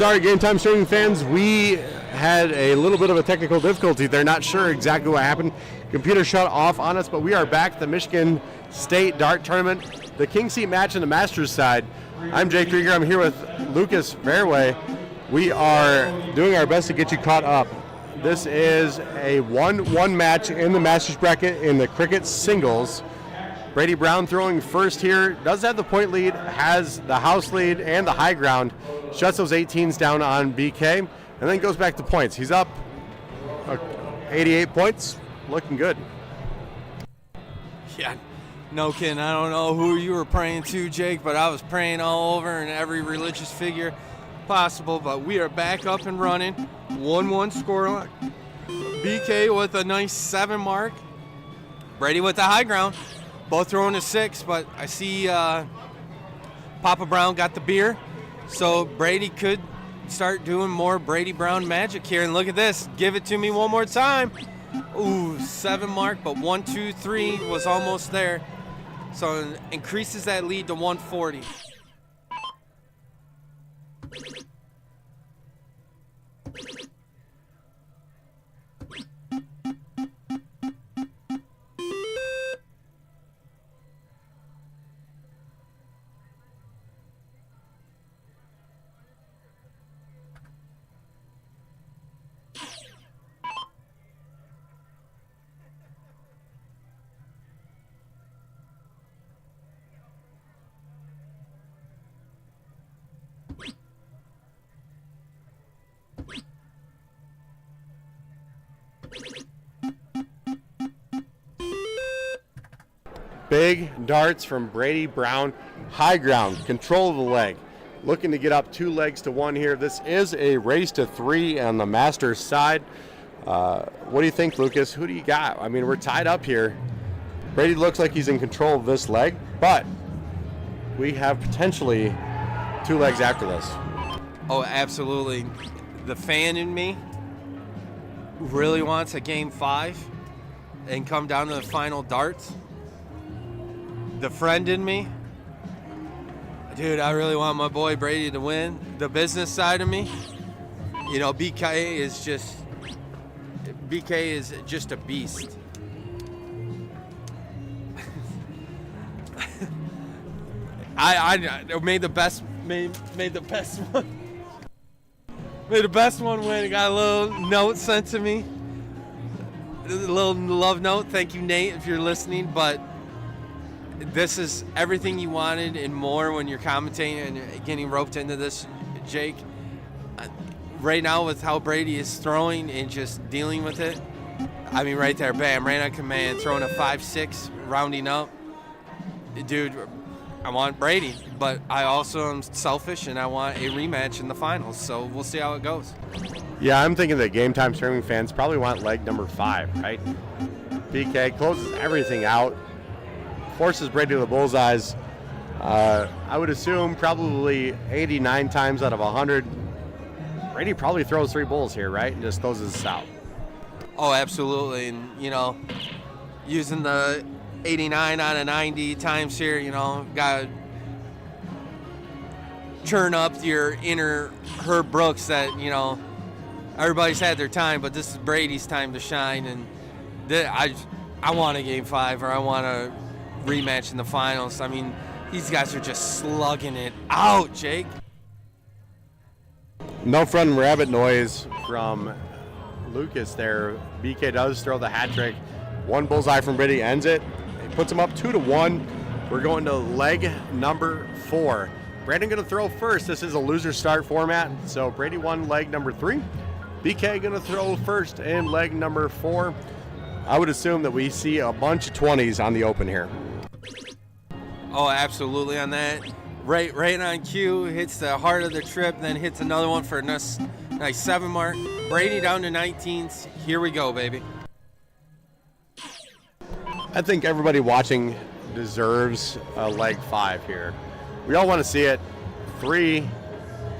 Sorry, Game Time streaming fans. We had a little bit of a technical difficulty. They're not sure exactly what happened. Computer shut off on us, but we are back at the Michigan State Dart Tournament, the King Seat match on the Masters side. I'm Jake Krieger. I'm here with Lucas Fairway. We are doing our best to get you caught up. This is a 1-1 match in the Masters bracket in the cricket singles. Brady Brown throwing first here, does have the point lead, has the house lead and the high ground, shuts those 18s down on BK, and then goes back to points. He's up 88 points, looking good. Yeah, no kidding. I don't know who you were praying to, Jake, but I was praying all over and every religious figure possible, but we are back up and running. 1-1 scoreline. BK with a nice 7 mark. Brady with the high ground. Both throwing a 6, but I see Papa Brown got the beer, so Brady could start doing more Brady Brown magic here. And look at this. Give it to me one more time. Ooh, 7 mark, but 1, 2, 3 was almost there. So it increases that lead to 140. Big darts from Brady Brown. High ground, control of the leg. Looking to get up 2 legs to 1 here. This is a race to 3 on the Masters side. What do you think, Lucas? Who do you got? I mean, we're tied up here. Brady looks like he's in control of this leg, but we have potentially 2 legs after this. Oh, absolutely. The fan in me really wants a game 5 and come down to the final darts. The friend in me, dude, I really want my boy Brady to win. The business side of me, you know, BK is just a beast. I made the best one. Made the best one win. Got a little note sent to me. A little love note. Thank you, Nate, if you're listening. But this is everything you wanted and more when you're commentating and getting roped into this, Jake. Right now with how Brady is throwing and just dealing with it, I mean, right there, bam, right on command, throwing a 5-6, rounding up. Dude, I want Brady, but I also am selfish and I want a rematch in the finals, so we'll see how it goes. Yeah, I'm thinking that Game Time streaming fans probably want leg number 5, right? BK closes everything out, forces Brady to the bullseyes. I would assume probably 89 times out of 100. Brady probably throws 3 bulls here, right? And just closes this out. Oh, absolutely. And, you know, using the 89 out of 90 times here, you know, got to churn up your inner Herb Brooks that, you know, everybody's had their time, but this is Brady's time to shine. And I want a game 5 or I want a rematch in the finals. I mean, these guys are just slugging it out, Jake. No front rabbit noise from Lucas there. BK does throw the hat trick. 1 bullseye from Brady ends it. It puts him up 2-1. We're going to leg number 4. Brandon going to throw first. This is a loser start format, so Brady won leg number 3. BK going to throw first in leg number 4. I would assume that we see a bunch of 20s on the open here. Oh, absolutely on that. Right on cue, hits the heart of the trip, then hits another one for a nice 7 mark. Brady down to 19s. Here we go, baby. I think everybody watching deserves a leg 5 here. We all want to see it. 3,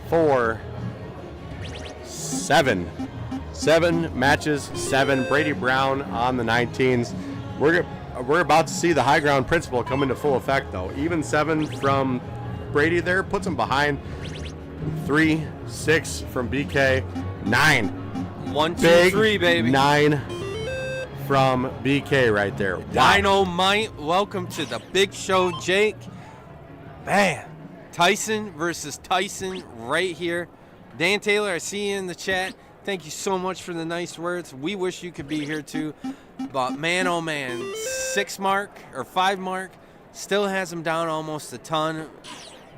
4, 7. 7 matches, 7. Brady Brown on the 19s. We're about to see the high ground principle come into full effect, though. Even 7 from Brady there puts him behind. 3, 6 from BK, 9. 1, 2, Big 3, baby. 9 from BK right there. Wow. Dynamite. Welcome to the big show, Jake. Man, Tyson versus Tyson right here. Dan Taylor, I see you in the chat. Thank you so much for the nice words. We wish you could be here too. But man, oh man, 6 mark or 5 mark still has him down almost a ton.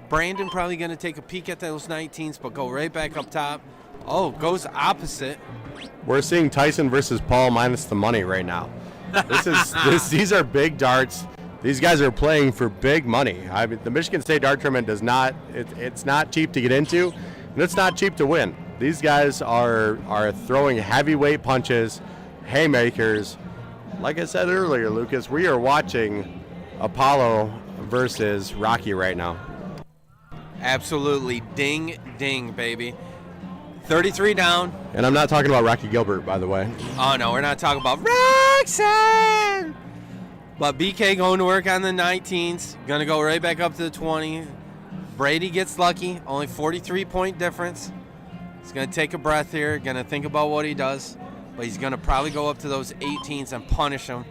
Brandon probably going to take a peek at those 19s, but go right back up top. Oh, goes opposite. We're seeing Tyson versus Paul minus the money right now. These are big darts. These guys are playing for big money. I mean, the Michigan State Dart Tournament it's not cheap to get into, and it's not cheap to win. These guys are throwing heavyweight punches, haymakers. Like I said earlier, Lucas, we are watching Apollo versus Rocky right now. Absolutely. Ding, ding, baby. 33 down. And I'm not talking about Rocky Gilbert, by the way. Oh, no, we're not talking about Roxanne. But BK going to work on the 19s. Going to go right back up to the 20. Brady gets lucky. Only 43-point difference. He's going to take a breath here. Going to think about what he does. But he's going to probably go up to those 18s and punish them.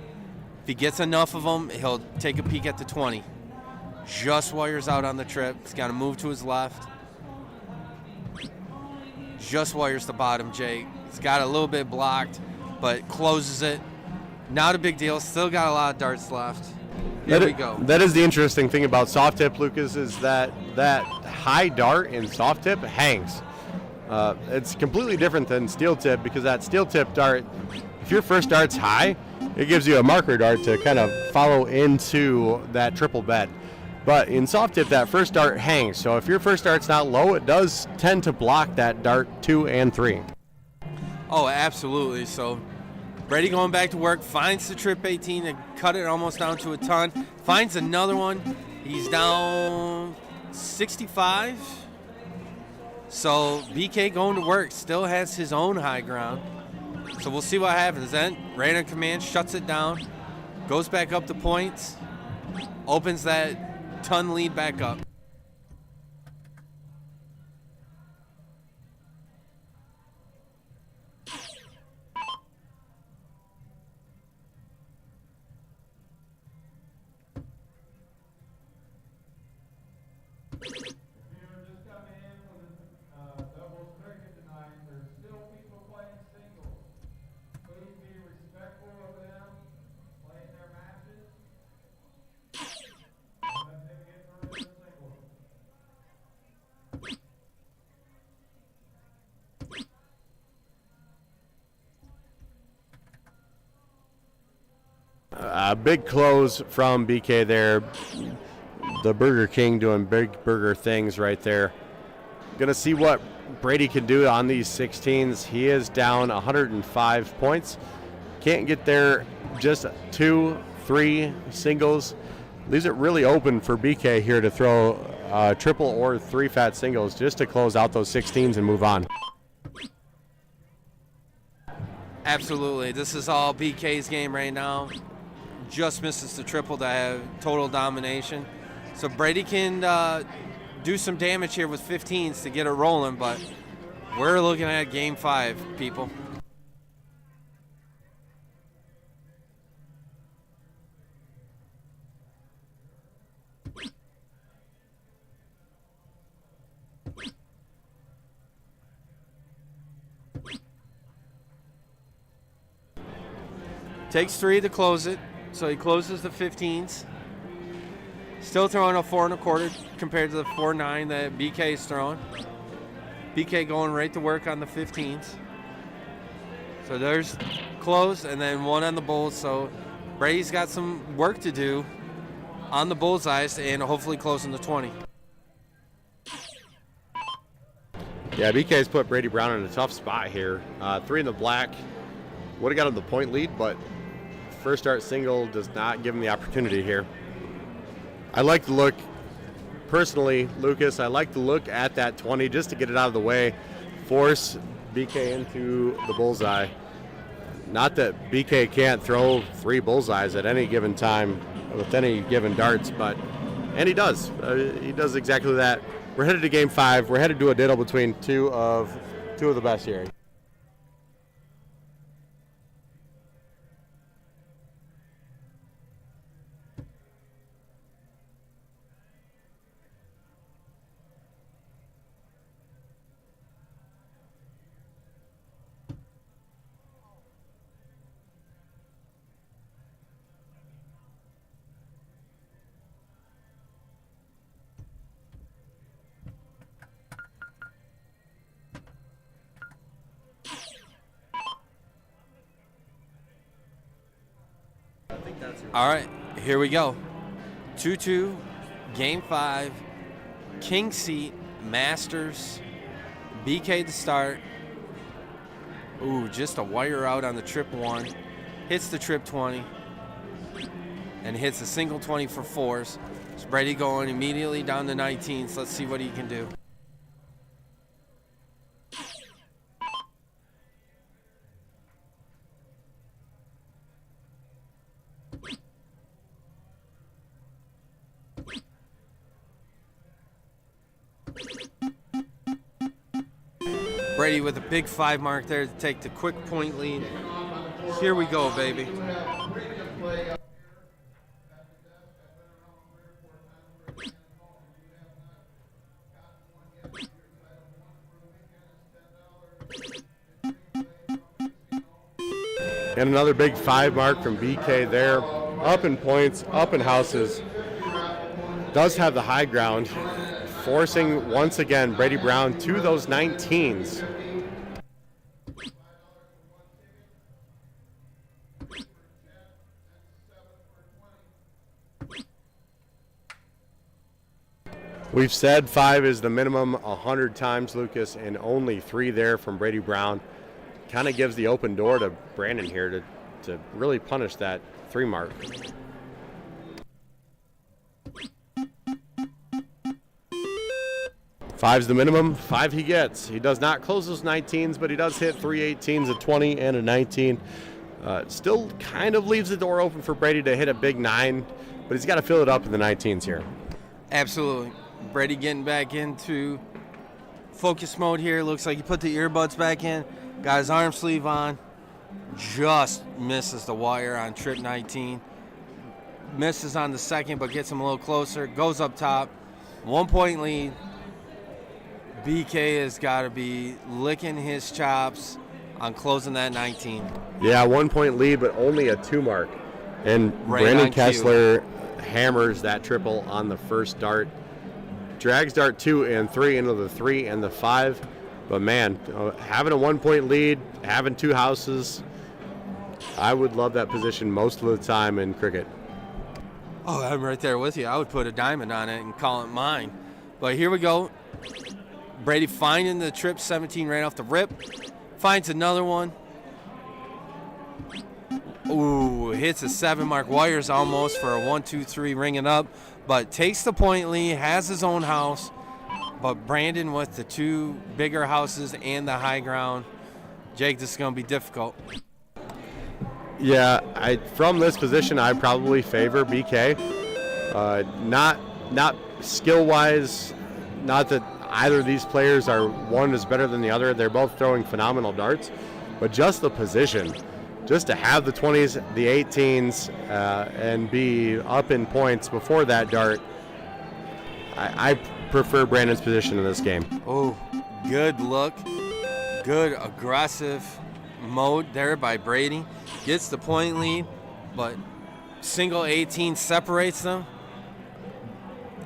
If he gets enough of them, he'll take a peek at the 20. Just wires out on the trip. He's got to move to his left. Just wires the bottom, Jake. He's got a little bit blocked, but closes it. Not a big deal. Still got a lot of darts left. Here we go. That is the interesting thing about soft tip, Lucas, is that high dart in soft tip hangs. It's completely different than steel tip, because that steel tip dart, if your first dart's high, it gives you a marker dart to kind of follow into that triple bed. But in soft tip, that first dart hangs. So if your first dart's not low, it does tend to block that dart 2 and 3. Oh, absolutely. So Brady going back to work, finds the trip 18 and cut it almost down to a ton. Finds another one. He's down 65. So BK going to work, still has his own high ground. So we'll see what happens. Then right on command, shuts it down, goes back up to points, opens that ton lead back up. A big close from BK there. The Burger King doing big burger things right there. Gonna see what Brady can do on these 16s. He is down 105 points. Can't get there, just 2, 3 singles. Leaves it really open for BK here to throw triple or 3 fat singles just to close out those 16s and move on. Absolutely. This is all BK's game right now. Just misses the triple to have total domination. So Brady can do some damage here with 15s to get it rolling, but we're looking at game 5, people. Takes 3 to close it, so he closes the 15s. Still throwing a 4 1/4 compared to the 4.9 that BK is throwing. BK going right to work on the 15s. So there's close, and then 1 on the bulls. So Brady's got some work to do on the bullseyes and hopefully closing the 20. Yeah, BK's put Brady Brown in a tough spot here. 3 in the black. Would have got him the point lead, but first start single does not give him the opportunity here. I like to look, personally, Lucas, I like to look at that 20 just to get it out of the way, force BK into the bullseye. Not that BK can't throw 3 bullseyes at any given time with any given darts, and he does. He does exactly that. We're headed to game 5. We're headed to a diddle between two of the best here. All right, here we go. 2-2, game 5, King Seat, Masters, BK to start. Ooh, just a wire out on the trip 1. Hits the trip 20 and hits a single 20 for 4s. So Brady going immediately down to 19s. Let's see what he can do. Brady with a big 5 mark there to take the quick point lead. Here we go, baby. And another big 5 mark from BK there. Up in points, up in houses. Does have the high ground, forcing once again Brady Brown to those 19s. We've said 5 is the minimum 100 times, Lucas, and only 3 there from Brady Brown. Kind of gives the open door to Brandon here to really punish that 3 mark. Five's the minimum. 5 he gets. He does not close those 19s, but he does hit 3 18s, a 20 and a 19. Still kind of leaves the door open for Brady to hit a big 9, but he's got to fill it up in the 19s here. Absolutely. Brady getting back into focus mode here. Looks like he put the earbuds back in, got his arm sleeve on, just misses the wire on trip 19. Misses on the second, but gets him a little closer. Goes up top. 1 point lead. BK has got to be licking his chops on closing that 19. Yeah, 1 point lead, but only a 2 mark. And Right Brandon on Kessler hammers that triple on the first dart. Drags dart 2 and 3 into the 3 and the 5. But man, having a 1 point lead, having 2 houses, I would love that position most of the time in cricket. Oh, I'm right there with you. I would put a diamond on it and call it mine. But here we go. Brady finding the trip 17 right off the rip. Finds another one. Ooh, hits a 7 mark. Wires almost for a 1-2-3 ringing up. But takes the point lead, has his own house. But Brandon with the 2 bigger houses and the high ground. Jake, this is going to be difficult. Yeah, from this position, I probably favor BK. Not skill-wise, not that either of these players one is better than the other. They're both throwing phenomenal darts, but just the position, just to have the 20s, the 18s, and be up in points before that dart, I prefer Brandon's position in this game. Oh, good look. Good aggressive mode there by Brady. Gets the point lead, but single 18 separates them.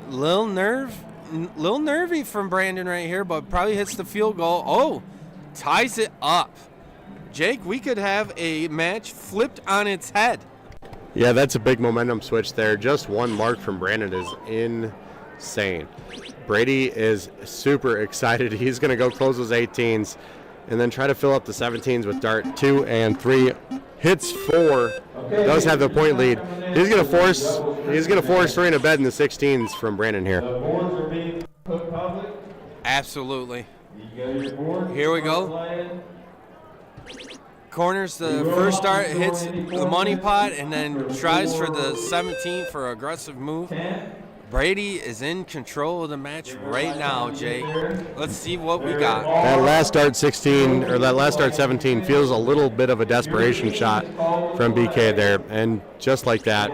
Little nervy from Brandon right here, but probably hits the field goal. Oh, ties it up. Jake, we could have a match flipped on its head. Yeah, that's a big momentum switch there. Just 1 mark from Brandon is insane. Brady is super excited. He's going to go close those 18s and then try to fill up the 17s with dart 2 and 3. Hits 4, does have the point lead. He's going to force 3 in a bed in the 16s from Brandon here. Absolutely. Here we go. Corners the first dart, hits the money pot, and then tries for the 17 for an aggressive move. Brady is in control of the match right now, Jake. Let's see what we got. That last start 16 or that last start 17 feels a little bit of a desperation shot from BK there, and just like that,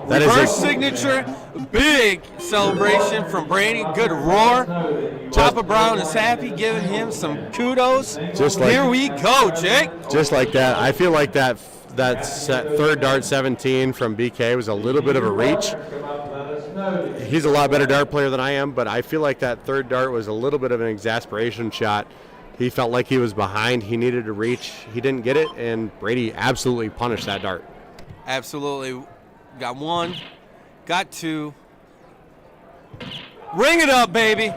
that Reverse is signature, big celebration from Brady. Good roar. Papa Brown is happy, giving him some kudos. Just like, here we go, Jake. Just like that, I feel like that third dart 17 from BK was a little bit of a reach. He's a lot better dart player than I am, but I feel like that third dart was a little bit of an exasperation shot. He felt like he was behind. He needed to reach. He didn't get it, and Brady absolutely punished that dart. Absolutely. Got one, got two. Ring it up, baby.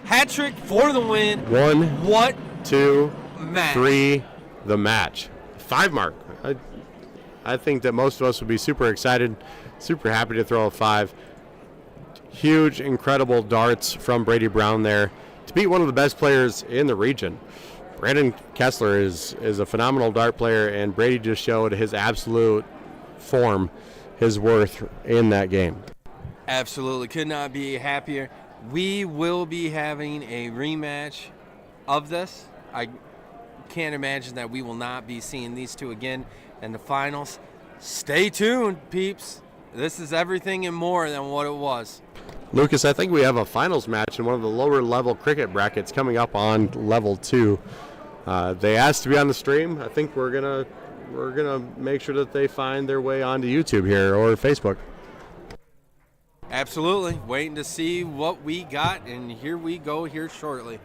Hat trick for the win. One, two, match. Three, the match. 5 mark. I think that most of us would be super excited, super happy to throw a 5. Huge, incredible darts from Brady Brown there to beat one of the best players in the region. Brandon Kessler is a phenomenal dart player, and Brady just showed his absolute form, his worth in that game. Absolutely. Could not be happier. We will be having a rematch of this. I can't imagine that we will not be seeing these two again in the finals. Stay tuned, peeps. This is everything and more than what it was. Lucas, I think we have a finals match in one of the lower level cricket brackets coming up on level 2. They asked to be on the stream. I think we're gonna make sure that they find their way onto YouTube here or Facebook. Absolutely. Waiting to see what we got, and here we go here shortly.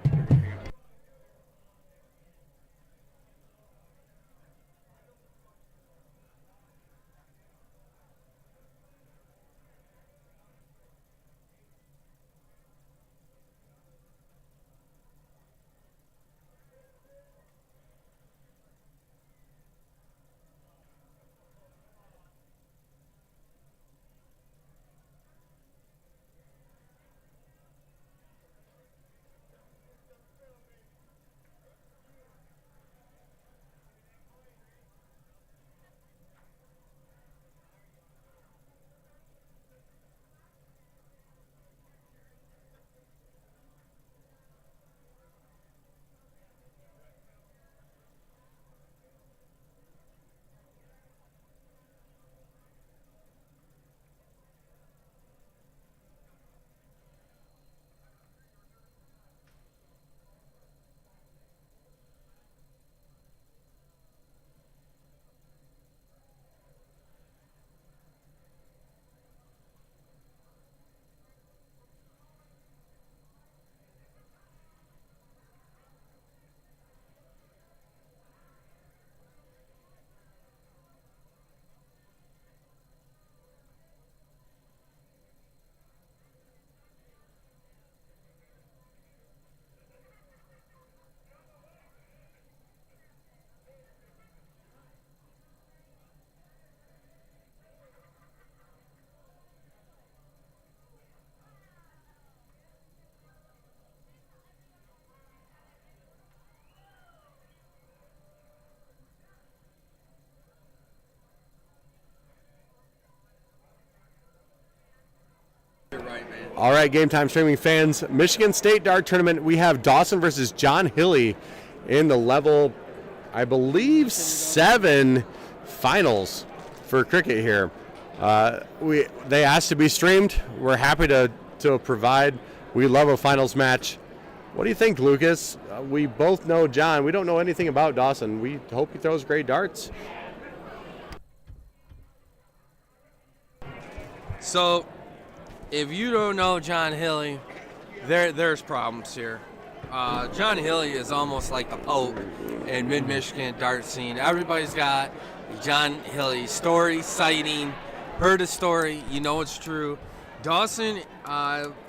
All right, Game Time streaming fans, Michigan State Dart Tournament, we have Dawson versus John Hilly in the level, I believe, 7 finals for cricket here. They asked to be streamed. We're happy to provide. We love a finals match. What do you think, Lucas? We both know John. We don't know anything about Dawson. We hope he throws great darts. So, if you don't know John Hilly, there's problems here. John Hilly is almost like the Pope in mid-Michigan dart scene. Everybody's got John Hilly story, sighting, heard a story, you know it's true. Dawson,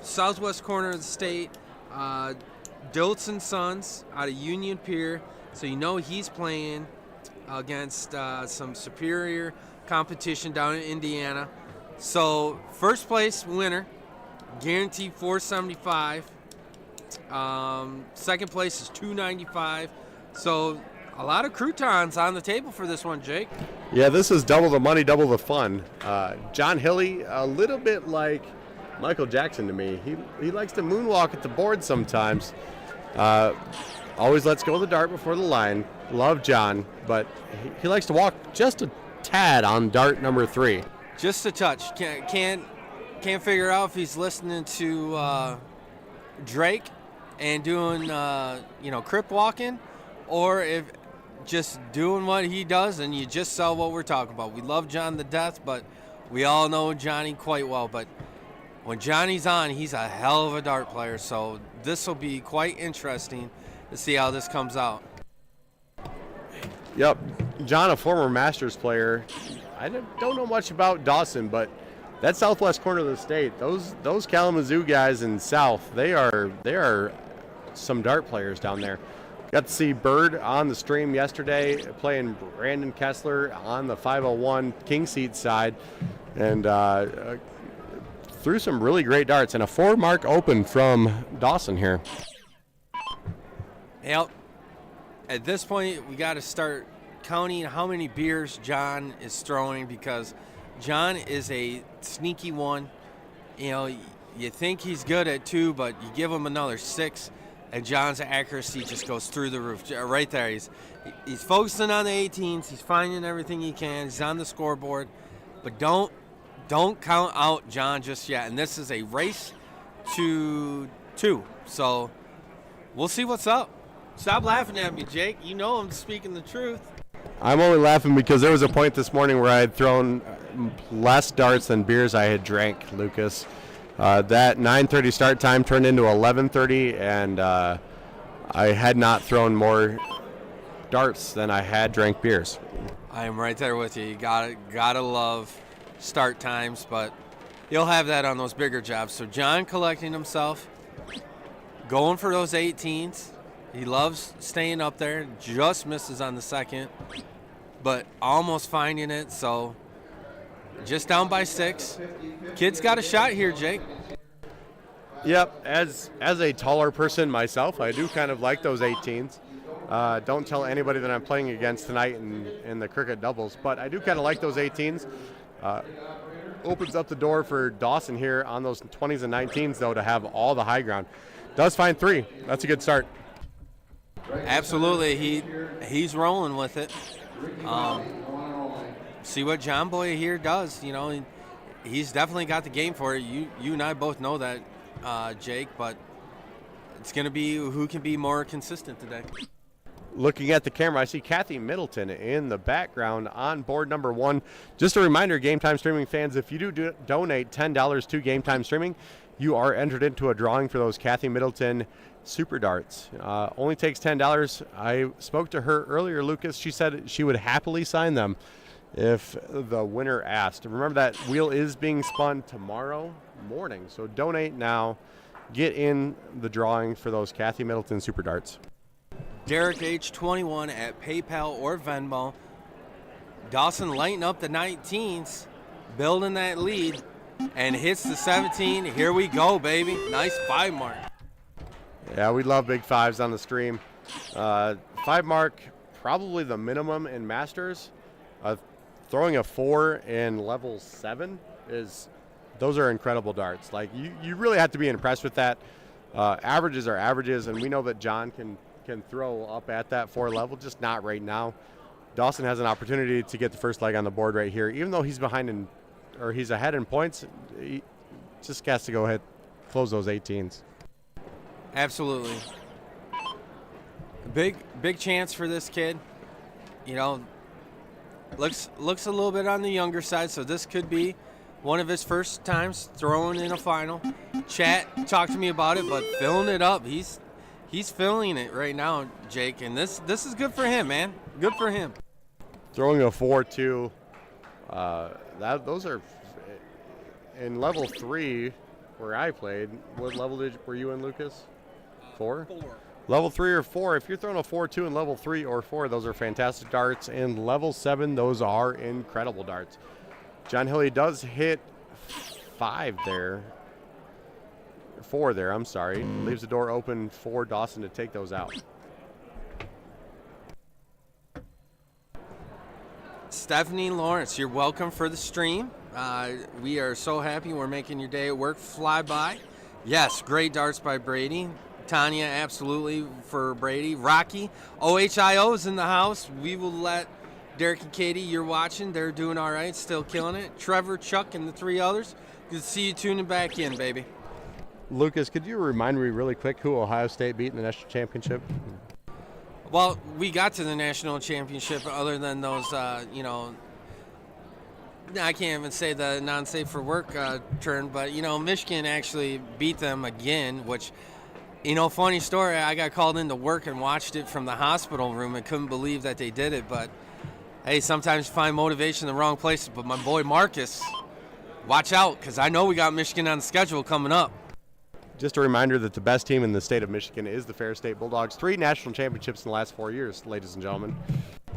southwest corner of the state, Dilts and Sons out of Union Pier, so you know he's playing against some superior competition down in Indiana. So first place winner, guaranteed $475. Second place is $295. So a lot of croutons on the table for this one, Jake. Yeah, this is double the money, double the fun. John Hilly, a little bit like Michael Jackson to me. He likes to moonwalk at the board sometimes. Always lets go of the dart before the line. Love John, but he likes to walk just a tad on dart number 3. Just a touch. Can't figure out if he's listening to Drake and doing crip walking, or if just doing what he does. And you just saw what we're talking about. We love John to death, but we all know Johnny quite well. But when Johnny's on, he's a hell of a dart player. So this will be quite interesting to see how this comes out. Yep, John, a former Masters player. I don't know much about Dawson, but that southwest corner of the state, those Kalamazoo guys in South, they are some dart players down there. Got to see Bird on the stream yesterday playing Brandon Kessler on the 501 King Seat side, and threw some really great darts, and a 4-mark open from Dawson here. Yep. At this point, we got to start counting how many beers John is throwing, because John is a sneaky one. You know, you think he's good at 2, but you give him another 6, and John's accuracy just goes through the roof. Right there, he's focusing on the 18s. He's finding everything he can. He's on the scoreboard, but don't count out John just yet. And this is a race to 2, so we'll see what's up. Stop laughing at me, Jake. You know I'm speaking the truth. I'm only laughing because there was a point this morning where I had thrown less darts than beers I had drank, Lucas. That 9:30 start time turned into 11:30, and I had not thrown more darts than I had drank beers. I am right there with you. You gotta love start times, but you'll have that on those bigger jobs. So John collecting himself, going for those 18s. He loves staying up there, just misses on the second, but almost finding it, so just down by 6. Kid's got a shot here, Jake. Yep, as a taller person myself, I do kind of like those 18s. Don't tell anybody that I'm playing against tonight in the cricket doubles, but I do kind of like those 18s. Opens up the door for Dawson here on those 20s and 19s, though, to have all the high ground. Does find 3. That's a good start. Absolutely, he's rolling with it. See what John Boy here does. You know, he's definitely got the game for it. You and I both know that, Jake. But it's going to be who can be more consistent today. Looking at the camera, I see Kathy Middleton in the background on board number 1. Just a reminder, Game Time Streaming fans, if you do donate $10 to Game Time Streaming, you are entered into a drawing for those Kathy Middleton Super Darts. Only takes $10. I spoke to her earlier, Lucas. She said she would happily sign them if the winner asked. Remember, that wheel is being spun tomorrow morning, so donate now. Get in the drawing for those Kathy Middleton Super Darts. Derek H. 21 at PayPal or Venmo. Dawson lighting up the 19s, building that lead, and hits the 17. Here we go, baby. Nice 5 mark. Yeah, we love big 5s on the stream. 5 mark, probably the minimum in Masters. Throwing a 4 in level 7 those are incredible darts. Like, you really have to be impressed with that. Averages are averages, and we know that John can throw up at that 4 level, just not right now. Dawson has an opportunity to get the first leg on the board right here, even though he's he's ahead in points. He just has to go ahead, close those 18s. Absolutely. Big chance for this kid. You know, looks a little bit on the younger side, so this could be one of his first times throwing in a final. Chat, talk to me about it, but filling it up. He's filling it right now, Jake, and this is good for him, man. Good for him. Throwing a 4-2. Those are in level 3 where I played. What level were you in, Lucas? 4? 4. Level 3 or 4. If you're throwing a 4-2 in level 3 or 4, those are fantastic darts. In level 7, those are incredible darts. John Hilly does hit 5 there. 4 there, I'm sorry. Leaves the door open for Dawson to take those out. Stephanie Lawrence, you're welcome for the stream. We are so happy we're making your day at work fly by. Yes, great darts by Brady. Tanya, absolutely for Brady. Rocky, OHIO is in the house. We will let Derek and Katie, you're watching. They're doing all right, still killing it. Trevor, Chuck, and the 3 others. Good to see you tuning back in, baby. Lucas, could you remind me really quick who Ohio State beat in the national championship? Well, we got to the national championship other than those, I can't even say the non-safe for work turn, but, Michigan actually beat them again, which, funny story, I got called into work and watched it from the hospital room and couldn't believe that they did it, but, hey, sometimes you find motivation in the wrong places, but my boy Marcus, watch out, because I know we got Michigan on the schedule coming up. Just a reminder that the best team in the state of Michigan is the Ferris State Bulldogs. 3 national championships in the last 4 years, ladies and gentlemen.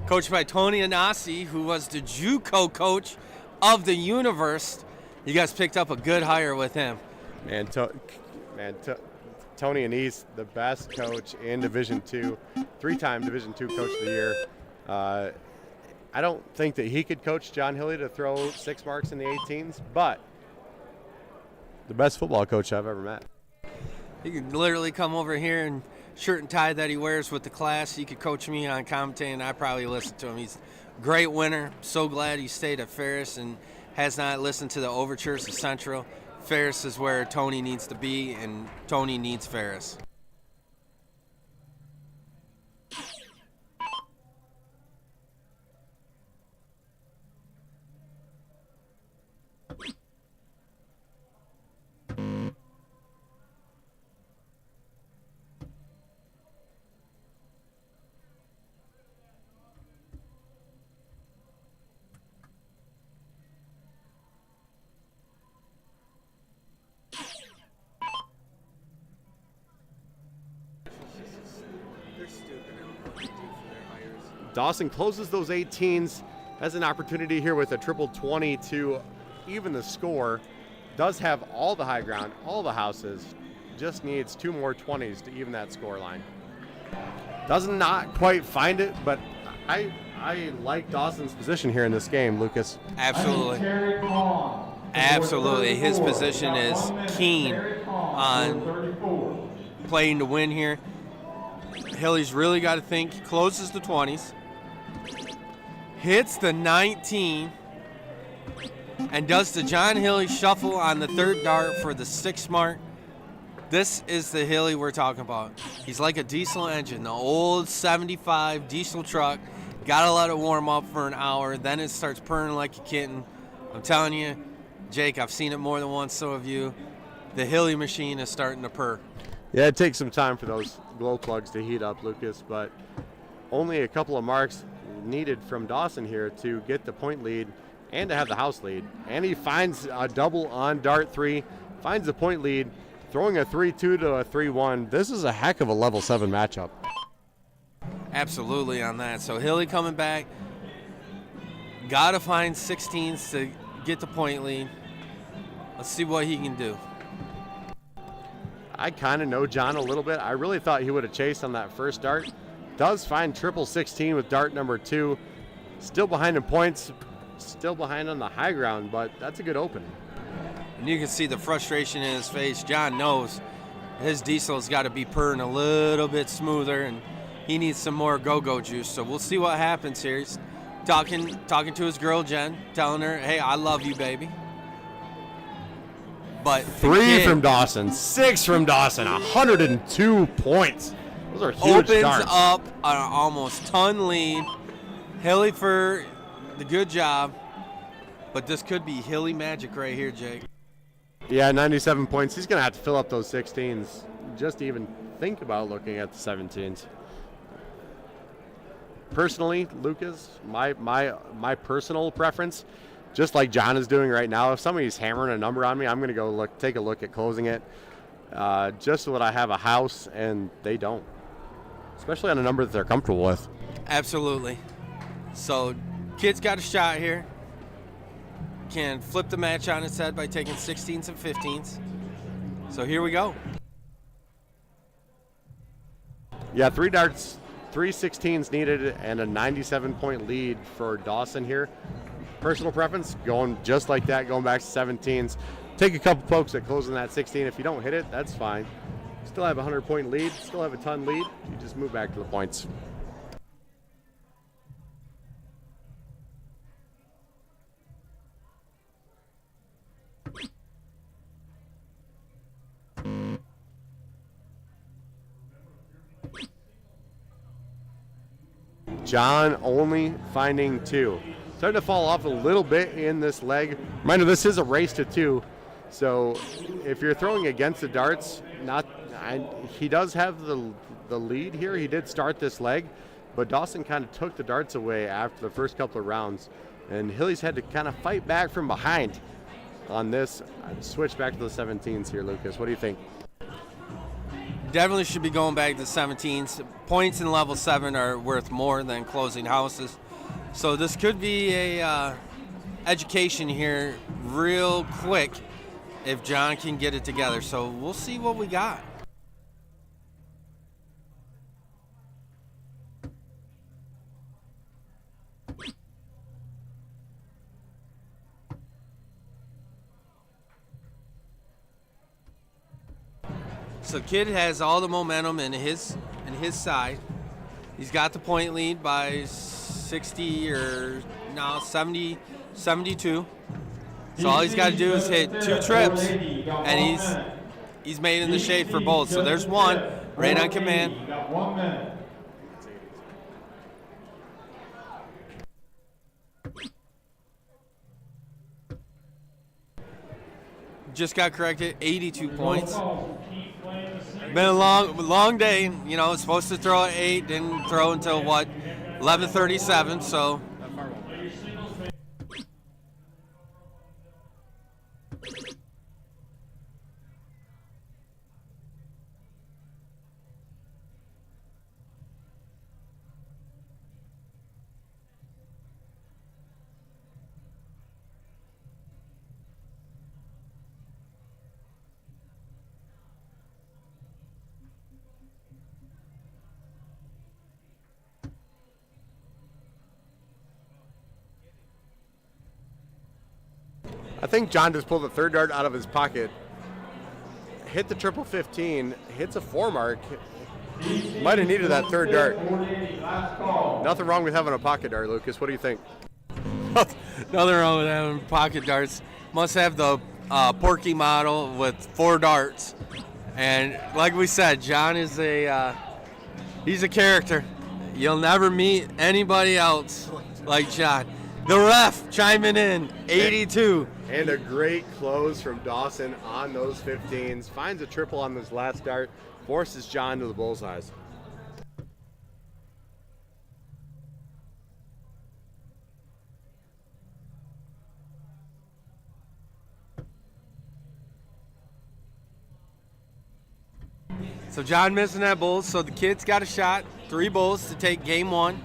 Coached by Tony Anasi, who was the JUCO coach of the universe. You guys picked up a good hire with him. Tony Anise, the best coach in Division II, 3-time Division II Coach of the Year. I don't think that he could coach John Hilly to throw 6 marks in the 18s, but the best football coach I've ever met. He could literally come over here and shirt and tie that he wears with the class. He could coach me on commentating. I probably listen to him. He's a great winner. So glad he stayed at Ferris and has not listened to the overtures of Central. Ferris is where Tony needs to be, and Tony needs Ferris. Dawson closes those 18s, has an opportunity here with a triple 20 to even the score. Does have all the high ground, all the houses, just needs 2 more 20s to even that score line. Does not quite find it, but I like Dawson's position here in this game, Lucas. Absolutely. Absolutely. His position is keen on playing to win here. Hilly's really got to think. He closes the 20s. Hits the 19 and does the John Hilly shuffle on the 3rd dart for the 6th mark. This is the Hilly we're talking about. He's like a diesel engine, the old 75 diesel truck. Gotta let it warm up for an hour, then it starts purring like a kitten. I'm telling you, Jake, I've seen it more than once, so have you. The Hilly machine is starting to purr. Yeah, it takes some time for those glow plugs to heat up, Lucas, but only a couple of marks needed from Dawson here to get the point lead and to have the house lead. And he finds a double on dart 3, finds the point lead, throwing a 3-2 to a 3-1. This is a heck of a level 7 matchup. Absolutely on that. So Hilly coming back. Got to find 16s to get the point lead. Let's see what he can do. I kind of know John a little bit. I really thought he would have chased on that first dart. Does find triple 16 with dart number 2. Still behind in points, still behind on the high ground, but that's a good open. And you can see the frustration in his face. John knows his diesel's got to be purring a little bit smoother, and he needs some more go-go juice. So we'll see what happens here. He's talking to his girl, Jen, telling her, hey, I love you, baby. But 3 from Dawson, 6 from Dawson, 102 points. Those are huge opens darts. Up an almost ton lead. Hilly for the good job, but this could be Hilly magic right here, Jake. Yeah, 97 points. He's going to have to fill up those 16s just to even think about looking at the 17s. Personally, Lucas, my personal preference, just like John is doing right now, if somebody's hammering a number on me, I'm going to go take a look at closing it, just so that I have a house, and they don't, especially on a number that they're comfortable with. Absolutely. So, kid's got a shot here. Can flip the match on its head by taking 16s and 15s. So here we go. Yeah, 3 darts, 3 16s needed, and a 97-point lead for Dawson here. personal preference, going just like that, going back to 17s. Take a couple pokes at closing that 16. If you don't hit it, that's fine. Still have a 100-point lead, still have a ton lead. You just move back to the points. John only finding 2. Starting to fall off a little bit in this leg. Reminder, this is a race to 2. So if you're throwing against the darts, he does have the lead here. He did start this leg, but Dawson kind of took the darts away after the first couple of rounds. And Hilly's had to kind of fight back from behind on this. I'd switch back to the 17s here, Lucas. What do you think? Definitely should be going back to the 17s. Points in level 7 are worth more than closing houses. So this could be a education here real quick if John can get it together. So we'll see what we got. So Kid has all the momentum in his side. He's got the point lead by 60 or now 70, 72. So all he's got to do is hit 2 trips, and he's made in the shade for both. So there's one right on command. Just got corrected, 82 points. Been a long day. You know, it's supposed to throw at 8, didn't throw until what, 11:37. So. I think John just pulled the third dart out of his pocket, hit the triple 15, hits a 4 mark. Might have needed that third dart. Nothing wrong with having a pocket dart, Lucas. What do you think? Nothing wrong with having pocket darts. Must have the Porky model with 4 darts. And like we said, John is he's a character. You'll never meet anybody else like John. The ref chiming in, 82. And a great close from Dawson on those 15s. Finds a triple on this last dart. Forces John to the bullseyes. So John missing that bull. So the kid's got a shot. 3 bulls to take game 1.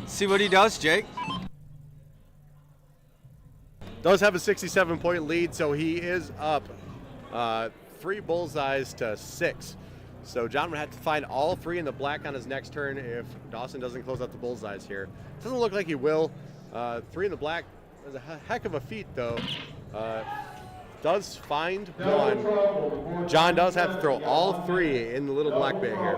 See what he does, Jake. Does have a 67-point lead, so he is up 3 bullseyes to 6. So John would have to find all 3 in the black on his next turn if Dawson doesn't close out the bullseyes here. Doesn't look like he will. 3 in the black is a heck of a feat, though. Does find 1. John does have to throw all 3 in the little black bit here.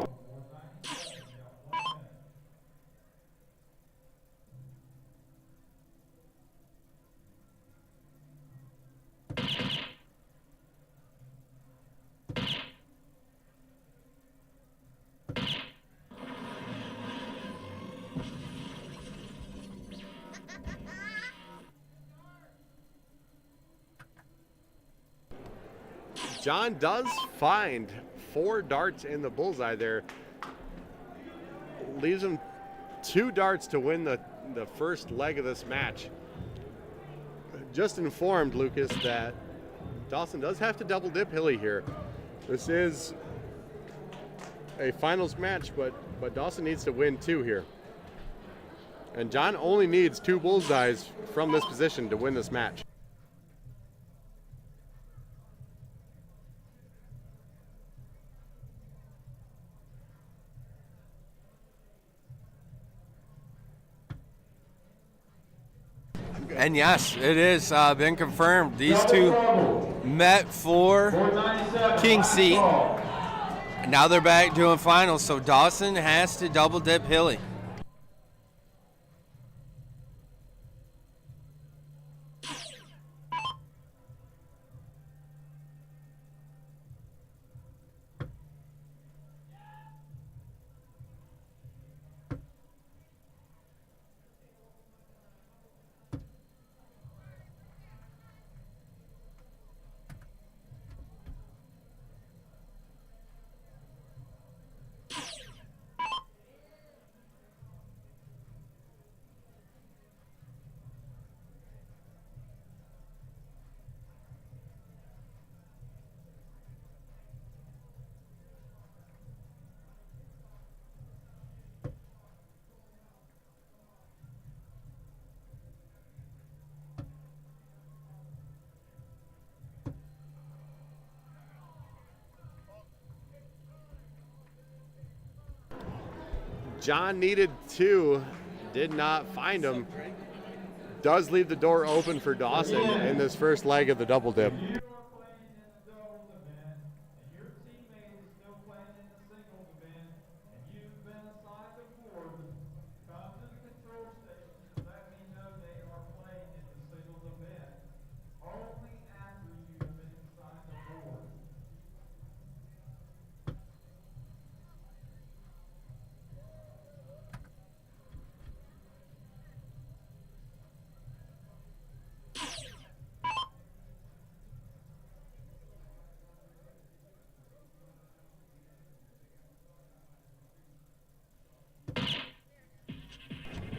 John does find 4 darts in the bullseye there. Leaves him 2 darts to win the first leg of this match. Just informed Lucas that Dawson does have to double dip Hilly here. This is a finals match, but Dawson needs to win 2 here. And John only needs 2 bullseyes from this position to win this match. And yes, it is been confirmed. These two met for King seat. Now they're back doing finals, so Dawson has to double dip Hilly. John needed 2, did not find them. Does leave the door open for Dawson in this first leg of the double dip.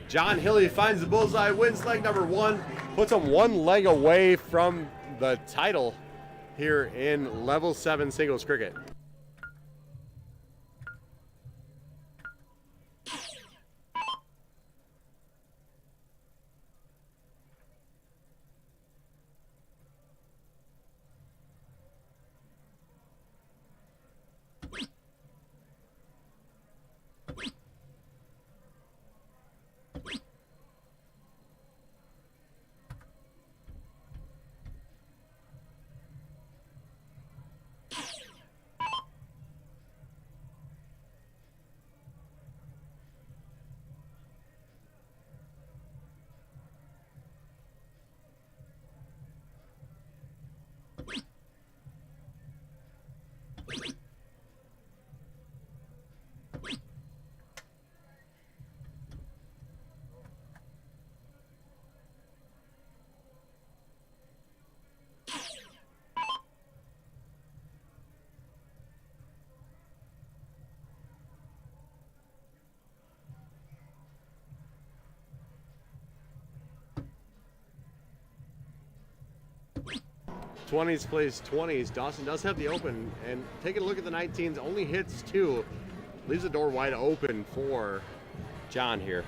John Hilly finds the bullseye, wins leg number 1, puts him 1 leg away from the title here in level 7 singles cricket. '20s plays 20s. Dawson does have the open, and taking a look at the 19s, only hits 2. Leaves the door wide open for John here.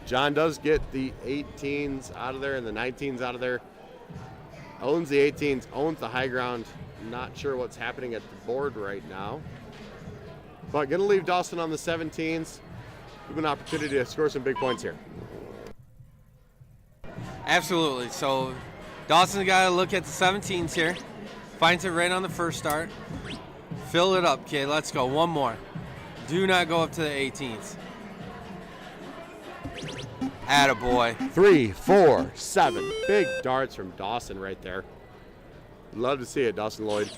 John does get the 18s out of there and the 19s out of there. Owns the 18s, owns the high ground. Not sure what's happening at the board right now. But going to leave Dawson on the 17s. Give him an opportunity to score some big points here. Absolutely. So Dawson's got to look at the 17s here. Finds it right on the first start. Fill it up, kid. Let's go. One more. Do not go up to the 18s. Attaboy. 3, 4, 7. Big darts from Dawson right there. Love to see it, Dawson Lloyd.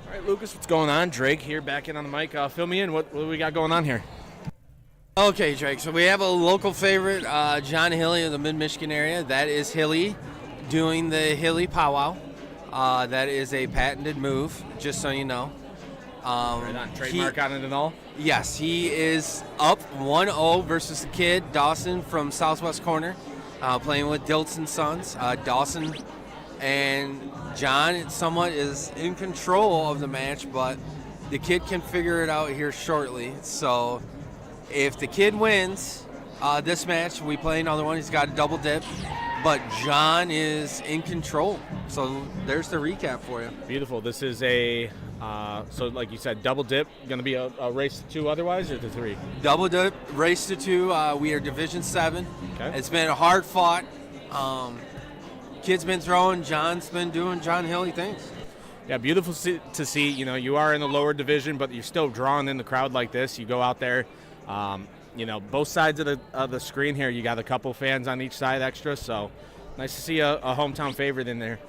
All right, Lucas, what's going on? Drake here, back in on the mic. Fill me in. What do we got going on here? Okay, Drake. So we have a local favorite, John Hilly of the Mid-Michigan area. That is Hilly doing the Hilly powwow. That is a patented move, just so you know. Right on, trademark on it and all? Yes, he is up 1-0 versus the kid, Dawson from Southwest Corner, playing with Dilton Sons. Dawson and John somewhat is in control of the match, but the kid can figure it out here shortly. So if the kid wins this match, we play another one. He's got a double dip, but John is in control. So there's the recap for you. Beautiful. This is a, so like you said, double dip. Going to be a race to 2 otherwise, or to 3? Double dip, race to 2. We are Division 7. Okay. It's been a hard fought. Kid's been throwing, John's been doing John Hilly things. Yeah, beautiful to see. You know, you are in the lower division, but you're still drawing in the crowd like this. You go out there, you know, both sides of the screen here, you got a couple fans on each side extra, so nice to see a hometown favorite in there.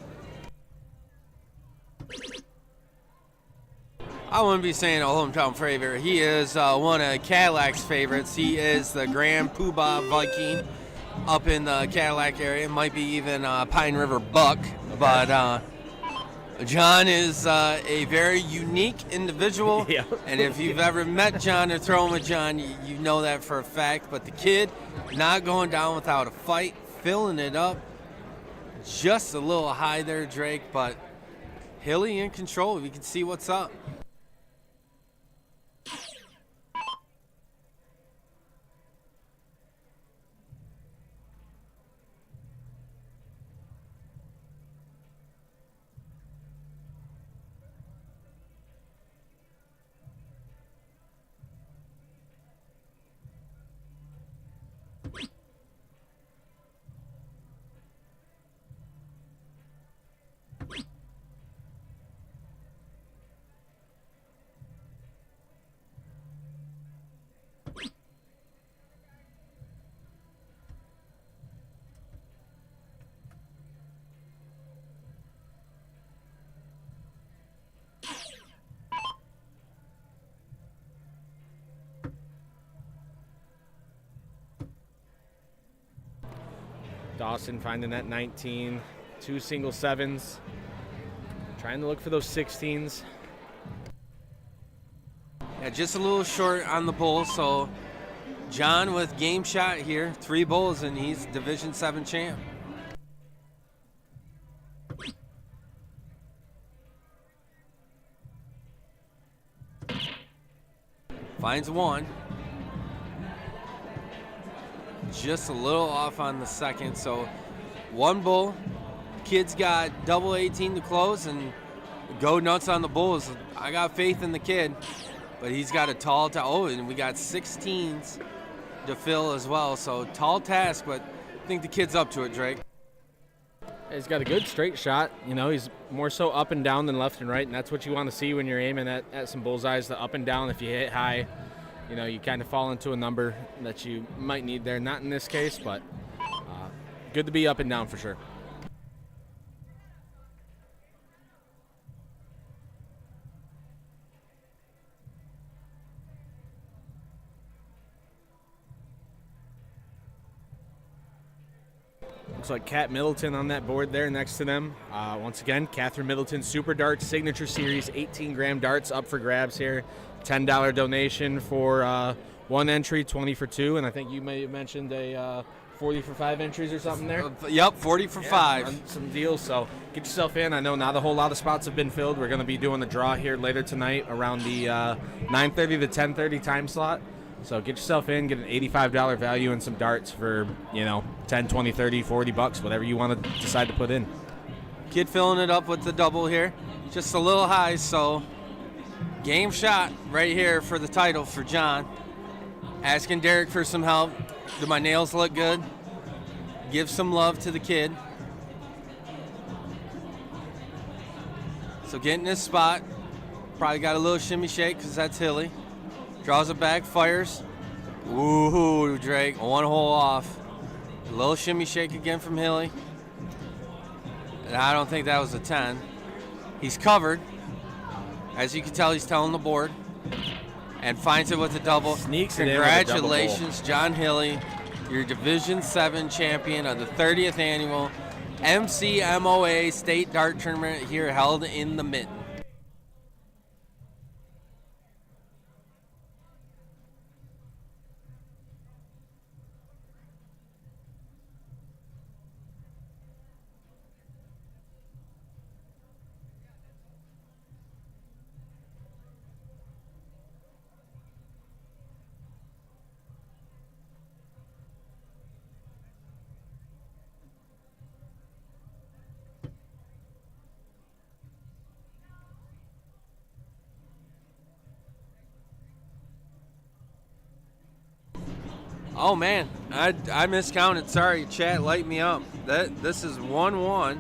I wouldn't be saying a hometown favorite. He is one of Cadillac's favorites. He is the Grand Poobah Viking up in the Cadillac area. Might be even Pine River Buck. Okay. But John is a very unique individual. Yeah. And if you've ever met John or thrown with John, you know that for a fact. But the kid not going down without a fight, filling it up. Just a little high there, Drake, but Hilly in control. We can see what's up. Dawson finding that 19, 2 single 7s, trying to look for those 16s. Yeah, just a little short on the bull, so John with game shot here, 3 bulls, and he's Division 7 champ. Finds 1. Just a little off on the second, so 1 bull. Kid's got double 18 to close and go nuts on the bulls. I got faith in the kid, but he's got a tall and we got 16s to fill as well, so tall task, but I think the kid's up to it, Drake. He's got a good straight shot. You know, he's more so up and down than left and right, and that's what you want to see when you're aiming at some bullseyes, the up and down. If you hit high, you kind of fall into a number that you might need there. Not in this case, but good to be up and down for sure. Looks like Kat Middleton on that board there next to them. Once again, Catherine Middleton Super Darts Signature Series 18-gram darts up for grabs here. $10 donation for one entry, 20 for two, and I think you may have mentioned a 40 for 5 entries or something there. Yep, 40 for 5. Some deals, so get yourself in. I know not a whole lot of spots have been filled. We're going to be doing the draw here later tonight around the 9:30 to 10:30 time slot. So get yourself in, get an $85 value and some darts for, 10, 20, 30, 40 bucks, whatever you want to decide to put in. Kid filling it up with the double here. Just a little high, so game shot right here for the title for John. Asking Derek for some help. Do my nails look good? Give some love to the kid. So getting this spot. Probably got a little shimmy shake because that's Hilly. Draws it back, fires. Woohoo, Drake. One hole off. A little shimmy shake again from Hilly. And I don't think that was a 10. He's covered. As you can tell, he's telling the board. And finds it with a double. Sneaks it in with a double hole. Congratulations, John Hilly, your Division 7 champion of the 30th annual MCMOA State Dart Tournament here held in the Mitten. Oh man, I miscounted. Sorry, chat, light me up. This is 1-1.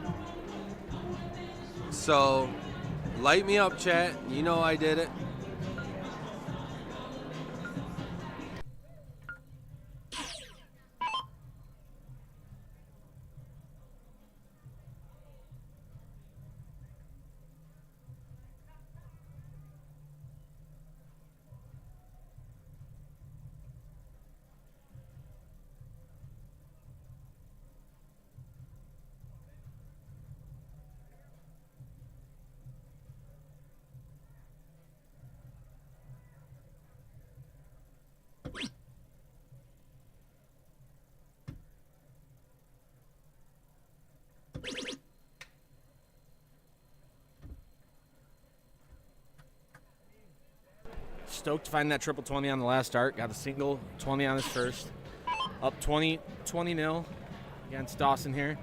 So, light me up, chat. You know I did it. Stoked to find that triple 20 on the last dart. Got a single 20 on his first. Up 20-0 against Dawson here.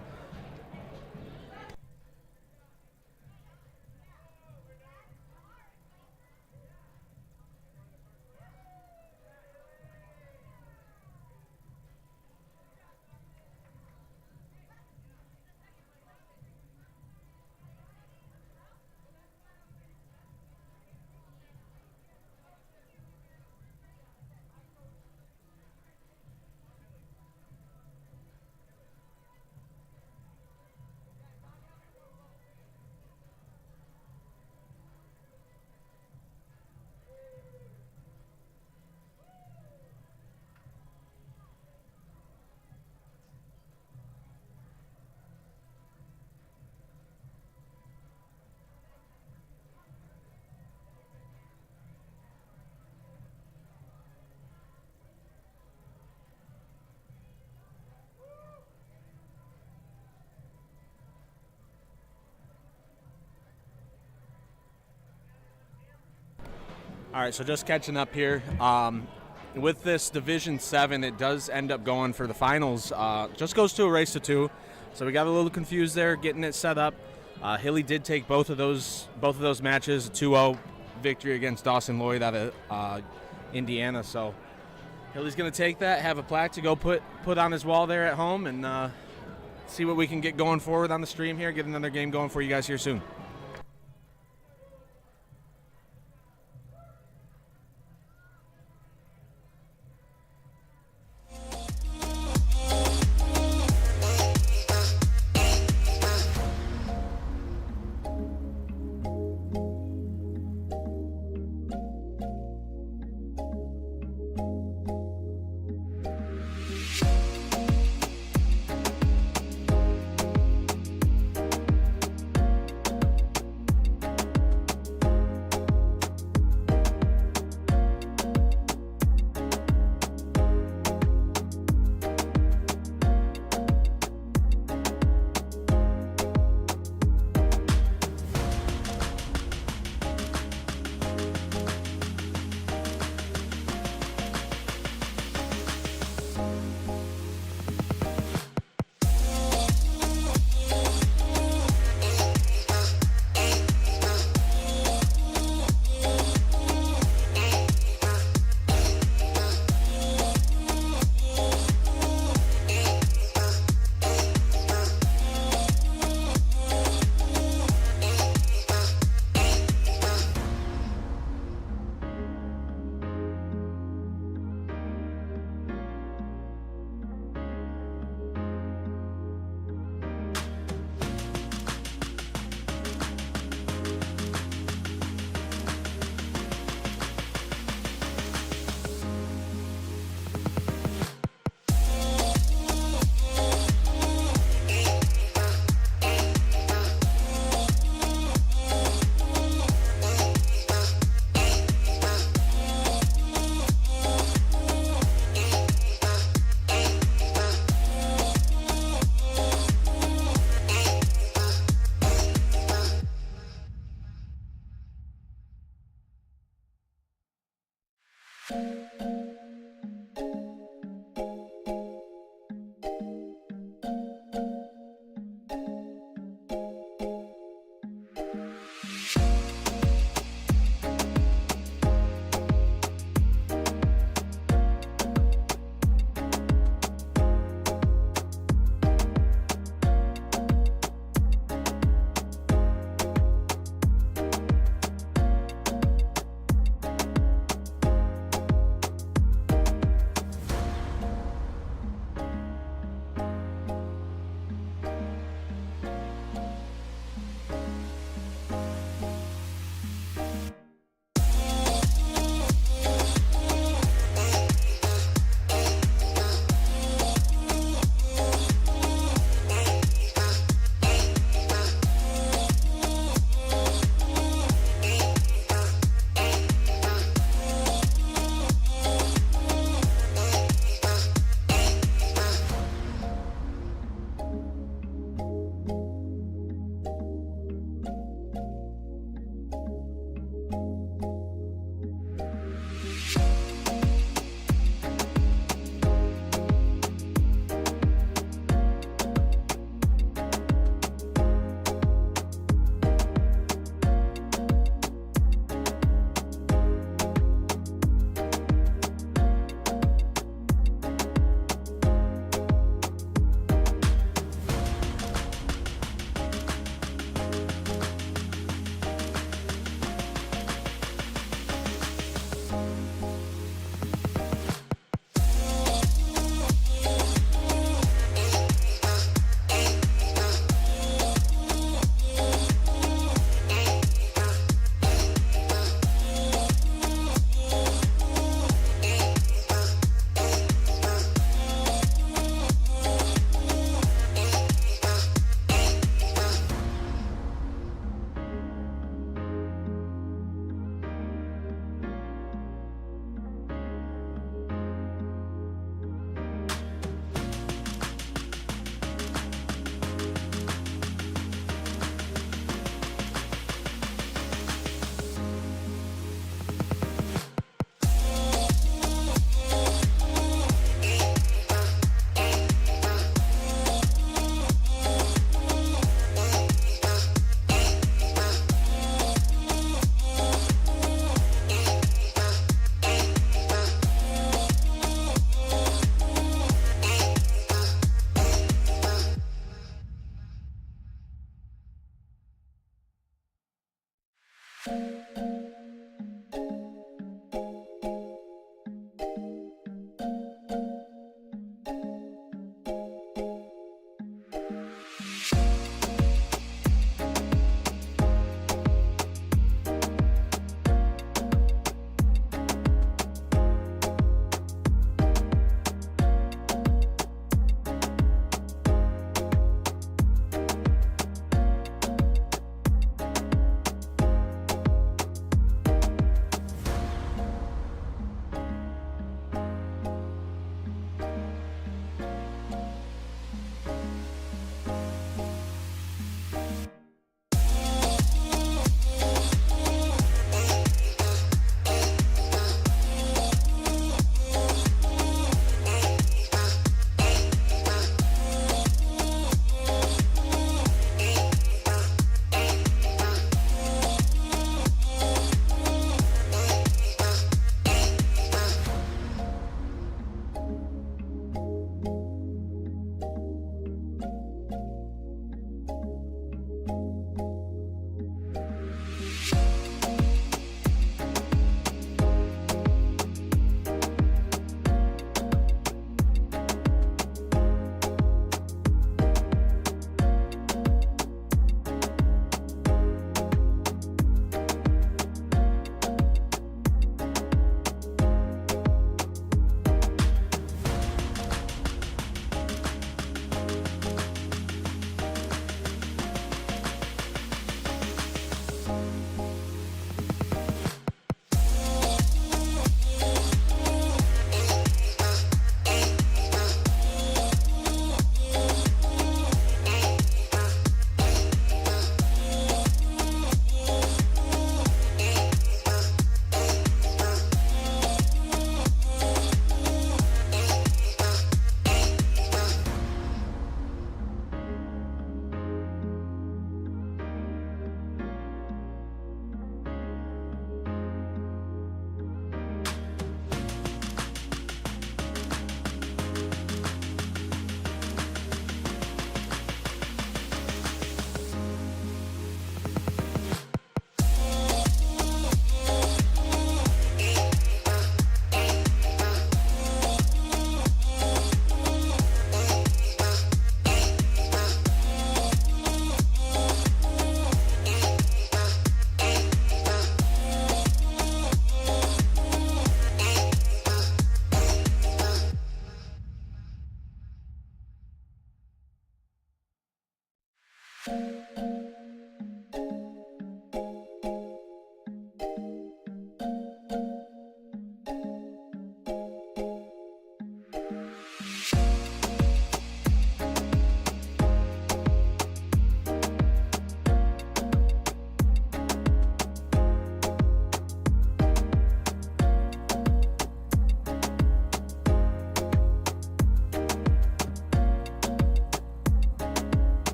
All right, so just catching up here. With this Division 7, it does end up going for the finals. Just goes to a race to 2. So we got a little confused there getting it set up. Hilly did take both of those matches, a 2-0 victory against Dawson Lloyd out of Indiana. So Hilly's going to take that, have a plaque to go put on his wall there at home, and see what we can get going forward on the stream here, get another game going for you guys here soon.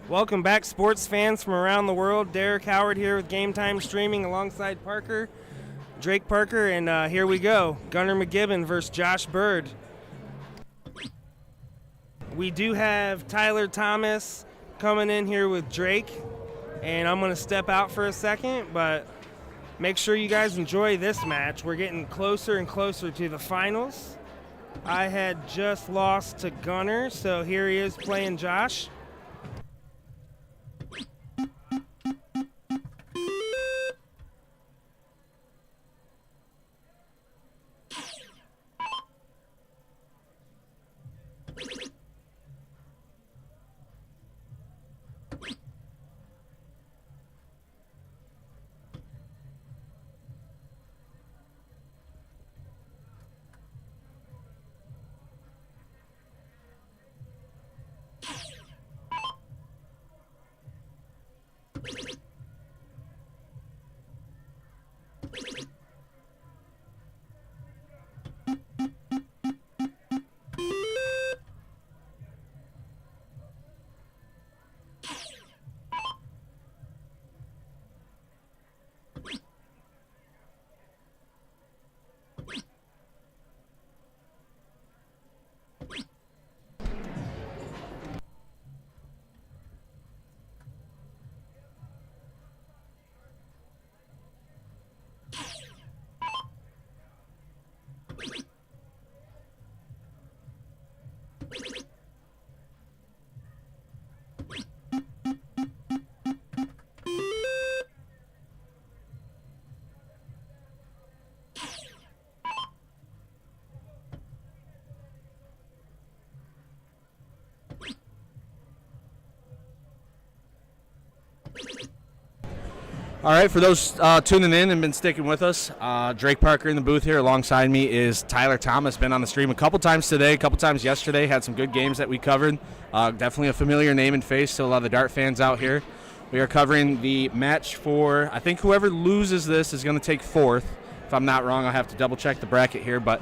Welcome back, sports fans from around the world. Derek Howard here with Game Time Streaming alongside Drake Parker, and here we go. Gunnar McGibbon versus Josh Bird. We do have Tyler Thomas coming in here with Drake, and I'm going to step out for a second, but make sure you guys enjoy this match. We're getting closer and closer to the finals. I had just lost to Gunnar, so here he is playing Josh. All right, for those tuning in and been sticking with us, Drake Parker in the booth here. Alongside me is Tyler Thomas. Been on the stream a couple times today, a couple times yesterday. Had some good games that we covered. Definitely a familiar name and face to a lot of the dart fans out here. We are covering the match for, I think whoever loses this is going to take fourth. If I'm not wrong, I'll have to double check the bracket here. But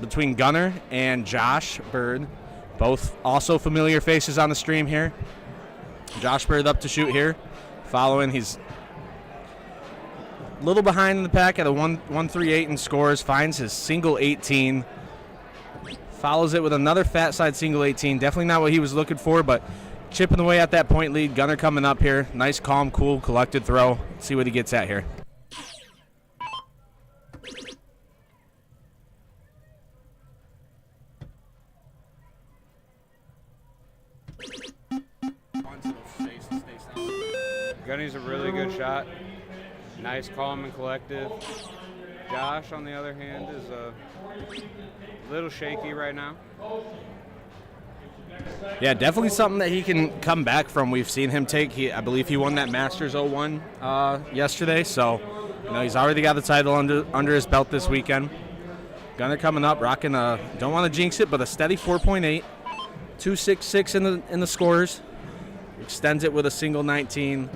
between Gunnar and Josh Bird, both also familiar faces on the stream here. Josh Bird up to shoot here. Following, he's a little behind in the pack at a 138 in scores, finds his single 18, follows it with another fat side single 18. Definitely not what he was looking for, but chipping away at that point lead. Gunnar coming up here. Nice, calm, cool, collected throw. Let's see what he gets at here. Gunny's a really good shot. nice, calm, and collective. Josh, on the other hand, is a little shaky right now. Yeah, definitely something that he can come back from. We've seen him take. I believe he won that Masters 01 yesterday, so he's already got the title under his belt this weekend. Gunner coming up, rocking a, don't want to jinx it, but a steady 4.8, 2.66 in the scores. Extends it with a single 19,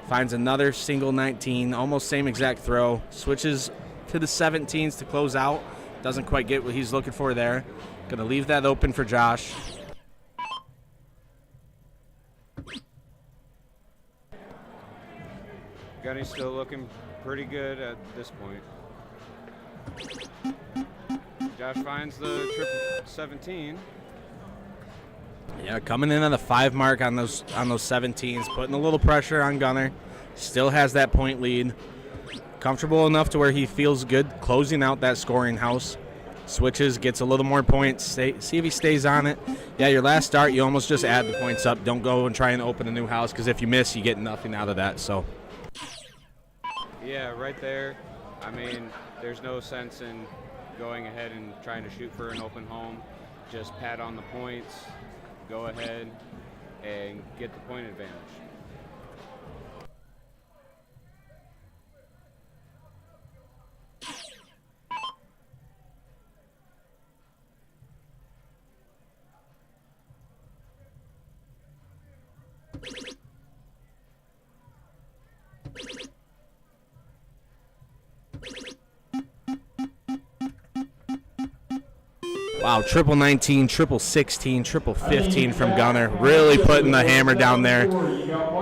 finds another single 19, almost same exact throw. Switches to the 17s to close out. Doesn't quite get what he's looking for there. Going to leave that open for Josh. Gunny's still looking pretty good at this point. Josh finds the triple 17. Yeah, coming in at the 5 mark on those 17s, putting a little pressure on Gunner. Still has that point lead. Comfortable enough to where he feels good closing out that scoring house. Switches, gets a little more points. See if he stays on it. Yeah, your last start, you almost just add the points up. Don't go and try and open a new house, because if you miss, you get nothing out of that. So. Yeah, right there. I mean, there's no sense in going ahead and trying to shoot for an open home. Just pat on the points, go ahead, and get the point advantage. Wow, triple 19, triple 16, triple 15 from Gunner. Really putting the hammer down there.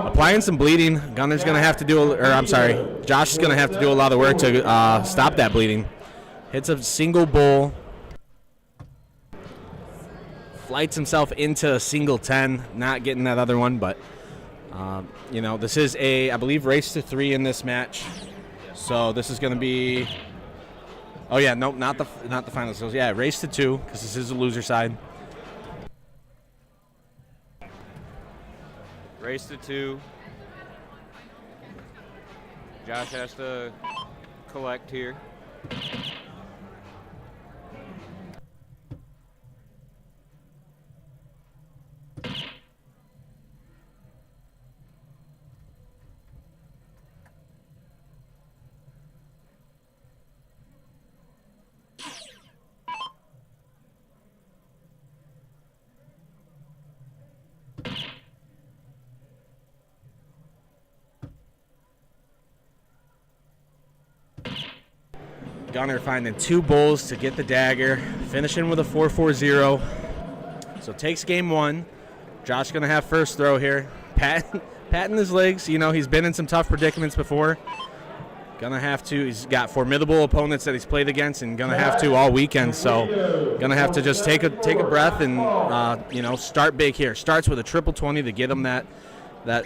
Applying some bleeding. Gunner's going to have to Josh is going to have to do a lot of work to stop that bleeding. Hits a single bowl. Flights himself into a single 10. Not getting that other one, but, this is I believe, race to 3 in this match. So this is going to be... Oh yeah, nope, not the final skills. Yeah, race to 2, because this is the loser side. Race to 2. Josh has to collect here. Gunner finding 2 bowls to get the dagger, finishing with a 4.40. So takes game 1. Josh going to have first throw here. Patting his legs. He's been in some tough predicaments before. Gonna have to. He's got formidable opponents that he's played against, and gonna have to all weekend. So, gonna have to just take a breath and start big here. Starts with a triple 20 to get him that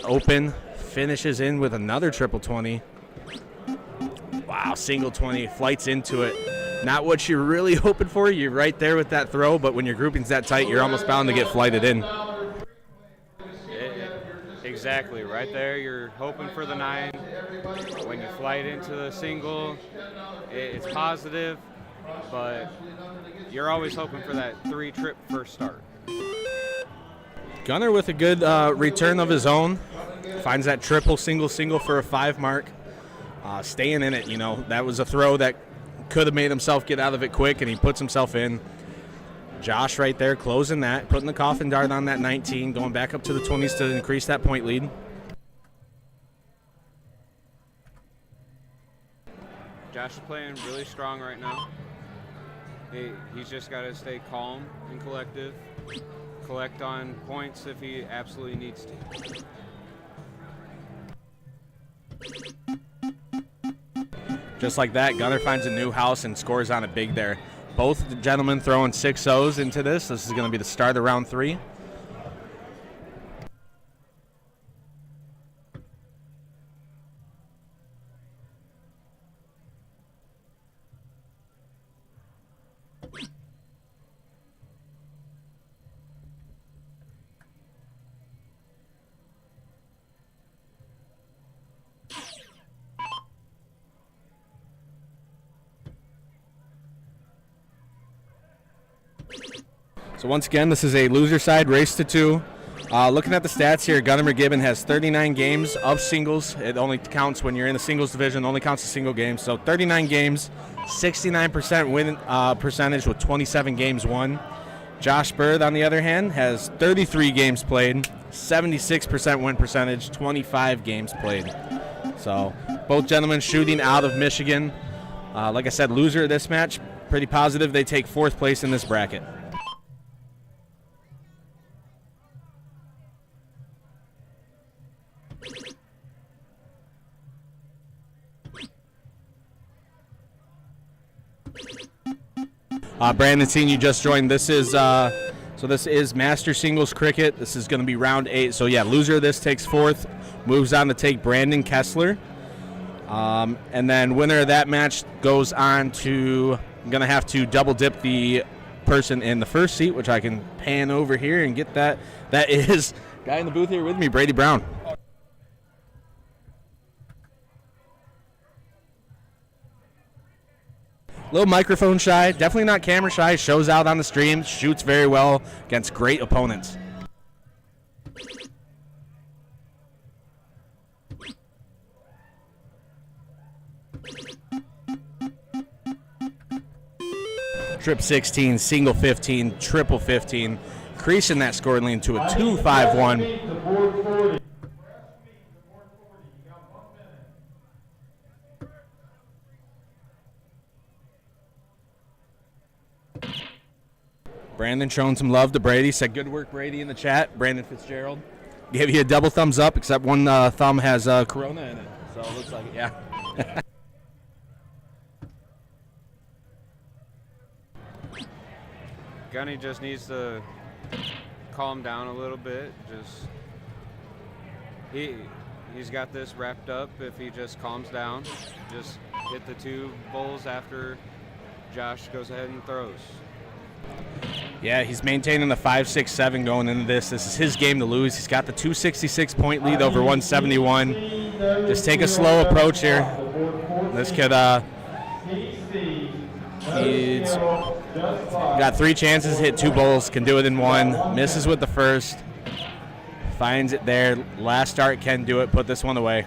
open. Finishes in with another triple 20. Wow, single 20, flights into it. Not what you're really hoping for. You're right there with that throw, but when your grouping's that tight, you're almost bound to get flighted in. Exactly, right there. You're hoping for the 9. When you flight into the single, it's positive, but you're always hoping for that 3 trip first start. Gunner with a good return of his own. Finds that triple single for a 5 mark. Staying in it, that was a throw that could have made himself get out of it quick, and he puts himself in. Josh right there closing that, putting the coffin dart on that 19, going back up to the 20s to increase that point lead. Josh is playing really strong right now. He's just got to stay calm and collective, collect on points if he absolutely needs to. Just like that, Gunner finds a new house and scores on it big there. Both gentlemen throwing 6-0s into this. This is going to be the start of round 3. So once again, this is a loser side race to 2. Looking at the stats here, Gunnar McGibbon has 39 games of singles. It only counts when you're in the singles division, only counts a single game. So 39 games, 69% win percentage with 27 games won. Josh Bird, on the other hand, has 33 games played, 76% win percentage, 25 games played. So both gentlemen shooting out of Michigan. Like I said, loser of this match, pretty positive they take 4th place in this bracket. Brandon, seeing you just joined, this is Master Singles Cricket. This is going to be round 8. So yeah, loser of this takes 4th, moves on to take Brandon Kessler. And then winner of that match goes on to, I'm going to have to double dip the person in the first seat, which I can pan over here and get that. That is guy in the booth here with me, Brady Brown. A little microphone shy, definitely not camera shy, shows out on the stream, shoots very well against great opponents. Trip 16, single 15, triple 15, increasing that score lead to a 2-5-1. Brandon showing some love to Brady. Said good work, Brady, in the chat. Brandon Fitzgerald gave you a double thumbs up, except one thumb has Corona in it. So it looks like it, yeah. Gunny just needs to calm down a little bit. He's got this wrapped up. If he just calms down, just hit the 2 bowls after Josh goes ahead and throws. Yeah, he's maintaining the 5-6-7 going into this. This is his game to lose. He's got the 266-point lead over 171. Just take a slow approach here. This kid, he's got 3 chances, hit 2 bowls, can do it in 1. Misses with the first. Finds it there. Last start can do it. Put this one away.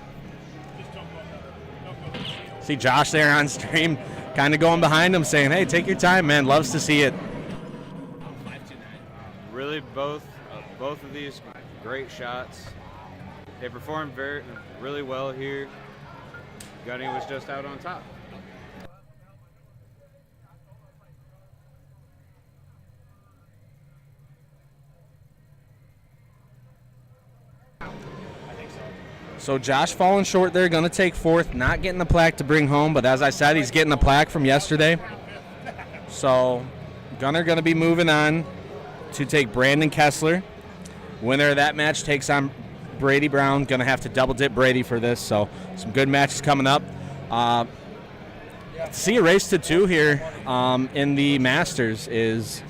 See Josh there on stream, kind of going behind him, saying, "Hey, take your time, man. Loves to see it." Really, both of these great shots. They performed really well here. Gunny was just out on top. So Josh falling short there, going to take 4th, not getting the plaque to bring home, but as I said, he's getting the plaque from yesterday. So Gunner going to be moving on to take Brandon Kessler. Winner of that match takes on Brady Brown. Going to have to double dip Brady for this, so some good matches coming up. See a race to 2 here in the Masters is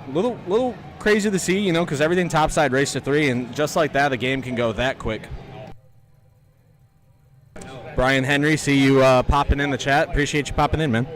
a little crazy to see, you know, because everything topside race to 3, and just like that, the game can go that quick. Brian Henry, see you popping in the chat. Appreciate you popping in, man.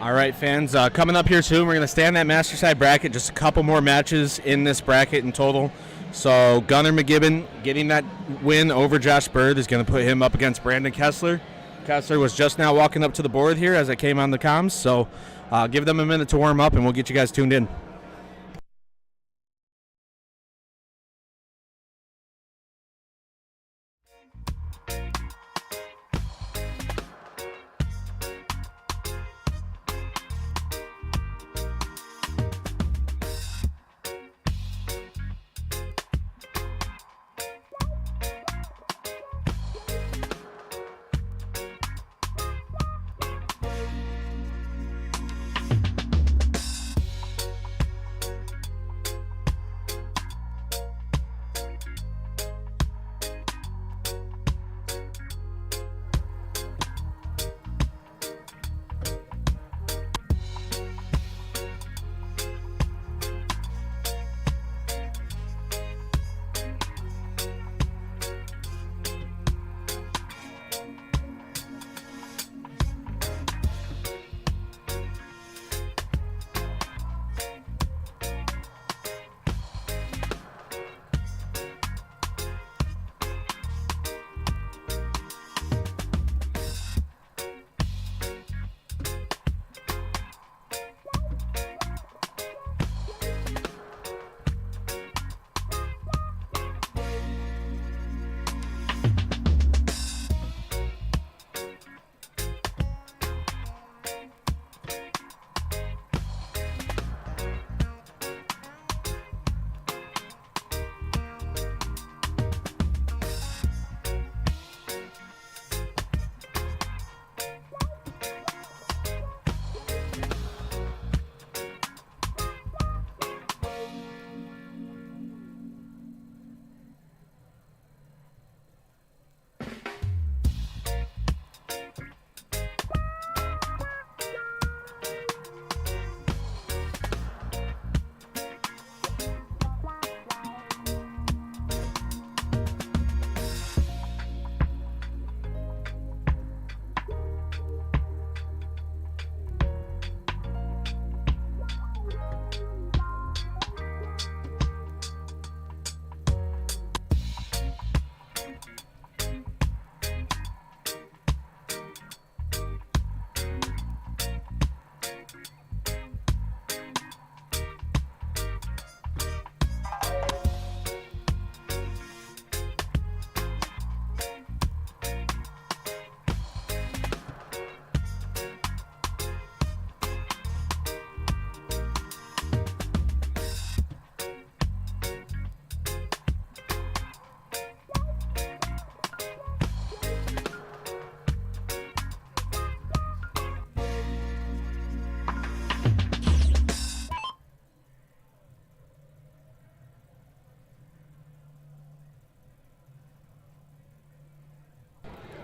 All right, fans, coming up here soon, we're going to stay on that master side bracket. Just a couple more matches in this bracket in total. So Gunnar McGibbon getting that win over Josh Bird is going to put him up against Brandon Kessler. Kessler was just now walking up to the board here as I came on the comms. So give them a minute to warm up, and we'll get you guys tuned in.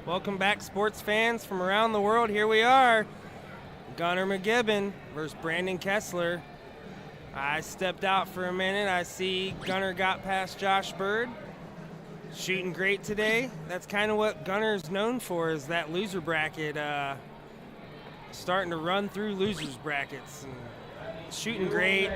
Welcome back, sports fans from around the world. Here we are, Gunnar McGibbon versus Brandon Kessler. I stepped out for a minute. I see Gunnar got past Josh Bird. Shooting great today. That's kind of what Gunnar's known for, is that loser bracket. Starting to run through losers brackets. And shooting great.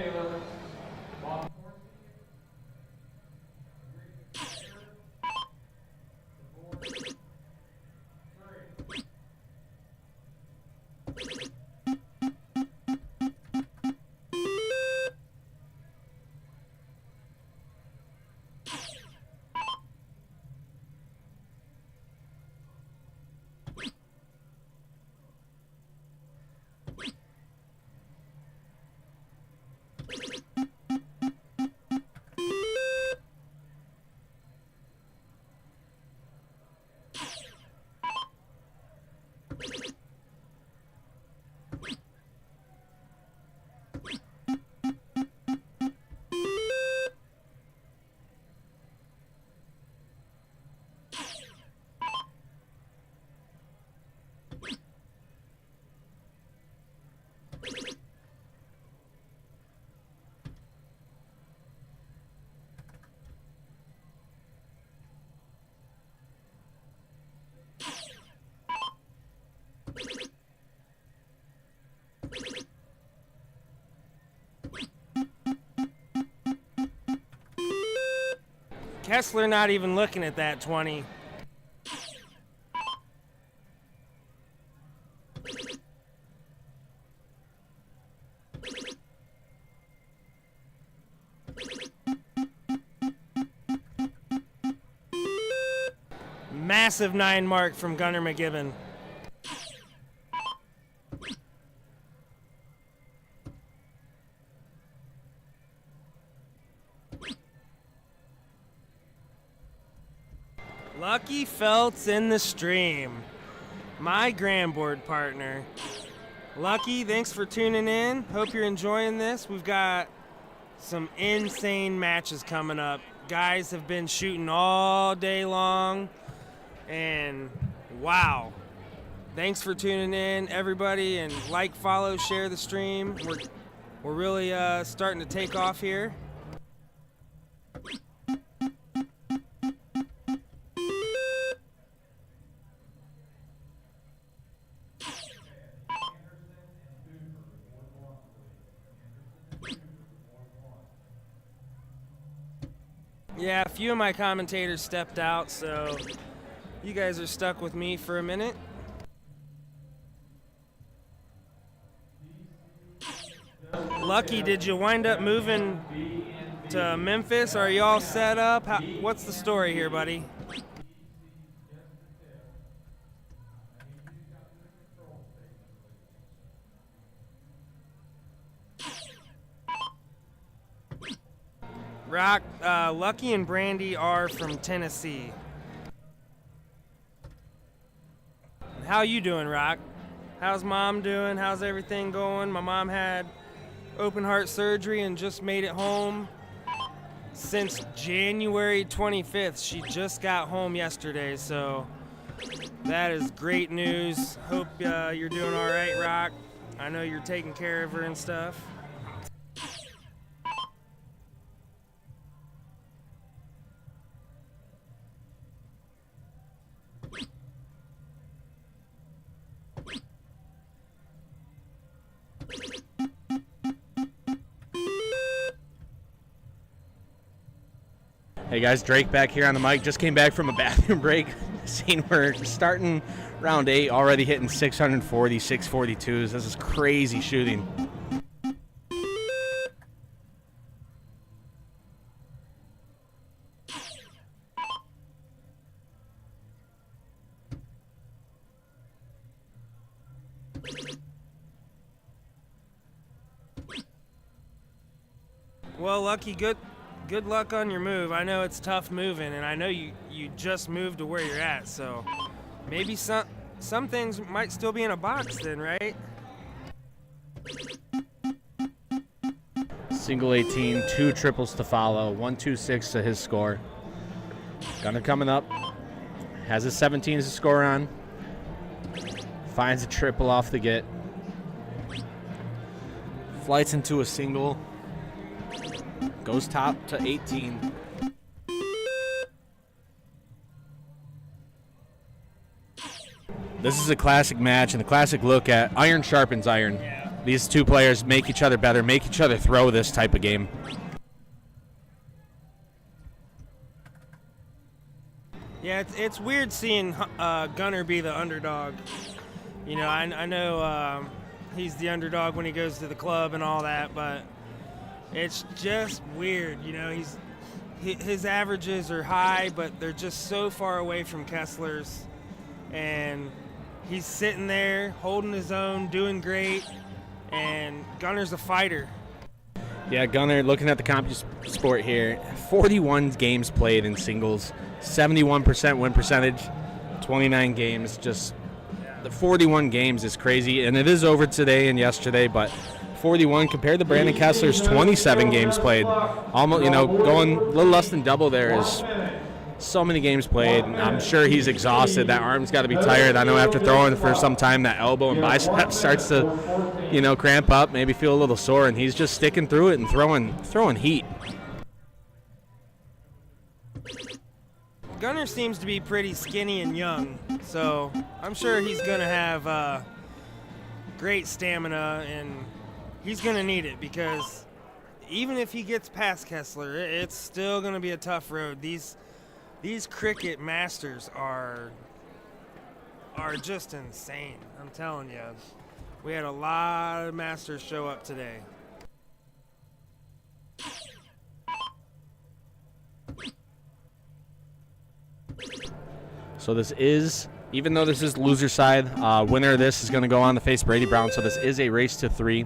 Kessler not even looking at that 20. Massive 9 mark from Gunnar McGibbon. Lucky Felt's in the stream. My Grandboard partner. Lucky, thanks for tuning in. Hope you're enjoying this. We've got some insane matches coming up. Guys have been shooting all day long. And wow. Thanks for tuning in, everybody. And like, follow, share the stream. We're really starting to take off here. Yeah, a few of my commentators stepped out, so you guys are stuck with me for a minute. Lucky, did you wind up moving to Memphis? Are you all set up? What's the story here, buddy? Rock, Lucky and Brandy are from Tennessee. How you doing, Rock? How's Mom doing? How's everything going? My mom had open heart surgery and just made it home since January 25th. She just got home yesterday, so that is great news. Hope you're doing all right, Rock. I know you're taking care of her and stuff. Hey guys, Drake back here on the mic. Just came back from a bathroom break. Seeing we're starting round 8, already hitting 640, 642s. This is crazy shooting. Well, Lucky, good luck on your move. I know it's tough moving, and I know you just moved to where you're at, so maybe some things might still be in a box then, right? Single 18, 2 triples to follow, 126 to his score. Gunnar coming up, has his 17 to score on, finds a triple off the get, flights into a single, goes top to 18. This is a classic match and a classic look at iron sharpens iron. Yeah. These two players make each other better, make each other throw this type of game. Yeah, it's weird seeing Gunnar be the underdog. You know, I know he's the underdog when he goes to the club and all that, but it's just weird. You know, his averages are high, but they're just so far away from Kessler's, and he's sitting there holding his own, doing great, and Gunnar's a fighter. Yeah, Gunnar, looking at the CompuSport here, 41 games played in singles, 71% win percentage, 29 games. Just the 41 games is crazy, and it is over today and yesterday, but 41 compared to Brandon Kessler's 27 games played. Almost, you know, going a little less than double there is so many games played. I'm sure he's exhausted. That arm's got to be tired. I know after throwing for some time, that elbow and bicep starts to, you know, cramp up, maybe feel a little sore, and he's just sticking through it and throwing heat. Gunnar seems to be pretty skinny and young, so I'm sure he's going to have great stamina, and he's going to need it because even if he gets past Kessler, it's still going to be a tough road. These cricket masters are just insane. I'm telling you. We had a lot of masters show up today. So this is, even though this is loser side, winner of this is going to go on to face Brady Brown. So this is a race to 3.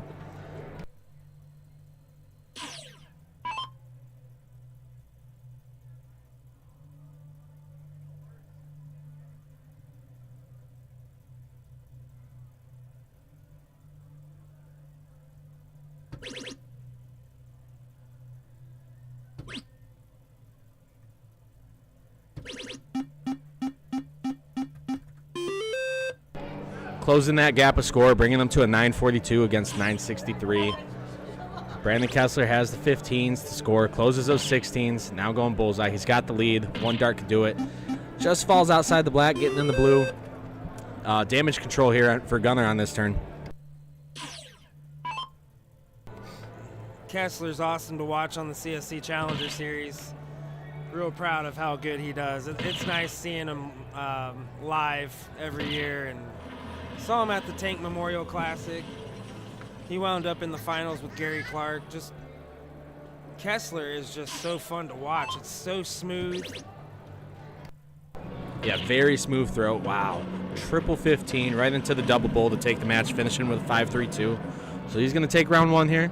Closing that gap of score, bringing them to a 942 against 963. Brandon Kessler has the 15s to score, closes those 16s, now going bullseye. He's got the lead, 1 dart to do it. Just falls outside the black, getting in the blue. Damage control here for Gunner on this turn. Kessler's awesome to watch on the CSC Challenger Series. Real proud of how good he does. It's nice seeing him live every year, and saw him at the Tank Memorial Classic. He wound up in the finals with Gary Clark. Just Kessler is just so fun to watch. It's so smooth. Yeah, very smooth throw. Wow. Triple 15 right into the double bowl to take the match, finishing with a 5-3-2. So he's going to take round 1 here.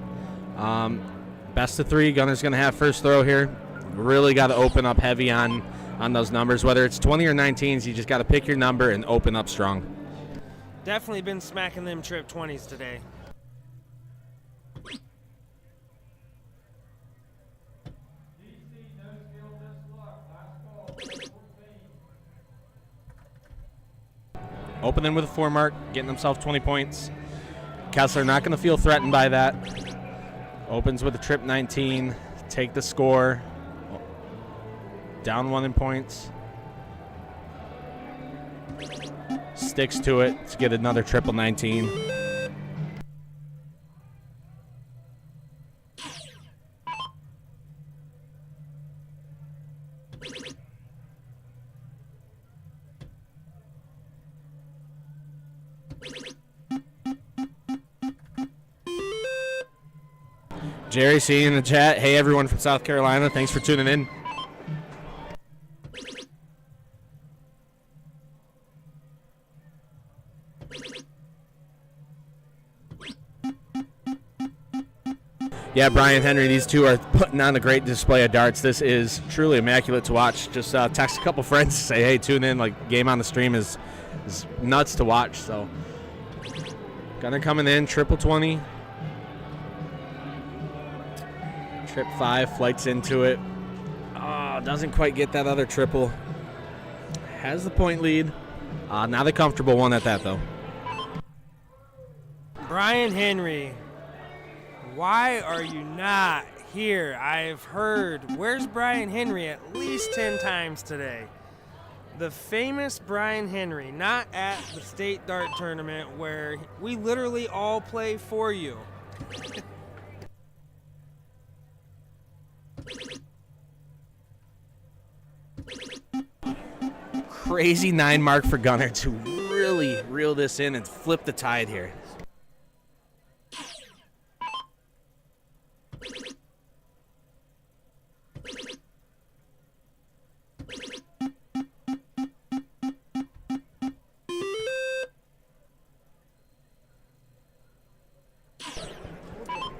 Best of 3. Gunner's going to have first throw here. Really got to open up heavy on those numbers. Whether it's 20 or 19s, you just got to pick your number and open up strong. Definitely been smacking them trip 20s today. Opening with a 4 mark, getting himself 20 points. Kessler not going to feel threatened by that. Opens with a trip 19, take the score. Down 1 in points. Sticks to it to get another triple 19. Jerry, see you in the chat. Hey, everyone from South Carolina. Thanks for tuning in. Yeah, Brian Henry, these two are putting on a great display of darts. This is truly immaculate to watch. Just text a couple friends to say, hey, tune in. Like, game on the stream is nuts to watch. So, Gunner coming in, triple 20. Trip 5, flights into it. Oh, doesn't quite get that other triple. Has the point lead. Not a comfortable one at that, though. Brian Henry, why are you not here? I've heard, where's Brian Henry at least 10 times today. The famous Brian Henry, not at the state dart tournament where we literally all play for you. Crazy 9 mark for Gunner to really reel this in and flip the tide here.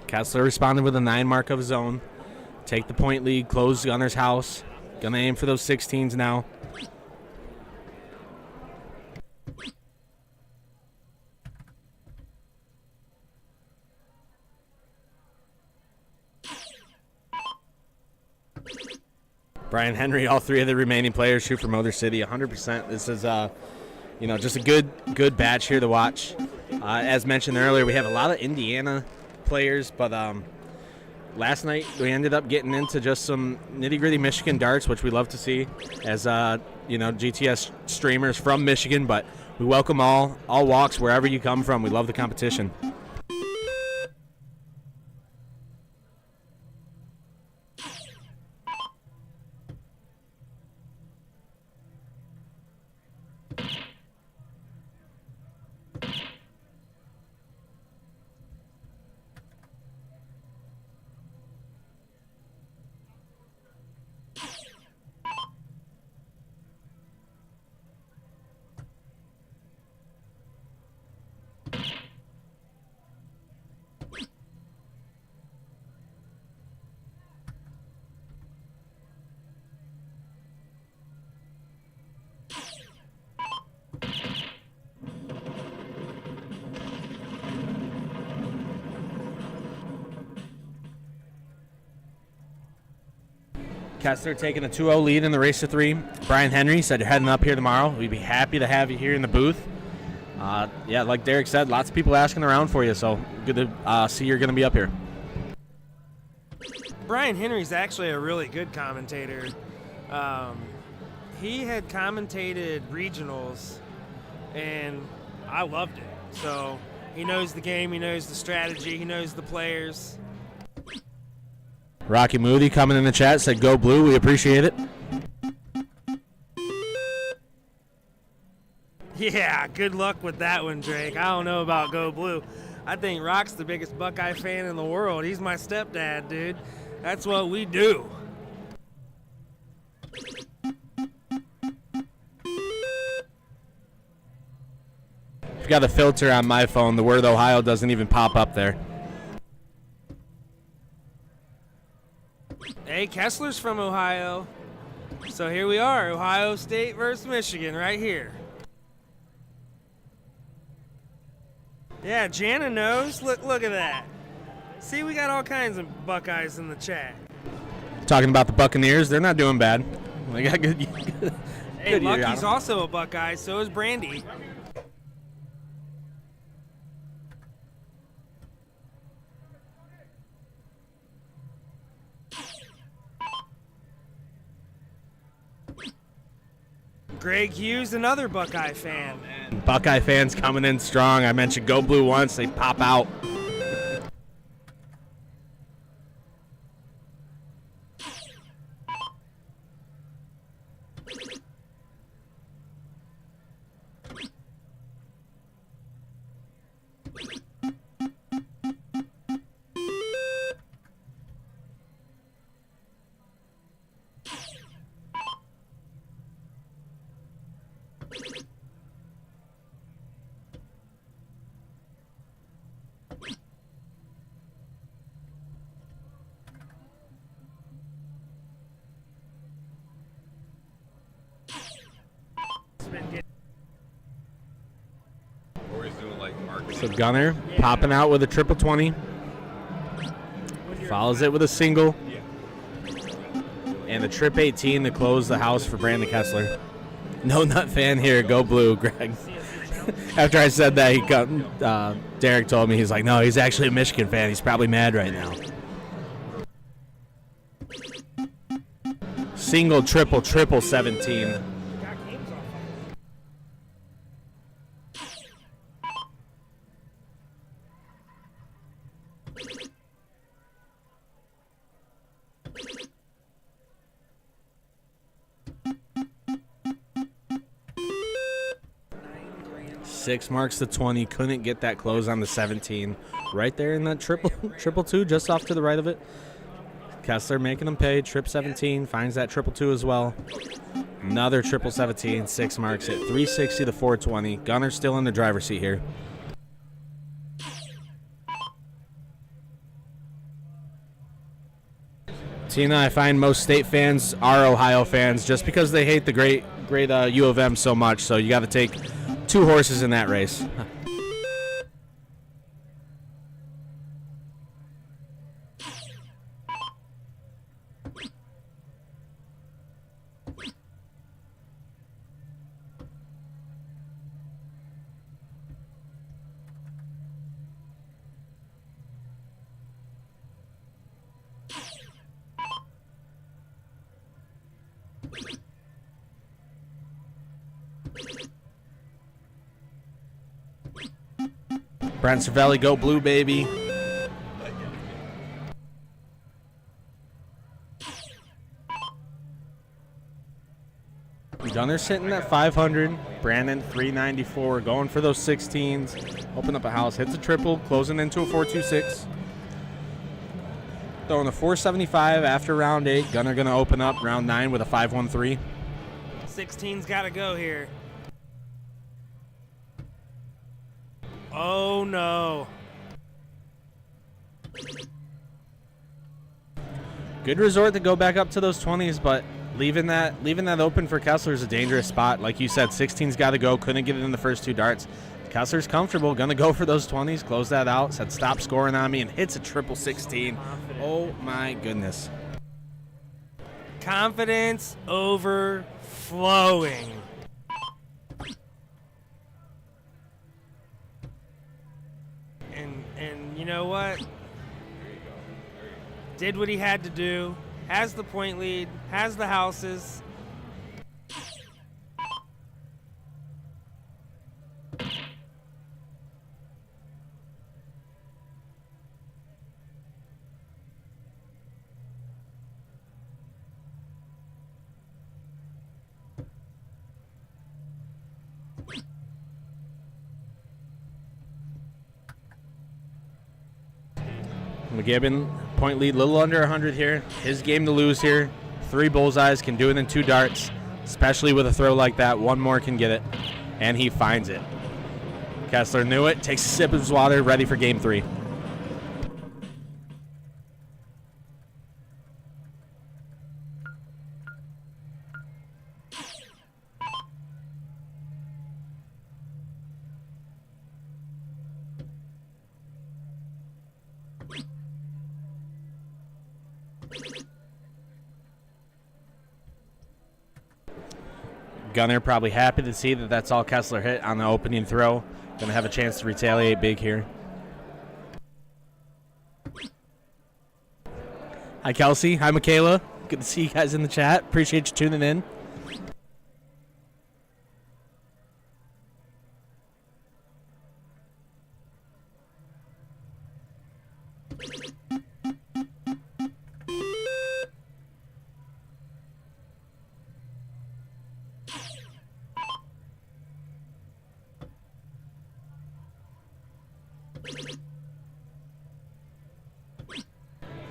Kessler responded with a 9 mark of his own. Take the point lead, close Gunner's house. Gonna aim for those 16s now. Brian Henry, all 3 of the remaining players shoot for Motor City, 100%. This is, just a good batch here to watch. As mentioned earlier, we have a lot of Indiana players, but last night we ended up getting into just some nitty-gritty Michigan darts, which we love to see as, GTS streamers from Michigan, but we welcome all walks, wherever you come from. We love the competition. Kessler taking a 2-0 lead in the race to 3. Brian Henry said you're heading up here tomorrow. We'd be happy to have you here in the booth. Yeah, like Derek said, lots of people asking around for you, so good to see you're going to be up here. Brian Henry's actually a really good commentator. He had commentated regionals, and I loved it. So he knows the game, he knows the strategy, he knows the players. Rocky Moody coming in the chat said, "Go Blue, we appreciate it." Yeah, good luck with that one, Drake. I don't know about Go Blue. I think Rock's the biggest Buckeye fan in the world. He's my stepdad, dude. That's what we do. I've got a filter on my phone. The word Ohio doesn't even pop up there. Hey, Kessler's from Ohio. So here we are, Ohio State versus Michigan right here. Yeah, Jana knows. Look at that. See, we got all kinds of Buckeyes in the chat. Talking about the Buccaneers, they're not doing bad. They got good. Hey, good year, Lucky's Adam. also a Buckeye, so is Brandy. Greg Hughes, another Buckeye fan. Buckeye fans coming in strong. I mentioned Go Blue once, they pop out. So Gunner popping out with a triple 20. Follows it with a single. And a trip 18 to close the house for Brandon Kessler. No nut fan here. Go Blue, Greg. After I said that, Derek told me, he's like, no, he's actually a Michigan fan. He's probably mad right now. Single, triple, 17. Six marks the 20. Couldn't get that close on the 17. Right there in that triple two, just off to the right of it. Kessler making him pay. Trip 17 finds that triple two as well. Another triple 17. Six marks it. 360 to 420. Gunner's still in the driver's seat here. Tina, I find most state fans are Ohio fans just because they hate the great U of M so much. So you got to take two horses in that race. Brent Cervelli, Go Blue, baby. Gunner sitting at 500. Brandon 394. Going for those 16s. Open up a house. Hits a triple. Closing into a 426. Throwing a 475 after round 8. Gunner going to open up round 9 with a 513. 16's got to go here. Oh, no. Good resort to go back up to those 20s, but leaving that open for Kessler is a dangerous spot. Like you said, 16's got to go. Couldn't get it in the first two darts. Kessler's comfortable. Going to go for those 20s. Close that out. Said stop scoring on me and hits a triple 16. Oh, my goodness. Confidence overflowing. And you know what? Did what he had to do. Has the point lead. Has the houses. McGibbon, point lead, little under 100 here. His game to lose here. 3 bullseyes, can do it in 2 darts, especially with a throw like that. 1 more can get it, and he finds it. Kessler knew it, takes a sip of his water, ready for game 3. Gunner probably happy to see that that's all Kessler hit on the opening throw. Going to have a chance to retaliate big here. Hi, Kelsey. Hi, Michaela. Good to see you guys in the chat. Appreciate you tuning in.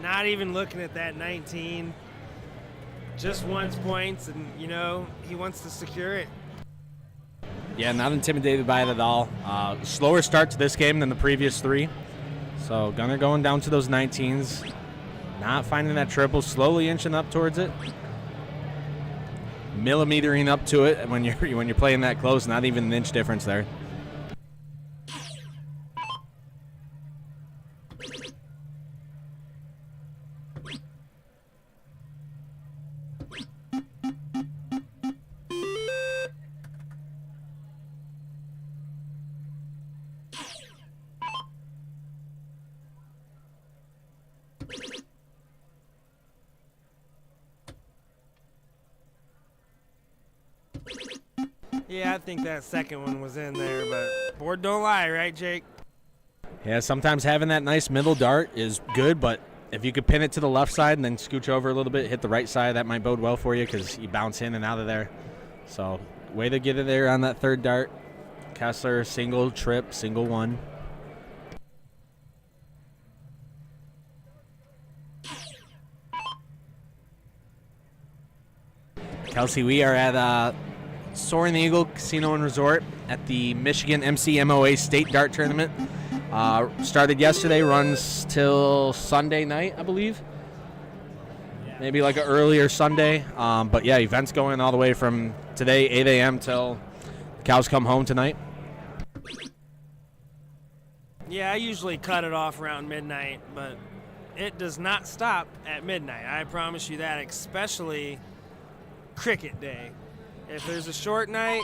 Not even looking at that 19. Just wants points, and, you know, he wants to secure it. Yeah, not intimidated by it at all. Slower start to this game than the previous 3. So Gunner going down to those 19s. Not finding that triple, slowly inching up towards it. Millimetering up to it when you're playing that close, not even an inch difference there. Yeah, I think that second one was in there, but board don't lie, right, Jake? Yeah, sometimes having that nice middle dart is good, but if you could pin it to the left side and then scooch over a little bit, hit the right side, that might bode well for you because you bounce in and out of there. So, way to get it there on that third dart. Kessler, single, trip, single one. Kelsey, we are at Soaring Eagle Casino and Resort at the Michigan MCMOA State Dart Tournament. Started yesterday, runs till Sunday night, I believe. Maybe like an earlier Sunday. But yeah, events going all the way from today, 8 a.m. till the cows come home tonight. Yeah, I usually cut it off around midnight, but it does not stop at midnight. I promise you that, especially cricket day. If there's a short night,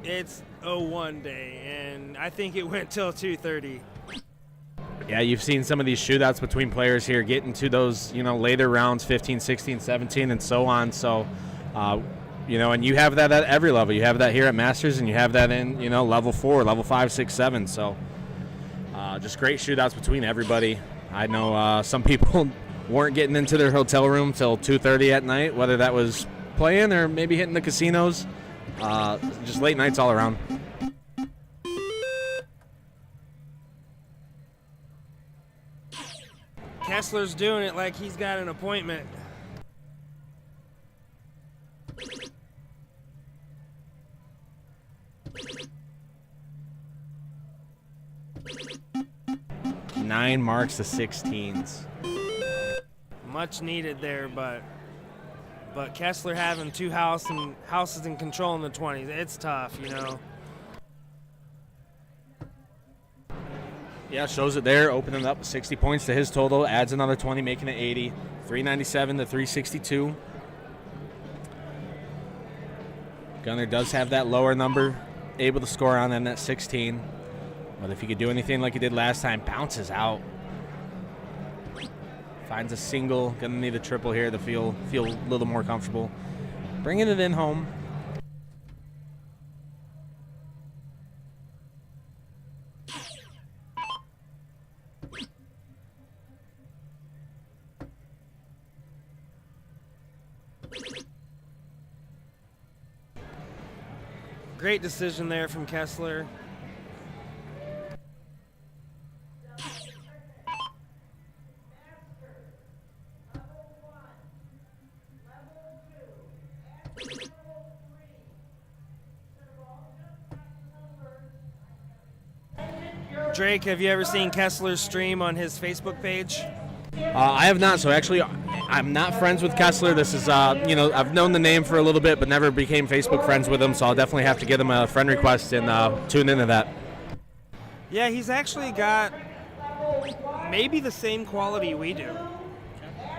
it's 01 day, and I think it went till 2:30. Yeah, you've seen some of these shootouts between players here getting to those, later rounds, 15, 16, 17, and so on. So, and you have that at every level. You have that here at Masters, and you have that in, level 4, level 5, 6, 7. So, just great shootouts between everybody. I know some people weren't getting into their hotel room till 2:30 at night, whether that was playing or maybe hitting the casinos. Just late nights all around. Kessler's doing it like he's got an appointment. Nine marks to 16s. Much needed there, but Kessler having 2 houses in control in the 20s, it's tough, Yeah, shows it there, opening up 60 points to his total, adds another 20, making it 80. 397 to 362. Gunner does have that lower number, able to score on that 16. But if he could do anything like he did last time, bounces out. Finds a single, gonna need a triple here to feel a little more comfortable. Bringing it in home. Great decision there from Kessler. Drake, have you ever seen Kessler's stream on his Facebook page? I have not. So actually, I'm not friends with Kessler. This is, I've known the name for a little bit, but never became Facebook friends with him. So I'll definitely have to get him a friend request and tune into that. Yeah, he's actually got maybe the same quality we do.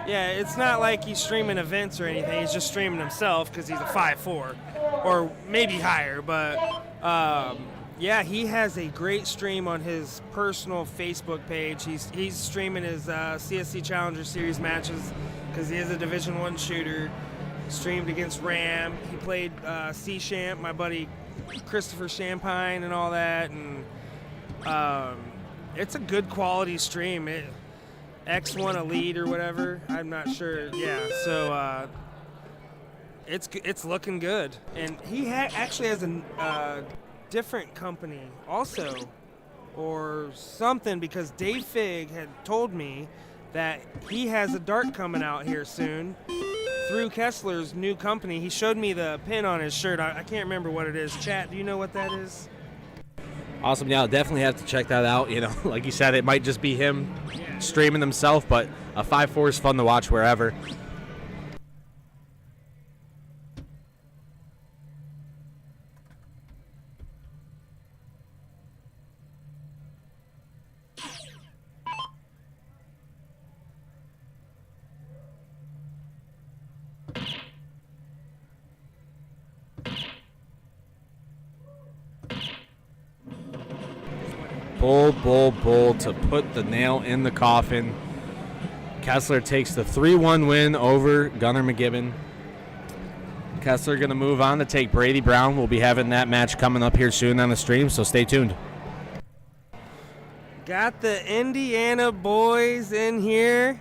Yeah, it's not like he's streaming events or anything. He's just streaming himself because he's a 5'4", or maybe higher. But yeah, he has a great stream on his personal Facebook page. He's streaming his CSC Challenger Series matches because he is a Division I shooter. Streamed against Ram. He played C-Champ, my buddy Christopher Champagne and all that. And it's a good quality stream. X1 Elite or whatever. I'm not sure. Yeah, so it's looking good. And he actually has a different company also or something, because Dave Fig had told me that he has a dart coming out here soon through Kessler's new company. He showed me the pin on his shirt. I can't remember what it is. Chat, do you know what that is? Awesome. Yeah, I'll definitely have to check that out. Like you said, it might just be him streaming himself, but a 5'4" is fun to watch wherever. Bull to put the nail in the coffin. Kessler takes the 3-1 win over Gunnar McGibbon. Kessler going to move on to take Brady Brown. We'll be having that match coming up here soon on the stream, so stay tuned. Got the Indiana boys in here.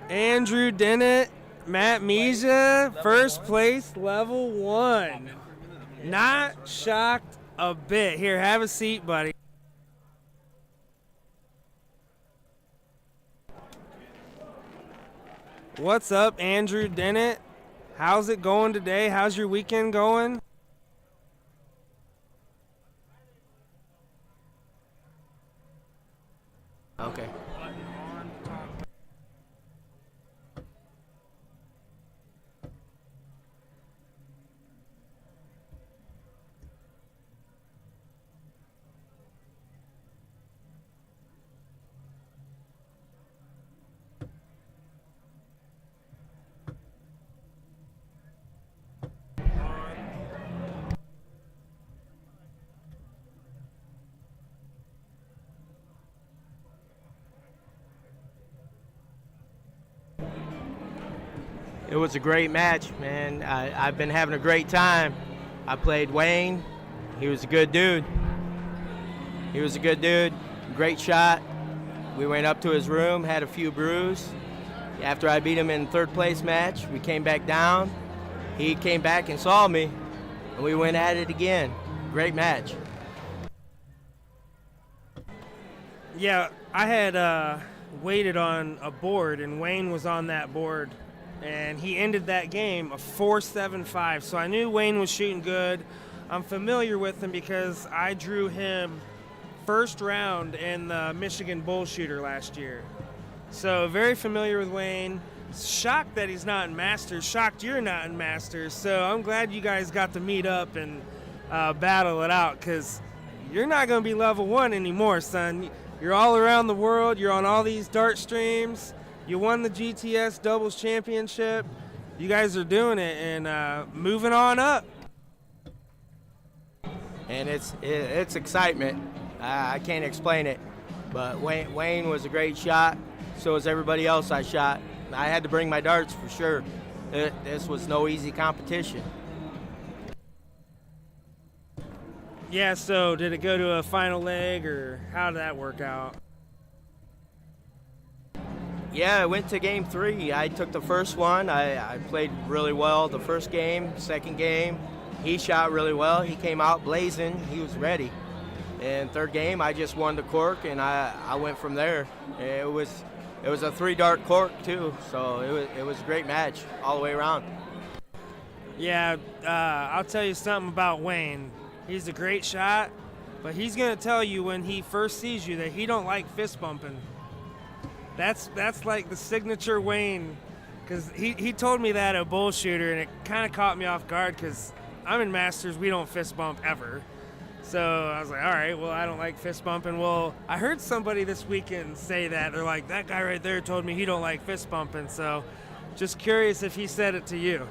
Andrew Dennett, Matt Mija, first place, level 1. Not shocked a bit. Here, have a seat, buddy. What's up, Andrew Dennett? How's it going today? How's your weekend going? Okay. It was a great match, man. I've been having a great time. I played Wayne. He was a good dude. Great shot. We went up to his room, had a few brews. After I beat him in third place match, we came back down. He came back and saw me, and we went at it again. Great match. Yeah, I had waited on a board, and Wayne was on that board. And he ended that game a 4-7-5. So I knew Wayne was shooting good. I'm familiar with him because I drew him first round in the Michigan Bull Shooter last year. So very familiar with Wayne. Shocked that he's not in Masters. Shocked you're not in Masters. So I'm glad you guys got to meet up and battle it out, because you're not going to be level 1 anymore, son. You're all around the world. You're on all these dart streams. You won the GTS Doubles Championship. you guys are doing it and moving on up. And it's excitement. I can't explain it, but Wayne was a great shot. So was everybody else I shot. I had to bring my darts for sure. This was no easy competition. Yeah, so did it go to a final leg, or how did that work out? Yeah, I went to game 3. I took the first one. I played really well the first game. Second game, he shot really well. He came out blazing. He was ready. And third game, I just won the cork, and I went from there. It was a 3-dart cork too, so it was a great match all the way around. Yeah, I'll tell you something about Wayne. He's a great shot, but he's gonna tell you when he first sees you that he don't like fist bumping. That's like the signature Wayne, because he told me that at a bull shooter, and it kind of caught me off guard because I'm in Masters, we don't fist bump ever. So I was like, all right, well, I don't like fist bumping. Well, I heard somebody this weekend say that. They're like, that guy right there told me he don't like fist bumping. So just curious if he said it to you.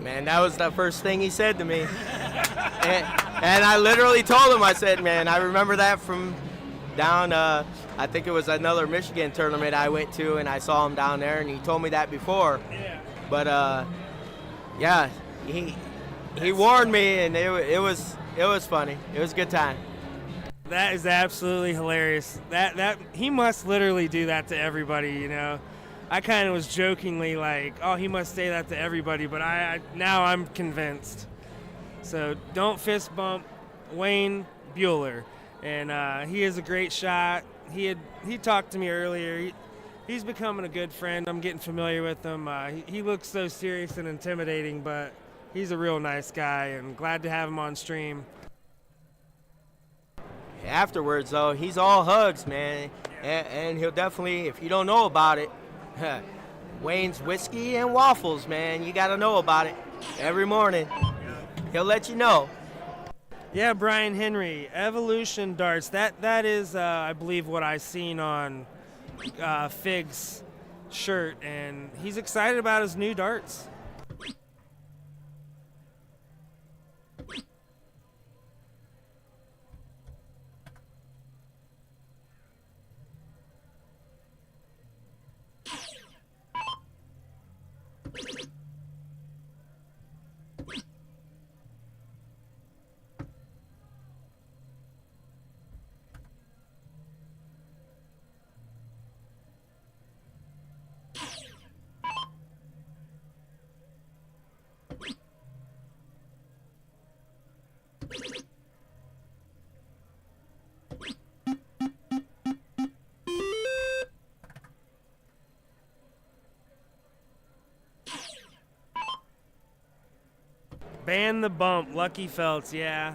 Man, that was the first thing he said to me. And I literally told him, I said, man, I remember that from down, I think it was another Michigan tournament I went to, and I saw him down there, and he told me that before. Yeah. But, yeah, he warned me, and it was funny. It was a good time. That is absolutely hilarious. That he must literally do that to everybody, you know. I kind of was jokingly like, oh, he must say that to everybody, but now I'm convinced. So don't fist bump Wayne Bueller, and he is a great shot. He talked to me earlier. He's becoming a good friend. I'm getting familiar with him. He looks so serious and intimidating, but he's a real nice guy, and glad to have him on stream. Afterwards, though, he's all hugs, man, and he'll definitely, if you don't know about it, Wayne's whiskey and waffles, man. You got to know about it every morning. He'll let you know. Yeah, Brian Henry, Evolution Darts. That is, I believe, what I seen on Fig's shirt, and he's excited about his new darts. Ban the bump, Lucky Felts, yeah.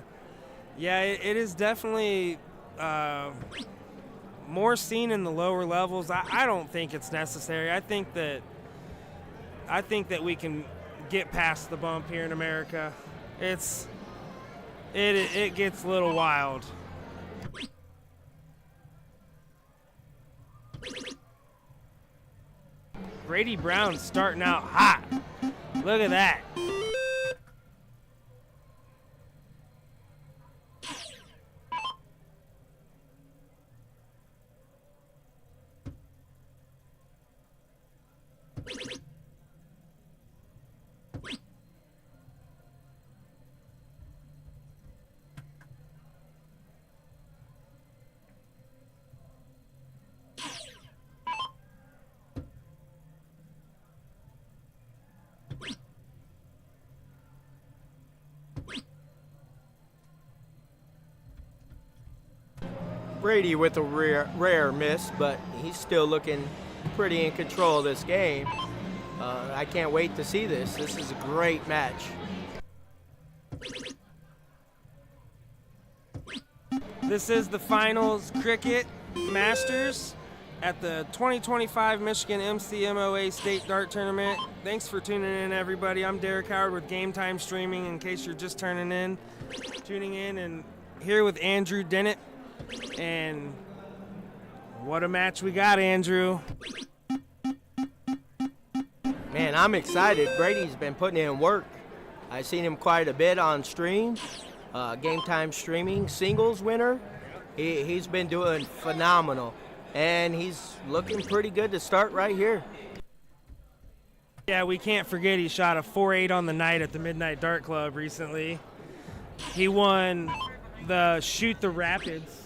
Yeah, it is definitely more seen in the lower levels. I don't think it's necessary. I think that we can get past the bump here in America. It gets a little wild. Brady Brown's starting out hot. Look at that. Brady with a rare miss, but he's still looking pretty in control of this game. I can't wait to see this. This is a great match. This is the finals cricket Masters at the 2025 Michigan MCMOA State Dart Tournament. Thanks for tuning in, everybody. I'm Derek Howard with Game Time Streaming, in case you're just tuning in, and here with Andrew Dennett. And what a match we got, Andrew. Man, I'm excited. Brady's been putting in work. I've seen him quite a bit on stream, game time streaming, singles winner. He's been doing phenomenal, and he's looking pretty good to start right here. Yeah, we can't forget he shot a 4.8 on the night at the Midnight Dart Club recently. He won the Shoot the Rapids.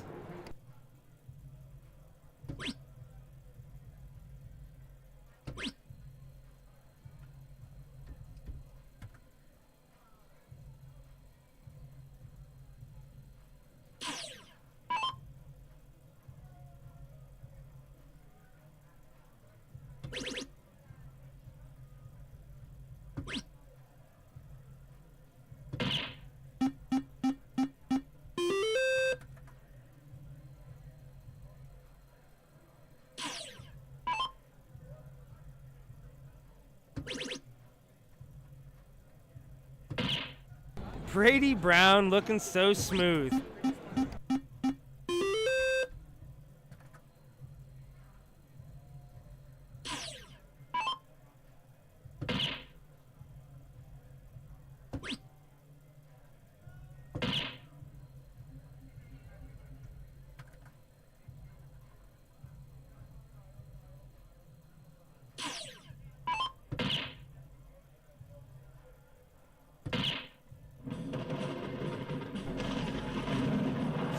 Brady Brown looking so smooth.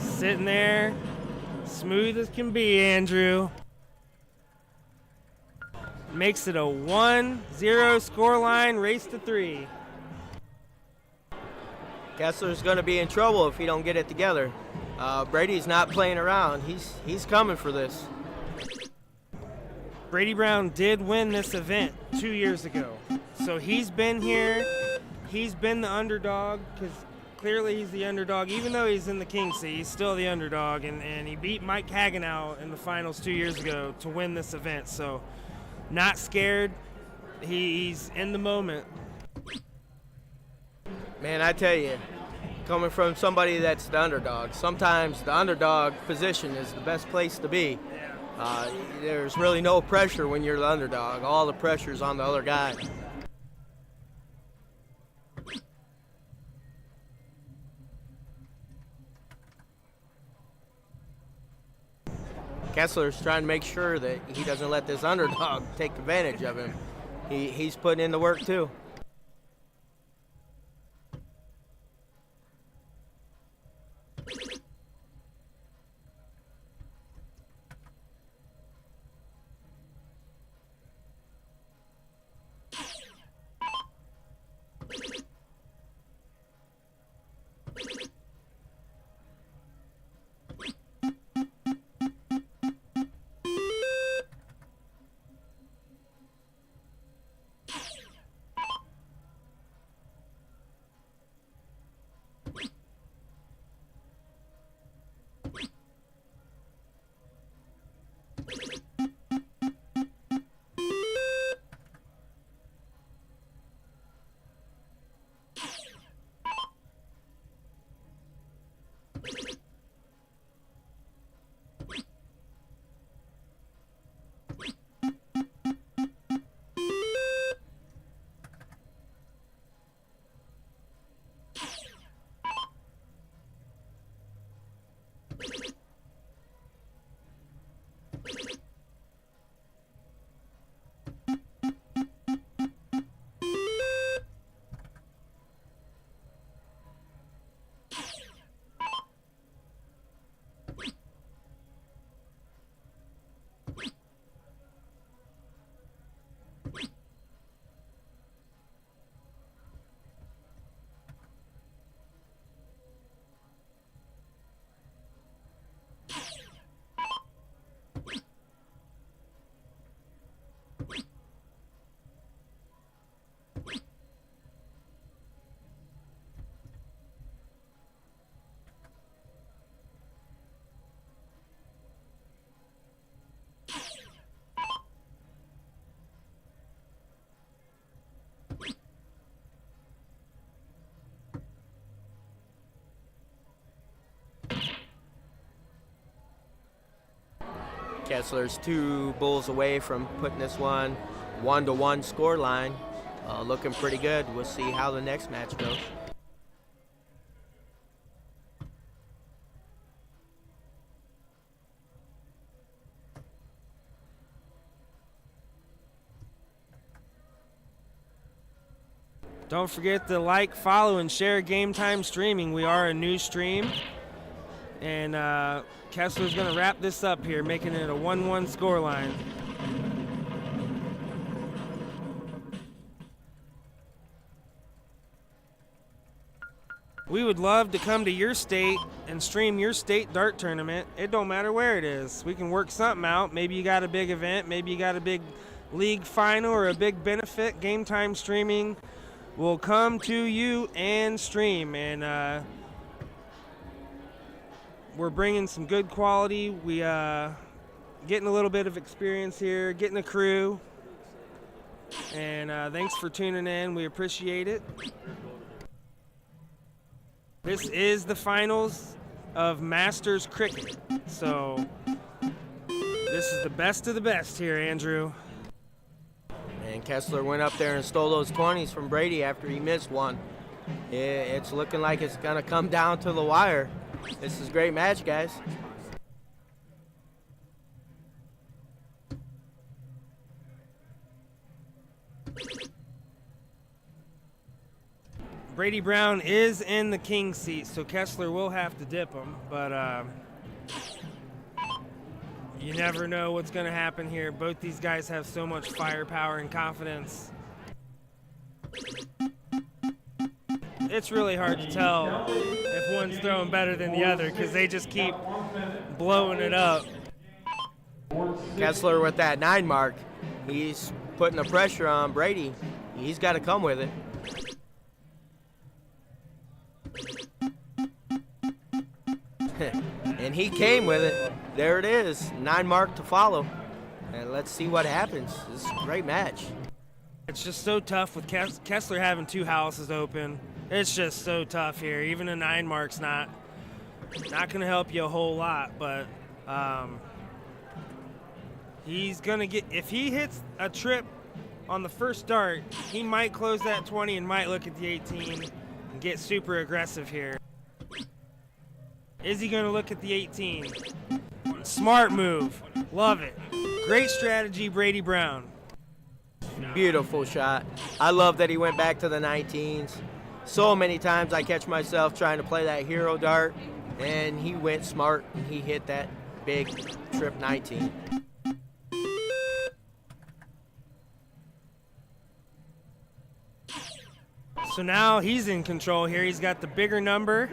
Sitting there, smooth as can be, Andrew. Makes it a 1-0 scoreline, race to 3. Kessler's going to be in trouble if he don't get it together. Brady's not playing around. He's coming for this. Brady Brown did win this event 2 years ago. So he's been here. He's been the underdog because clearly he's the underdog. Even though he's in the King Seat, he's still the underdog. And he beat Mike Hagenow in the finals 2 years ago to win this event. So not scared. He's in the moment. Man, I tell you, coming from somebody that's the underdog, sometimes the underdog position is the best place to be. There's really no pressure when you're the underdog. All the pressure's on the other guy. Kessler's trying to make sure that he doesn't let this underdog take advantage of him. He's putting in the work too. Kessler's 2 bulls away from putting this one 1-1 score line. Looking pretty good. We'll see how the next match goes. Don't forget to like, follow, and share Game Time Streaming. We are a new stream. And Kessler's going to wrap this up here, making it a 1-1 scoreline. We would love to come to your state and stream your state dart tournament. It don't matter where it is. We can work something out. Maybe you got a big event. Maybe you got a big league final or a big benefit. Game Time Streaming will come to you and stream. And we're bringing some good quality. We getting a little bit of experience here, getting a crew. And thanks for tuning in. We appreciate it. This is the finals of Masters Cricket. So this is the best of the best here, Andrew. And Kessler went up there and stole those 20s from Brady after he missed one. It's looking like it's going to come down to the wire. This is a great match, guys. Brady Brown is in the king seat, so Kessler will have to dip him. But you never know what's going to happen here. Both these guys have so much firepower and confidence. It's really hard to tell if one's throwing better than the other because they just keep blowing it up. Kessler with that 9 mark, he's putting the pressure on Brady. He's got to come with it. And he came with it. There it is, 9 mark to follow. And let's see what happens. This is a great match. It's just so tough with Kessler having 2 houses open. It's just so tough here. Even a 9 mark's not going to help you a whole lot, but he's going to get, if he hits a trip on the first dart, he might close that 20 and might look at the 18 and get super aggressive here. Is he going to look at the 18? Smart move. Love it. Great strategy, Brady Brown. Beautiful shot. I love that he went back to the 19s. So many times I catch myself trying to play that hero dart, and he went smart and he hit that big trip 19. So now he's in control here. He's got the bigger number.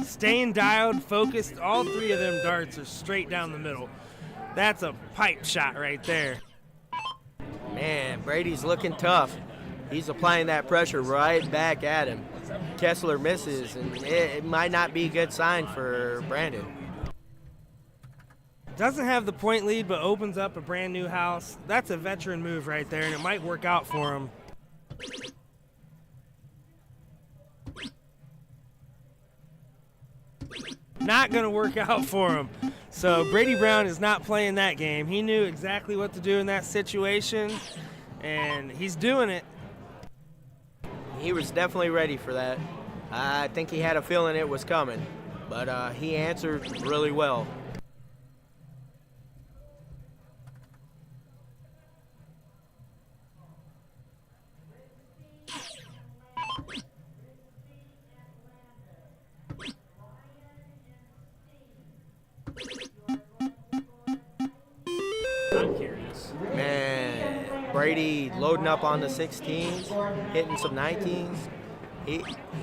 Staying dialed, focused. All 3 of them darts are straight down the middle. That's a pipe shot right there. Man, Brady's looking tough. He's applying that pressure right back at him. Kessler misses, and it might not be a good sign for Brandon. Doesn't have the point lead, but opens up a brand new house. That's a veteran move right there, and it might work out for him. Not going to work out for him. So Brady Brown is not playing that game. He knew exactly what to do in that situation, and he's doing it. He was definitely ready for that. I think he had a feeling it was coming, but he answered really well. Man, Brady loading up on the 16s, hitting some 19s.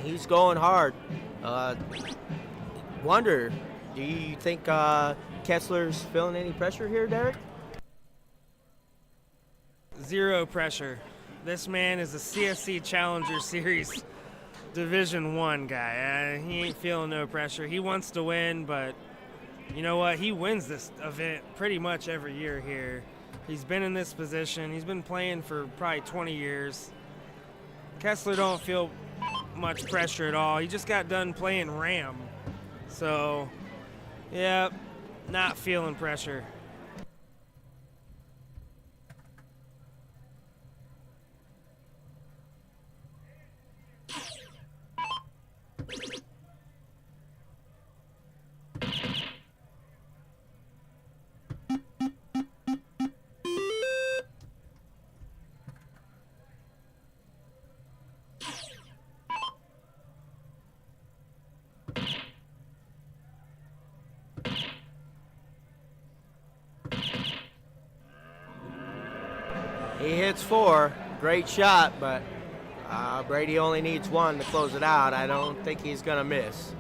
He's going hard. Wonder, do you think Kessler's feeling any pressure here, Derek? Zero pressure. This man is a CSC Challenger Series Division I guy. He ain't feeling no pressure. He wants to win, but you know what? He wins this event pretty much every year here. He's been in this position. He's been playing for probably 20 years. Kessler don't feel much pressure at all. He just got done playing Ram. So, yeah, not feeling pressure. He hits 4. Great shot, but Brady only needs 1 to close it out. I don't think he's going to miss.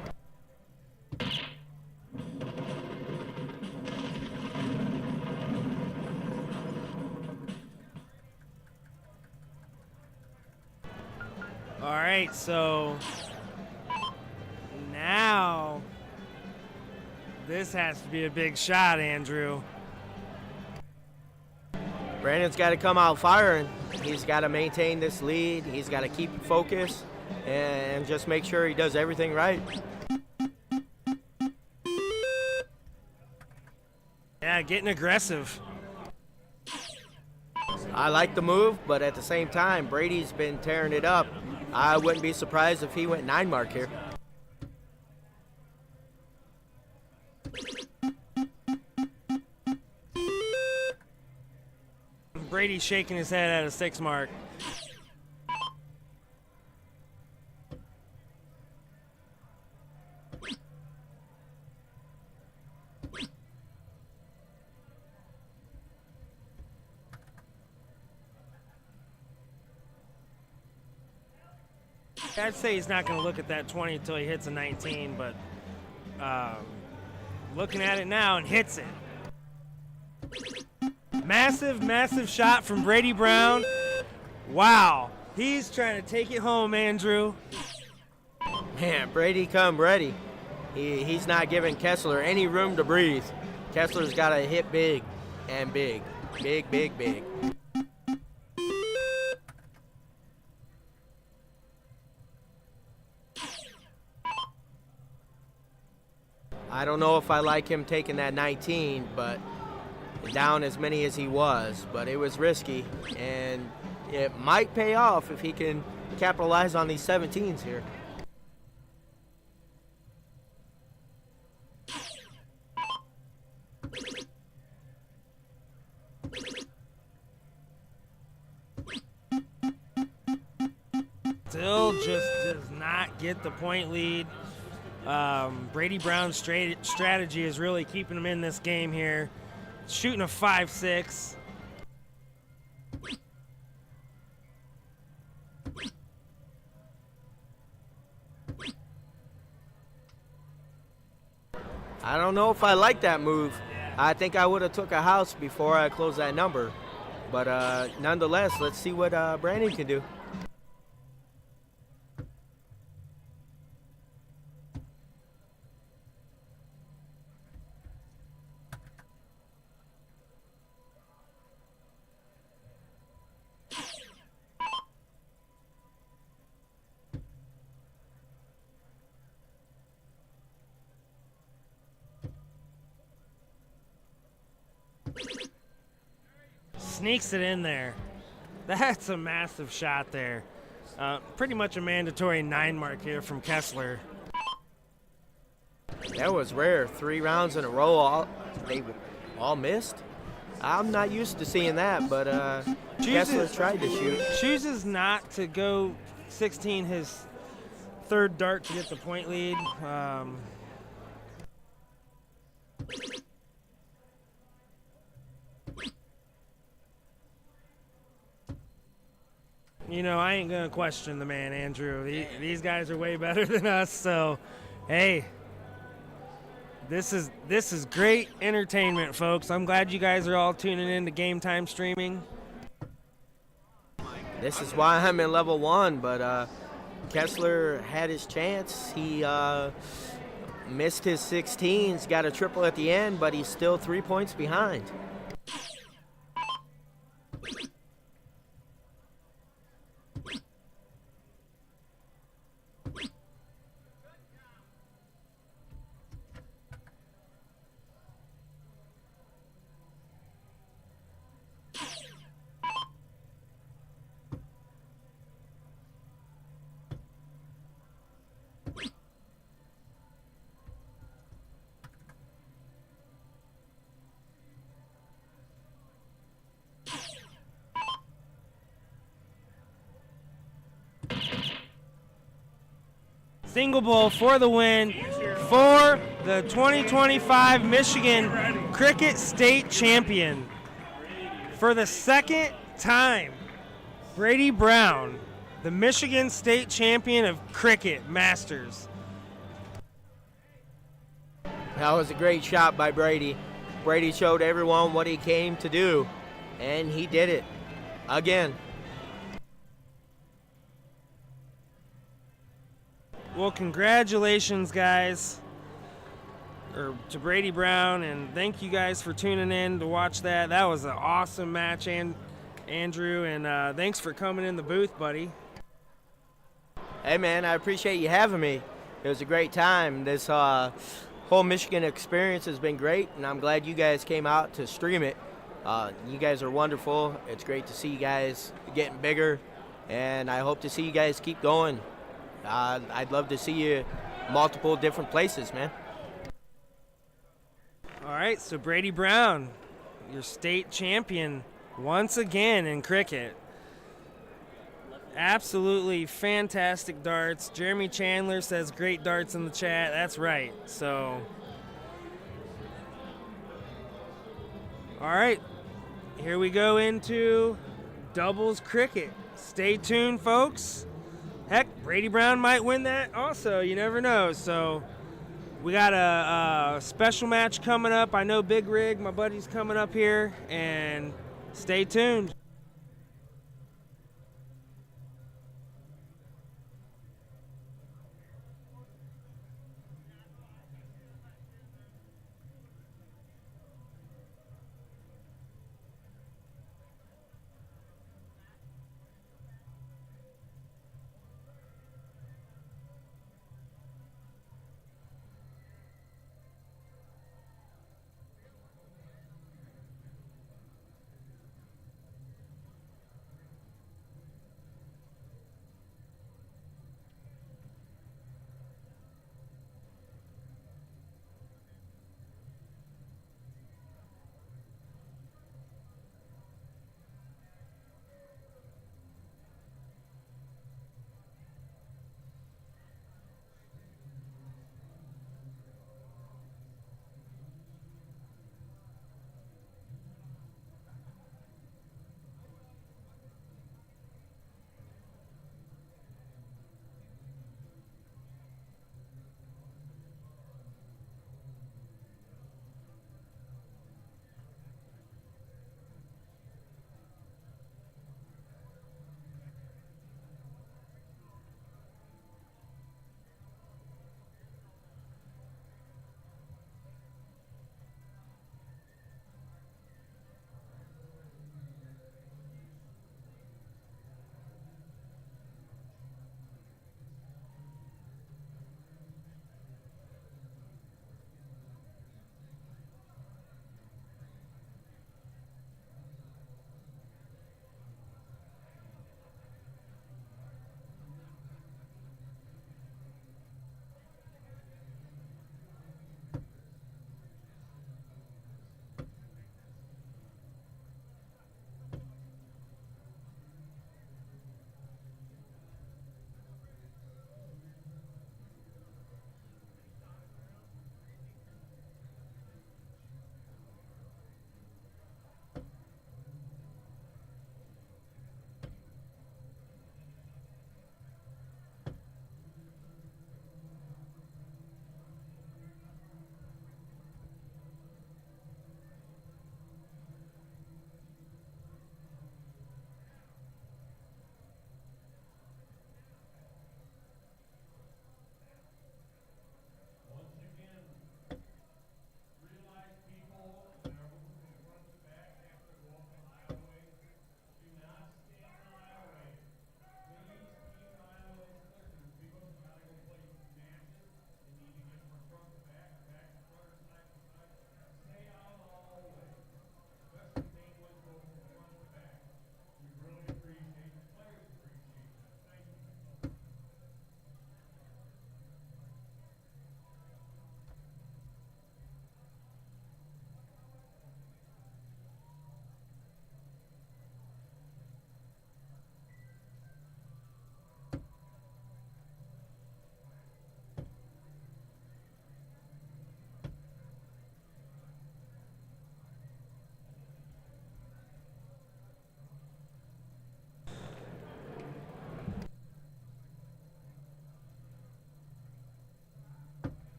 All right, so now this has to be a big shot, Andrew. Brandon's got to come out firing. He's got to maintain this lead. He's got to keep focused and just make sure he does everything right. Yeah, getting aggressive. I like the move, but at the same time, Brady's been tearing it up. I wouldn't be surprised if he went 9 mark here. Brady's shaking his head at a 6 mark. I'd say he's not going to look at that 20 until he hits a 19, but looking at it now and hits it. Massive, massive shot from Brady Brown. Wow. He's trying to take it home, Andrew. Man, Brady come ready. He's not giving Kessler any room to breathe. Kessler's got to hit big and big. Big, big, big. I don't know if I like him taking that 19, but down as many as he was, but it was risky, and it might pay off if he can capitalize on these 17s here. Still just does not get the point lead. Brady Brown's strategy is really keeping him in this game here. Shooting a 5-6. I don't know if I like that move. I think I would have took a house before I closed that number. But nonetheless, let's see what Brandon can do. Sneaks it in there. That's a massive shot there. Pretty much a mandatory 9 mark here from Kessler. That was rare. 3 rounds in a row, they all missed. I'm not used to seeing that, but Kessler tried to shoot. Chooses not to go 16 his 3rd dart to get the point lead. You know, I ain't going to question the man, Andrew. These guys are way better than us, so, hey, this is great entertainment, folks. I'm glad you guys are all tuning in to Game Time Streaming. This is why I'm in level 1, but Kessler had his chance. He missed his 16s, got a triple at the end, but he's still 3 points behind. Single Bowl for the win for the 2025 Michigan Cricket State Champion. For the second time, Brady Brown, the Michigan State Champion of Cricket Masters. That was a great shot by Brady. Brady showed everyone what he came to do, and he did it again. Well, congratulations, guys, to Brady Brown, and thank you guys for tuning in to watch that. That was an awesome match, Andrew, and thanks for coming in the booth, buddy. Hey, man, I appreciate you having me. It was a great time. This whole Michigan experience has been great, and I'm glad you guys came out to stream it. You guys are wonderful. It's great to see you guys getting bigger, and I hope to see you guys keep going. I'd love to see you multiple different places, man. All right, so Brady Brown, your state champion once again in cricket. Absolutely fantastic darts. Jeremy Chandler says great darts in the chat. That's right. So, all right, here we go into doubles cricket. Stay tuned, folks. Heck, Brady Brown might win that also. You never know. So we got a special match coming up. I know Big Rig, my buddy's coming up here, and stay tuned.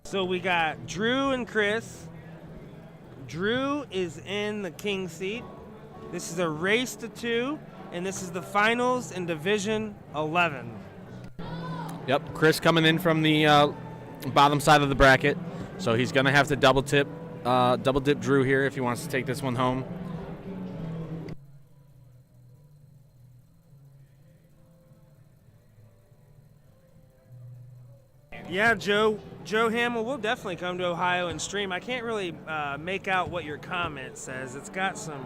So we got Drew and Chris. Drew is in the king seat. This is a race to 2, and this is the finals in Division 11. Yep, Chris coming in from the bottom side of the bracket, so he's going to have to double dip Drew here if he wants to take this one home. Yeah, Joe Hamill will definitely come to Ohio and stream. I can't really make out what your comment says. It's got some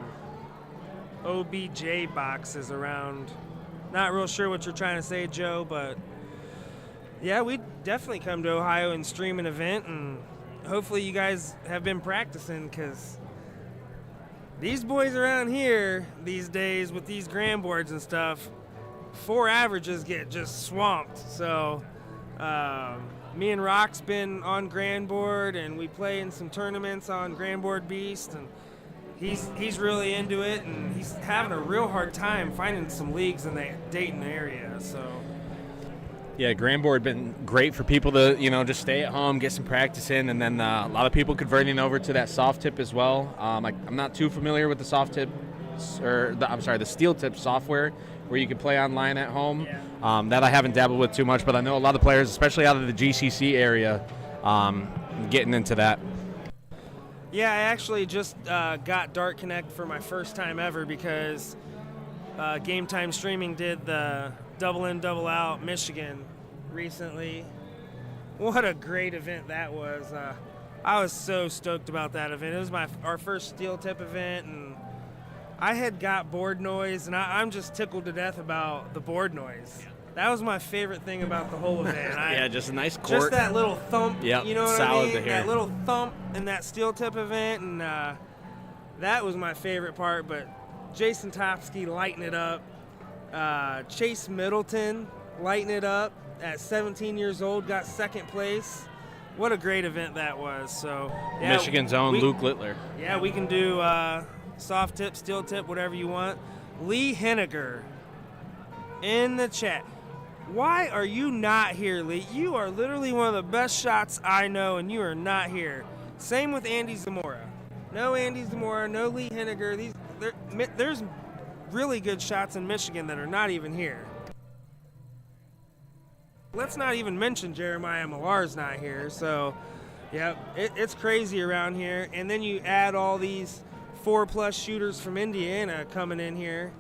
OBJ boxes around. Not real sure what you're trying to say, Joe, but yeah, we'd definitely come to Ohio and stream an event, and hopefully you guys have been practicing, because these boys around here these days with these grand boards and stuff, 4 averages get just swamped. So me and Rock's been on grand board, and we play in some tournaments on grand board beast, and he's really into it, and he's having a real hard time finding some leagues in the Dayton area. So yeah, grand board been great for people to just stay at home, get some practice in, and then a lot of people converting over to that soft tip as well. I'm not too familiar with the soft tip, the steel tip software where you can play online at home. Yeah. That I haven't dabbled with too much, but I know a lot of players, especially out of the GCC area, getting into that. Yeah, I actually just got Dart Connect for my first time ever, because Game Time Streaming did the Double In, Double Out Michigan recently. What a great event that was. I was so stoked about that event. It was our first steel tip event, and I had got board noise, and I'm just tickled to death about the board noise. That was my favorite thing about the whole event. Yeah, just a nice court. Just that little thump, Yep, you know what I solid mean? to hear. That little thump in that steel tip event, and that was my favorite part. But Jason Topsky lighting it up. Chase Middleton lighting it up at 17 years old, got second place. What a great event that was. So yeah, Michigan's own Luke Littler. Yeah, we can do soft tip, steel tip, whatever you want. Lee Henniger in the chat. Why are you not here, Lee? You are literally one of the best shots I know, and you are not here. Same with Andy Zamora. No Andy Zamora, no Lee Henniger. There's really good shots in Michigan that are not even here. Let's not even mention Jeremiah Millar's not here. So, yeah, it's crazy around here. And then you add all these 4+ shooters from Indiana coming in here.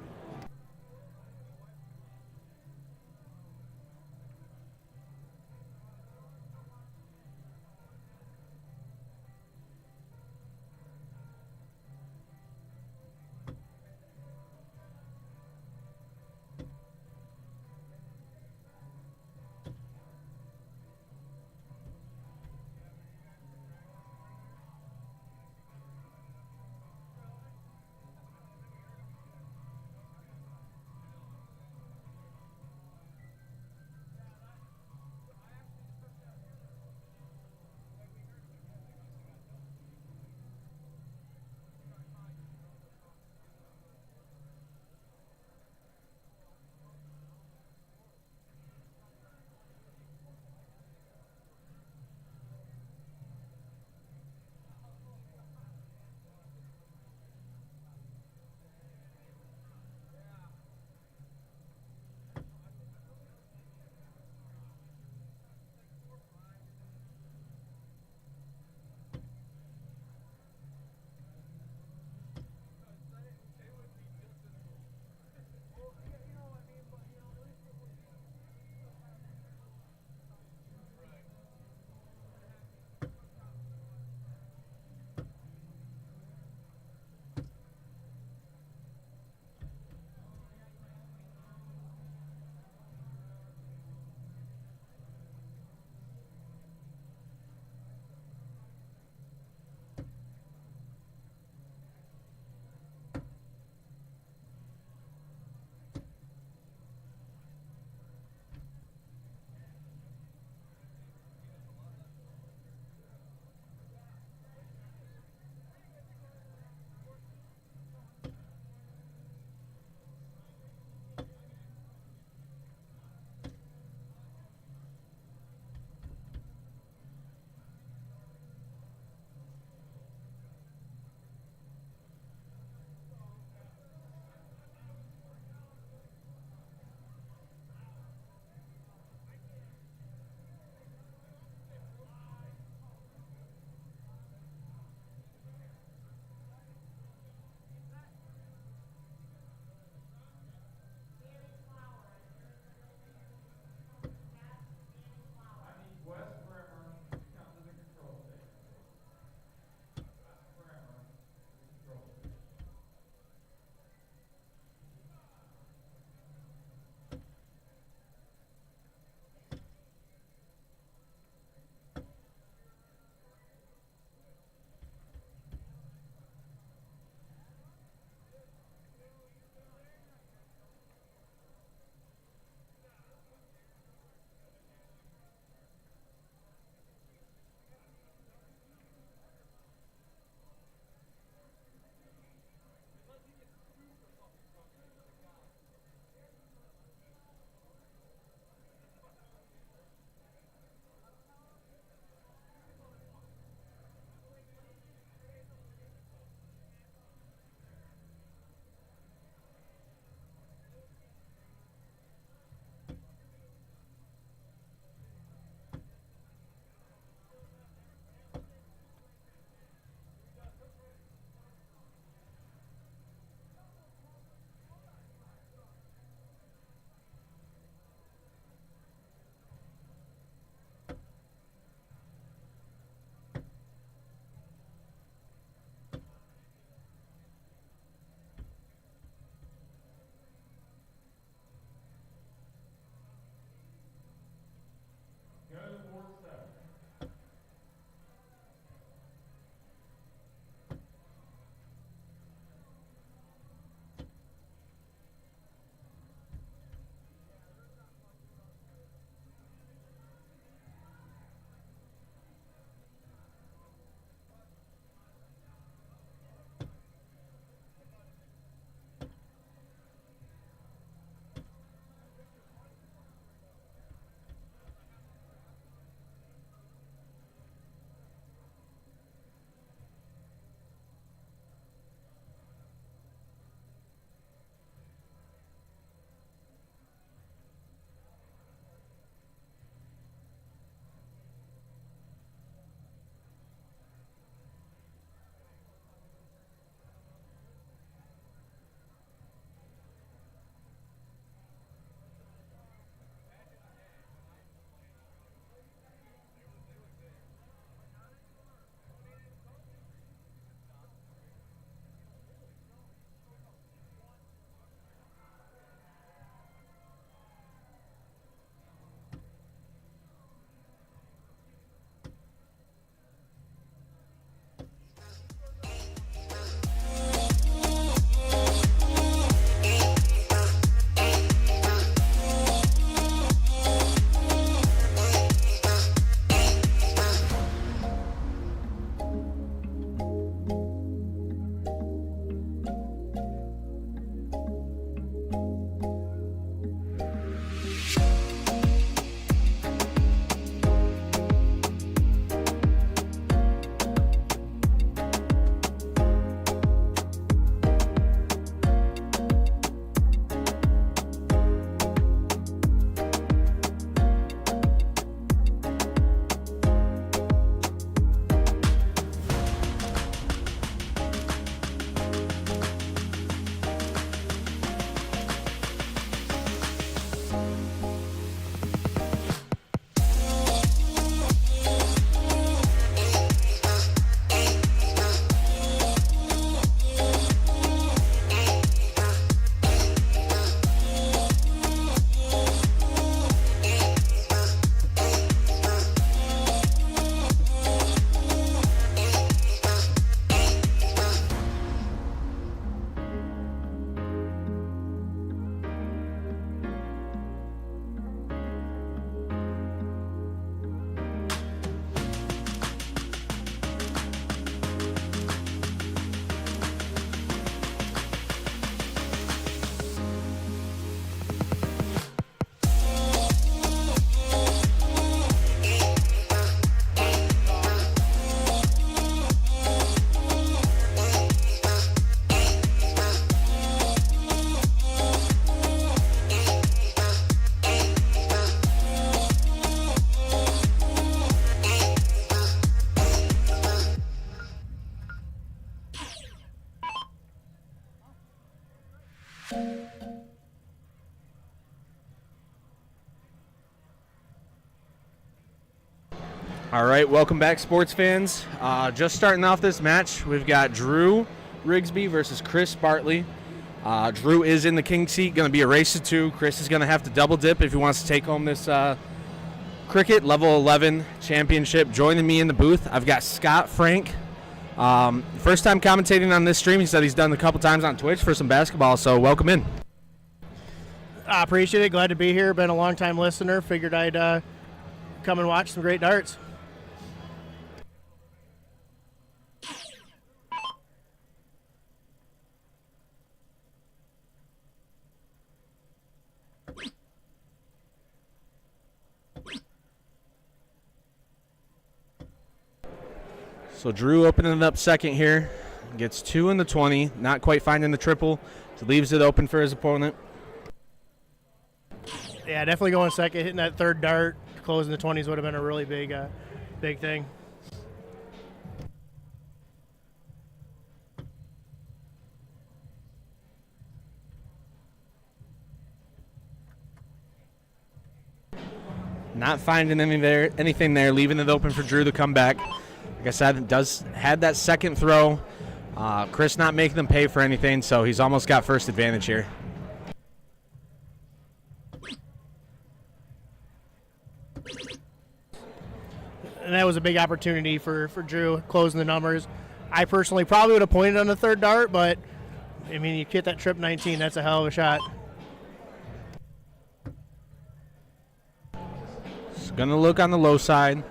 All right, welcome back, sports fans. Just starting off this match, we've got Drew Rigsby versus Chris Bartley. Drew is in the king seat, going to be a race to 2. Chris is going to have to double dip if he wants to take home this cricket level 11 championship. Joining me in the booth, I've got Scott Frank. First time commentating on this stream. He said he's done a couple times on Twitch for some basketball, so welcome in. I appreciate it. Glad to be here. Been a long time listener. Figured I'd come and watch some great darts. So Drew opening it up second here. Gets 2 in the 20. Not quite finding the triple. So leaves it open for his opponent. Yeah, definitely going second. Hitting that third dart, closing the 20s would have been a really big thing. Not finding anything there, leaving it open for Drew to come back. Like I said, had that second throw. Chris not making them pay for anything, so he's almost got first advantage here. And that was a big opportunity for Drew, closing the numbers. I personally probably would have pointed on the third dart, but, I mean, you hit that trip 19, that's a hell of a shot. Going to look on the low side.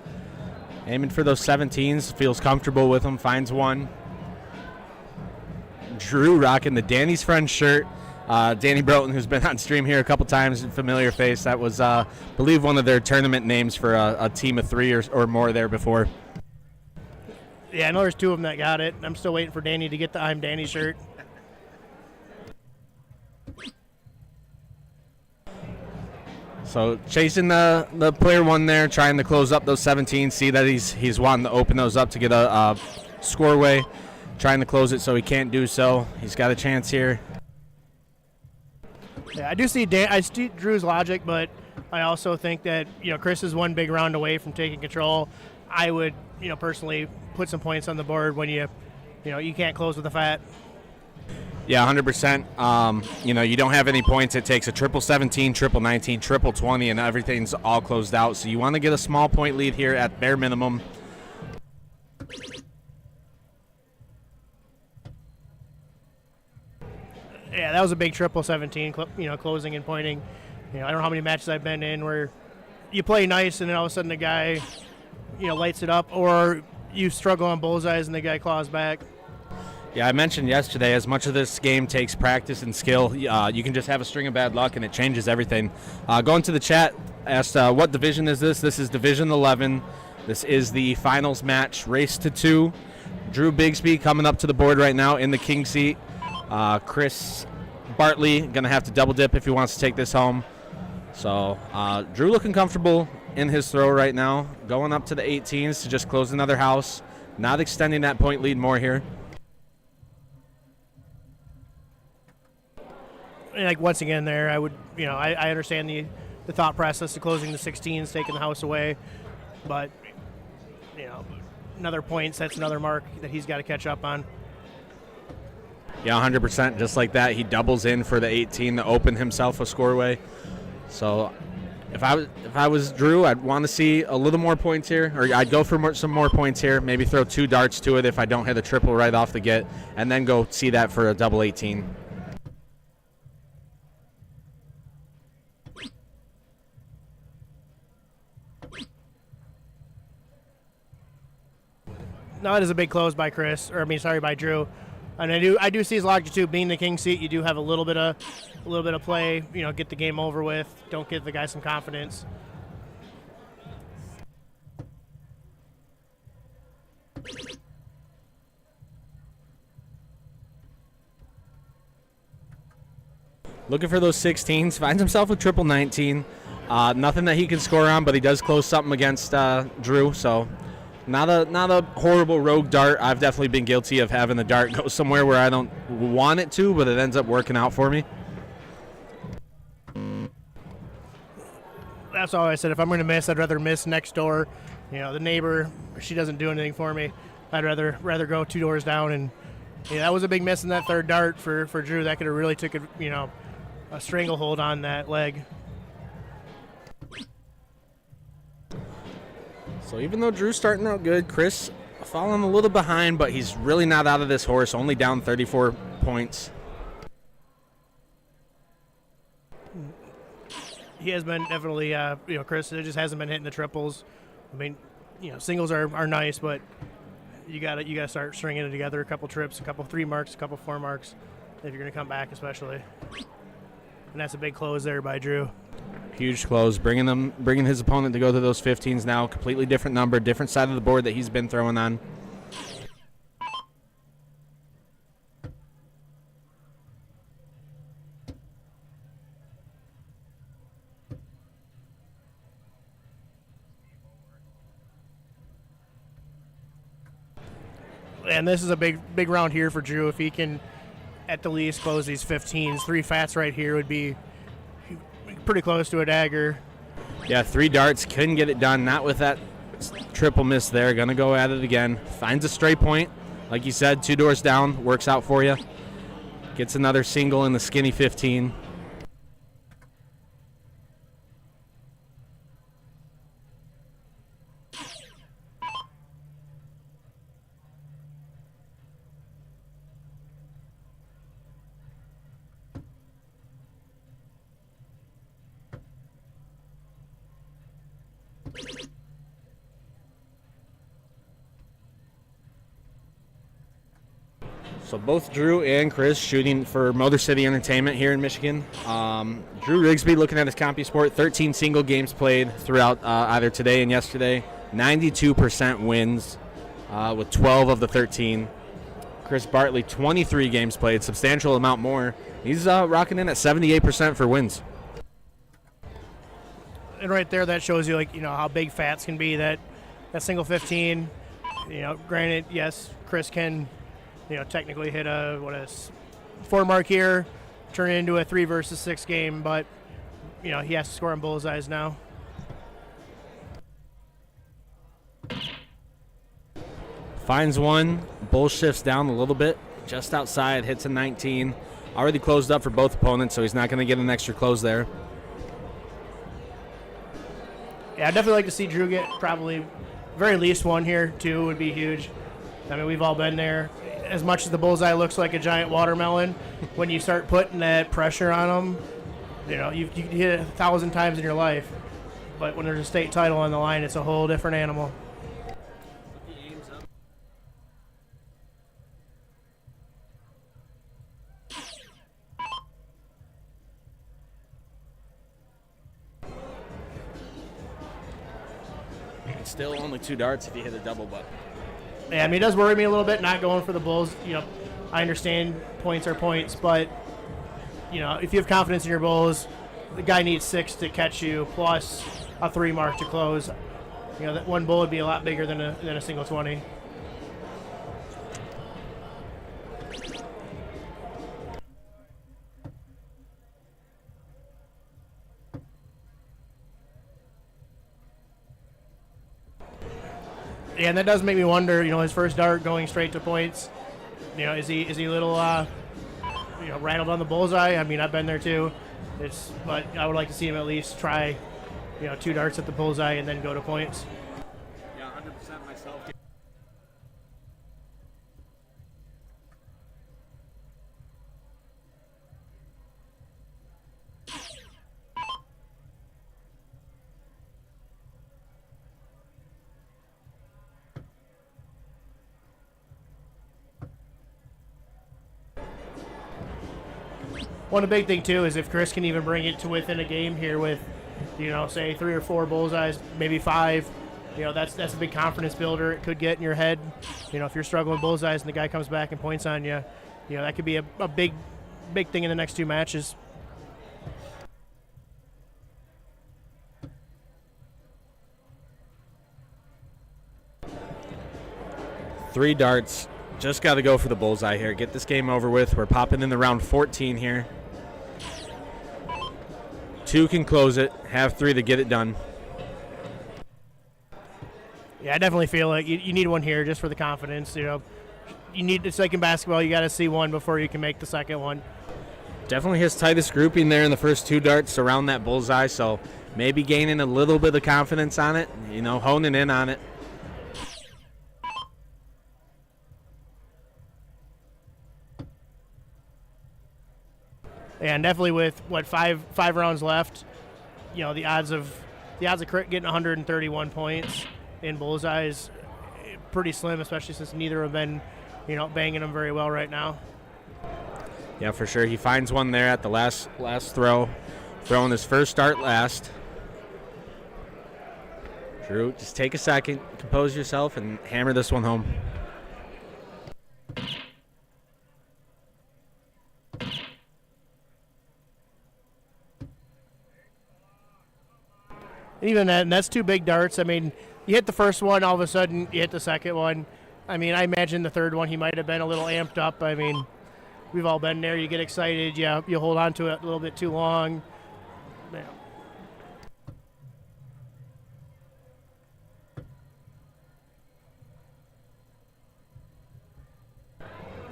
Aiming for those 17s. Feels comfortable with them. Finds one. Drew rocking the Danny's Friend shirt. Danny Broughton, who's been on stream here a couple times, familiar face. That was, I believe, one of their tournament names for a team of 3 or more there before. Yeah, I know there's 2 of them that got it. I'm still waiting for Danny to get the I'm Danny shirt. So chasing the player one there, trying to close up those 17. See that he's wanting to open those up to get a score away. Trying to close it so he can't do so. He's got a chance here. Yeah, I see Drew's logic, but I also think that, Chris is one big round away from taking control. I would, personally put some points on the board when you can't close with a fat. Yeah, 100%. You don't have any points. It takes a triple 17, triple 19, triple 20, and everything's all closed out. So you want to get a small point lead here at bare minimum. Yeah, that was a big triple 17, closing and pointing. I don't know how many matches I've been in where you play nice and then all of a sudden the guy, lights it up, or you struggle on bullseyes and the guy claws back. Yeah, I mentioned yesterday, as much of this game takes practice and skill, you can just have a string of bad luck and it changes everything. Going to the chat, asked what division is this? This is Division 11. This is the finals match, race to 2. Drew Bigsby coming up to the board right now in the king seat. Chris Bartley going to have to double dip if he wants to take this home. So Drew looking comfortable in his throw right now, going up to the 18s to just close another house, not extending that point lead more here. Like, once again there, I would, I understand the thought process of closing the 16s, taking the house away, but, another point sets another mark that he's got to catch up on. Yeah, 100%. Just like that, he doubles in for the 18 to open himself a score away. So if I was Drew, I'd want to see a little more points here, or I'd go for some more points here, maybe throw 2 darts to it if I don't hit a triple right off the get, and then go see that for a double 18. No, it is a big close by by Drew. And I do see his logic too. Being the king seat, you do have a little bit of play. Get the game over with. Don't give the guy some confidence. Looking for those 16s. Finds himself with triple 19. Nothing that he can score on, but he does close something against Drew. So not a horrible rogue dart. I've definitely been guilty of having the dart go somewhere where I don't want it to, but it ends up working out for me. That's all I said. If I'm going to miss, I'd rather miss next door The neighbor, she doesn't do anything for me. I'd rather go 2 doors down, and that was a big miss in that third dart for Drew. That could have really took a stranglehold on that leg. So even though Drew's starting out good, Chris falling a little behind, but he's really not out of this horse, only down 34 points. He has been definitely, Chris just hasn't been hitting the triples. I mean, singles are nice, but you gotta start stringing it together. A couple trips, a couple 3 marks, a couple 4 marks, if you're gonna come back, especially. And that's a big close there by Drew. Huge close, bringing his opponent to go to those 15s now. Completely different number, different side of the board that he's been throwing on. And this is a big round here for Drew. If he can, at the least, close these 15s, 3 fats right here would be pretty close to a dagger. Yeah, 3 darts, couldn't get it done. Not with that triple miss there. Gonna go at it again. Finds a straight point. Like you said, 2 doors down. Works out for you. Gets another single in the skinny 15. So both Drew and Chris shooting for Motor City Entertainment here in Michigan. Drew Rigsby, looking at his CompuSport, 13 single games played throughout either today and yesterday. 92% wins with 12 of the 13. Chris Bartley, 23 games played, substantial amount more. He's rocking in at 78% for wins. And right there, that shows you how big fats can be. That single 15. Granted, yes, Chris can technically hit a 4 mark here, turn it into a 3 versus 6 game, but he has to score on bullseyes now. Finds one, bull shifts down a little bit, just outside, hits a 19. Already closed up for both opponents, so he's not going to get an extra close there. Yeah, I'd definitely like to see Drew get probably very least 1 here. 2 would be huge. I mean, we've all been there. As much as the bullseye looks like a giant watermelon, when you start putting that pressure on them, you hit it 1,000 times in your life. But when there's a state title on the line, it's a whole different animal. It's still only 2 darts if you hit a double, but Yeah, I mean, it does worry me a little bit not going for the bulls. I understand points are points, but, if you have confidence in your bulls, the guy needs 6 to catch you plus a 3 mark to close. That 1 bull would be a lot bigger than a single 20. Yeah, and that does make me wonder, his first dart going straight to points. Is he a little rattled on the bullseye? I mean, I've been there too. But I would like to see him at least try, 2 darts at the bullseye and then go to points. yeah, 100% myself. One big thing too is if Chris can even bring it to within a game here with, say 3 or 4 bullseyes, maybe 5. That's a big confidence builder. It could get in your head. If you're struggling with bullseyes and the guy comes back and points on you, that could be a big thing in the next 2 matches. Three darts. Just got to go for the bullseye here. Get this game over with. We're popping in the round 14 here. 2 can close it. Have 3 to get it done. Yeah, I definitely feel like you need one here just for the confidence. It's like in basketball, you got to see one before you can make the second one. Definitely his tightest grouping there in the first 2 darts around that bullseye, so maybe gaining a little bit of confidence on it, honing in on it. And definitely with five rounds left, the odds of getting 131 points in bullseye is pretty slim, especially since neither have been, banging them very well right now. Yeah, for sure. He finds one there at the last throw, throwing his first dart last. Drew, just take a second, compose yourself, and hammer this one home. Even that's 2 big darts. I mean, you hit the first one, all of a sudden you hit the second one. I mean, I imagine the third one he might have been a little amped up. I mean, we've all been there. You get excited. Yeah, you hold on to it a little bit too long. Yeah.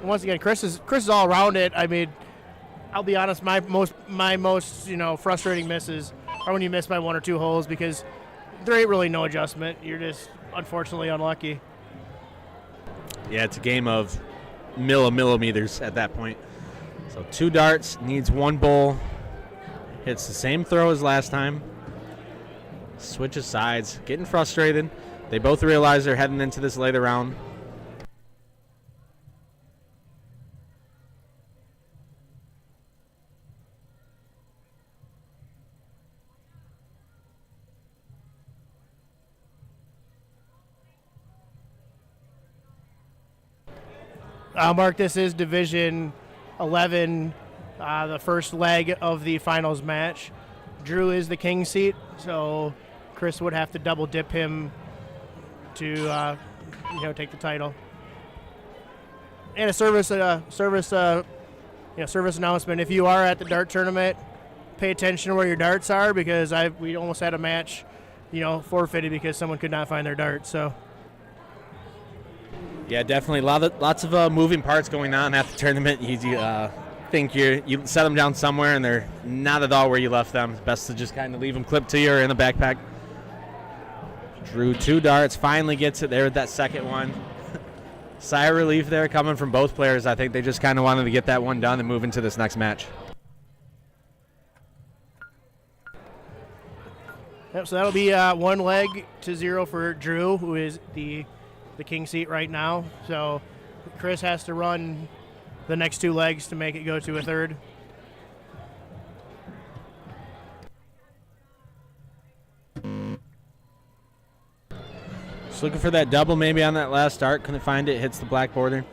Once again, Chris is all around it. I mean, I'll be honest. My most frustrating misses are when you miss by 1 or 2 holes because there ain't really no adjustment. You're just unfortunately unlucky. Yeah, it's a game of millimeters at that point. So 2 darts, needs 1 bowl. Hits the same throw as last time. Switches sides, getting frustrated. They both realize they're heading into this later round. Mark, this is Division 11, the first leg of the finals match. Drew is the king seat, so Chris would have to double dip him to take the title. And a service announcement: if you are at the dart tournament, pay attention to where your darts are because we almost had a match, forfeited because someone could not find their darts. So. Yeah, definitely. Lots of moving parts going on at the tournament. You think you set them down somewhere, and they're not at all where you left them. It's best to just kind of leave them clipped to you or in a backpack. Drew 2 darts, finally gets it there with that second one. Sigh of relief there coming from both players. I think they just kind of wanted to get that one done and move into this next match. Yep, so that'll be 1-0 for Drew, who is the king seat right now. So Chris has to run the next 2 legs to make it go to a third. Just looking for that double maybe on that last dart. Couldn't find it. Hits the black border.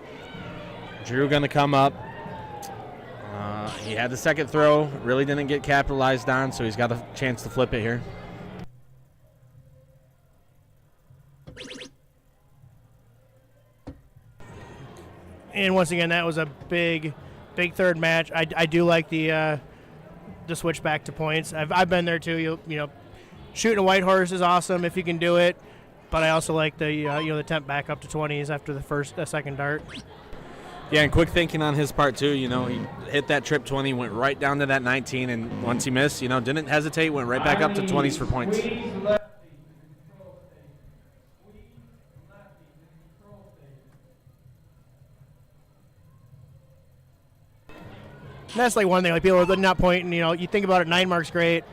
Drew going to come up. He had the second throw. Really didn't get capitalized on, so he's got a chance to flip it here. And once again, that was a big third match. I do like the switch back to points. I've been there too. Shooting a white horse is awesome if you can do it, but I also like the temp back up to 20s after the second dart. Yeah, and quick thinking on his part too. He hit that trip 20, went right down to that 19, and once he missed, didn't hesitate, went right back up to 20s for points. And that's like one thing. Like people are not pointing. You think about it. 9 mark's great.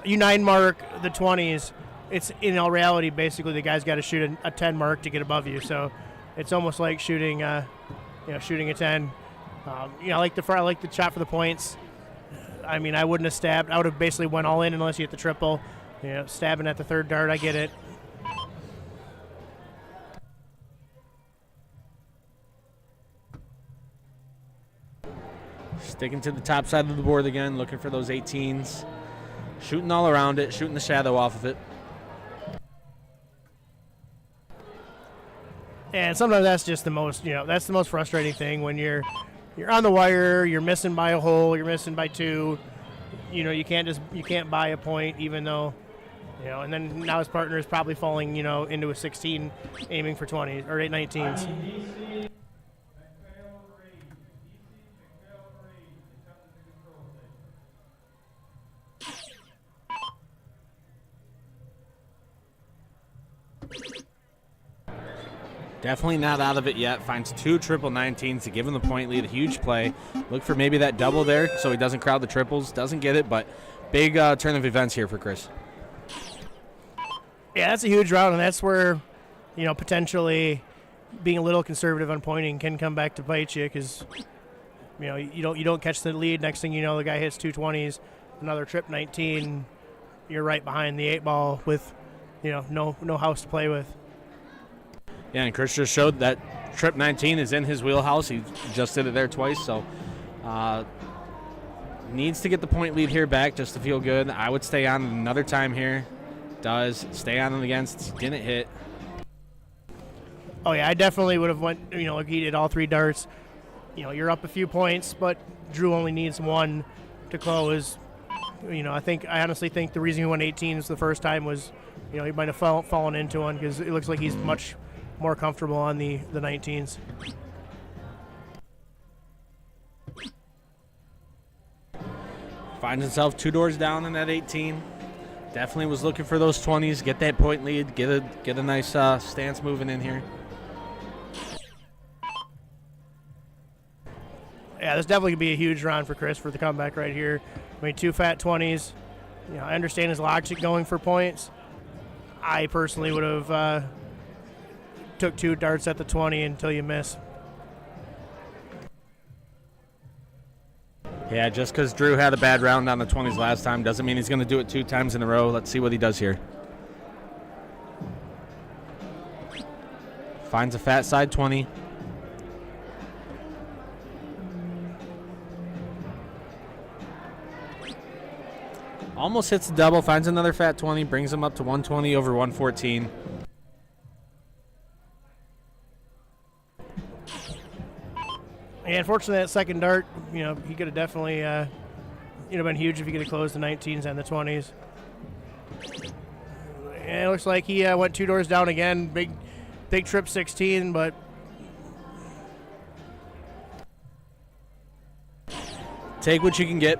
You 9 mark the 20s. It's in all reality basically the guy's got to shoot a 10 mark to get above you. So it's almost like shooting a 10. I like the shot for the points. I mean, I wouldn't have stabbed. I would have basically went all in unless you hit the triple. Stabbing at the third dart. I get it. Sticking to the top side of the board again, looking for those 18s. Shooting all around it, shooting the shadow off of it. And sometimes that's just the most, that's the most frustrating thing when you're on the wire, you're missing by a hole, you're missing by 2. You can't buy a point even though, And then now his partner is probably falling, into a 16, aiming for 20 or 819s. Definitely not out of it yet. Finds 2 triple 19s to give him the point lead. A huge play. Look for maybe that double there so he doesn't crowd the triples. Doesn't get it, but big turn of events here for Chris. Yeah, that's a huge round, and that's where, potentially being a little conservative on pointing can come back to bite you because, you don't catch the lead. Next thing you know, the guy hits 220s, another trip 19. You're right behind the 8 ball with, no house to play with. Yeah, and Chris just showed that trip 19 is in his wheelhouse. He just did it there twice, so needs to get the point lead here back just to feel good. I would stay on another time here. Does stay on him against, didn't hit. Oh yeah, I definitely would have went, like he did all 3 darts. You're up a few points, but Drew only needs 1 to close. I honestly think the reason he won 18s the first time was, he might have fallen into one because it looks like he's much more comfortable on the 19s. Finds himself 2 doors down in that 18. Definitely was looking for those 20s, get that point lead, get a nice stance moving in here. Yeah, this definitely could be a huge round for Chris for the comeback right here. 2 fat 20s. I understand his logic going for points. I personally would have took 2 darts at the 20 until you miss. Yeah, just because Drew had a bad round on the 20s last time doesn't mean he's going to do it 2 times in a row. Let's see what he does here. Finds a fat side 20. Almost hits the double, finds another fat 20, brings him up to 120 over 114. And unfortunately, that second dart, he could have definitely, been huge if he could have closed the 19s and the 20s. And it looks like he went 2 doors down again. Big trip 16, but take what you can get.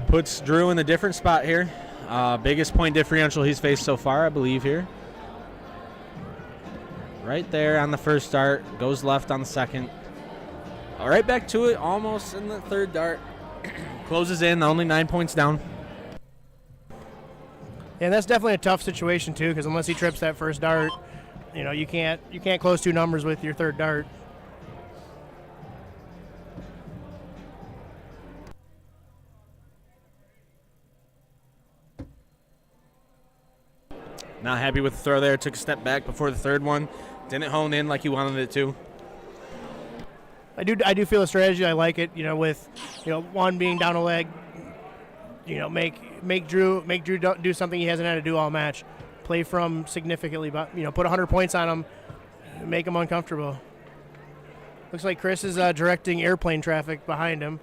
Puts Drew in a different spot here. Biggest point differential he's faced so far, I believe, here. Right there on the first dart. Goes left on the second. All right, back to it. Almost in the third dart. Closes in, only 9 points down. And that's definitely a tough situation, too, because unless he trips that first dart, you can't close 2 numbers with your third dart. Not happy with the throw there. Took a step back before the third one. Didn't hone in like he wanted it to. I do feel a strategy. I like it. With one being down a leg. Make Drew do something he hasn't had to do all match. Play from significantly, but put 100 points on him. Make him uncomfortable. Looks like Chris is directing airplane traffic behind him.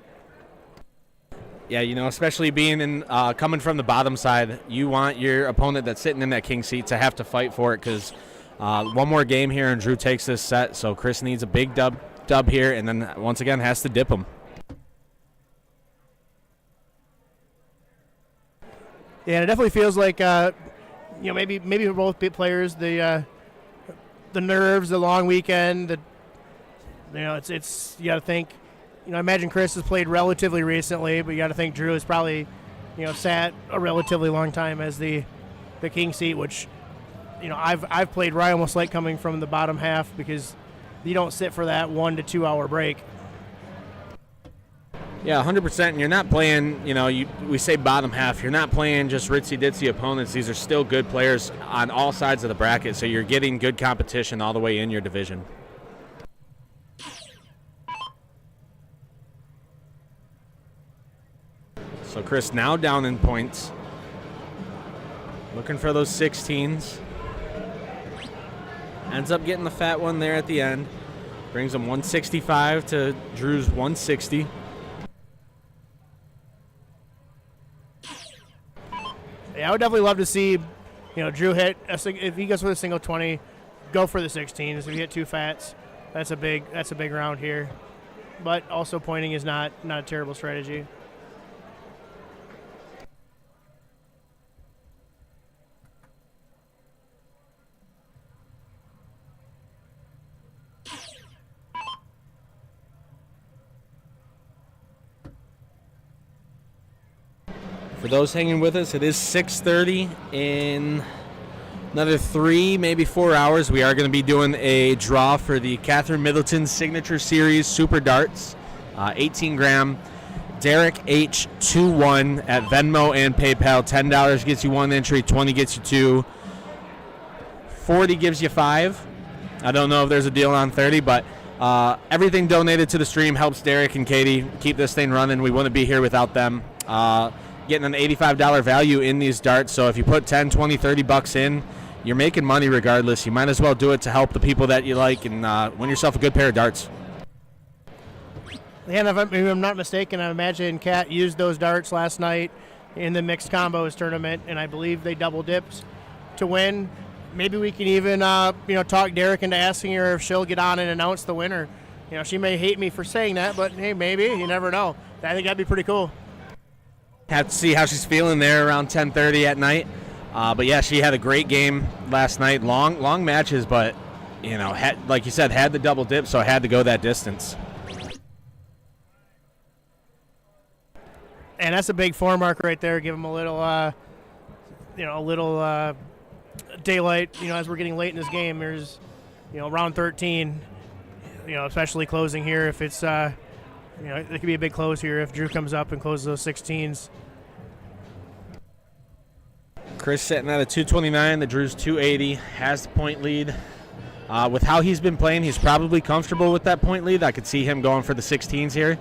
Yeah, especially being in coming from the bottom side, you want your opponent that's sitting in that king seat to have to fight for it because one more game here and Drew takes this set, so Chris needs a big dub here, and then once again has to dip him. Yeah, and it definitely feels like maybe for both big players the nerves, the long weekend, it's you got to think. I imagine Chris has played relatively recently, but you got to think Drew has probably, sat a relatively long time as the king seat, which, I've played where I almost like coming from the bottom half because you don't sit for that 1 to 2 hour break. Yeah, 100%. And you're not playing, we say bottom half. You're not playing just ritzy-ditzy opponents. These are still good players on all sides of the bracket, so you're getting good competition all the way in your division. So Chris now down in points. Looking for those 16s. Ends up getting the fat one there at the end. Brings him 165 to Drew's 160. Yeah, I would definitely love to see, Drew hit if he goes for the single 20, go for the 16s. If he hit two fats, that's a big round here. But also pointing is not a terrible strategy. For those hanging with us, it is 6:30. In another 3, maybe 4 hours, we are going to be doing a draw for the Catherine Middleton Signature Series Super Darts, 18-gram. Derek H21 at Venmo and PayPal. $10 gets you 1 entry, 20 gets you 2, 40 gives you 5. I don't know if there's a deal on 30, but everything donated to the stream helps Derek and Katie keep this thing running. We wouldn't be here without them. Getting an $85 value in these darts, so if you put 10, 20, 30 bucks in, you're making money regardless. You might as well do it to help the people that you like and win yourself a good pair of darts. And if I'm not mistaken, I imagine Kat used those darts last night in the mixed combos tournament, and I believe they double dipped to win. Maybe we can even talk Derek into asking her if she'll get on and announce the winner. She may hate me for saying that, but hey, maybe, you never know. I think that'd be pretty cool. Have to see how she's feeling there around 10:30 at night. But yeah, she had a great game last night. Long matches, but like you said, had the double dip, so I had to go that distance. And that's a big 4 mark right there. Give him a little, daylight. As we're getting late in this game, there's, round 13. Especially closing here. If it's, it could be a big close here if Drew comes up and closes those 16s. Chris sitting at a 229. The Drew's 280. Has the point lead. With how he's been playing, he's probably comfortable with that point lead. I could see him going for the 16s here.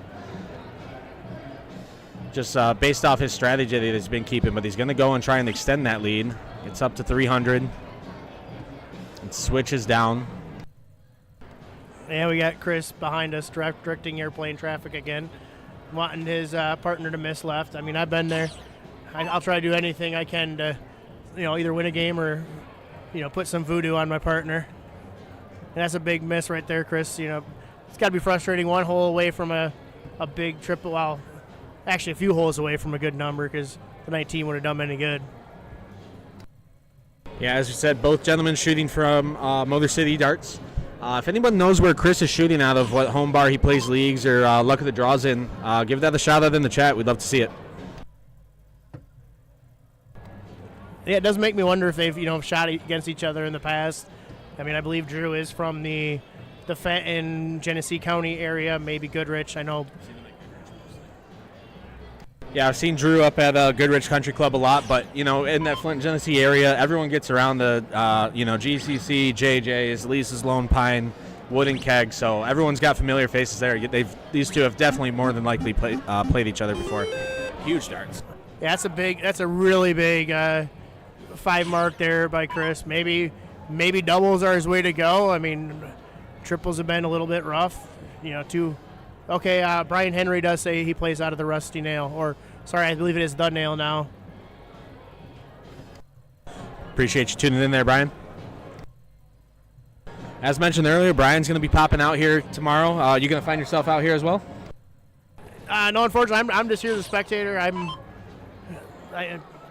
Just based off his strategy that he's been keeping, but he's going to go and try and extend that lead. It's up to 300. It switches down. And we got Chris behind us directing airplane traffic again, wanting his partner to miss left. I mean, I've been there. I'll try to do anything I can to, either win a game or, put some voodoo on my partner. And that's a big miss right there, Chris. It's got to be frustrating. 1 hole away from a big triple. Well, actually a few holes away from a good number because the 19 would have done any good. Yeah, as you said, both gentlemen shooting from Motor City Darts. If anyone knows where Chris is shooting out of, what home bar he plays leagues or Luck of the Draws in, give that a shout out in the chat. We'd love to see it. Yeah, it does make me wonder if they've shot against each other in the past. I mean, I believe Drew is from the Fenton, Genesee County area, maybe Goodrich. I know. Yeah, I've seen Drew up at Goodrich Country Club a lot, but, in that Flint, Genesee area, everyone gets around the, GCC, JJ's, Lisa's Lone Pine, Wood and Keg, so everyone's got familiar faces there. These two have definitely more than likely played each other before. Huge darts. Yeah, that's a really big 5 mark there by Chris. Maybe doubles are his way to go. I mean, triples have been a little bit rough, Okay, Brian Henry does say he plays out of the Rusty Nail. I believe it is the Nail now. Appreciate you tuning in there, Brian. As mentioned earlier, Brian's going to be popping out here tomorrow. You going to find yourself out here as well? No, unfortunately, I'm just here as a spectator. I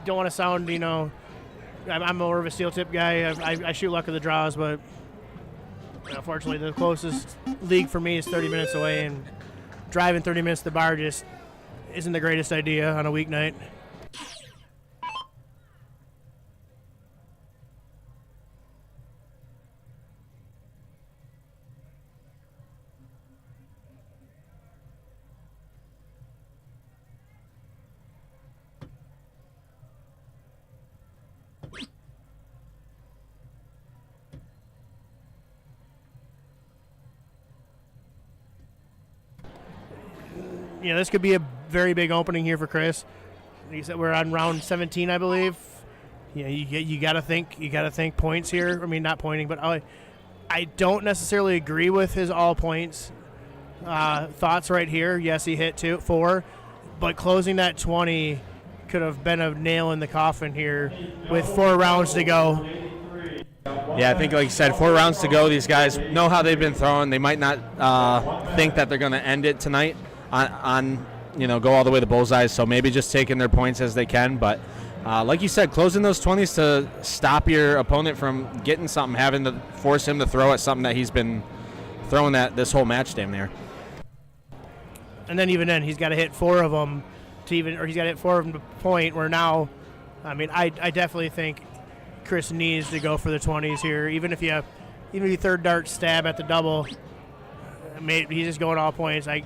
don't want to sound, I'm more of a steel tip guy. I shoot Luck of the Draws, but unfortunately, the closest league for me is 30 minutes away, and driving 30 minutes to the bar just isn't the greatest idea on a weeknight. This could be a very big opening here for Chris. He said we're on round 17, I believe. You got to think points here. I mean, not pointing, but I don't necessarily agree with his all points thoughts right here. Yes, he hit 4, but closing that 20 could have been a nail in the coffin here with 4 rounds to go. Yeah, I think, like you said, 4 rounds to go. These guys know how they've been throwing. They might not think that they're going to end it tonight on go all the way to bullseyes. So maybe just taking their points as they can. But like you said, closing those 20s to stop your opponent from getting something, having to force him to throw at something that he's been throwing at this whole match damn near. And then even then, he's got to hit 4 of them he's got to hit 4 of them to point. Where now, I mean, I definitely think Chris needs to go for the 20s here, even if you third dart stab at the double. He's just going all points. I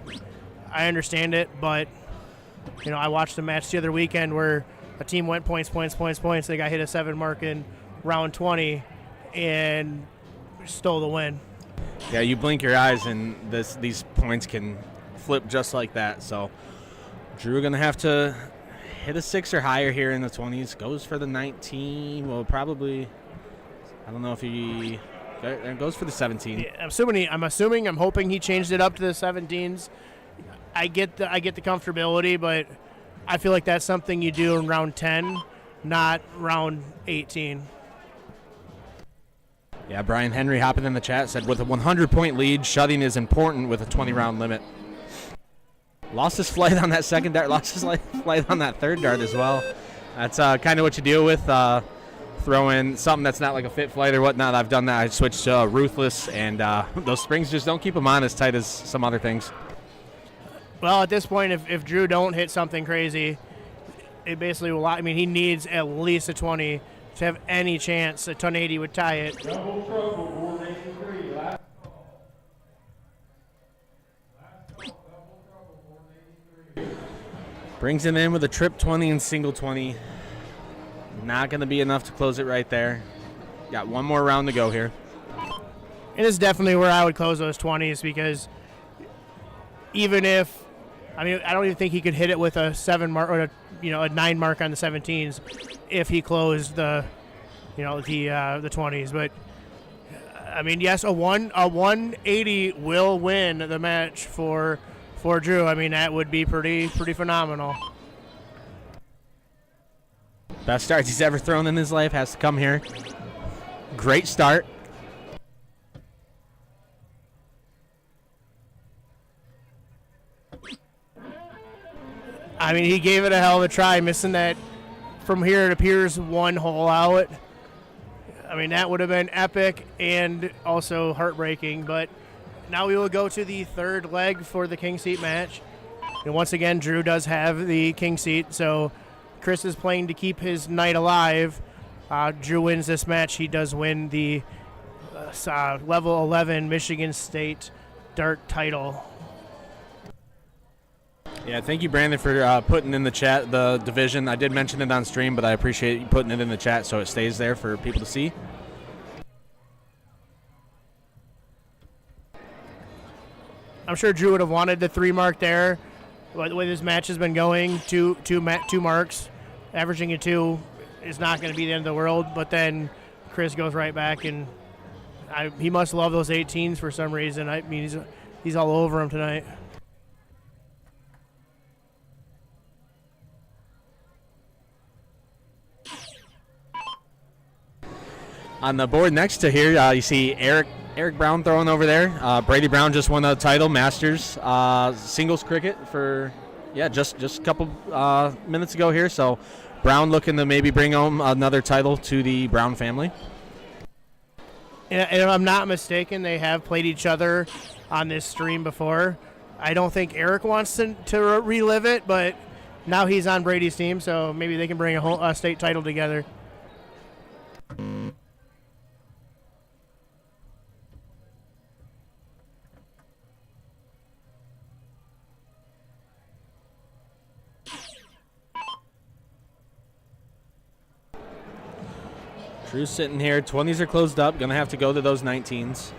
understand it, but I watched a match the other weekend where a team went points. They got hit a 7 mark in round 20 and stole the win. Yeah, you blink your eyes and these points can flip just like that. So Drew going to have to hit a 6 or higher here in the 20s. Goes for the 19. Well, probably, I don't know if he goes for the 17. Yeah, I'm hoping he changed it up to the 17s. I get the comfortability, but I feel like that's something you do in round 10, not round 18. Yeah, Brian Henry hopping in the chat said, with a 100-point lead, shutting is important with a 20-round limit. Lost his flight on that second dart, lost his flight on that third dart as well. That's kind of what you deal with throwing something that's not like a fit flight or whatnot. I've done that. I switched to Ruthless, and those springs just don't keep them on as tight as some other things. Well, at this point, if Drew don't hit something crazy, it basically will. I mean, he needs at least a 20 to have any chance. A 1080 would tie it. Brings it in with a trip 20 and single 20. Not going to be enough to close it right there. Got one more round to go here. It is definitely where I would close those 20s, because even if, I don't even think he could hit it with a 7 mark or a 9 mark on the 17s if he closed the 20s. But I mean, yes, a 180 will win the match for Drew. I mean, that would be pretty phenomenal. Best starts he's ever thrown in his life has to come here. Great start. I mean, he gave it a hell of a try, missing that from here. It appears 1 hole out. I mean, that would have been epic and also heartbreaking. But now we will go to the third leg for the king seat match. And once again, Drew does have the king seat, so Chris is playing to keep his night alive. Drew wins this match. He does win the level 11 Michigan State dart title. Yeah, thank you, Brandon, for putting in the chat the division. I did mention it on stream, but I appreciate you putting it in the chat so it stays there for people to see. I'm sure Drew would have wanted the 3 mark there. The way this match has been going, two marks, averaging a 2 is not going to be the end of the world. But then Chris goes right back, and he must love those 18s for some reason. I mean, he's all over them tonight. On the board next to here, you see Eric Brown throwing over there. Brady Brown just won a title, Masters singles cricket for, just a couple minutes ago here. So Brown looking to maybe bring home another title to the Brown family. And if I'm not mistaken, they have played each other on this stream before. I don't think Eric wants to relive it, but now he's on Brady's team, so maybe they can bring a state title together. Drew's sitting here. 20s are closed up. Going to have to go to those 19s.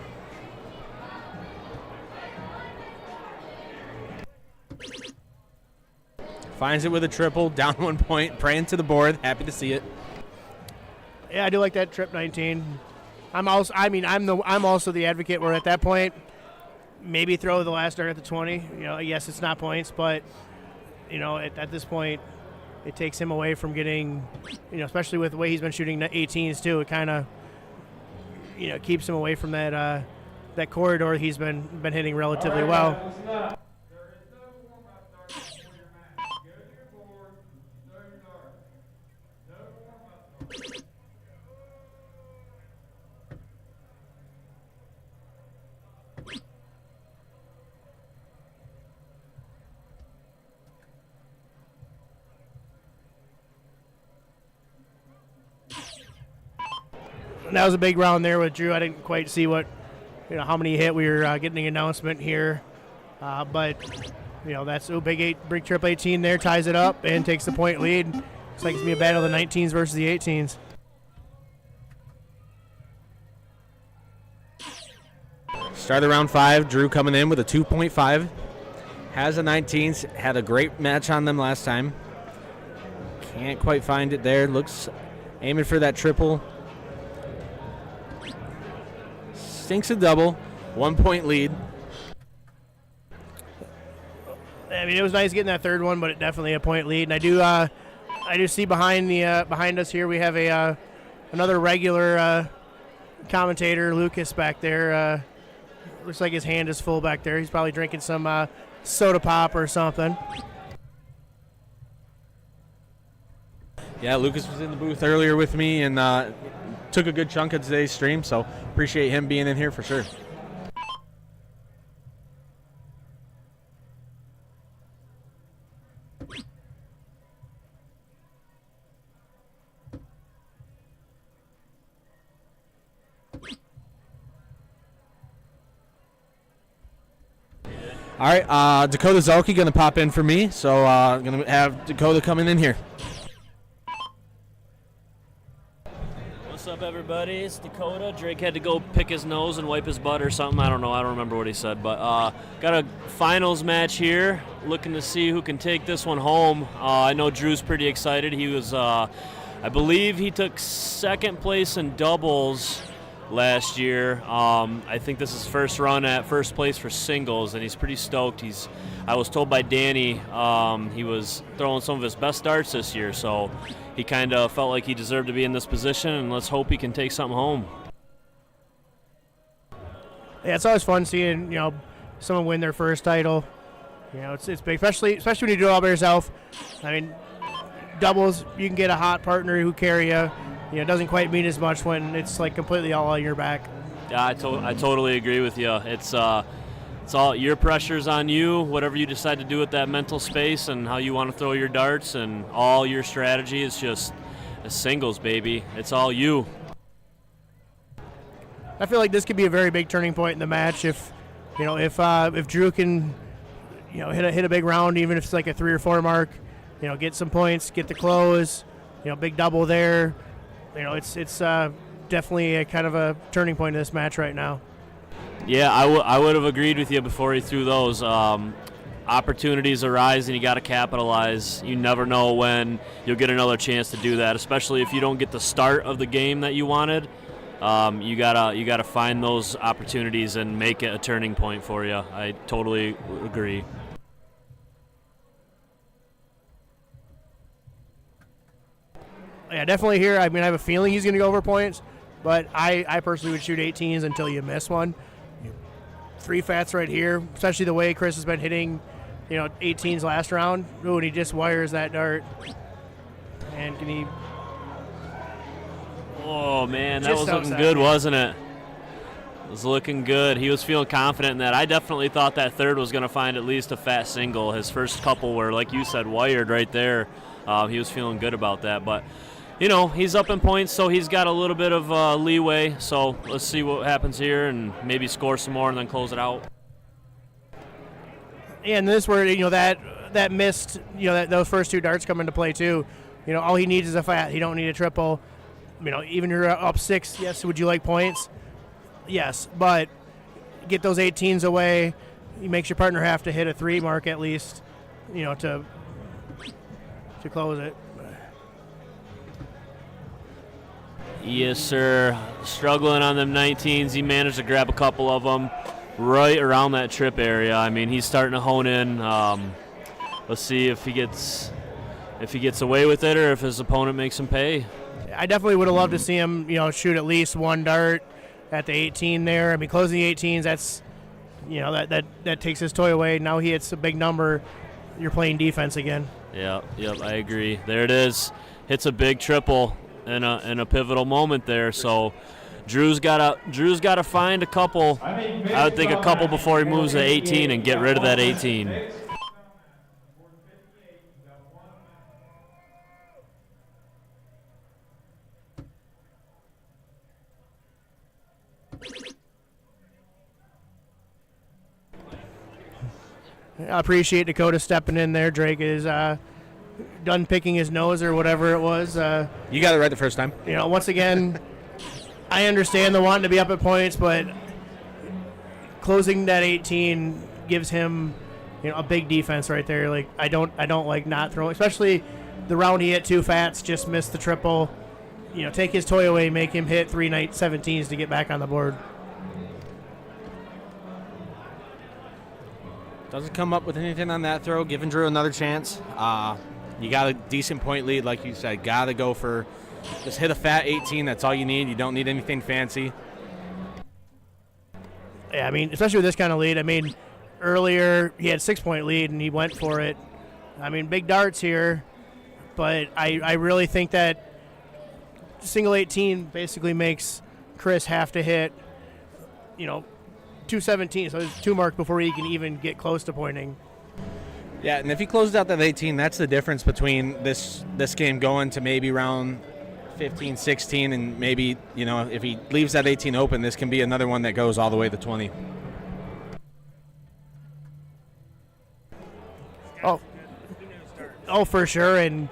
Finds it with a triple. Down 1 point. Praying to the board. Happy to see it. Yeah, I do like that trip 19. I'm also the advocate where at that point, maybe throw the last dart at the 20. Yes, it's not points, but at this point, it takes him away from getting, especially with the way he's been shooting 18s too. It kind of, keeps him away from that that corridor he's been hitting relatively well. And that was a big round there with Drew. I didn't quite see how many hit. We were getting the announcement here, but that's big triple 18 there, ties it up and takes the point lead. Looks like it's gonna be a battle of the 19s versus the 18s. Start of round 5. Drew coming in with a 2.5. Has the 19s. Had a great match on them last time. Can't quite find it there. Looks aiming for that triple. Sinks a double. 1 point lead. I mean, it was nice getting that third one, but it definitely a point lead. And I do see behind us here we have another regular commentator, Lucas, back there. Looks like his hand is full back there. He's probably drinking some soda pop or something. Yeah, Lucas was in the booth earlier with me and took a good chunk of today's stream, so appreciate him being in here for sure. All right, Dakota Zalke going to pop in for me, so going to have Dakota coming in here. What's up, everybody? It's Dakota. Drake had to go pick his nose and wipe his butt or something. I don't know. I don't remember what he said. But got a finals match here. Looking to see who can take this one home. I know Drew's pretty excited. He was, I believe he took second place in doubles last year. I think this is his first run at first place for singles, and he's pretty stoked. I was told by Danny he was throwing some of his best darts this year, so he kind of felt like he deserved to be in this position, and let's hope he can take something home. Yeah, it's always fun seeing someone win their first title. It's big, especially when you do it all by yourself. I mean, doubles you can get a hot partner who carry you. It doesn't quite mean as much when it's like completely all on your back. Yeah, I totally agree with you. It's all your pressure's on you, whatever you decide to do with that mental space and how you want to throw your darts, and all your strategy is just a singles, baby. It's all you. I feel like this could be a very big turning point in the match if Drew can hit a big round, even if it's like a 3 or 4 mark, get some points, get the close, big double there. It's definitely a kind of a turning point in this match right now. Yeah, I would have agreed with you before he threw those. Opportunities arise and you got to capitalize. You never know when you'll get another chance to do that, especially if you don't get the start of the game that you wanted. You gotta find those opportunities and make it a turning point for you. I totally agree. Yeah, definitely here. I mean, I have a feeling he's going to go over points, but I personally would shoot 18s until you miss one. 3 fats right here, especially the way Chris has been hitting, 18s last round. Ooh, and he just wires that dart. And can he? Oh man, that was looking good, wasn't it? It was looking good. He was feeling confident in that. I definitely thought that third was going to find at least a fat single. His first couple were, like you said, wired right there. He was feeling good about that, but. He's up in points, so he's got a little bit of leeway. So let's see what happens here and maybe score some more and then close it out. Yeah, and this where that missed, those first 2 darts come into play too. All he needs is a fat. He don't need a triple. Even you're up 6. Yes, would you like points? Yes, but get those 18s away. It makes your partner have to hit a 3 mark at least, to close it. Yes, sir. Struggling on them 19s. He managed to grab a couple of them right around that trip area. I mean, he's starting to hone in. Let's see if he gets if he gets away with it or if his opponent makes him pay. I definitely would have loved to see him, shoot at least one dart at the 18 there. I mean, closing the 18s, that's, that takes his toy away. Now he hits a big number. You're playing defense again. Yep, I agree. There it is. Hits a big triple in a pivotal moment there. So Drew's gotta find a couple. I would think a couple before he moves to 18 and get rid of that 18. I appreciate Dakota stepping in there. Drake is done picking his nose or whatever it was. You got it right the first time. Once again, I understand the wanting to be up at points, but closing that 18 gives him, a big defense right there. Like I don't like not throwing, especially the round he hit 2 fats, just missed the triple. Take his toy away, make him hit 3 night 17s to get back on the board. Doesn't come up with anything on that throw, giving Drew another chance. You got a decent point lead, like you said. Got to go for just hit a fat 18. That's all you need. You don't need anything fancy. Yeah, I mean, especially with this kind of lead. I mean, earlier he had 6-point lead and he went for it. I mean, big darts here, but I really think that single 18 basically makes Chris have to hit, 217, so there's 2 mark before he can even get close to pointing. Yeah, and if he closes out that 18, that's the difference between this game going to maybe round 15, 16, and maybe, if he leaves that 18 open, this can be another one that goes all the way to 20. Oh, for sure. And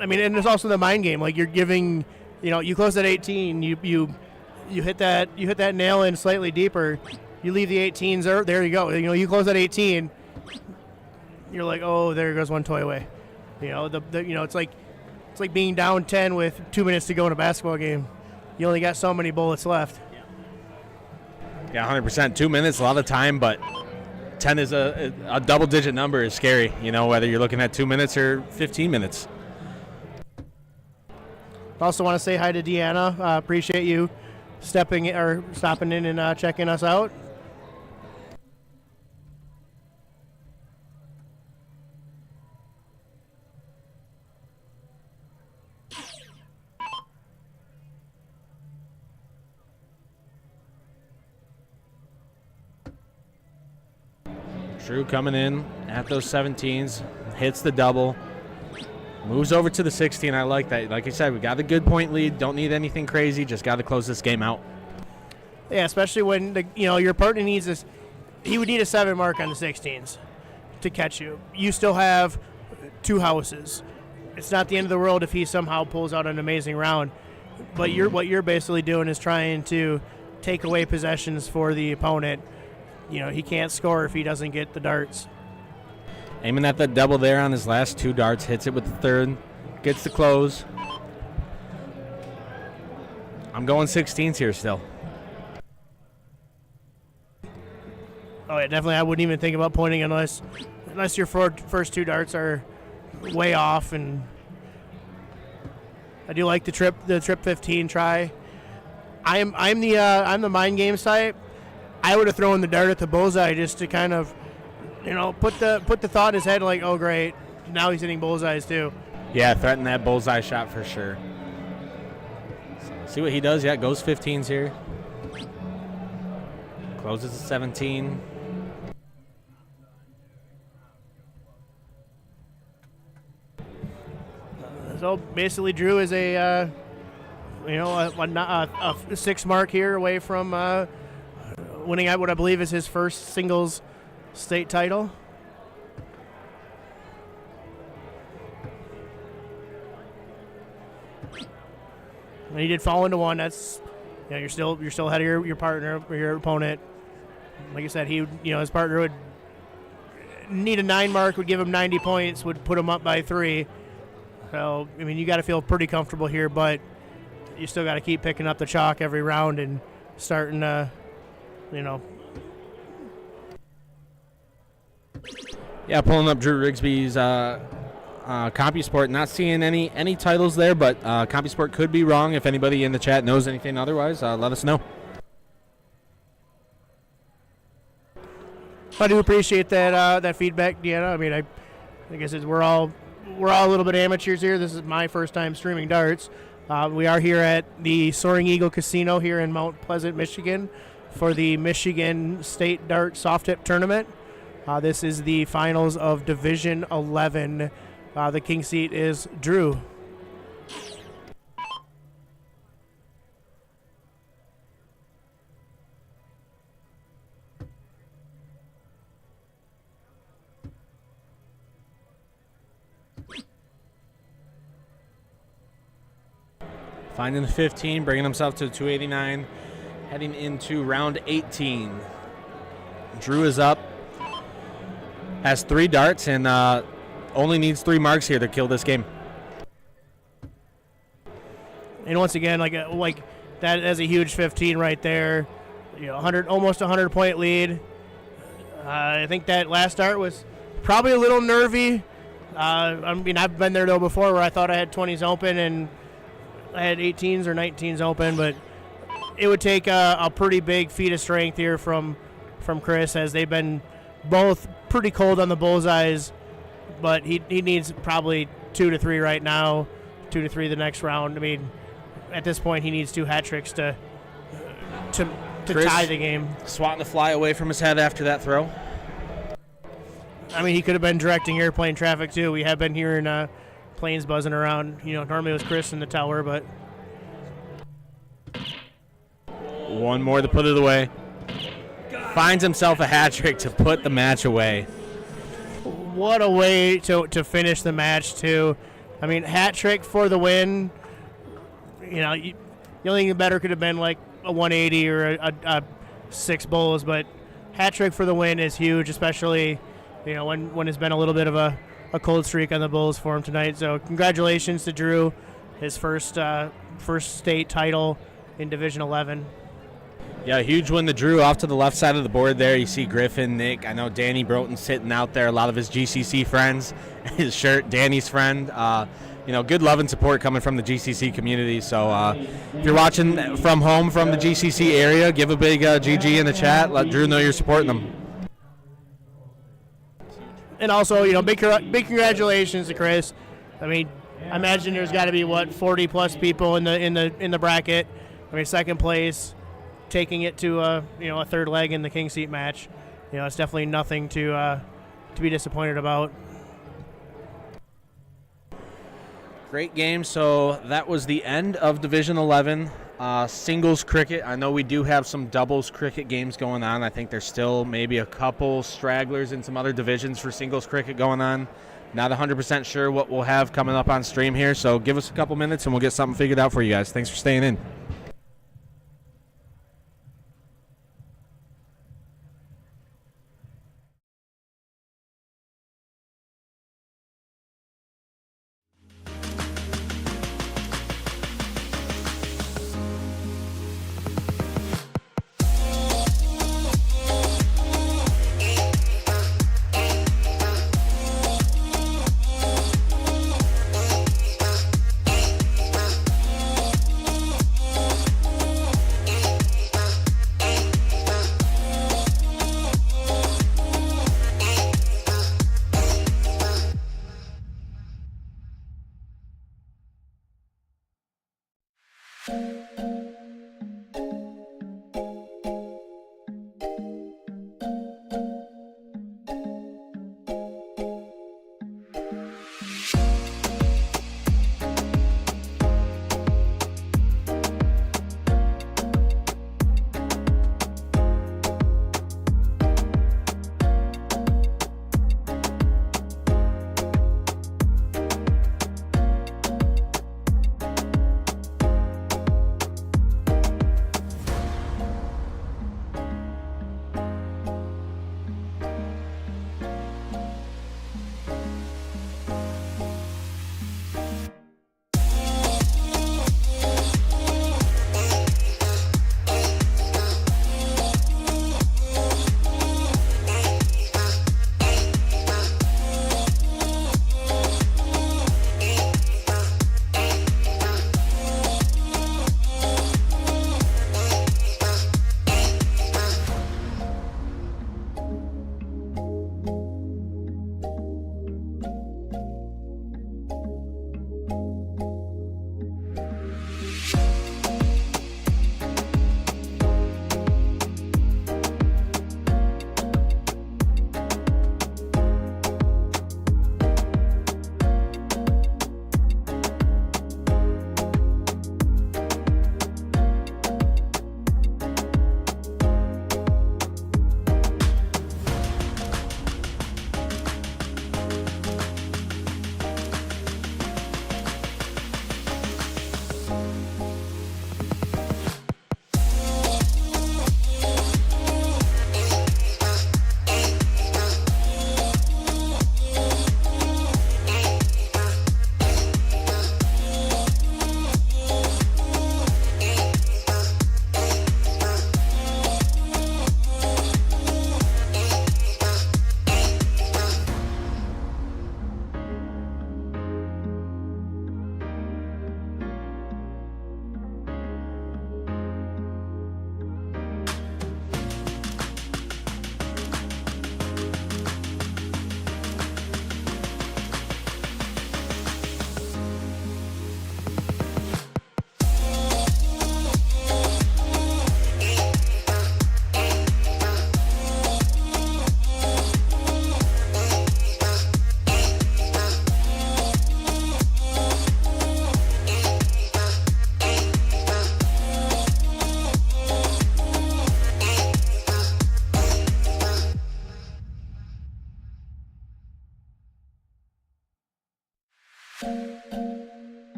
I mean, and there's also the mind game. Like you're giving, you close that 18, you hit that nail in slightly deeper. You leave the 18s there you go. You close that 18, you're like, oh, there goes one toy away. It's like being down 10 with 2 minutes to go in a basketball game. You only got so many bullets left. Yeah, 100%. 2 minutes, a lot of time, but 10 is a double-digit number is scary, whether you're looking at 2 minutes or 15 minutes. Also want to say hi to Deanna. Appreciate you stopping in and checking us out. Drew coming in at those 17s, hits the double, moves over to the 16. I like that. Like I said, we got a good point lead. Don't need anything crazy. Just got to close this game out. Yeah, especially when your partner needs this. He would need a 7 mark on the 16s to catch you. You still have 2 houses. It's not the end of the world if he somehow pulls out an amazing round. But what you're basically doing is trying to take away possessions for the opponent. He can't score if he doesn't get the darts. Aiming at that double there on his last 2 darts, hits it with the 3rd, gets the close. I'm going 16s here still. Oh, yeah, definitely. I wouldn't even think about pointing unless your first 2 darts are way off. And I do like the trip 15 try. I'm the mind game side. I would have thrown the dart at the bullseye just to kind of, put the thought in his head like, oh great, now he's hitting bullseyes too. Yeah, threaten that bullseye shot for sure. So see what he does. Yeah, goes 15s here. Closes to 17. So basically, Drew is a 6 mark here away from winning out what I believe is his first singles state title. And he did fall into 1. That's you're still ahead of your partner or your opponent. Like I said, his partner would need a 9 mark, would give him 90 points, would put him up by 3. So I mean, you got to feel pretty comfortable here, but you still got to keep picking up the chalk every round and starting to. Yeah, pulling up Drew Rigsby's CompuSport, not seeing any titles there, but CompuSport could be wrong. If anybody in the chat knows anything otherwise, let us know. I do appreciate that feedback, Deanna. I mean, like I said, we're all a little bit amateurs here. This is my first time streaming darts. We are here at the Soaring Eagle Casino here in Mount Pleasant, Michigan, for the Michigan State Dart Soft Tip Tournament. This is the finals of Division 11. The king seat is Drew. Finding the 15, bringing himself to 289, heading into round 18. Drew is up, has 3 darts, and only needs 3 marks here to kill this game. And once again, like that is a huge 15 right there. You know, almost 100-point lead. I think that last dart was probably a little nervy. I mean, I've been there though before where I thought I had 20s open and I had 18s or 19s open, but it would take a pretty big feat of strength here from Chris, as they've been both pretty cold on the bullseyes, but he needs probably 2 to 3 right now, 2 to 3 the next round. I mean, at this point, he needs 2 hat tricks to Chris tie the game. Swatting the fly away from his head after that throw. I mean, he could have been directing airplane traffic too. We have been hearing planes buzzing around. You know, normally it was Chris in the tower, but one more to put it away. Finds himself a hat trick to put the match away. what a way to finish the match too. I mean, hat trick for the win. You know, the only thing better could have been like a 180 or a 6 bowls, but hat trick for the win is huge, especially, you know, when it's been a little bit of a cold streak on the Bulls for him tonight. So congratulations to Drew, his first state title in Division 11. Yeah, huge win to Drew. Off to the left side of the board there, you see Griffin, Nick. I know Danny Broughton sitting out there, a lot of his GCC friends. His shirt, Danny's friend. You know, good love and support coming from the GCC community. So if you're watching from home from the GCC area, give a big GG in the chat. Let Drew know you're supporting them. And also, you know, big congratulations to Chris. I mean, I imagine there's got to be 40 plus people in the bracket. I mean, second place, taking it to a third leg in the king seat match. You know, it's definitely nothing to be disappointed about. Great game. So that was the end of Division 11. Singles cricket. I know we do have some doubles cricket games going on. I think there's still maybe a couple stragglers in some other divisions for singles cricket going on. Not 100% sure what we'll have coming up on stream here, so give us a couple minutes and we'll get something figured out for you guys. Thanks for staying in.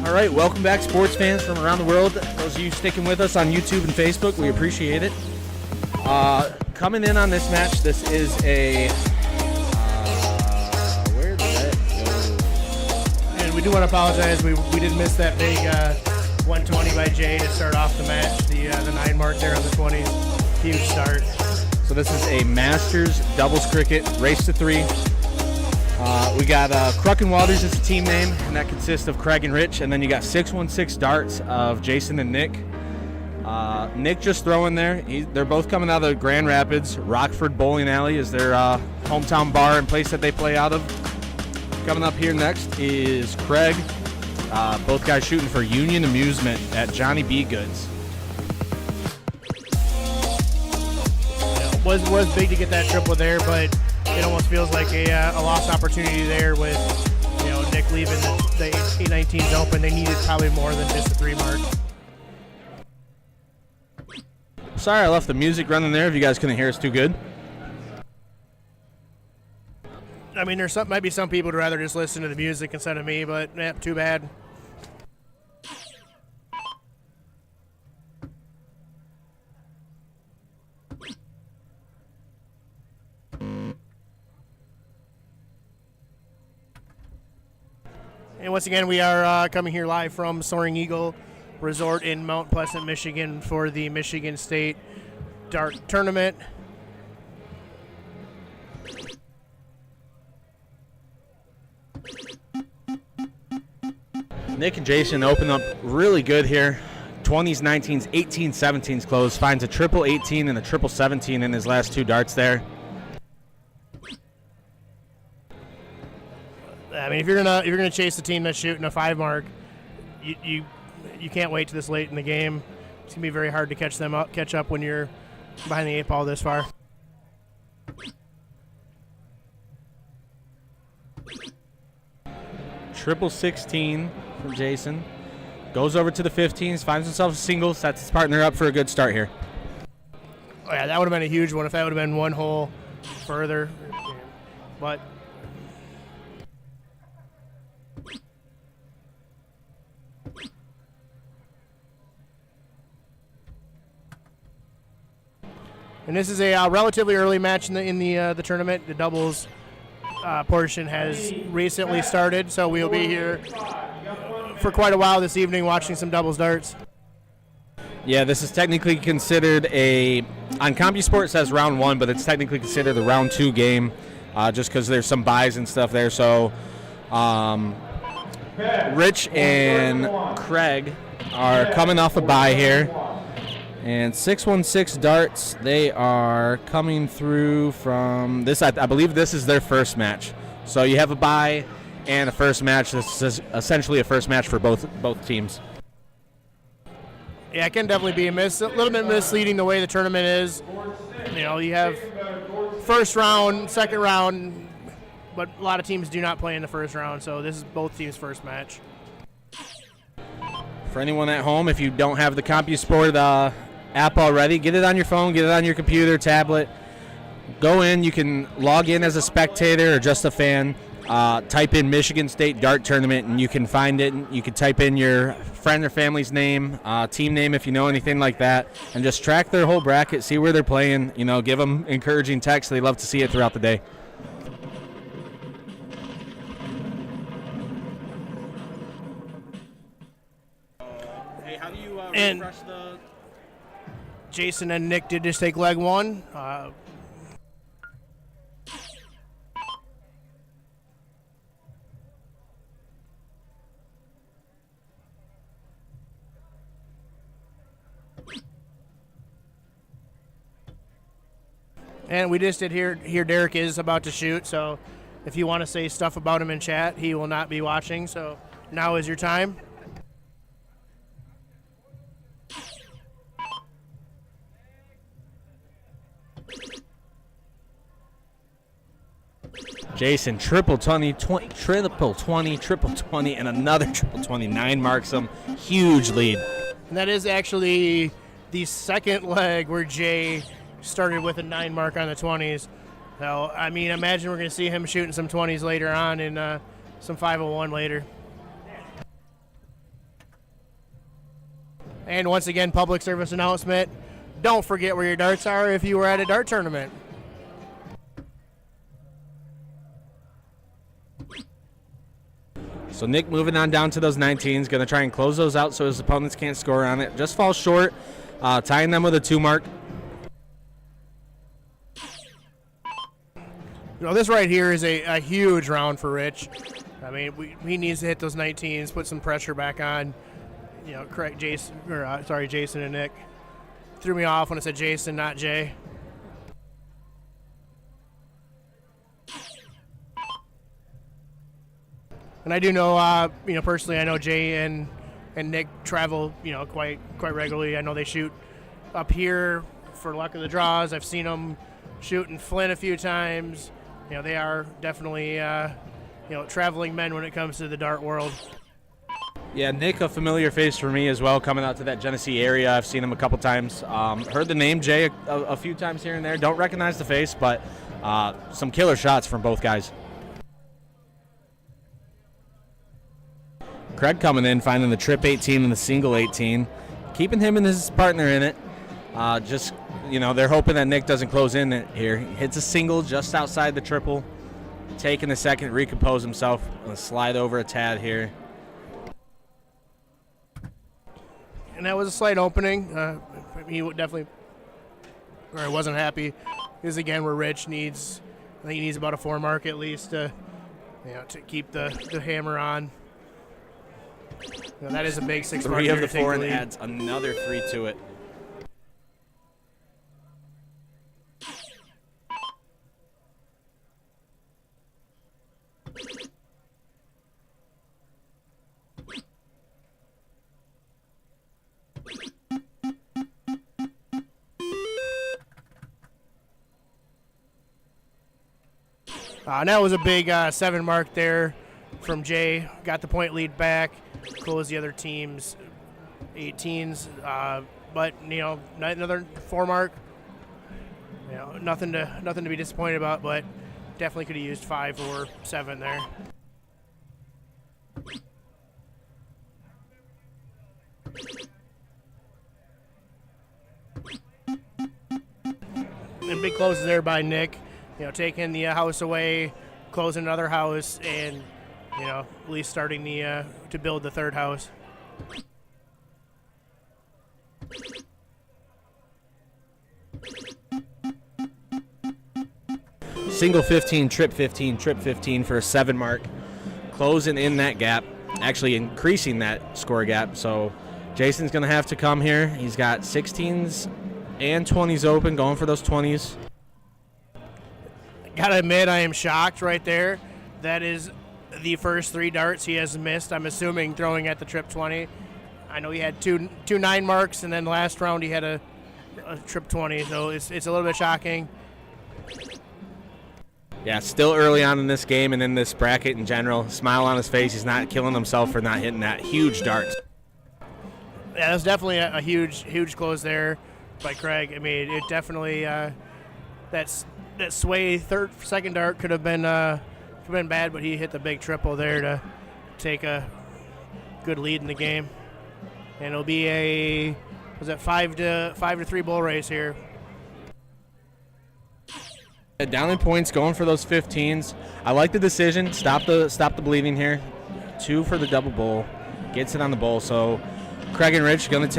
All right, welcome back, sports fans from around the world. Those of you sticking with us on YouTube and Facebook, we appreciate it. Coming in on this match, this is a where did that go? And we do want to apologize. We did miss that big 120 by Jay to start off the match. The 9 mark there on the 20s. Huge start. So this is a Masters doubles cricket race to 3. We got Cruck and Waters as a team name, and that consists of Craig and Rich, and then you got 616 darts of Jason and Nick. Nick just throwing there. They're both coming out of Grand Rapids. Rockford Bowling Alley is their hometown bar and place that they play out of. Coming up here next is Craig. Both guys shooting for Union Amusement at Johnny B. Goods. Was big to get that triple there, but it almost feels like a lost opportunity there with Nick leaving the 819s open. They needed probably more than just a 3 mark. Sorry I left the music running there if you guys couldn't hear us too good. I mean, might be some people who'd rather just listen to the music instead of me, but too bad. And once again, we are coming here live from Soaring Eagle Resort in Mount Pleasant, Michigan for the Michigan State Dart Tournament. Nick and Jason open up really good here. 20s, 19s, 18s, 17s close. Finds a triple 18 and a triple 17 in his last 2 darts there. I mean, if you're gonna chase the team that's shooting a 5 mark, you can't wait to this late in the game. It's gonna be very hard to catch up when you're behind the 8 ball this far. Triple 16 from Jason. Goes over to the 15s, finds himself a single, sets his partner up for a good start here. Oh yeah, that would have been a huge one if that would have been 1 hole further. But and this is a relatively early match in the tournament. The doubles portion has recently started, so we'll be here for quite a while this evening watching some doubles darts. Yeah, this is technically considered on CompuSport it says round 1, but it's technically considered a round 2 game just because there's some buys and stuff there. So Rich and Craig are coming off a bye here. And 616 darts, they are coming through from this. I believe this is their first match. So you have a bye and a first match. This is essentially a first match for both teams. Yeah, it can definitely be a little bit misleading the way the tournament is. You have first round, second round, but a lot of teams do not play in the first round, so this is both teams' first match. For anyone at home, if you don't have the CompuSport app already, get it on your phone, get it on your computer, tablet. Go in. You can log in as a spectator or just a fan. Type in Michigan State Dart Tournament, and you can find it. You can type in your friend or family's name, team name if you know anything like that, and just track their whole bracket, see where they're playing. Give them encouraging texts. They love to see it throughout the day. Hey, how do you refresh the... Jason and Nick did just take leg one. And we just did hear Derek is about to shoot, so if you want to say stuff about him in chat, he will not be watching, so now is your time. Jason, triple 20, triple 20, and another triple 20. 9 marks him. Huge lead. And that is actually the second leg where Jay started with a 9 mark on the 20s. So, imagine we're going to see him shooting some 20s later on and some 501 later. And once again, public service announcement. Don't forget where your darts are if you were at a dart tournament. So Nick moving on down to those 19s, going to try and close those out so his opponents can't score on it. Just falls short, tying them with a 2 mark. This right here is a huge round for Rich. He needs to hit those 19s, put some pressure back on. Correct Jason, Jason and Nick. Threw me off when I said Jason, not Jay. And I do know, personally, I know Jay and Nick travel, quite regularly. I know they shoot up here for luck of the draws. I've seen them shoot in Flint a few times. They are definitely, traveling men when it comes to the dart world. Yeah, Nick, a familiar face for me as well, coming out to that Genesee area. I've seen him a couple times. Heard the name Jay a few times here and there. Don't recognize the face, but some killer shots from both guys. Craig coming in, finding the trip 18 and the single 18, keeping him and his partner in it. They're hoping that Nick doesn't close in it here. He hits a single just outside the triple, taking a second to recompose himself, and slide over a tad here. And that was a slight opening. He wasn't happy. This is again where Rich needs, I think he needs about a 4 mark at least to keep the hammer on. That is a big 6 mark. 3 of the 4 and adds another 3 to it. And that was a big 7 mark there from Jay. Got the point lead back, closed the other team's 18s. But another 4 mark. Nothing to be disappointed about, but definitely could have used 5 or 7 there. And big closes there by Nick. Taking the house away, closing another house, and at least starting to build the third house. Single 15, trip 15, trip 15 for a 7 mark. Closing in that gap, actually increasing that score gap. So Jason's going to have to come here. He's got 16s and 20s open, going for those 20s. Gotta admit, I am shocked right there. That is the first 3 darts he has missed, I'm assuming, throwing at the trip 20. I know he had two 9 marks, and then last round he had a trip 20, so it's a little bit shocking. Yeah, still early on in this game and in this bracket in general. Smile on his face. He's not killing himself for not hitting that huge dart. Yeah, that's definitely a huge close there by Craig. I mean, it definitely that sway second dart could have been bad, but he hit the big triple there to take a good lead in the game. And it'll be a 5-3 bull race here. Down in points, going for those 15s. I like the decision. Stop the bleeding here. 2 for the double bowl. Gets it on the bowl. So Craig and Rich going to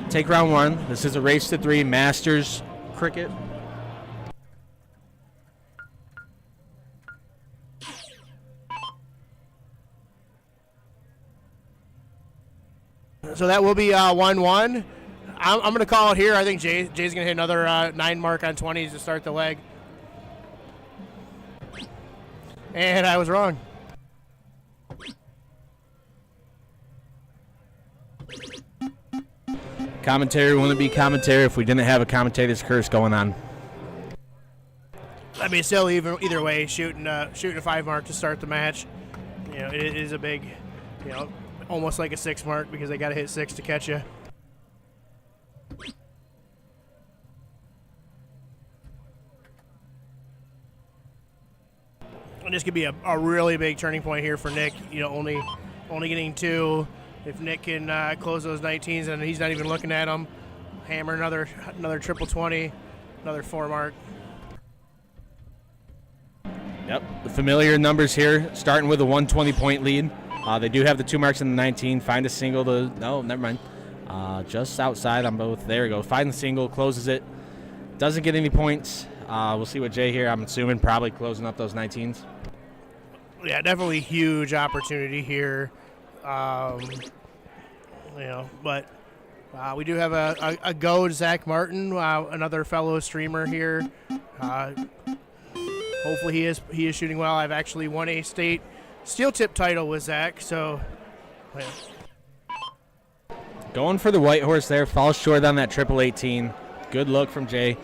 take round 1. This is a race to 3 Masters cricket. So that will be 1-1. I'm going to call it here. I think Jay's going to hit another 9 mark on 20s to start the leg. And I was wrong. Commentary wouldn't be commentary if we didn't have a commentator's curse going on. I mean, still, either way, shooting a 5 mark to start the match. You know, it is a big, almost like a 6 mark because they got to hit 6 to catch you. And this could be a really big turning point here for Nick. Only getting 2. If Nick can close those 19s, and he's not even looking at them, hammer another triple 20, another 4 mark. Yep, the familiar numbers here, starting with a 120-point lead. They do have the 2 marks in the 19. Find a single to, no, never mind. Just outside on both. There we go. Find the single, closes it. Doesn't get any points. We'll see what Jay here, I'm assuming, probably closing up those 19s. Yeah, definitely huge opportunity here. But we do have a go to Zach Martin, another fellow streamer here. Hopefully he is shooting well. I've actually won a state steel tip title with Zach, so. Yeah. Going for the white horse there, falls short on that triple 18. Good look from Jay.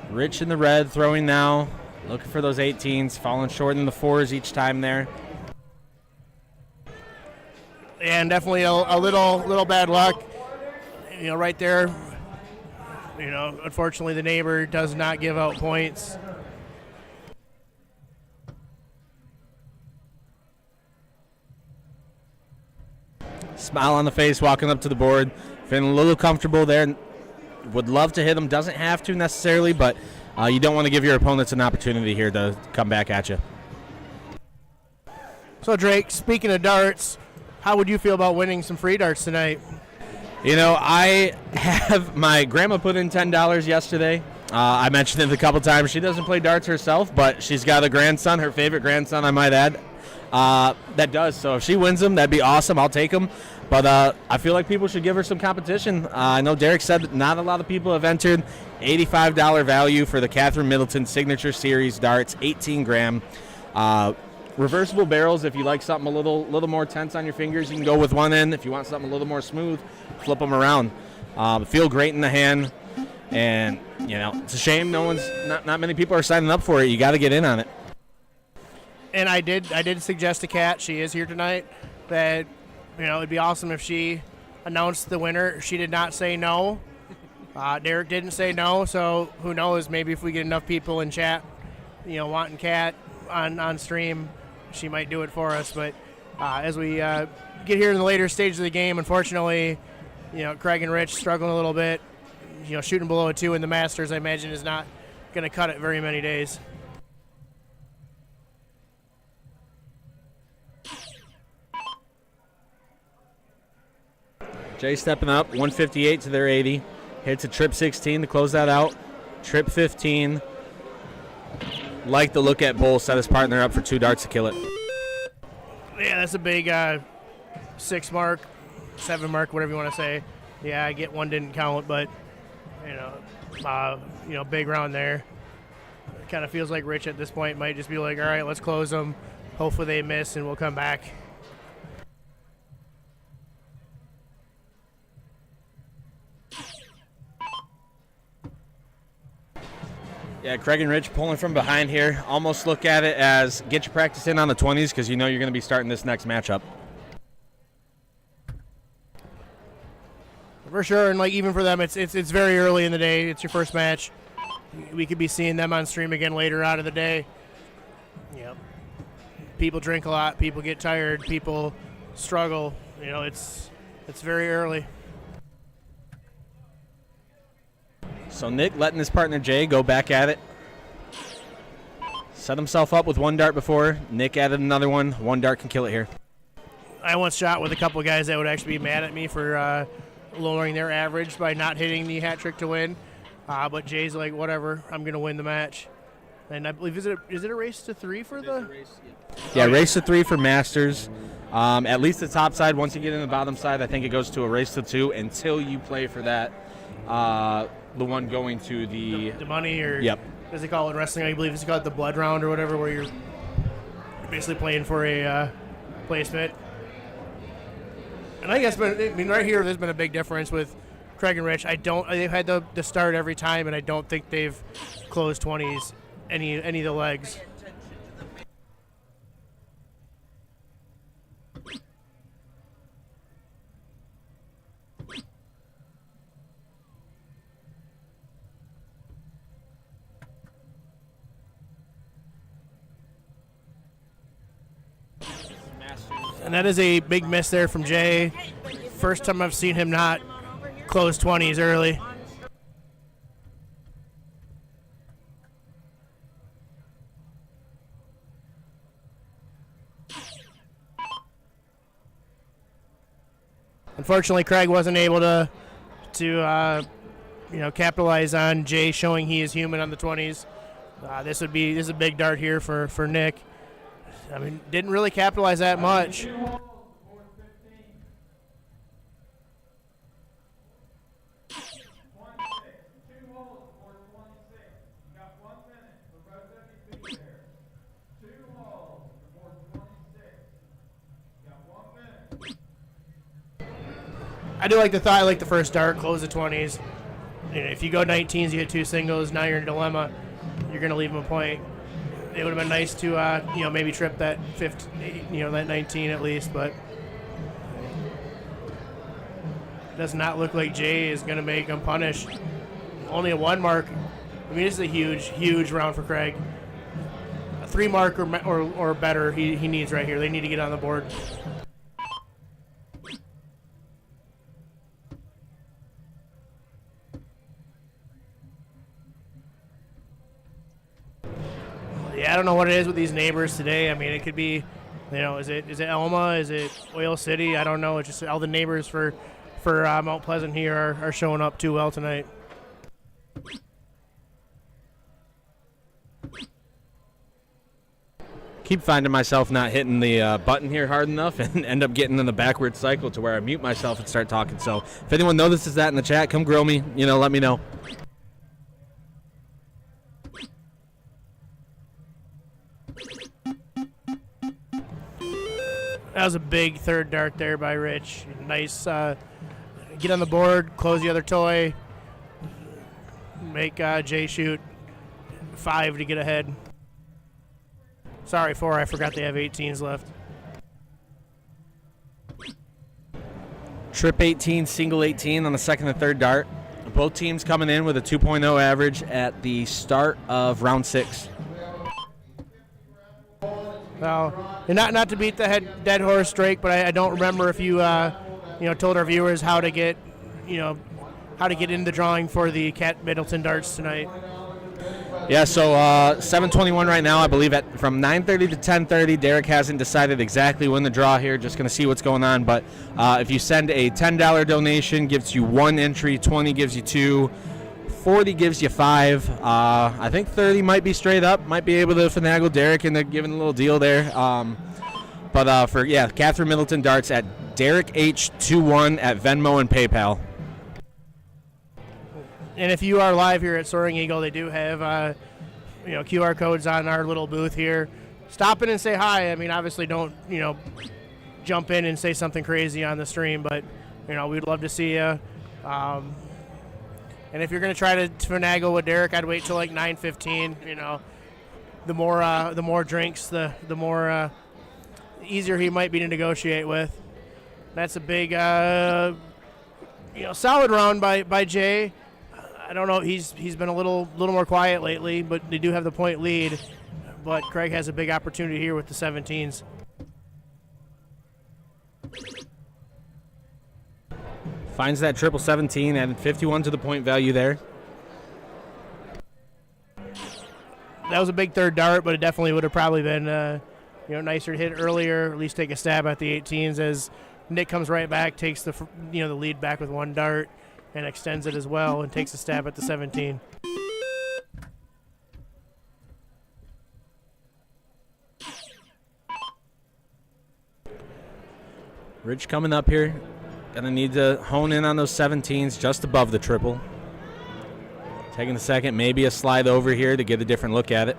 Rich in the red, throwing now. Looking for those 18s, falling short in the 4s each time there. And definitely a little bad luck, right there. Unfortunately the neighbor does not give out points. Smile on the face, walking up to the board, feeling a little comfortable there. Would love to hit him, doesn't have to necessarily, but you don't want to give your opponents an opportunity here to come back at you. So Drake, speaking of darts, how would you feel about winning some free darts tonight? I have my grandma put in $10 yesterday. I mentioned it a couple times. She doesn't play darts herself, but she's got a grandson, her favorite grandson, I might add, that does. So if she wins them, that'd be awesome. I'll take them. But I feel like people should give her some competition. I know Derek said that not a lot of people have entered. $85 value for the Catherine Middleton Signature Series darts, 18 gram. Reversible barrels, if you like something a little more tense on your fingers, you can go with one end. If you want something a little more smooth, flip them around. Feel great in the hand. And, it's a shame not many people are signing up for it. You got to get in on it. And I did suggest to Kat, she is here tonight, that it'd be awesome if she announced the winner. She did not say no. Derek didn't say no, so who knows? Maybe if we get enough people in chat, wanting Kat on stream, she might do it for us. But as we get here in the later stage of the game, unfortunately, Craig and Rich struggling a little bit. Shooting below a 2 in the Masters, I imagine, is not going to cut it very many days. Jay stepping up, 158 to their 80. Hits a trip 16 to close that out. Trip 15. Like the look at Bull, set his partner up for 2 darts to kill it. Yeah, that's a big 6 mark, 7 mark, whatever you want to say. Yeah, I get one didn't count, but big round there. It kind of feels like Rich at this point might just be like, all right, let's close them. Hopefully they miss and we'll come back. Yeah, Craig and Rich pulling from behind here. Almost look at it as get your practice in on the 20s because you know you're going to be starting this next matchup. For sure, and like even for them, it's very early in the day. It's your first match. We could be seeing them on stream again later out of the day. Yep. People drink a lot. People get tired. People struggle. You know, it's very early. So Nick letting his partner Jay go back at it. Set himself up with one dart before. Nick added another one. One dart can kill it here. I once shot with a couple of guys that would actually be mad at me for lowering their average by not hitting the hat trick to win. But Jay's like, whatever, I'm going to win the match. And I believe, is it a race to 3 for the? Yeah, race to 3 for Masters. At least the top side. Once you get in the bottom side, I think it goes to a race to 2 until you play for that. The one going to the money, or yep. As they call it in wrestling, I believe it's called the blood round or whatever, where you're basically playing for a placement. And I guess, right here, there's been a big difference with Craig and Rich. They've had the start every time, and I don't think they've closed 20s any of the legs. And that is a big miss there from Jay. First time I've seen him not close 20s early. Unfortunately, Craig wasn't able to capitalize on Jay showing he is human on the 20s. This is a big dart here for Nick. I mean, didn't really capitalize that much. I do like the first dart, close the 20s. If you go 19s, you hit 2 singles, now you're in a dilemma. You're going to leave them a point. It would have been nice to, maybe trip that 15, that 19 at least, but it does not look like Jay is going to make him punish. Only a 1 mark. I mean, this is a huge, huge round for Craig. A 3 mark or better he needs right here. They need to get on the board. Yeah, I don't know what it is with these neighbors today. I mean, it could be, is it Elma? Is it Oil City? I don't know. It's just all the neighbors for Mount Pleasant here are showing up too well tonight. Keep finding myself not hitting the button here hard enough and end up getting in the backward cycle to where I mute myself and start talking. So if anyone notices that in the chat, come grill me. Let me know. That was a big third dart there by Rich. Nice. Get on the board, close the other toy, make Jay shoot 5 to get ahead. Sorry, 4. I forgot they have 18s left. Trip 18, single 18 on the second and third dart. Both teams coming in with a 2.0 average at the start of round 6. Well, not to beat the dead horse, Drake, but I don't remember if you told our viewers how to get into the drawing for the Cat Middleton darts tonight. Yeah, so 7:21 right now, I believe. From 9:30 to 10:30, Derek hasn't decided exactly when the draw here. Just going to see what's going on. But if you send a $10 donation, gives you 1 entry. 20 gives you 2. 40 gives you 5. I think 30 might be straight up. Might be able to finagle Derek into giving a little deal there. But for Catherine Middleton darts at Derek H21 at Venmo and PayPal. And if you are live here at Soaring Eagle, they do have QR codes on our little booth here. Stop in and say hi. I mean, obviously don't jump in and say something crazy on the stream, but we'd love to see you. And if you're going to try to finagle with Derek, I'd wait till like 9:15. You know, the more drinks, the more easier he might be to negotiate with. That's a big, solid round by Jay. I don't know. He's been a little more quiet lately, but they do have the point lead. But Craig has a big opportunity here with the 17s. Finds that triple 17, added 51 to the point value there. That was a big third dart, but it definitely would have probably been nicer to hit earlier, at least take a stab at the 18s as Nick comes right back, takes the lead back with one dart and extends it as well and takes a stab at the 17. Rich coming up here. Gonna need to hone in on those 17s just above the triple. Taking a second, maybe a slide over here to get a different look at it.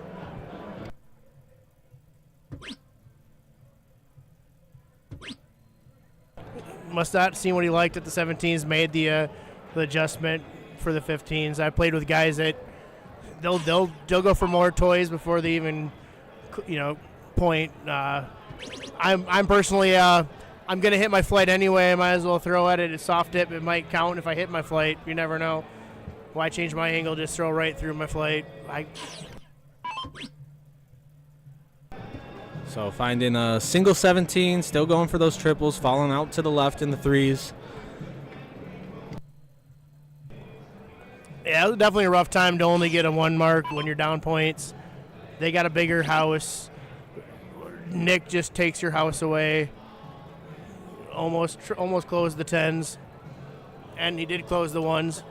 Must not seen what he liked at the 17s, made the adjustment for the 15s. I played with guys that they'll go for more toys before they even point. I'm personally I'm going to hit my flight anyway. I might as well throw at it. It's soft dip. It might count if I hit my flight. You never know. Why change my angle? Just throw right through my flight. So finding a single 17, still going for those triples, falling out to the left in the threes. Yeah, it was definitely a rough time to only get a one mark when you're down points. They got a bigger house. Nick just takes your house away. Almost closed the 10s, and he did close the 1s.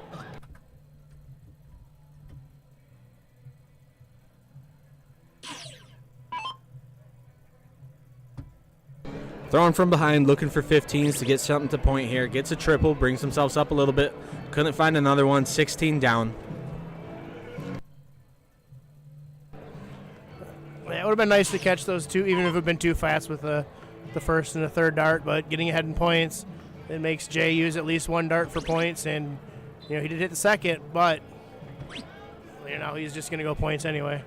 Throwing from behind, looking for 15s to get something to point here. Gets a triple, brings themselves up a little bit. Couldn't find another one, 16 down. Yeah, it would have been nice to catch those two, even if it had been too fast with the first and the third dart, but getting ahead in points, it makes Jay use at least one dart for points, and he did hit the second, but he's just going to go points anyway.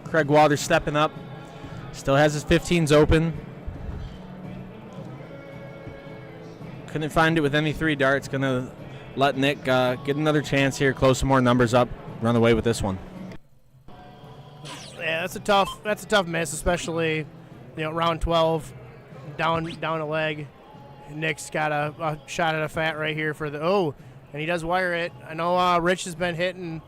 Craig Waters stepping up, still has his 15s open. Couldn't find it with any three darts. Gonna let Nick get another chance here, close some more numbers up, run away with this one. Yeah, that's a tough miss, especially round 12, down a leg. Nick's got a shot at a fat right here for and he does wire it. I know Rich has been hitting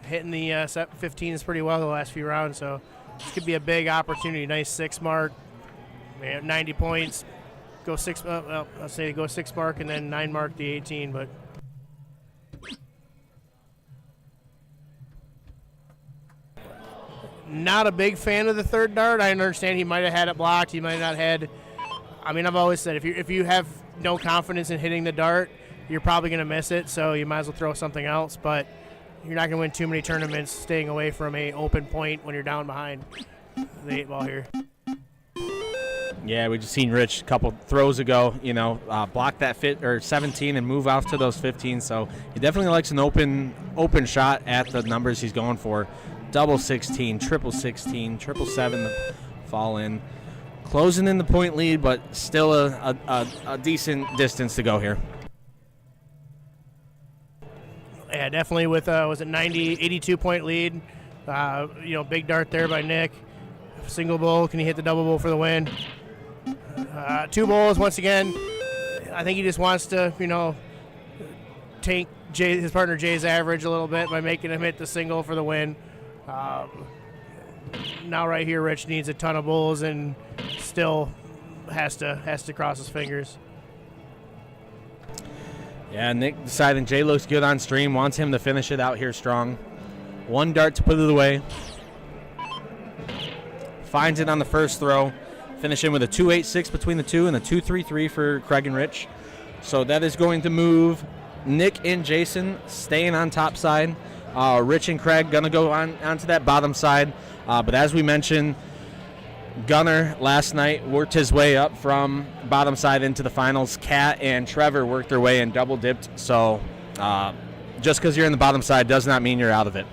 the 15s pretty well the last few rounds, so this could be a big opportunity. Nice 6 mark, 90 points. Go 6. I'll say go 6 mark and then 9 mark the 18, but. Not a big fan of the third dart. I understand he might have had it blocked. He might not had. I've always said if you have no confidence in hitting the dart, you're probably going to miss it. So you might as well throw something else. But you're not going to win too many tournaments staying away from a open point when you're down behind the 8-ball here. Yeah, we just seen Rich a couple throws ago. Block that 17 and move off to those 15. So he definitely likes an open shot at the numbers he's going for. Double 16, triple 16, triple 7 to fall in. Closing in the point lead, but still a decent distance to go here. Yeah, definitely with, 82 point lead. Big dart there by Nick. Single bowl, can he hit the double bowl for the win? 2 bowls once again. I think he just wants to, tank his partner Jay's average a little bit by making him hit the single for the win. Now right here, Rich needs a ton of bowls and still has to cross his fingers. Yeah, Nick deciding Jay looks good on stream, wants him to finish it out here strong. 1 dart to put it away. Finds it on the first throw. Finishing with a 2.86 between the two and a 2.33 for Craig and Rich. So that is going to move Nick and Jason staying on top side. Rich and Craig going to go onto that bottom side. But as we mentioned, Gunner last night worked his way up from bottom side into the finals. Kat and Trevor worked their way and double dipped. So just because you're in the bottom side does not mean you're out of it.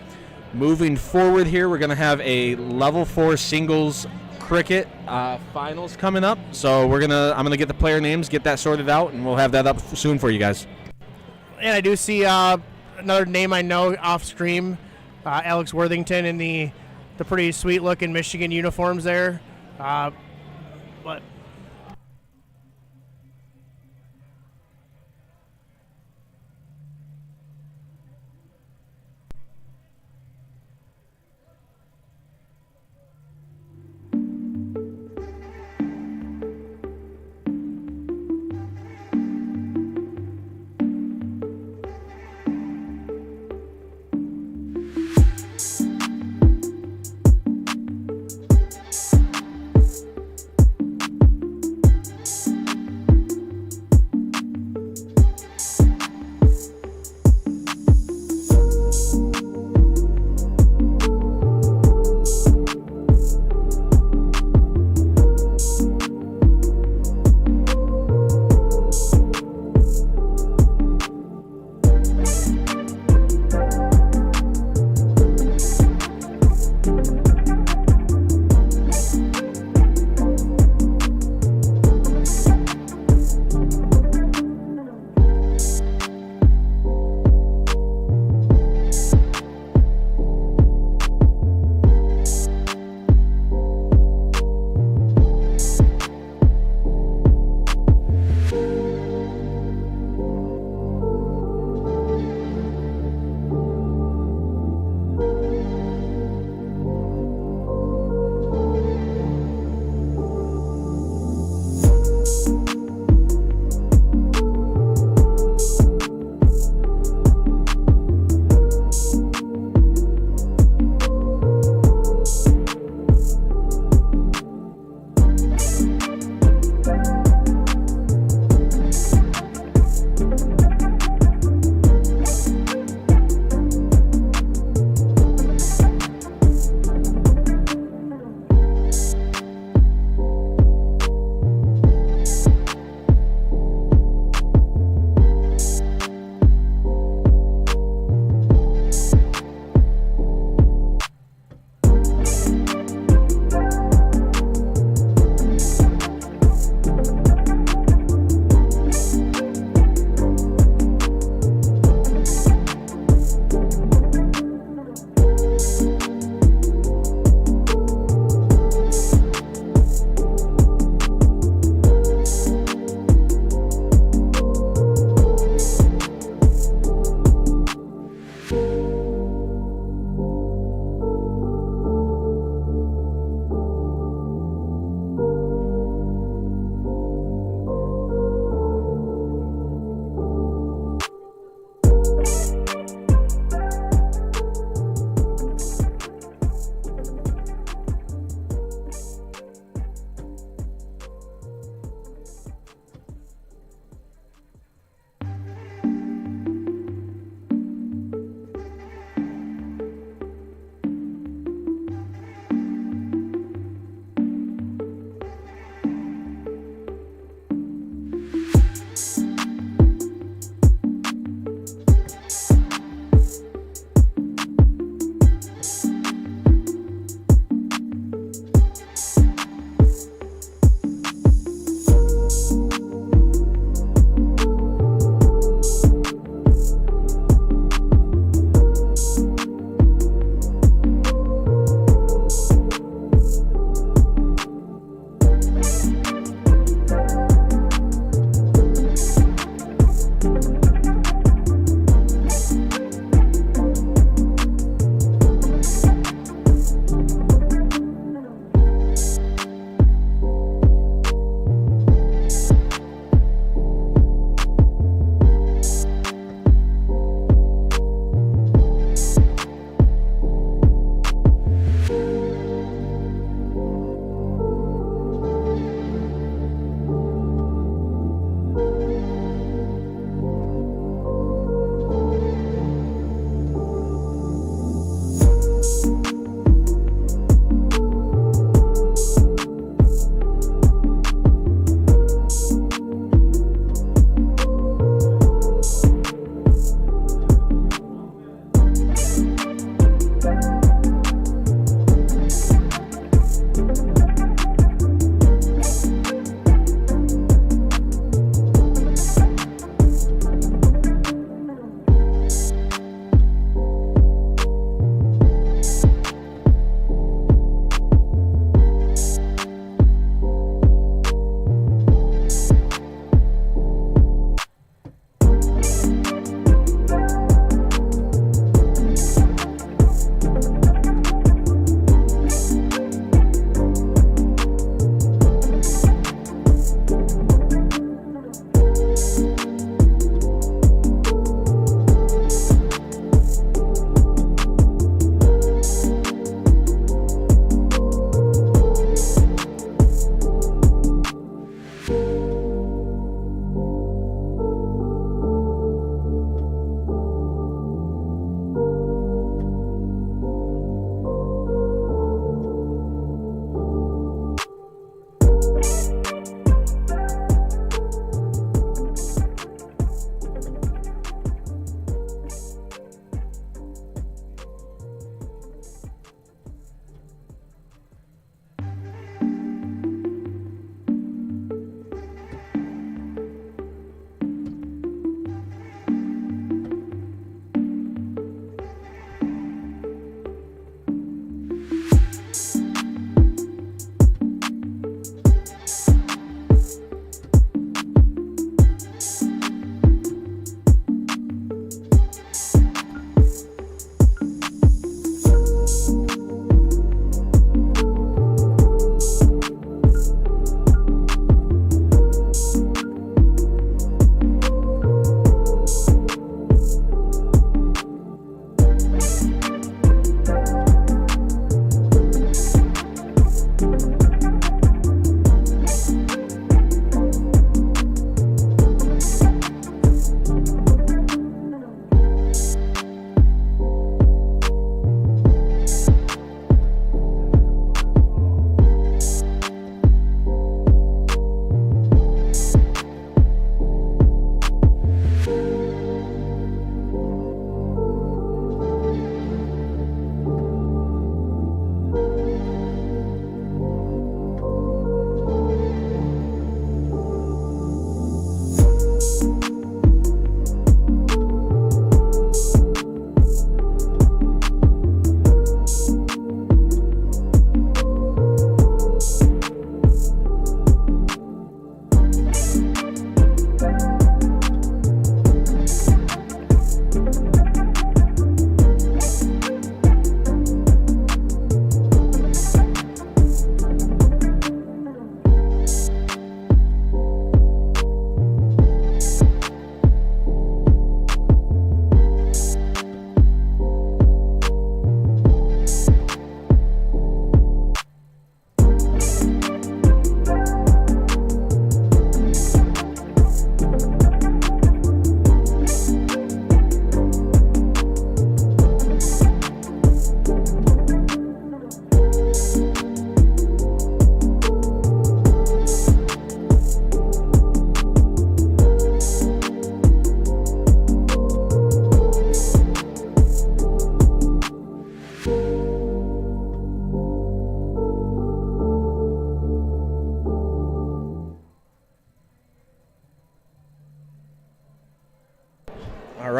Moving forward here, we're going to have a level 4 singles cricket finals coming up. So I'm gonna get the player names, get that sorted out, and we'll have that up soon for you guys. And I do see another name I know off screen, Alex Worthington in the pretty sweet looking Michigan uniforms there. But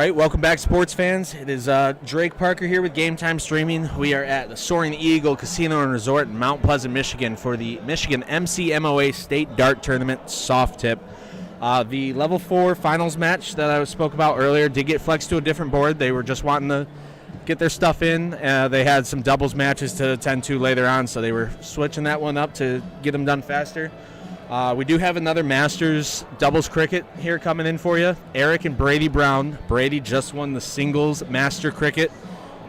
right, welcome back, sports fans. It is Drake Parker here with Game Time Streaming. We are at the Soaring Eagle Casino and Resort in Mount Pleasant, Michigan for the Michigan MCMOA State Dart Tournament Soft Tip. The Level 4 finals match that I spoke about earlier did get flexed to a different board. They were just wanting to get their stuff in. They had some doubles matches to attend to later on, so they were switching that one up to get them done faster. We do have another Masters doubles cricket here coming in for you. Eric and Brady Brown. Brady just won the singles Master Cricket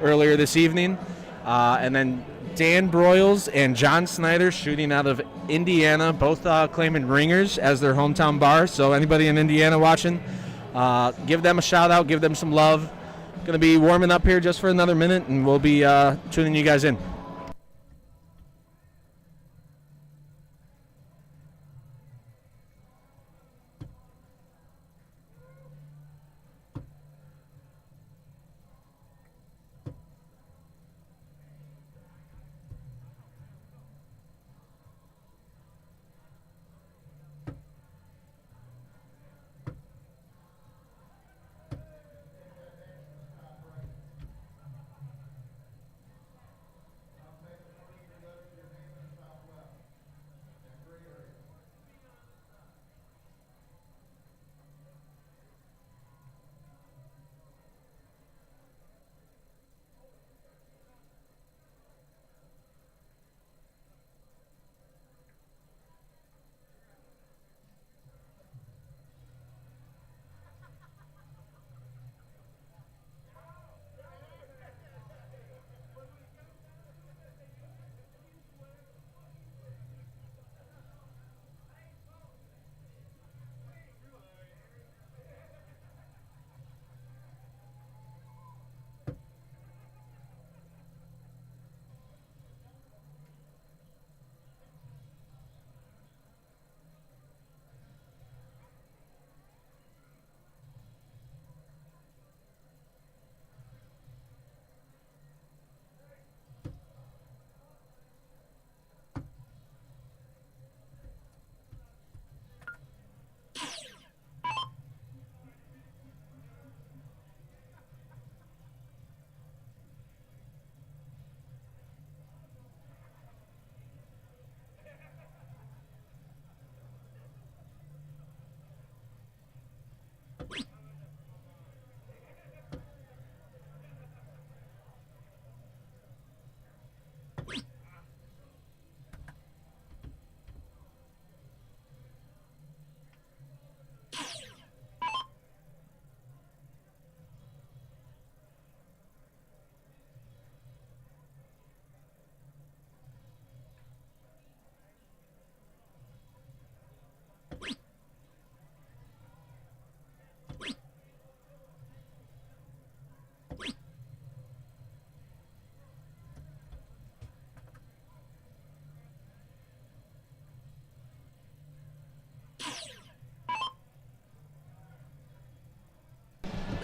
earlier this evening. And then Dan Broyles and John Snyder shooting out of Indiana, both claiming Ringers as their hometown bar. So anybody in Indiana watching, give them a shout out, give them some love. Going to be warming up here just for another minute, and we'll be tuning you guys in.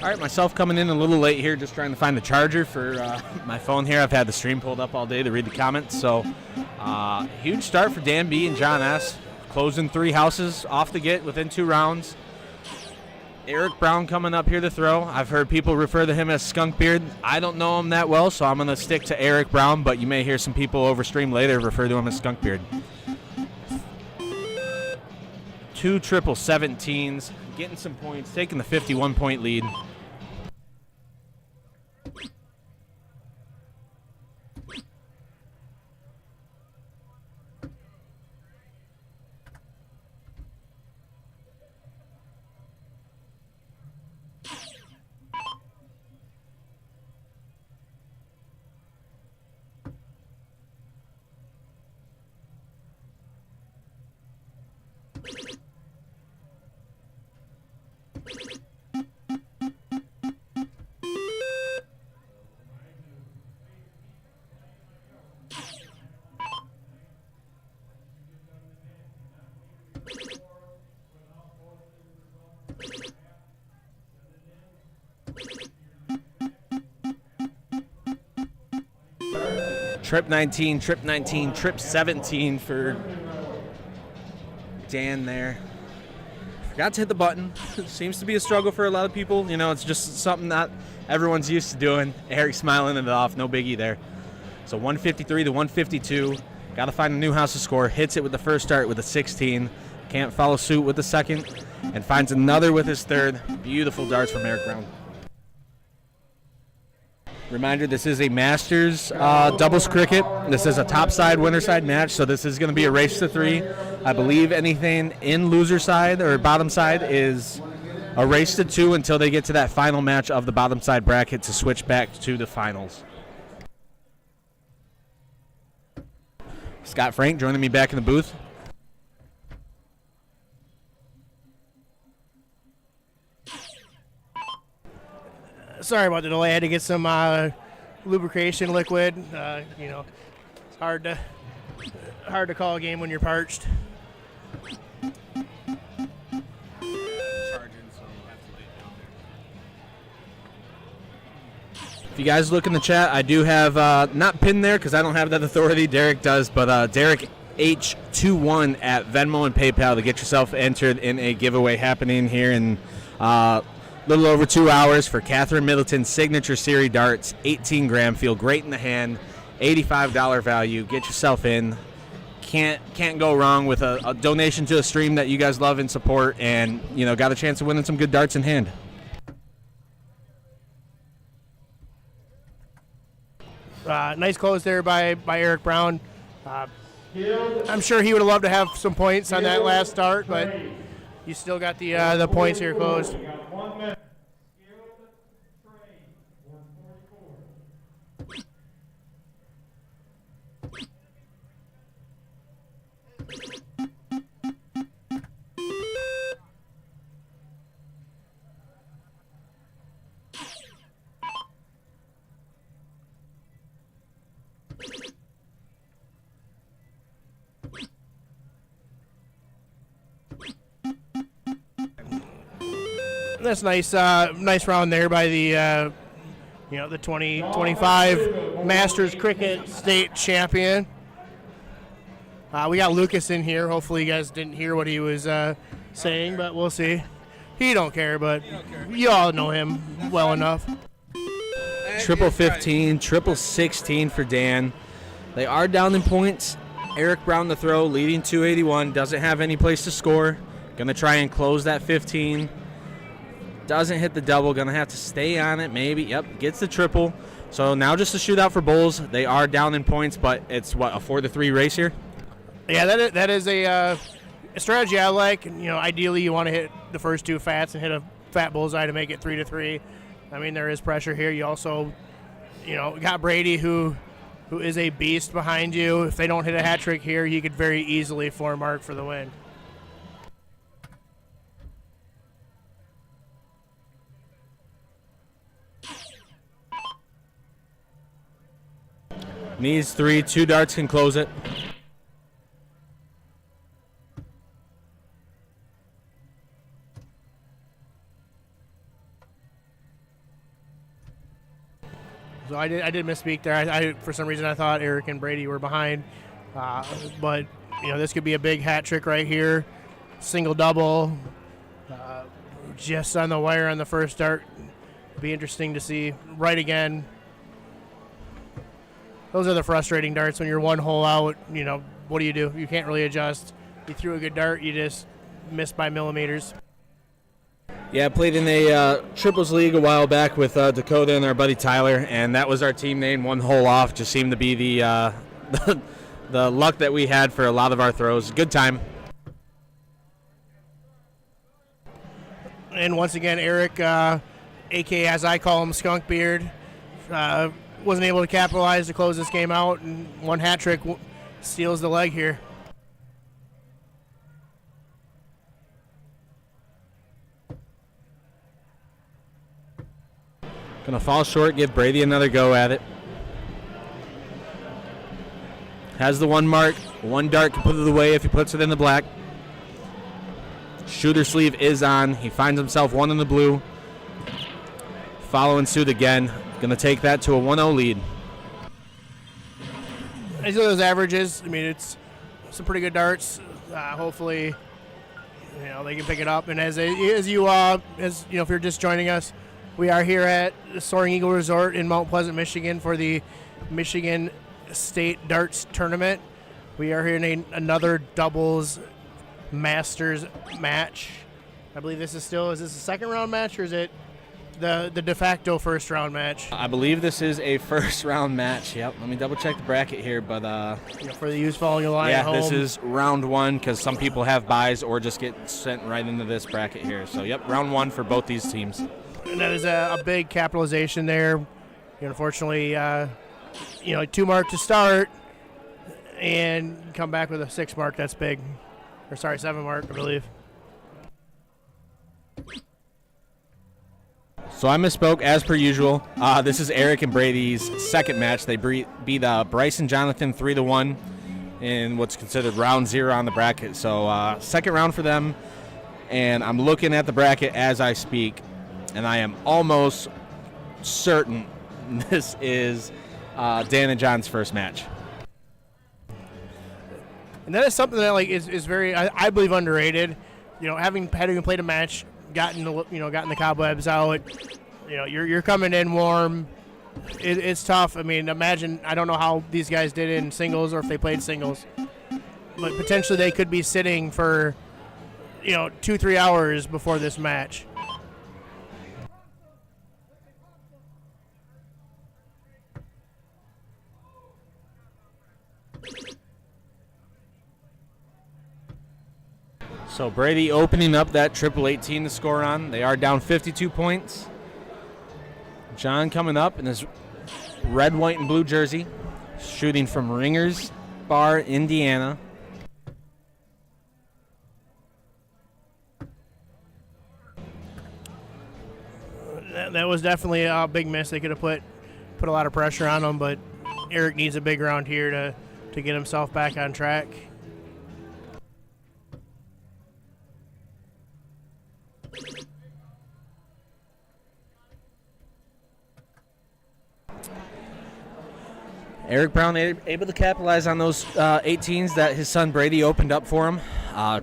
All right, myself coming in a little late here, just trying to find the charger for my phone here. I've had the stream pulled up all day to read the comments. So, huge start for Dan B and John S. Closing 3 houses off the get within 2 rounds. Eric Brown coming up here to throw. I've heard people refer to him as Skunkbeard. I don't know him that well, so I'm going to stick to Eric Brown, but you may hear some people over stream later refer to him as Skunkbeard. 2 triple 17s, getting some points, taking the 51-point lead. Trip 19, trip 19, trip 17 for Dan there. Forgot to hit the button. Seems to be a struggle for a lot of people. You know, it's just something that everyone's used to doing. Eric smiling it off. No biggie there. So 153 to 152. Got to find a new house to score. Hits it with the first dart with a 16. Can't follow suit with the second. And finds another with his third. Beautiful darts from Eric Brown. Reminder, this is a Masters doubles cricket. This is a topside, winner side match, so this is going to be a race to 3. I believe anything in loser side or bottom side is a race to 2 until they get to that final match of the bottom side bracket to switch back to the finals. Scott Frank joining me back in the booth. Sorry about the delay. I had to get some lubrication liquid. You know, it's hard to call a game when you're parched. If you guys look in the chat, I do have, not pinned there because I don't have that authority, Derek does, but Derek H21 at Venmo and PayPal to get yourself entered in a giveaway happening here in little over 2 hours for Catherine Middleton's Signature Series darts, 18 gram, feel great in the hand, $85 value. Get yourself in. Can't go wrong with a donation to a stream that you guys love and support, and you know, got a chance of winning some good darts in hand. Nice close there by Eric Brown. I'm sure he would have loved to have some points on that last start, but you still got the points here closed. That's nice round there by the the 2025 Masters Cricket State Champion. We got Lucas in here. Hopefully you guys didn't hear what he was saying, but we'll see. He don't care, but you all know him well enough. Triple 15, triple 16 for Dan. They are down in points. Eric Brown the throw, leading 281. Doesn't have any place to score. Going to try and close that 15. Doesn't hit the double. Going to have to stay on it maybe. Yep, gets the triple. So now just a shootout for Bulls. They are down in points, but it's, what, a 4-3 race here? Yeah, that is a strategy I like. You know, ideally you want to hit the first 2 fats and hit a fat bullseye to make it 3-3. I mean, there is pressure here. You also, got Brady who is a beast behind you. If they don't hit a hat trick here, he could very easily mark for the win. Needs 3, 2 darts can close it. So I did misspeak there. I for some reason I thought Eric and Brady were behind, but this could be a big hat trick right here, single double, just on the wire on the first dart. Be interesting to see. Right again. Those are the frustrating darts when you're one hole out. What do? You can't really adjust. You threw a good dart, you just missed by millimeters. Yeah, I played in a triples league a while back with Dakota and our buddy Tyler, and that was our team name. One hole off just seemed to be the the luck that we had for a lot of our throws. Good time. And once again, Eric, a.k.a. as I call him, Skunk Beard, wasn't able to capitalize to close this game out, and one hat trick steals the leg here. Gonna fall short, give Brady another go at it. Has the one mark, one dart can put it away if he puts it in the black. Shooter sleeve is on. He finds himself one in the blue. Following suit again. Gonna take that to a 1-0 lead. These are those averages. I mean, it's some pretty good darts. Hopefully they can pick it up. And as you if you're just joining us, we are here at the Soaring Eagle Resort in Mount Pleasant, Michigan for the Michigan State Darts Tournament. We are here in another doubles Masters match. I believe is this a second round match, or is it the de facto first round match? I believe this is a first round match. Yep. Let me double check the bracket here, but for the youth following along at home. this is round one because some people have buys or just get sent right into this bracket here. So yep, round one for both these teams. And that is a big capitalization there. Unfortunately, 2 mark to start, and come back with a 6 mark. That's big. 7 mark, I believe. So I misspoke as per usual. This is Eric and Brady's second match. They beat Bryce and Jonathan 3-1 in what's considered round 0 on the bracket. So second round for them, and I'm looking at the bracket as I speak, and I am almost certain this is Dan and John's first match. And that is something that is very, I believe, underrated. Having played a match, gotten the cobwebs out. You're coming in warm. It's tough. I mean, imagine, I don't know how these guys did in singles or if they played singles, but potentially they could be sitting for 2-3 hours before this match. So Brady opening up that triple 18 to score on. They are down 52 points. John coming up in his red, white, and blue jersey, shooting from Ringers Bar, Indiana. That was definitely a big miss. They could have put a lot of pressure on him, but Eric needs a big round here to get himself back on track. Eric Brown able to capitalize on those 18s that his son Brady opened up for him.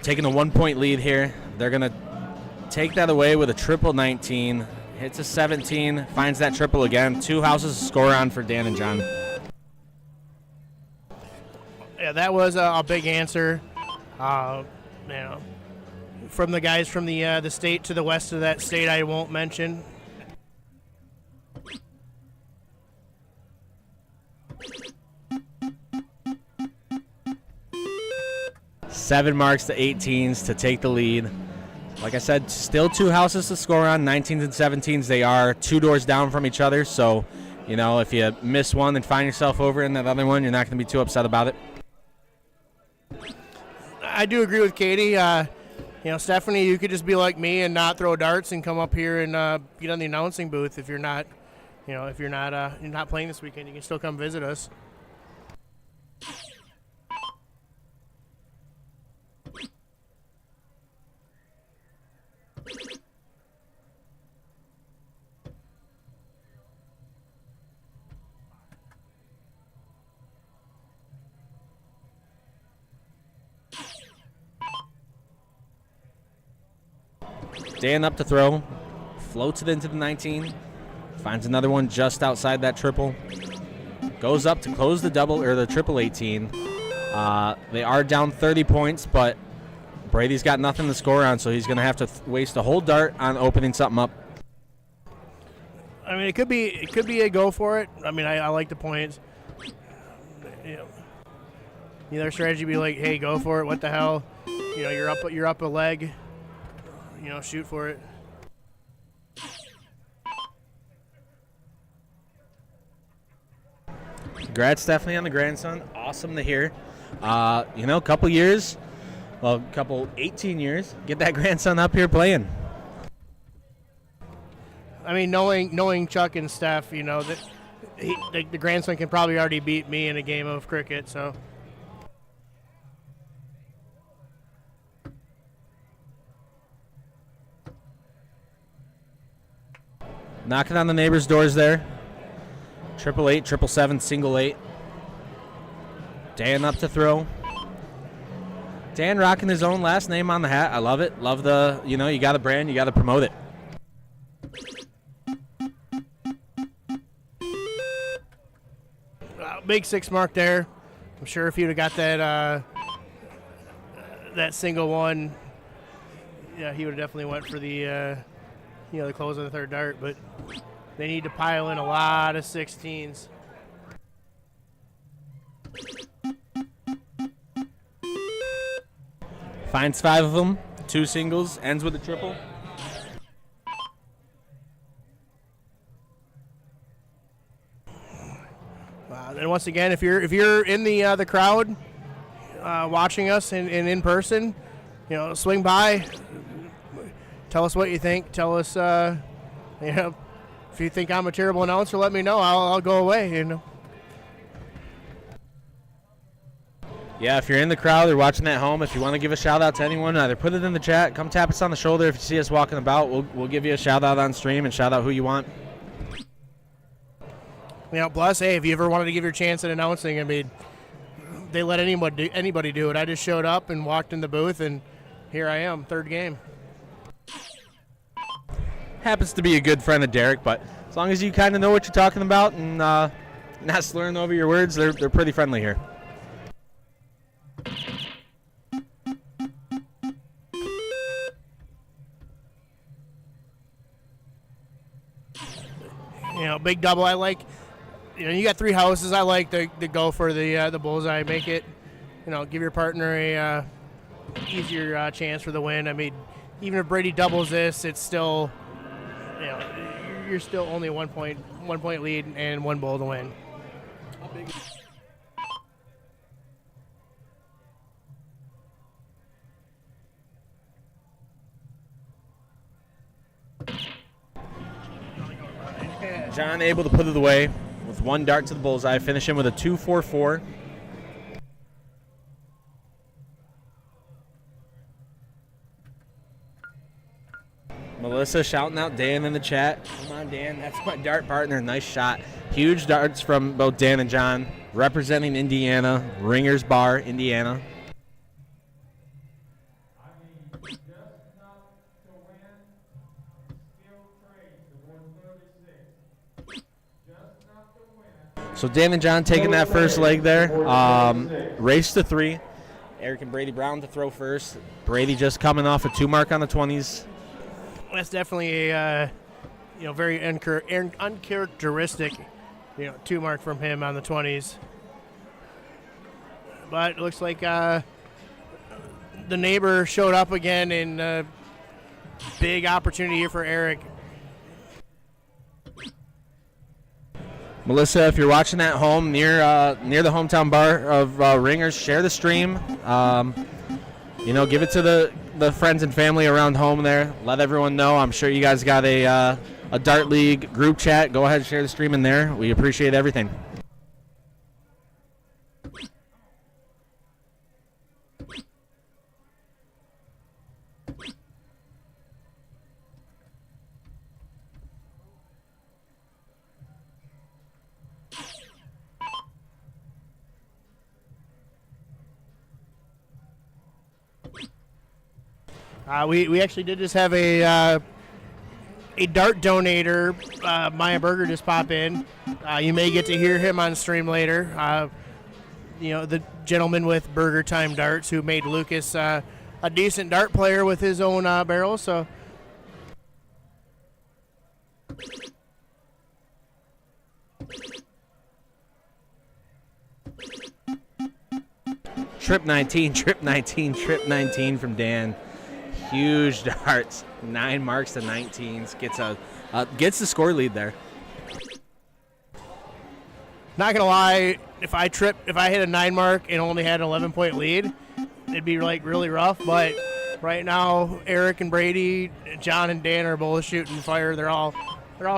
Taking a 1-point lead here. They're going to take that away with a triple 19. Hits a 17, finds that triple again. 2 houses to score on for Dan and John. Yeah, that was a big answer. From the guys from the state to the west of that state I won't mention. Seven marks to 18s to take the lead. Like I said, still 2 houses to score on, 19s and 17s. They are 2 doors down from each other, so, if you miss one and find yourself over in that other one, you're not going to be too upset about it. I do agree with Katie. Stephanie, you could just be like me and not throw darts and come up here and get on the announcing booth if you're not, you're not playing this weekend. You can still come visit us. Dan up to throw, floats it into the 19, finds another one just outside that triple, goes up to close the double or the triple 18. They are down 30 points, but Brady's got nothing to score on, so he's going to have to waste a whole dart on opening something up. I mean, it could be a go for it. I mean, I like the points. Their strategy would be like, hey, go for it. What the hell? You're up a leg. Shoot for it. Congrats, Stephanie, on the grandson. Awesome to hear. Couple 18 years, get that grandson up here playing. I mean, knowing Chuck and Steph, that the grandson can probably already beat me in a game of cricket, so. Knocking on the neighbors' doors there. 888, 777, single 8. Dan up to throw. Dan rocking his own last name on the hat. I love it. Love the, you got a brand, you got to promote it. Big 6 mark there. I'm sure if you'd have got that single one, yeah, he would have definitely went for the the close of the third dart. But they need to pile in a lot of 16s. Finds 5 of them, 2 singles, ends with a triple. And once again, if you're in the crowd watching us and in person, swing by, tell us what you think. Tell us, if you think I'm a terrible announcer, let me know. I'll go away. Yeah, if you're in the crowd or watching at home, if you want to give a shout out to anyone, either put it in the chat, come tap us on the shoulder. If you see us walking about, we'll give you a shout out on stream and shout out who you want. Plus, hey, if you ever wanted to give your chance at announcing, I mean, they let anybody do it. I just showed up and walked in the booth, and here I am, third game. Happens to be a good friend of Derek, but as long as you kind of know what you're talking about and not slurring over your words, they're pretty friendly here. Big double. I like. You got 3 houses. I like to go for the bullseye. Make it, give your partner a easier chance for the win. I mean, even if Brady doubles this, it's still, you're still only 1 point lead and 1 bowl to win. John able to put it away with 1 dart to the bullseye, finishing with a 2-4-4. Melissa shouting out Dan in the chat. Come on, Dan. That's my dart partner. Nice shot. Huge darts from both Dan and John, representing Indiana, Ringers Bar, Indiana. So Dan and John taking that first leg there. Race to 3. Eric and Brady Brown to throw first. Brady just coming off a 2 mark on the 20s. That's definitely a very uncharacteristic 2 mark from him on the 20s. But it looks like the neighbor showed up again, and big opportunity here for Eric. Melissa, if you're watching at home near the hometown bar of Ringers, share the stream. Give it to the friends and family around home there. Let everyone know. I'm sure you guys got a Dart League group chat. Go ahead and share the stream in there. We appreciate everything. We actually did just have a dart donator, Maya Berger, just pop in. You may get to hear him on stream later. The gentleman with Burger Time Darts who made Lucas a decent dart player with his own barrel. So. Trip 19 from Dan. Huge darts, 9 marks to 19s. Gets the score lead there. Not gonna lie, if I hit a 9 mark and only had an 11-point lead, it'd be really rough. But right now, Eric and Brady, John and Dan are both shooting fire. They're all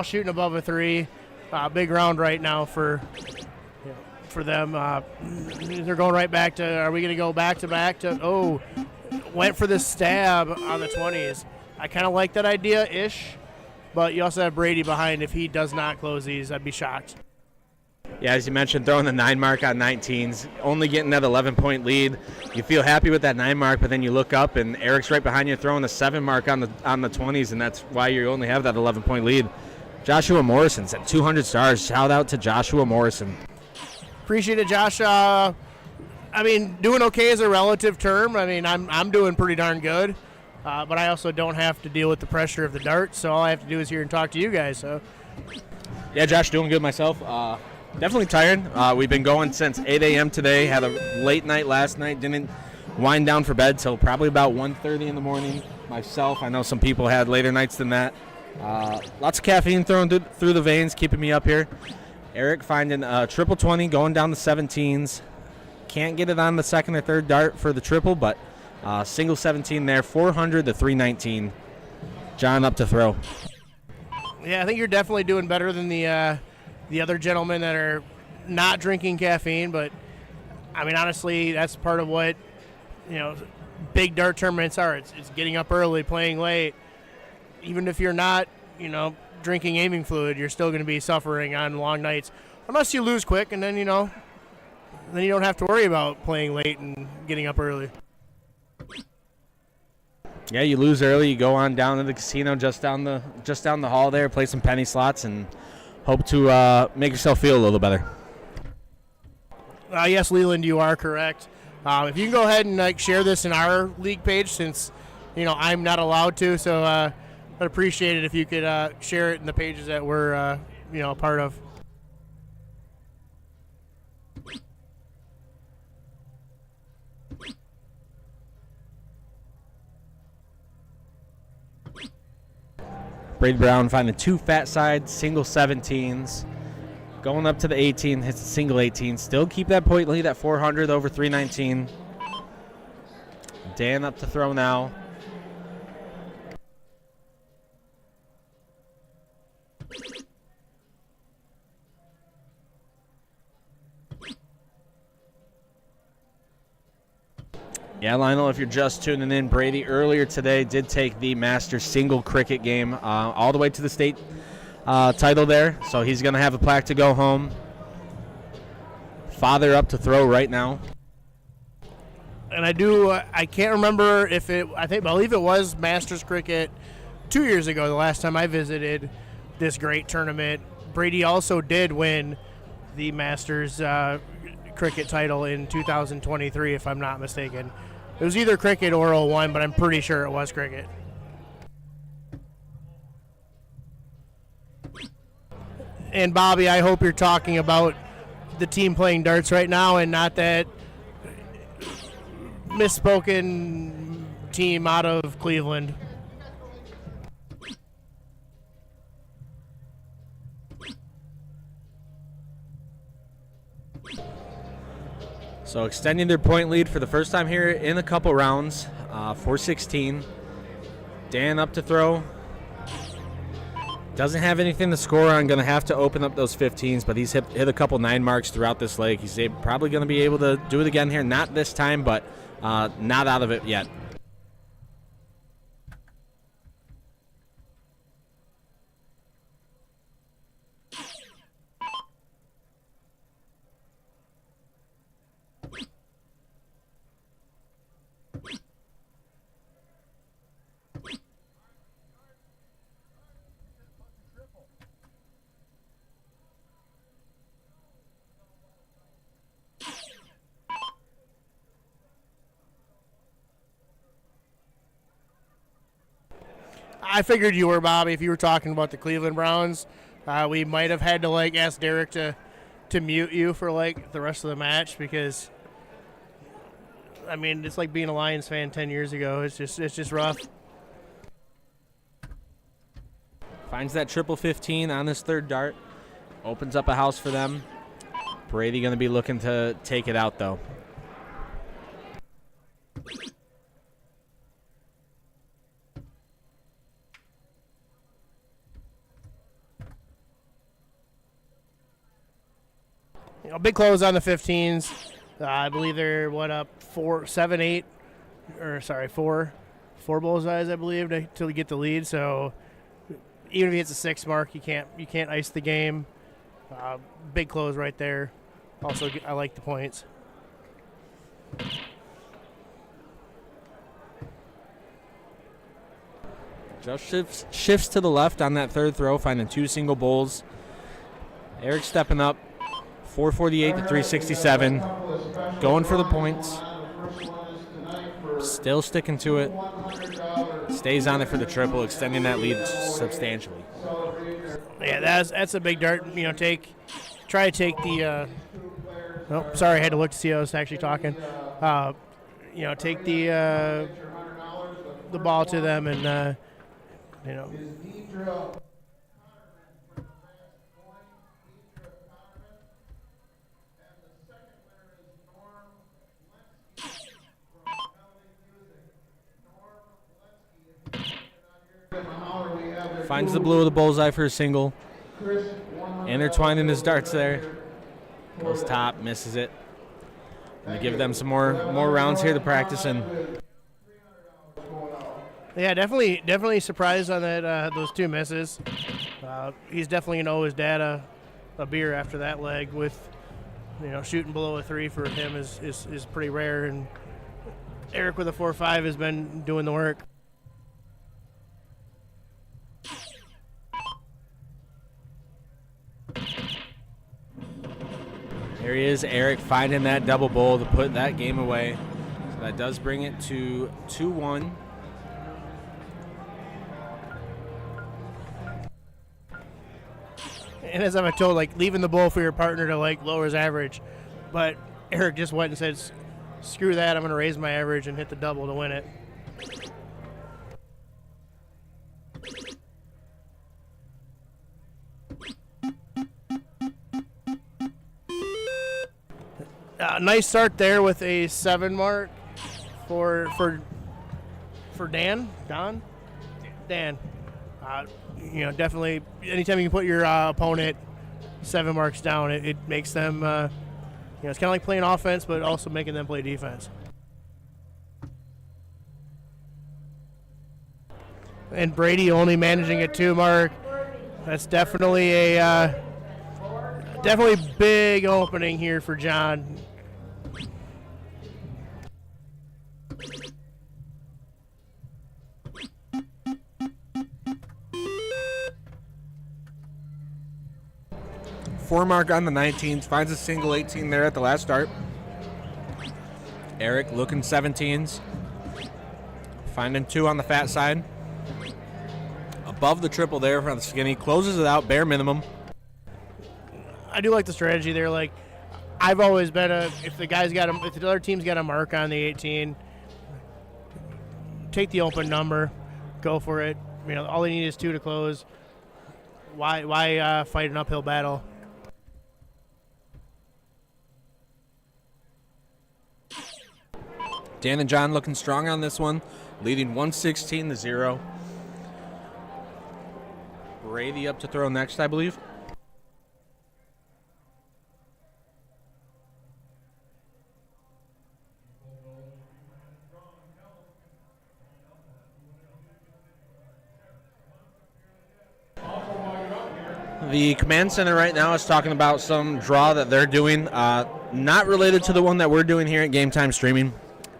shooting above a 3. Big round right now for them. They're going right back to. Are we gonna go back to back to? Oh. Went for the stab on the 20s. I kind of like that idea-ish, but you also have Brady behind. If he does not close these, I'd be shocked. Yeah, as you mentioned, throwing the 9 mark on 19s, only getting that 11-point lead. You feel happy with that 9 mark, but then you look up and Eric's right behind you throwing the 7 mark on the 20s, and that's why you only have that 11-point lead. Joshua Morrison said 200 stars. Shout out to Joshua Morrison. Appreciate it, Josh. Doing okay is a relative term. I'm doing pretty darn good, but I also don't have to deal with the pressure of the dart, so all I have to do is here and talk to you guys. So, yeah, Josh, doing good myself. Definitely tired. We've been going since 8 a.m. today. Had a late night last night. Didn't wind down for bed till probably about 1:30 in the morning. Myself, I know some people had later nights than that. Lots of caffeine thrown through the veins, keeping me up here. Eric finding a triple 20, going down the 17s. Can't get it on the second or third dart for the triple, but single 17 there, 400 to 319. John up to throw. yeah, I think you're definitely doing better than the other gentlemen that are not drinking caffeine. But honestly, that's part of what big dart tournaments are. It's getting up early, playing late. Even if you're not, drinking aiming fluid, you're still going to be suffering on long nights, unless you lose quick, and then you don't have to worry about playing late and getting up early. Yeah, you lose early. You go on down to the casino just down the hall there, play some penny slots, and hope to make yourself feel a little better. Yes, Leland, you are correct. If you can go ahead and share this in our league page, since I'm not allowed to, so I'd appreciate it if you could share it in the pages that we're a part of. Brady Brown finding 2 fat side single 17s. Going up to the 18, hits a single 18. Still keep that point lead at 400 over 319. Dan up to throw now. Yeah, Lionel, if you're just tuning in, Brady earlier today did take the Masters single cricket game all the way to the state title there. So he's going to have a plaque to go home. Father up to throw right now. And I can't remember if I believe it was Masters cricket 2 years ago, the last time I visited this great tournament. Brady also did win the Masters cricket title in 2023, if I'm not mistaken. It was either cricket or 01, but I'm pretty sure it was cricket. And Bobby, I hope you're talking about the team playing darts right now and not that misspoken team out of Cleveland. So extending their point lead for the first time here in a couple rounds, 4-16. Dan up to throw. Doesn't have anything to score on. Going to have to open up those 15s, but he's hit a couple 9 marks throughout this leg. He's probably going to be able to do it again here. Not this time, but not out of it yet. I figured you were, Bobby, if you were talking about the Cleveland Browns. We might have had to ask Derek to mute you for the rest of the match, because it's like being a Lions fan 10 years ago. It's just rough. Finds that triple 15 on his third dart. Opens up a house for them. Brady going to be looking to take it out, though. Big close on the 15s. I believe they're up 4 bullseyes, I believe, to get the lead. So even if he hits a 6 mark, you can't ice the game. Big close right there. Also, I like the points. Just shifts to the left on that third throw, finding 2 single bowls. Eric stepping up, 448 to 367, going for the points. Still sticking to it. Stays on it for the triple, extending that lead substantially. Yeah, that's a big dart. Try to take the. Oh, sorry, I had to look to see I was actually talking. Take the ball to them and Finds the blue of the bullseye for a single. Intertwining his darts there. Goes top, misses it. Gonna give them some more rounds here to practice in. Yeah, definitely surprised on that those 2 misses. He's definitely gonna owe his dad a beer after that leg. With shooting below a 3 for him is pretty rare, and Eric with a 4.5 has been doing the work. There he is, Eric finding that double bowl to put that game away. So that does bring it to 2-1. And as I've told, leaving the bowl for your partner to lower his average, but Eric just went and said, "Screw that! I'm going to raise my average and hit the double to win it." Nice start there with a 7 mark for Dan. Definitely anytime you can put your opponent 7 marks down, it makes them, it's kind of like playing offense, but also making them play defense. And Brady only managing a 2 mark. That's definitely a big opening here for John. Four mark on the 19s, finds a single 18 there at the last start. Eric looking 17s, finding 2 on the fat side. Above the triple there for the skinny, closes it out, bare minimum. I do like the strategy there. I've always been if the other team's got a mark on the 18, take the open number, go for it. All they need is 2 to close. Why fight an uphill battle? Dan and John looking strong on this one, leading 116-0. Brady up to throw next, I believe. The command center right now is talking about some draw that they're doing, not related to the one that we're doing here at Game Time Streaming.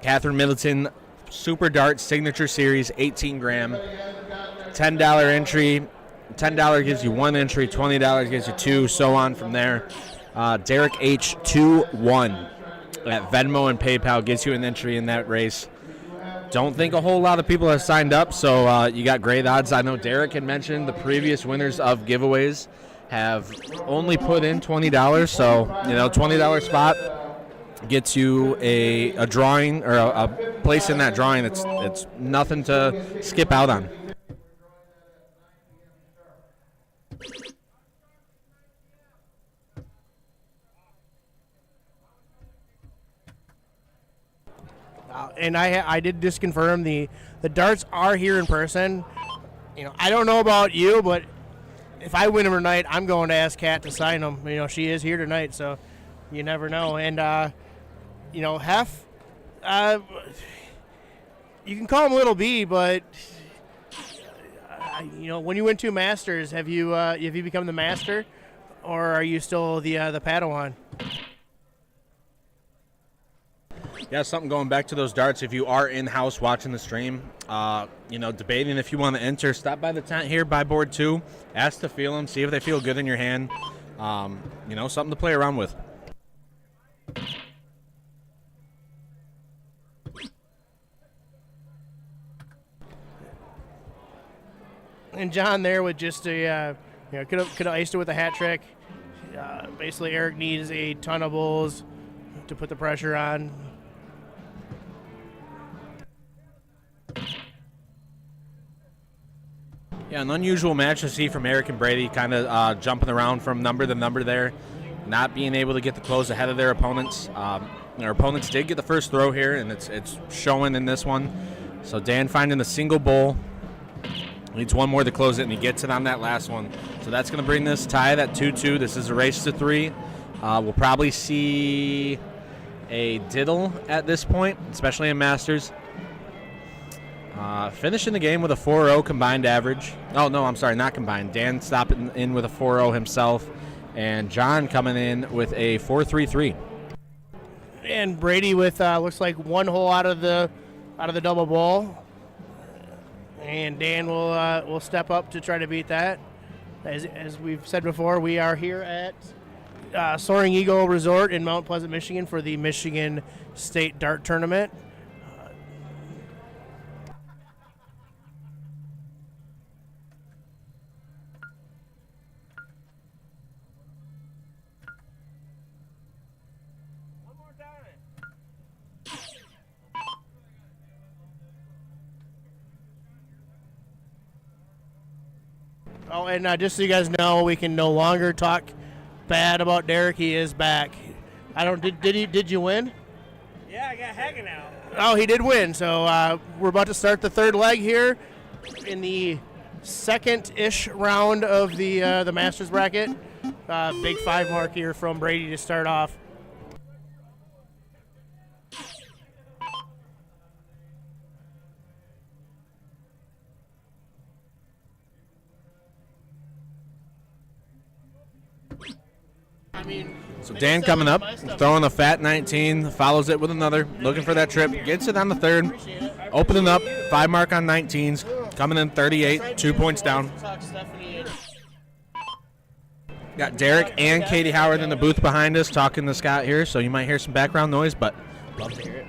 Catherine Middleton Super Dart Signature Series 18 gram, $10 entry. $10 gives you 1 entry, $20 gives you 2, so on from there. Derek H. 2-1 at Venmo and PayPal gets you an entry in that race. Don't think a whole lot of people have signed up, so you got great odds. I know Derek had mentioned the previous winners of giveaways have only put in $20, so $20 spot gets you a drawing or a place in that drawing. It's nothing to skip out on. And I did just confirm the darts are here in person. I don't know about you, but if I win them tonight, I'm going to ask Kat to sign them. She is here tonight, so you never know. And Hef, you can call him Little B, but when you win 2 Masters, have you become the master, or are you still the Padawan? Yeah, something going back to those darts. If you are in-house watching the stream, debating if you want to enter, stop by the tent here by board 2. Ask to feel them, see if they feel good in your hand. Something to play around with. And John there with just a, could have iced it with a hat trick. Basically, Eric needs a ton of bowls to put the pressure on. Yeah, an unusual match to see from Eric and Brady, kind of jumping around from number to number there, not being able to get the close ahead of their opponents. Their opponents did get the first throw here, and it's showing in this one. So Dan finding the single bowl. Needs one more to close it, and he gets it on that last one. So that's going to bring this tied at 2-2. This is a race to 3. We'll probably see a diddle at this point, especially in Masters. Finishing the game with a 4-0 combined average. Oh, no, I'm sorry, not combined. Dan stopping in with a 4-0 himself, and John coming in with a 4-3-3. And Brady with looks like one hole out of the double bowl. And Dan will step up to try to beat that. As we've said before, we are here at Soaring Eagle Resort in Mount Pleasant, Michigan for the Michigan State Dart Tournament. Oh, and just so you guys know, we can no longer talk bad about Derek. He is back. Did you win? Yeah, I got hanging out. Oh, he did win. So we're about to start the third leg here in the second-ish round of the Masters bracket. Big 5 mark here from Brady to start off. So Dan coming up, throwing a fat 19, follows it with another, looking for that trip, gets it on the third, opening up, 5 mark on 19s, coming in 38, 2 points down. Got Derek and Katie Howard in the booth behind us talking to Scott here, so you might hear some background noise, but love to hear it.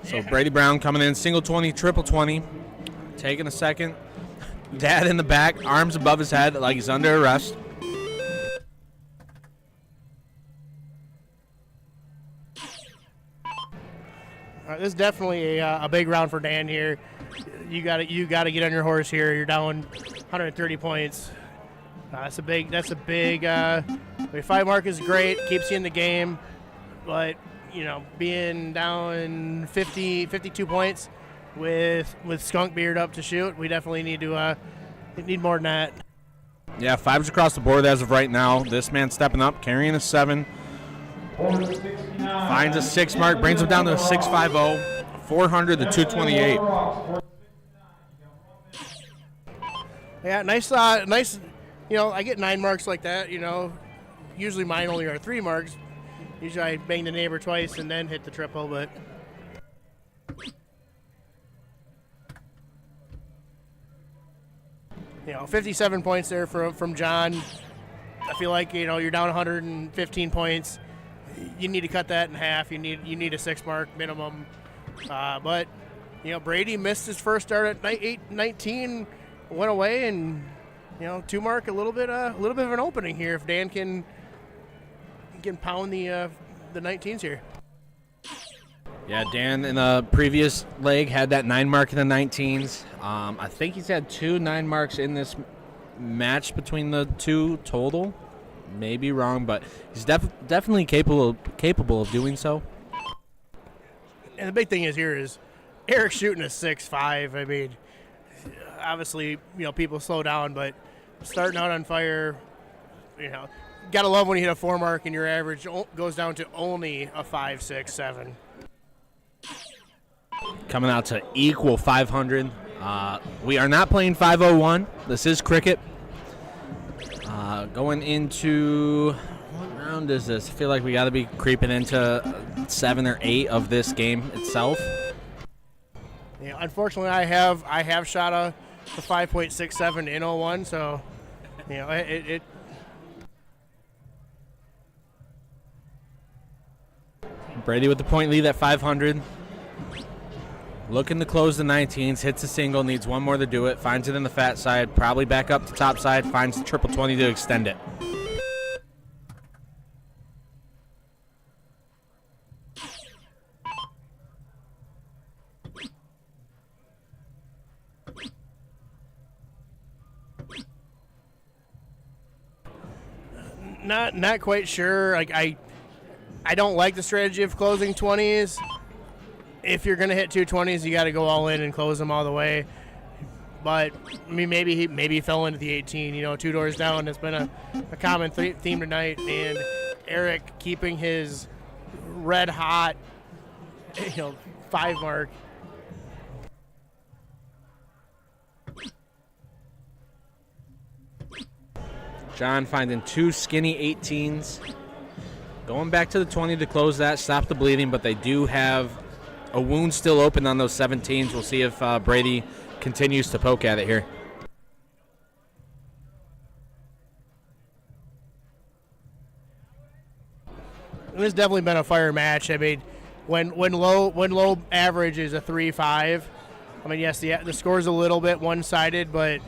So Brady Brown coming in, single 20, triple 20, taking a second. Dad in the back, arms above his head like he's under arrest. All right, this is definitely a big round for Dan here. You got to get on your horse here. You're down 130 points. That's a big. 5 mark is great, keeps you in the game, but being down 52 points with Skunk Beard up to shoot, we definitely need more than that. Yeah, 5s across the board as of right now. This man stepping up, carrying a 7. Finds a 6 mark, brings him down to a 650, 400 to 228. Yeah, nice. I get 9 marks like that. Usually mine only are 3 marks. Usually I bang the neighbor twice and then hit the triple, but 57 points there from John. I feel like you're down 115 points. You need to cut that in half. You need a 6 mark minimum. But Brady missed his first start at 19, went away, and 2 mark a little bit of an opening here if Dan can pound the 19s here. Yeah, Dan in the previous leg had that 9 mark in the 19s. I think he's had 2 9 marks in this match between the two total. Maybe wrong, but he's definitely capable of doing so. And the big thing is Eric shooting a 6.5. I mean, obviously, people slow down, but starting out on fire, gotta love when you hit a 4 mark and your average goes down to only a 5, 6, 7. Coming out to equal 500. We are not playing 501. This is cricket. Going into, what round is this? I feel like we got to be creeping into 7 or 8 of this game itself. Yeah, unfortunately, I have shot a 5.67 in 01, so it. Brady with the point lead at 500. Looking to close the 19s, hits a single, needs one more to do it, finds it in the fat side, probably back up to top side, finds the triple 20 to extend it. Not quite sure. Like I don't like the strategy of closing 20s. If you're going to hit 220s, you got to go all in and close them all the way. But I mean, maybe he fell into the 18. 2 doors down. It's been a common theme tonight. And Eric keeping his red hot, 5 mark. John finding 2 skinny 18s. Going back to the 20 to close that, stop the bleeding, but they do have a wound still open on those 17s. We'll see if Brady continues to poke at it here. This definitely been a fire match. I mean, when low average is a 3-5. I mean, yes, the score's a little bit one-sided, but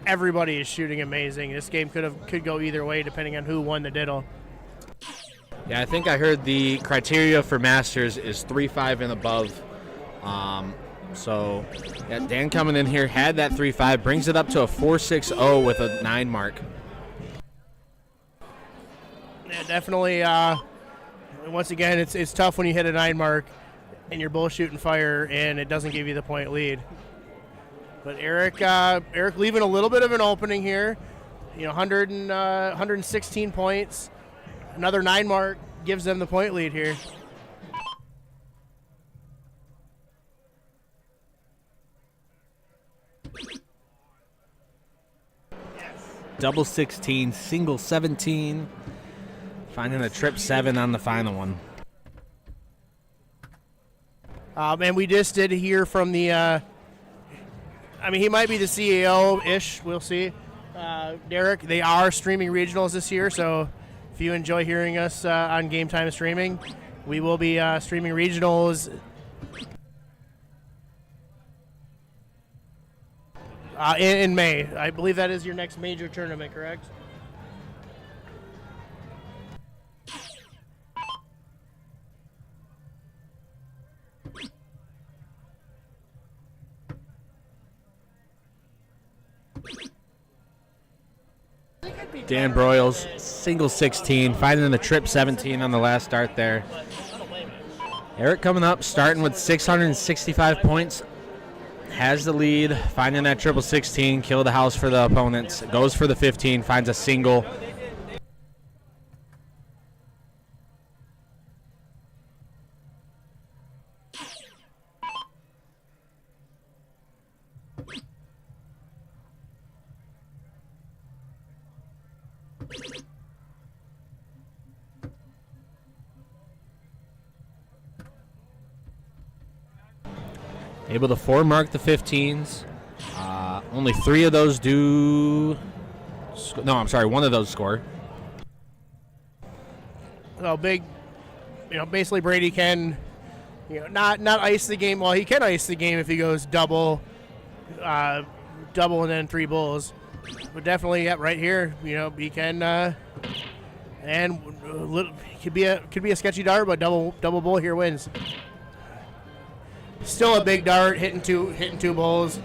everybody is shooting amazing. This game could go either way depending on who won the diddle. Yeah, I think I heard the criteria for Masters is 3-5 and above. So, yeah, Dan coming in here had that 3-5, brings it up to a 4.60 with a 9 mark. Yeah, definitely. Once again, it's tough when you hit a 9 mark and you're both shooting fire and it doesn't give you the point lead. But Eric leaving a little bit of an opening here. 116 points. Another 9 mark gives them the point lead here. Double 16, single 17. Finding a trip 7 on the final one. And we just did hear from the, he might be the CEO-ish. We'll see. Derek, they are streaming regionals this year, so if you enjoy hearing us on Game Time streaming, we will be streaming regionals in May. I believe that is your next major tournament, correct? Dan Broyles, single 16, finding the trip 17 on the last start there. Eric coming up, starting with 665 points. Has the lead, finding that triple 16, kill the house for the opponents. Goes for the 15, finds a single. Able to 4 mark the 15s. Only 3 of those do. No, I'm sorry, 1 of those score. So big, basically Brady can, not ice the game. Well, he can ice the game if he goes double and then 3 bulls. But definitely, right here, he can And could be a sketchy dart, but double bull here wins. Still a big dart, hitting two bulls.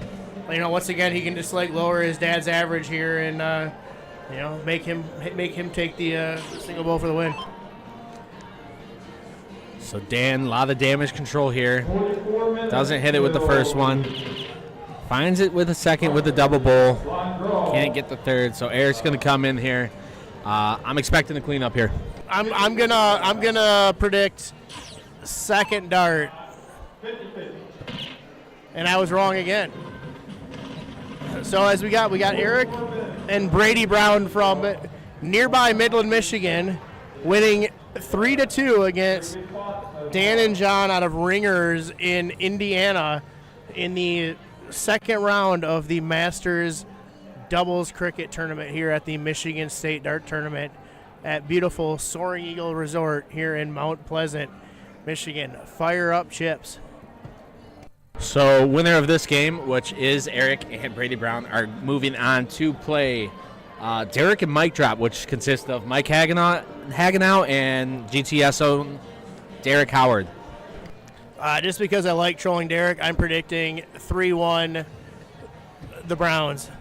Once again he can just lower his dad's average here and make him take the single bull for the win. So Dan, a lot of damage control here. Doesn't hit it with the first one. Finds it with a second with the double bull. Can't get the third. So Eric's gonna come in here. I'm expecting to clean up here. I'm gonna predict second dart, and I was wrong again. So as we got Eric and Brady Brown from nearby Midland, Michigan, winning 3-2 against Dan and John out of Ringers in Indiana in the second round of the Masters doubles cricket tournament here at the Michigan State Dart Tournament at beautiful Soaring Eagle Resort here in Mount Pleasant, Michigan. Fire up, chips. So winner of this game, which is Eric and Brady Brown, are moving on to play Derek and Mike Drop, which consists of Mike Hagenow and GTSO Derek Howard. Just because I like trolling Derek, I'm predicting 3-1 the Browns.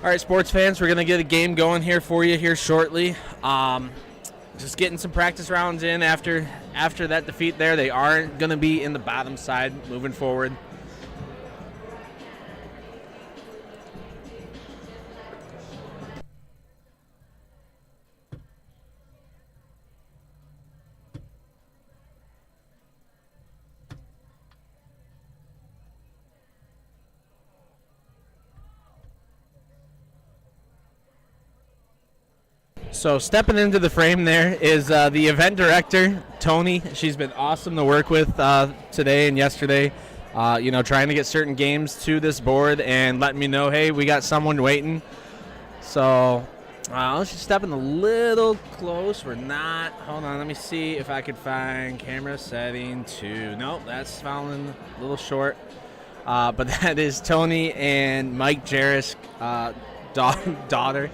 All right, sports fans, we're going to get a game going here for you here shortly. Just getting some practice rounds in after that defeat there. They are going to be in the bottom side moving forward. So stepping into the frame there is the event director, Tony. She's been awesome to work with today and yesterday. Trying to get certain games to this board and letting me know, hey, we got someone waiting. So let's just stepping a little close. We're not. Hold on, let me see if I could find camera setting 2. Nope, that's falling a little short. But that is Tony and Mike Jarris' daughter.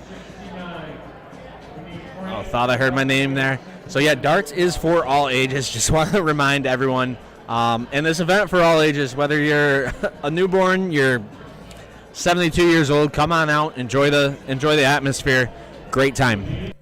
Oh, thought I heard my name there. So, yeah, darts is for all ages. Just want to remind everyone. And this event for all ages, whether you're a newborn, you're 72 years old, come on out, enjoy the atmosphere. Great time.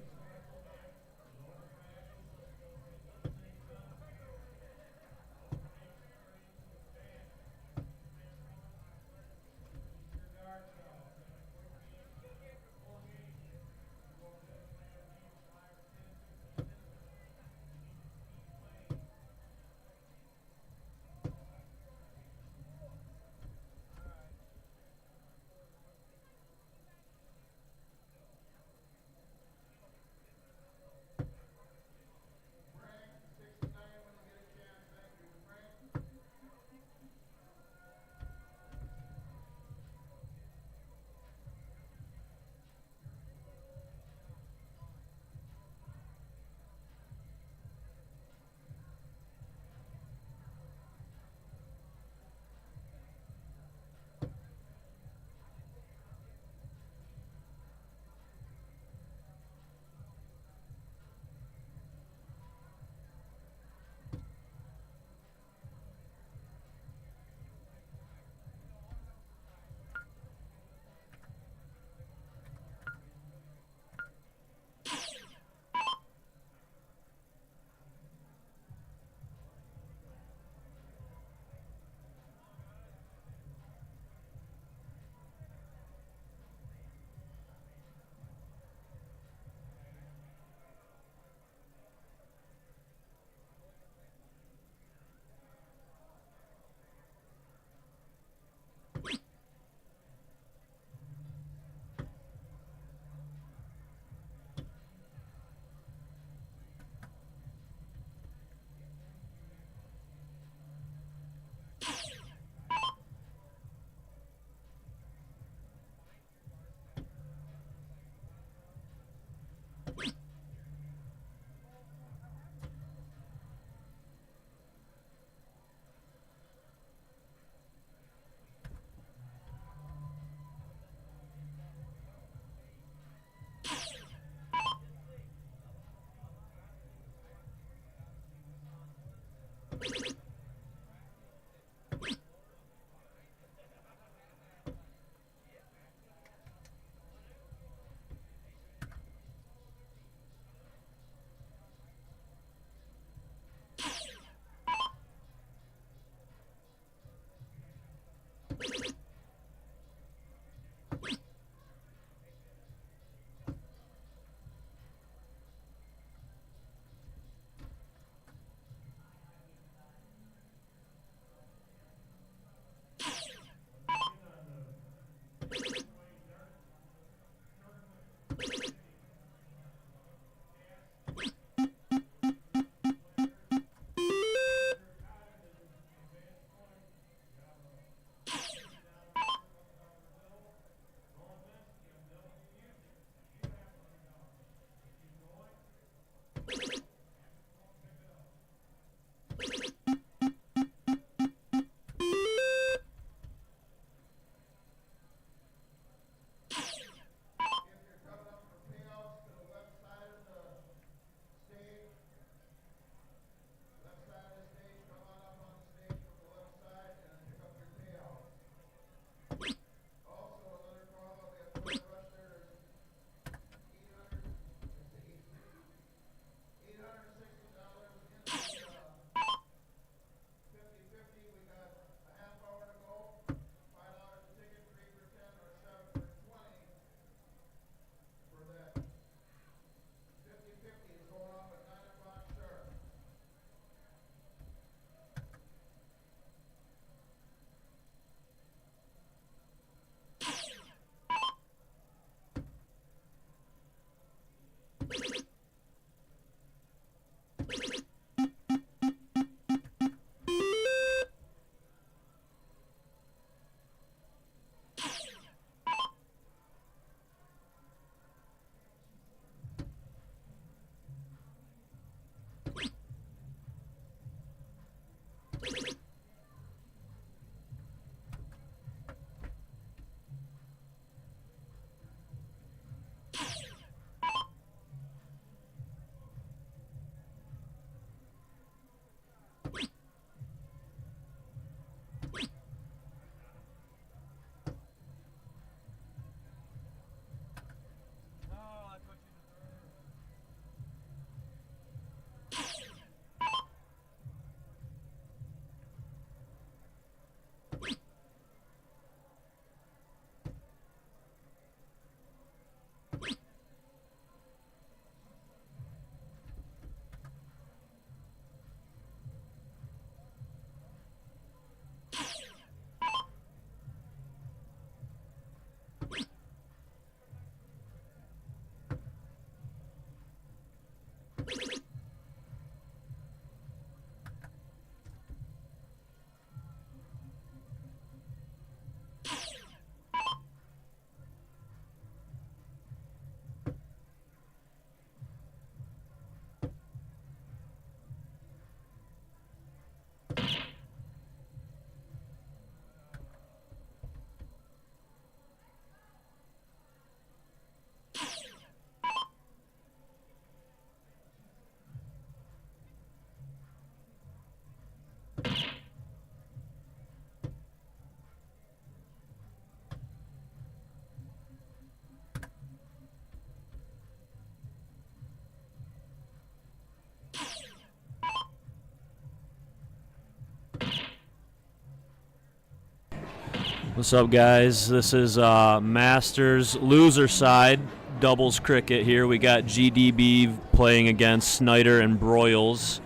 What's up, guys? This is Masters loser side doubles cricket here. We got GDB playing against Snyder and Broyles.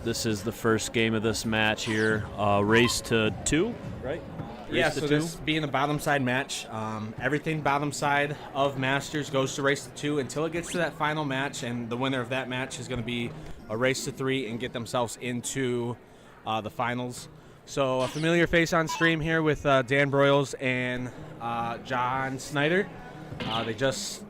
This is the first game of this match here. Race to 2, right? Yeah, Race to so 2? this being a bottom side match, everything bottom side of Masters goes to race to 2 until it gets to that final match, and the winner of that match is going to be a race to 3 and get themselves into the finals. So a familiar face on stream here with Dan Broyles and John Snyder. They just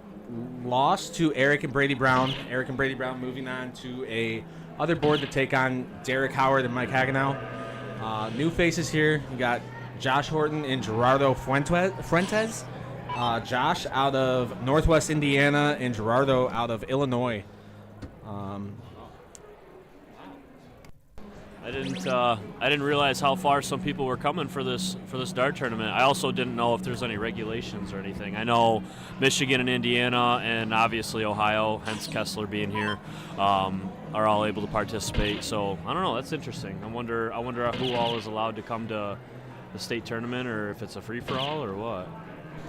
lost to Eric and Brady Brown. Eric and Brady Brown moving on to a other board to take on Derek Howard and Mike Hagenow. New faces here. We got Josh Horton and Gerardo Fuentes. Josh out of Northwest Indiana and Gerardo out of Illinois. I didn't realize how far some people were coming for this dart tournament. I also didn't know if there's any regulations or anything. I know Michigan and Indiana and obviously Ohio, hence Kessler being here, are all able to participate. So I don't know. That's interesting. I wonder who all is allowed to come to the state tournament, or if it's a free for all or what.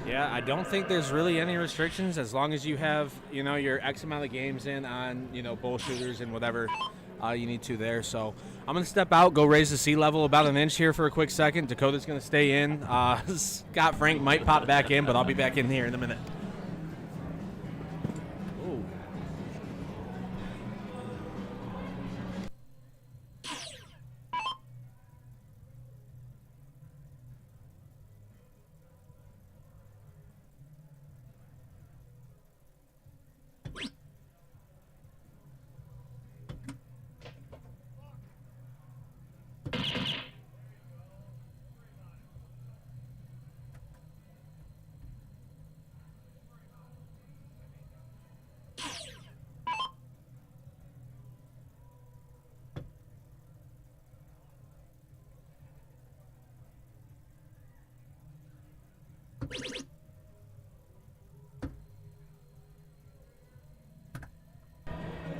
Yeah, I don't think there's really any restrictions as long as you have, your X amount of games in on, bull shooters and whatever you need to there. So I'm going to step out, go raise the sea level about an inch here for a quick second. Dakota's going to stay in. Scott Frank might pop back in, but I'll be back in here in a minute.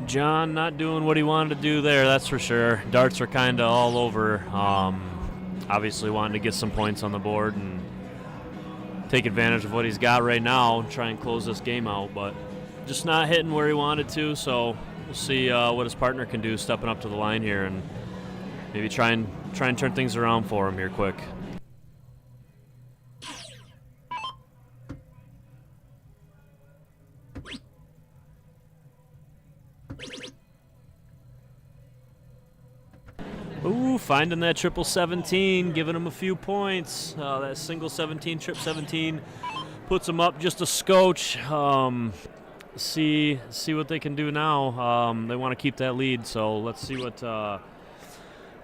John not doing what he wanted to do there, that's for sure. Darts are kind of all over. Obviously wanting to get some points on the board and take advantage of what he's got right now and try and close this game out, but just not hitting where he wanted to, so we'll see what his partner can do stepping up to the line here and maybe try and turn things around for him here quick. Ooh, finding that triple 17, giving him a few points. That single 17, trip 17 puts him up just a scotch. See what they can do now. They want to keep that lead, so let's see what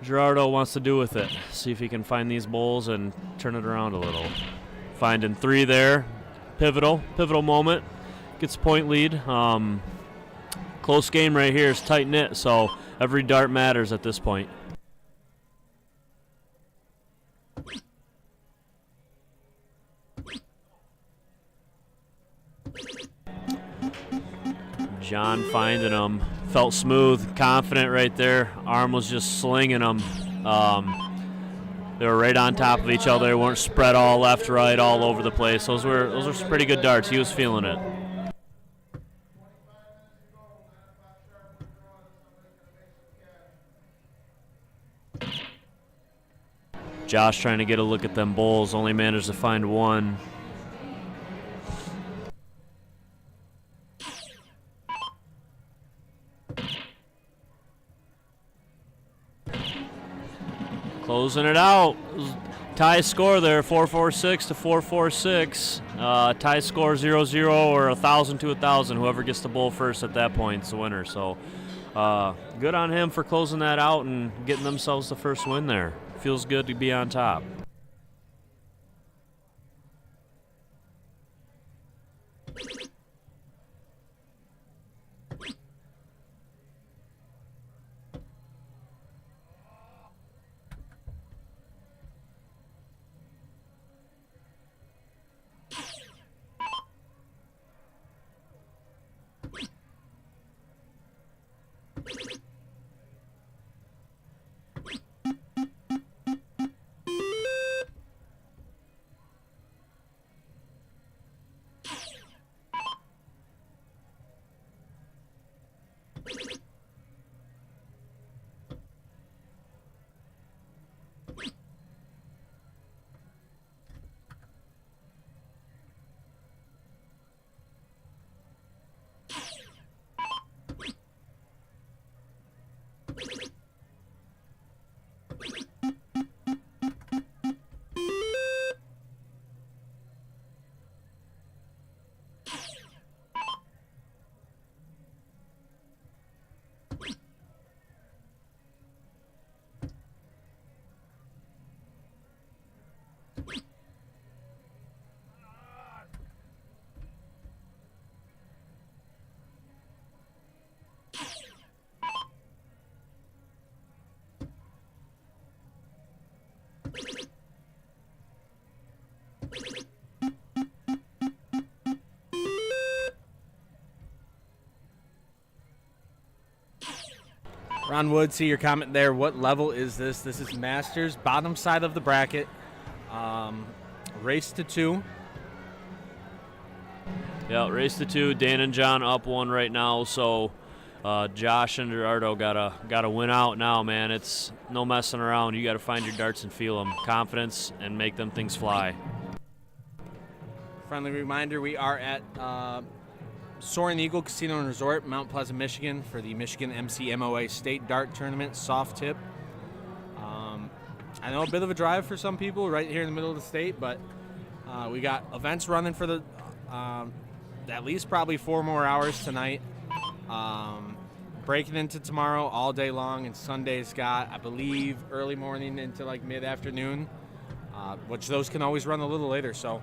Gerardo wants to do with it. See if he can find these bowls and turn it around a little. Finding 3 there. Pivotal moment. Gets a point lead. Close game right here. It's tight knit, so every dart matters at this point. John finding him. Felt smooth, confident right there. Arm was just slinging them. They were right on top of each other. They weren't spread all left, right, all over the place. Those were some pretty good darts. He was feeling it. Josh trying to get a look at them bowls. Only managed to find one. Closing it out. Tie score there, 446 to 446. Tie score 0-0 or 1,000 to 1,000. Whoever gets the bull first at that point is the winner. So good on him for closing that out and getting themselves the first win there. Feels good to be on top. Ron Wood, see your comment there. What level is this? This is Masters, bottom side of the bracket. Race to 2. Yeah, race to 2. Dan and John up 1 right now. So Josh and Gerardo gotta win out now, man. It's no messing around. You got to find your darts and feel them. Confidence and make them things fly. Friendly reminder, we are at Soaring Eagle Casino and Resort, Mount Pleasant, Michigan, for the Michigan MCMOA State Dart Tournament soft tip. I know a bit of a drive for some people right here in the middle of the state, but we got events running for the at least probably 4 more hours tonight. Breaking into tomorrow all day long, and Sunday's got, I believe, early morning into like mid-afternoon, which those can always run a little later. So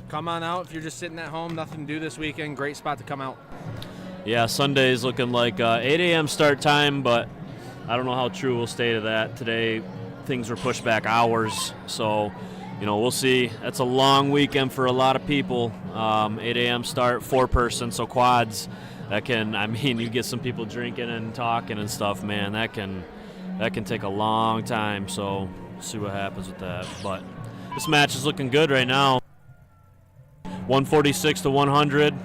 come on out if you're just sitting at home, nothing to do this weekend. Great spot to come out. Yeah, Sunday's looking like 8 a.m. start time, but I don't know how true we'll stay to that. Today, things were pushed back hours, so we'll see. That's a long weekend for a lot of people. 8 a.m. start, 4-person, so quads. That can, you get some people drinking and talking and stuff, man. That can take a long time. So see what happens with that. But this match is looking good right now. 146 to 100.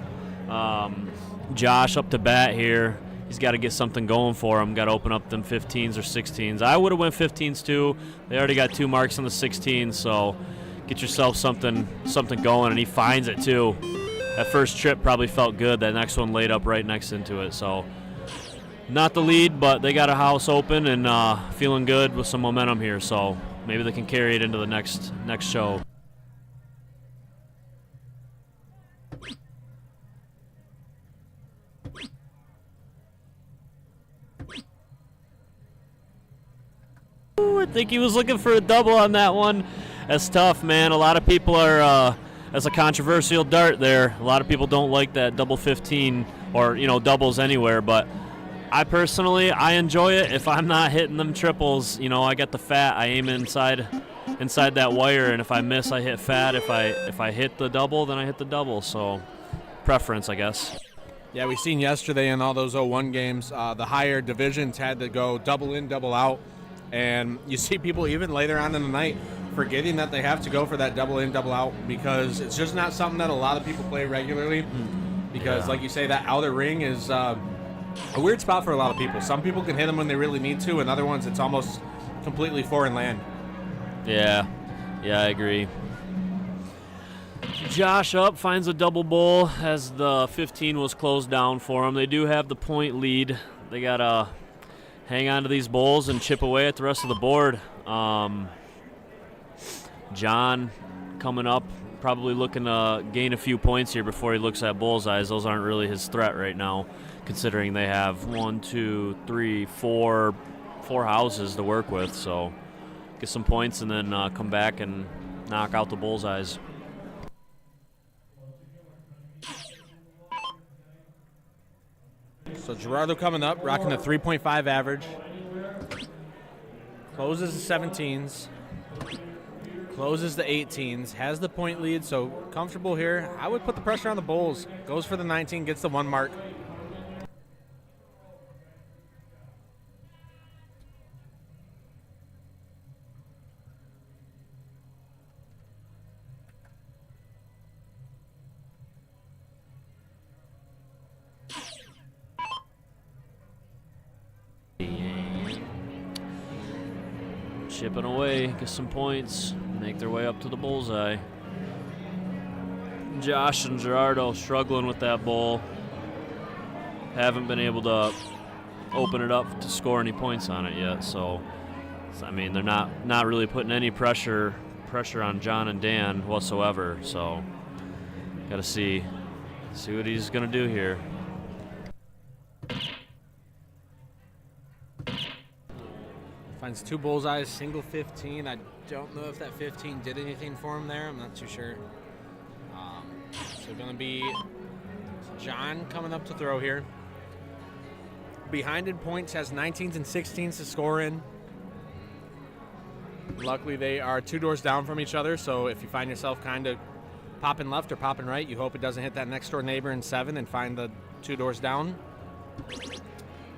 Josh up to bat here. He's got to get something going for him. Got to open up them 15s or 16s. I would have went 15s too. They already got 2 marks on the 16s, so get yourself something going, and he finds it too. That first trip probably felt good. That next one laid up right next into it. So not the lead, but they got a house open and feeling good with some momentum here. So maybe they can carry it into the next show. I think he was looking for a double on that one. That's tough, man. A lot of people are, that's a controversial dart there. A lot of people don't like that double 15 or, doubles anywhere, but I personally, I enjoy it. If I'm not hitting them triples, I get the fat. I aim inside that wire, and if I miss, I hit fat. If I hit the double, then I hit the double. So preference, I guess. Yeah, we seen yesterday in all those 01 games, the higher divisions had to go double in, double out. And you see people even later on in the night forgetting that they have to go for that double in, double out, because it's just not something that a lot of people play regularly. Because, like you say, that outer ring is a weird spot for a lot of people. Some people can hit them when they really need to, and other ones it's almost completely foreign land. Yeah, I agree. Josh up, finds a double bowl as the 15 was closed down for him. They do have the point lead. They got to hang on to these bowls and chip away at the rest of the board. John coming up, probably looking to gain a few points here before he looks at bullseyes. Those aren't really his threat right now, considering they have 1, 2, 3, 4 houses to work with. So get some points and then come back and knock out the bullseyes. So Gerardo coming up, rocking the 3.5 average. Closes the 17s. Closes the 18s. Has the point lead, so comfortable here. I would put the pressure on the bowls. Goes for the 19, gets the 1 mark. Chipping away, get some points, make their way up to the bullseye. Josh and Gerardo struggling with that bowl. Haven't been able to open it up to score any points on it yet. So I mean, they're not really putting any pressure on John and Dan whatsoever. So got to see what he's gonna do here. Finds 2 bullseyes, single 15. I don't know if that 15 did anything for him there. I'm not too sure. So going to be John coming up to throw here. Behind in points, has 19s and 16s to score in. Luckily, they are 2 doors down from each other, so if you find yourself kind of popping left or popping right, you hope it doesn't hit that next door neighbor in 7 and find the 2 doors down.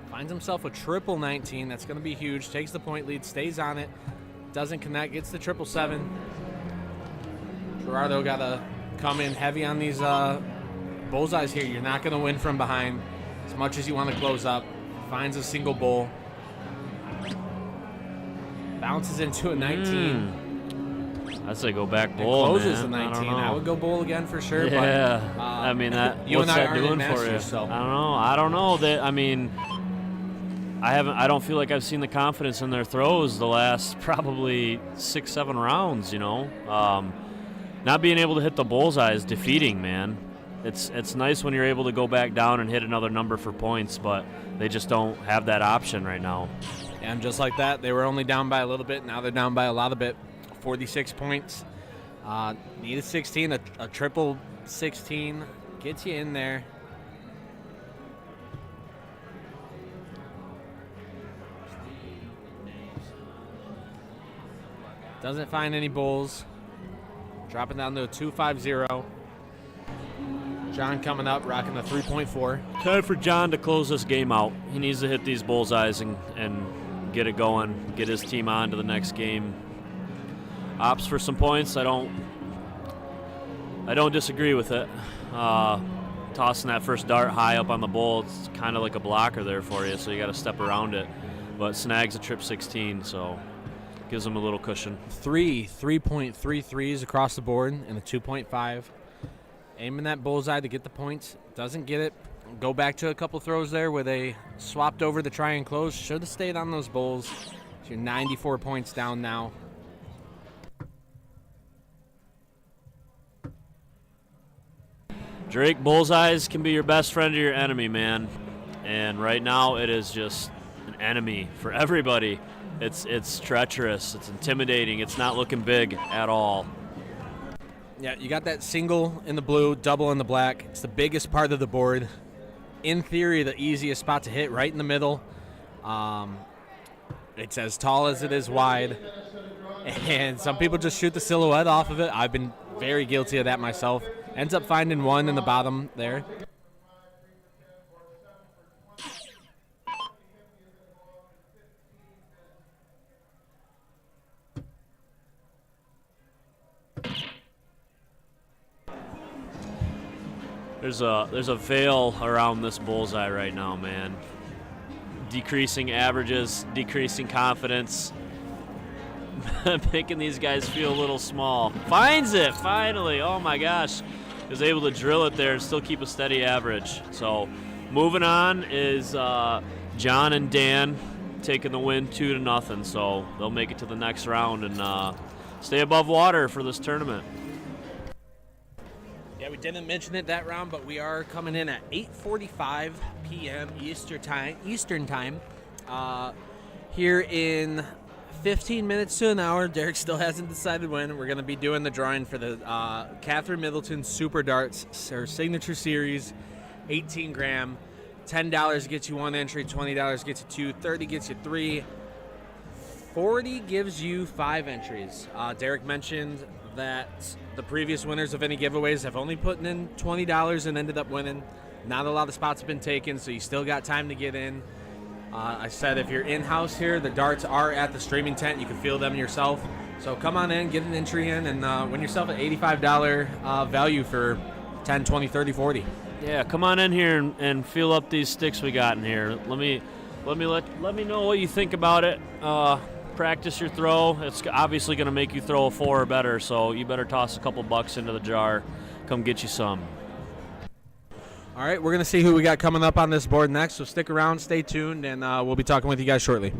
Finds himself a triple 19. That's going to be huge. Takes the point lead, stays on it, doesn't connect, gets the 777. Gerardo got to come in heavy on these bullseyes here. You're not going to win from behind as much as you want to close up. Finds a single bowl. Bounces into a 19. I'd say go back bowl, closes man. the 19. I would go bowl again for sure. Yeah, but, I mean, you what's and I that aren't doing for you? masters, so. I don't know. I mean, I don't feel like I've seen the confidence in their throws the last probably 6-7 rounds. You know, not being able to hit the bullseye is defeating, man. It's nice when you're able to go back down and hit another number for points, but they just don't have that option right now. And just like that, they were only down by a little bit. Now they're down by a lot of bit. 46 points. Need a 16, a triple 16 gets you in there. Doesn't find any bowls. Dropping down to a 2.50. John coming up, rocking the 3.4. Time for John to close this game out. He needs to hit these bullseyes and get it going, get his team on to the next game. Opts for some points. I don't disagree with it. Tossing that first dart high up on the bowl, it's kind of like a blocker there for you, so you got to step around it. But snags a trip 16, so gives him a little cushion. 3.33s across the board and a 2.5. Aiming that bullseye to get the points. Doesn't get it. Go back to a couple throws there where they swapped over to try and close. Should have stayed on those bowls. So you're 94 points down now. Drake, bullseyes can be your best friend or your enemy, man. And right now it is just an enemy for everybody. It's treacherous. It's intimidating. It's not looking big at all. Yeah, you got that single in the blue, double in the black. It's the biggest part of the board. In theory, the easiest spot to hit, right in the middle. It's as tall as it is wide. And some people just shoot the silhouette off of it. I've been very guilty of that myself. Ends up finding one in the bottom there. There's a veil around this bullseye right now, man. Decreasing averages, decreasing confidence, making these guys feel a little small. Finds it, finally. Oh my gosh. Is able to drill it there and still keep a steady average. So moving on is John and Dan. taking the win 2-0. So they'll make it to the next round and stay above water for this tournament. Yeah, we didn't mention it that round, but we are coming in at 8:45 p.m. Eastern time. Here in 15 minutes to an hour. Derek still hasn't decided when. We're going to be doing the drawing for the Catherine Middleton Super Darts, her signature series, 18 gram. $10 gets you 1 entry, $20 gets you 2, $30 gets you 3, $40 gives you 5 entries. Derek mentioned that the previous winners of any giveaways have only put in $20 and ended up winning. Not a lot of spots have been taken, so you still got time to get in. I said if you're in-house here, the darts are at the streaming tent. You can feel them yourself. So come on in, get an entry in, and win yourself an $85 value for 10, 20, 30, 40. Yeah, come on in here and feel up these sticks we got in here. Let me know what you think about it. Practice your throw. It's obviously going to make you throw a 4 or better, so you better toss a couple bucks into the jar. Come get you some. All right, we're going to see who we got coming up on this board next, so stick around, stay tuned, and we'll be talking with you guys shortly.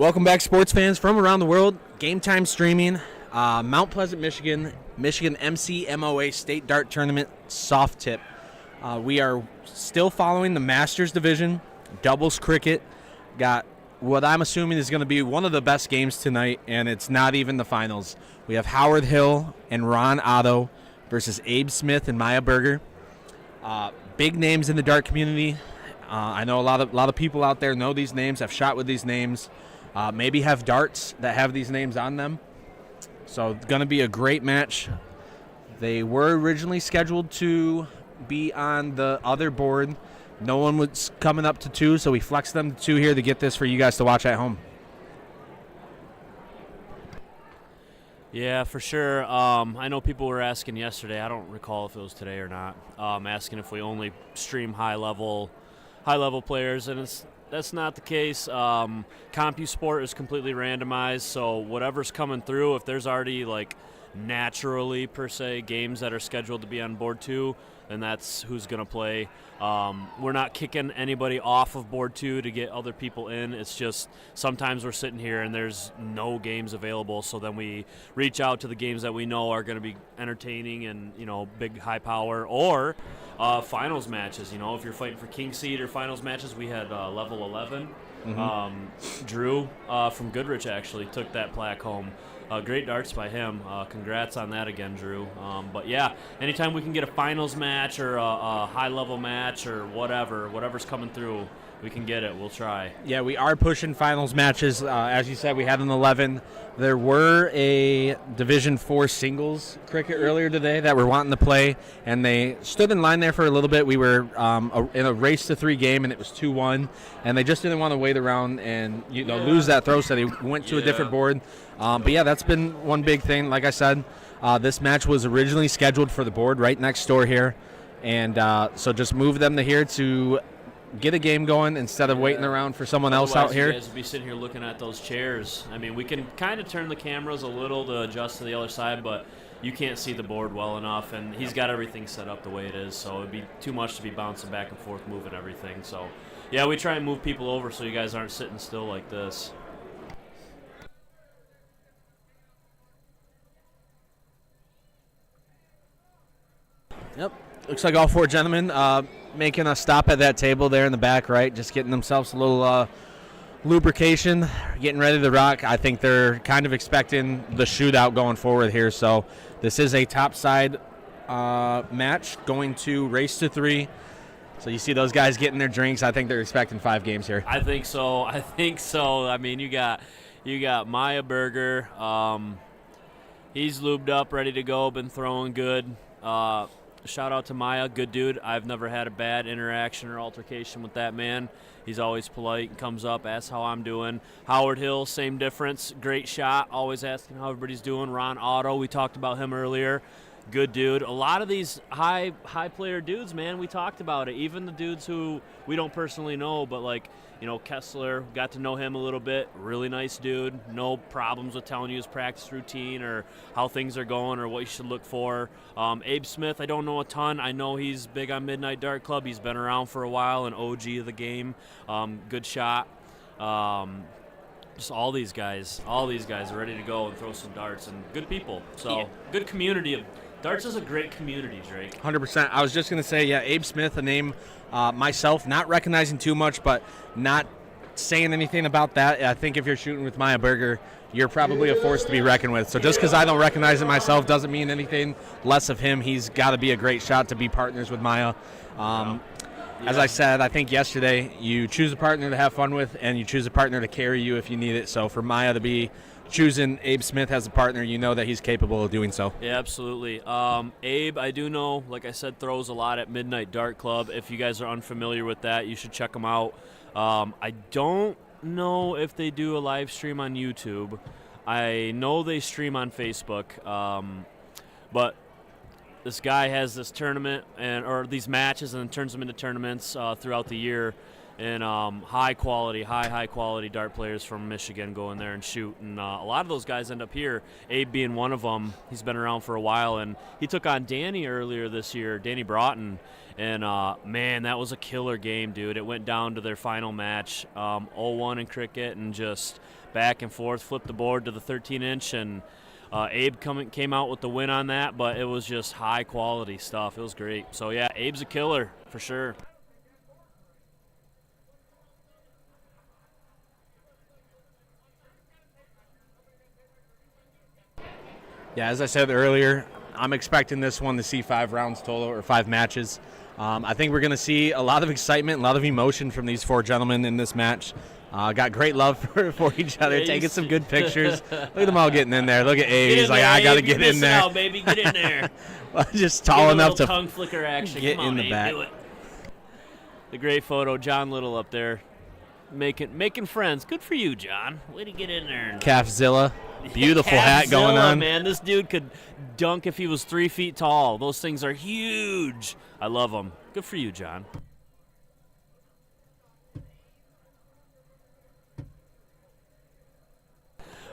Welcome back, sports fans from around the world. Game Time Streaming, Mount Pleasant, Michigan MCMOA State Dart Tournament soft tip. We are still following the Masters division, doubles cricket. Got what I'm assuming is going to be one of the best games tonight, and it's not even the finals. We have Howard Hill and Ron Otto versus Abe Smith and Maya Berger. Big names in the dart community. I know a lot of people out there know these names, have shot with these names, maybe have darts that have these names on them. So it's going to be a great match. They were originally scheduled to be on the other board. No one was coming up to 2, so we flexed them to 2 here to get this for you guys to watch at home. Yeah, for sure. I know people were asking yesterday. I don't recall if it was today or not. Asking if we only stream high level players, and that's not the case. CompuSport is completely randomized, so whatever's coming through, if there's already like naturally per se games that are scheduled to be on board 2, then that's who's going to play. We're not kicking anybody off of board 2 to get other people in. It's just sometimes we're sitting here and there's no games available, so then we reach out to the games that we know are going to be entertaining and, big high power, or finals matches. If you're fighting for king seed or finals matches, we had level 11. Drew from Goodrich actually took that plaque home. Great darts by him. Congrats on that again, Drew. But yeah, anytime we can get a finals match or a high-level match or whatever's coming through, we can get it. We'll try. Yeah, we are pushing finals matches. As you said, we had an 11. There were a Division 4 singles cricket earlier today that were wanting to play, and they stood in line there for a little bit. We were in a race to 3 game, and it was 2-1, and they just didn't want to wait around and lose that throw, so they went to a different board. But yeah, that's been one big thing. Like I said, this match was originally scheduled for the board right next door here, and so just move them to here to get a game going instead of waiting around for someone else out here. You guys would be sitting here looking at those chairs. I mean, we can kind of turn the cameras a little to adjust to the other side, but you can't see the board well enough, and he's got everything set up the way it is, so it'd be too much to be bouncing back and forth, moving everything. So yeah, we try and move people over so you guys aren't sitting still like this. Yep. Looks like all 4 gentlemen making a stop at that table there in the back right, just getting themselves a little lubrication, getting ready to rock. I think they're kind of expecting the shootout going forward here. So this is a topside match going to race to 3. So you see those guys getting their drinks. I think they're expecting 5 games here. I think so. I mean, you got Maya Berger. He's lubed up, ready to go, been throwing good. Shout out to Maya, good dude. I've never had a bad interaction or altercation with that man. He's always polite and comes up, asks how I'm doing. Howard Hill, same difference. Great shot, always asking how everybody's doing. Ron Otto, we talked about him earlier. Good dude. A lot of these high player dudes, man, we talked about it. Even the dudes who we don't personally know, but like, Kessler, got to know him a little bit. Really nice dude. No problems with telling you his practice routine or how things are going or what you should look for. Abe Smith, I don't know a ton. I know he's big on Midnight Dart Club. He's been around for a while, an OG of the game. Good shot. Just all these guys are ready to go and throw some darts, and good people. So yeah. Good community. Darts is a great community, Drake. 100%. I was just going to say, yeah, Abe Smith, a name myself, not recognizing too much, but not saying anything about that. I think if you're shooting with Maya Berger, you're probably a force to be reckoned with. So just because I don't recognize it myself doesn't mean anything less of him. He's got to be a great shot to be partners with Maya. As I said, I think yesterday, you choose a partner to have fun with, and you choose a partner to carry you if you need it. So for Maya to be choosing Abe Smith as a partner, you know that he's capable of doing so. Yeah, absolutely. Abe, I do know, like I said, throws a lot at Midnight Dart Club. If you guys are unfamiliar with that, you should check them out. I don't know if they do a live stream on YouTube. I know they stream on Facebook, but this guy has this tournament or these matches and then turns them into tournaments throughout the year. And high quality dart players from Michigan go in there and shoot. And a lot of those guys end up here, Abe being one of them. He's been around for a while, and he took on Danny earlier this year, Danny Broughton. And, man, that was a killer game, dude. It went down to their final match, 0-1 in cricket, and just back and forth, flipped the board to the 13-inch, and Abe came out with the win on that, but it was just high-quality stuff. It was great. So, yeah, Abe's a killer for sure. Yeah, as I said earlier, I'm expecting this one to see 5 rounds total, or 5 matches. I think we're going to see a lot of excitement, a lot of emotion from these 4 gentlemen in this match. Got great love for each other, Yeah, taking some good pictures. Look at them all getting in there. Look at Abe. He's like, I got to get in there. Out, baby. Get in there. Just tall enough to tongue flicker action. get Come on, in the Abe, back. do it. The great photo, John Little up there, making friends. Good for you, John. Way to get in there. Calfzilla. Beautiful hat going Calfzilla, on. Man, this dude could dunk if he was 3 feet tall. Those things are huge. I love them. Good for you, John.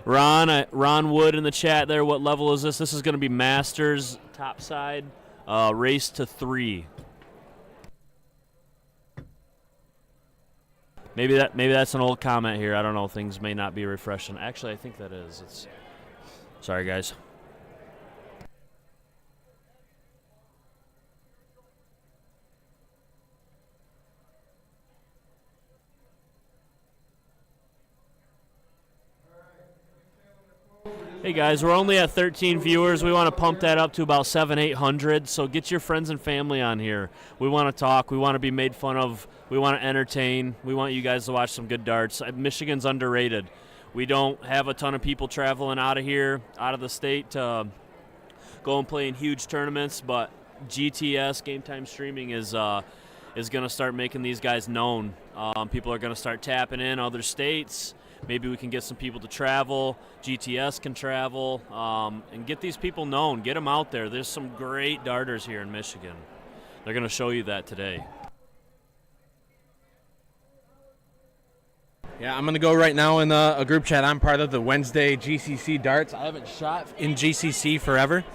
Ron Wood in the chat there. What level is this? This is going to be Masters top side, race to 3. Maybe that's an old comment here. I don't know. Things may not be refreshing. Actually, I think that is. Sorry, guys. Hey guys, we're only at 13 viewers. We want to pump that up to about 700-800. So get your friends and family on here. We want to talk. We want to be made fun of. We want to entertain. We want you guys to watch some good darts. Michigan's underrated. We don't have a ton of people traveling out of here, out of the state, to go and play in huge tournaments. But GTS, Game Time Streaming, is going to start making these guys known. People are going to start tapping in other states. Maybe we can get some people to travel. GTS can travel, and get these people known. Get them out there. There's some great darters here in Michigan. They're going to show you that today. Yeah, I'm going to go right now in a group chat. I'm part of the Wednesday GCC darts. I haven't shot in GCC forever.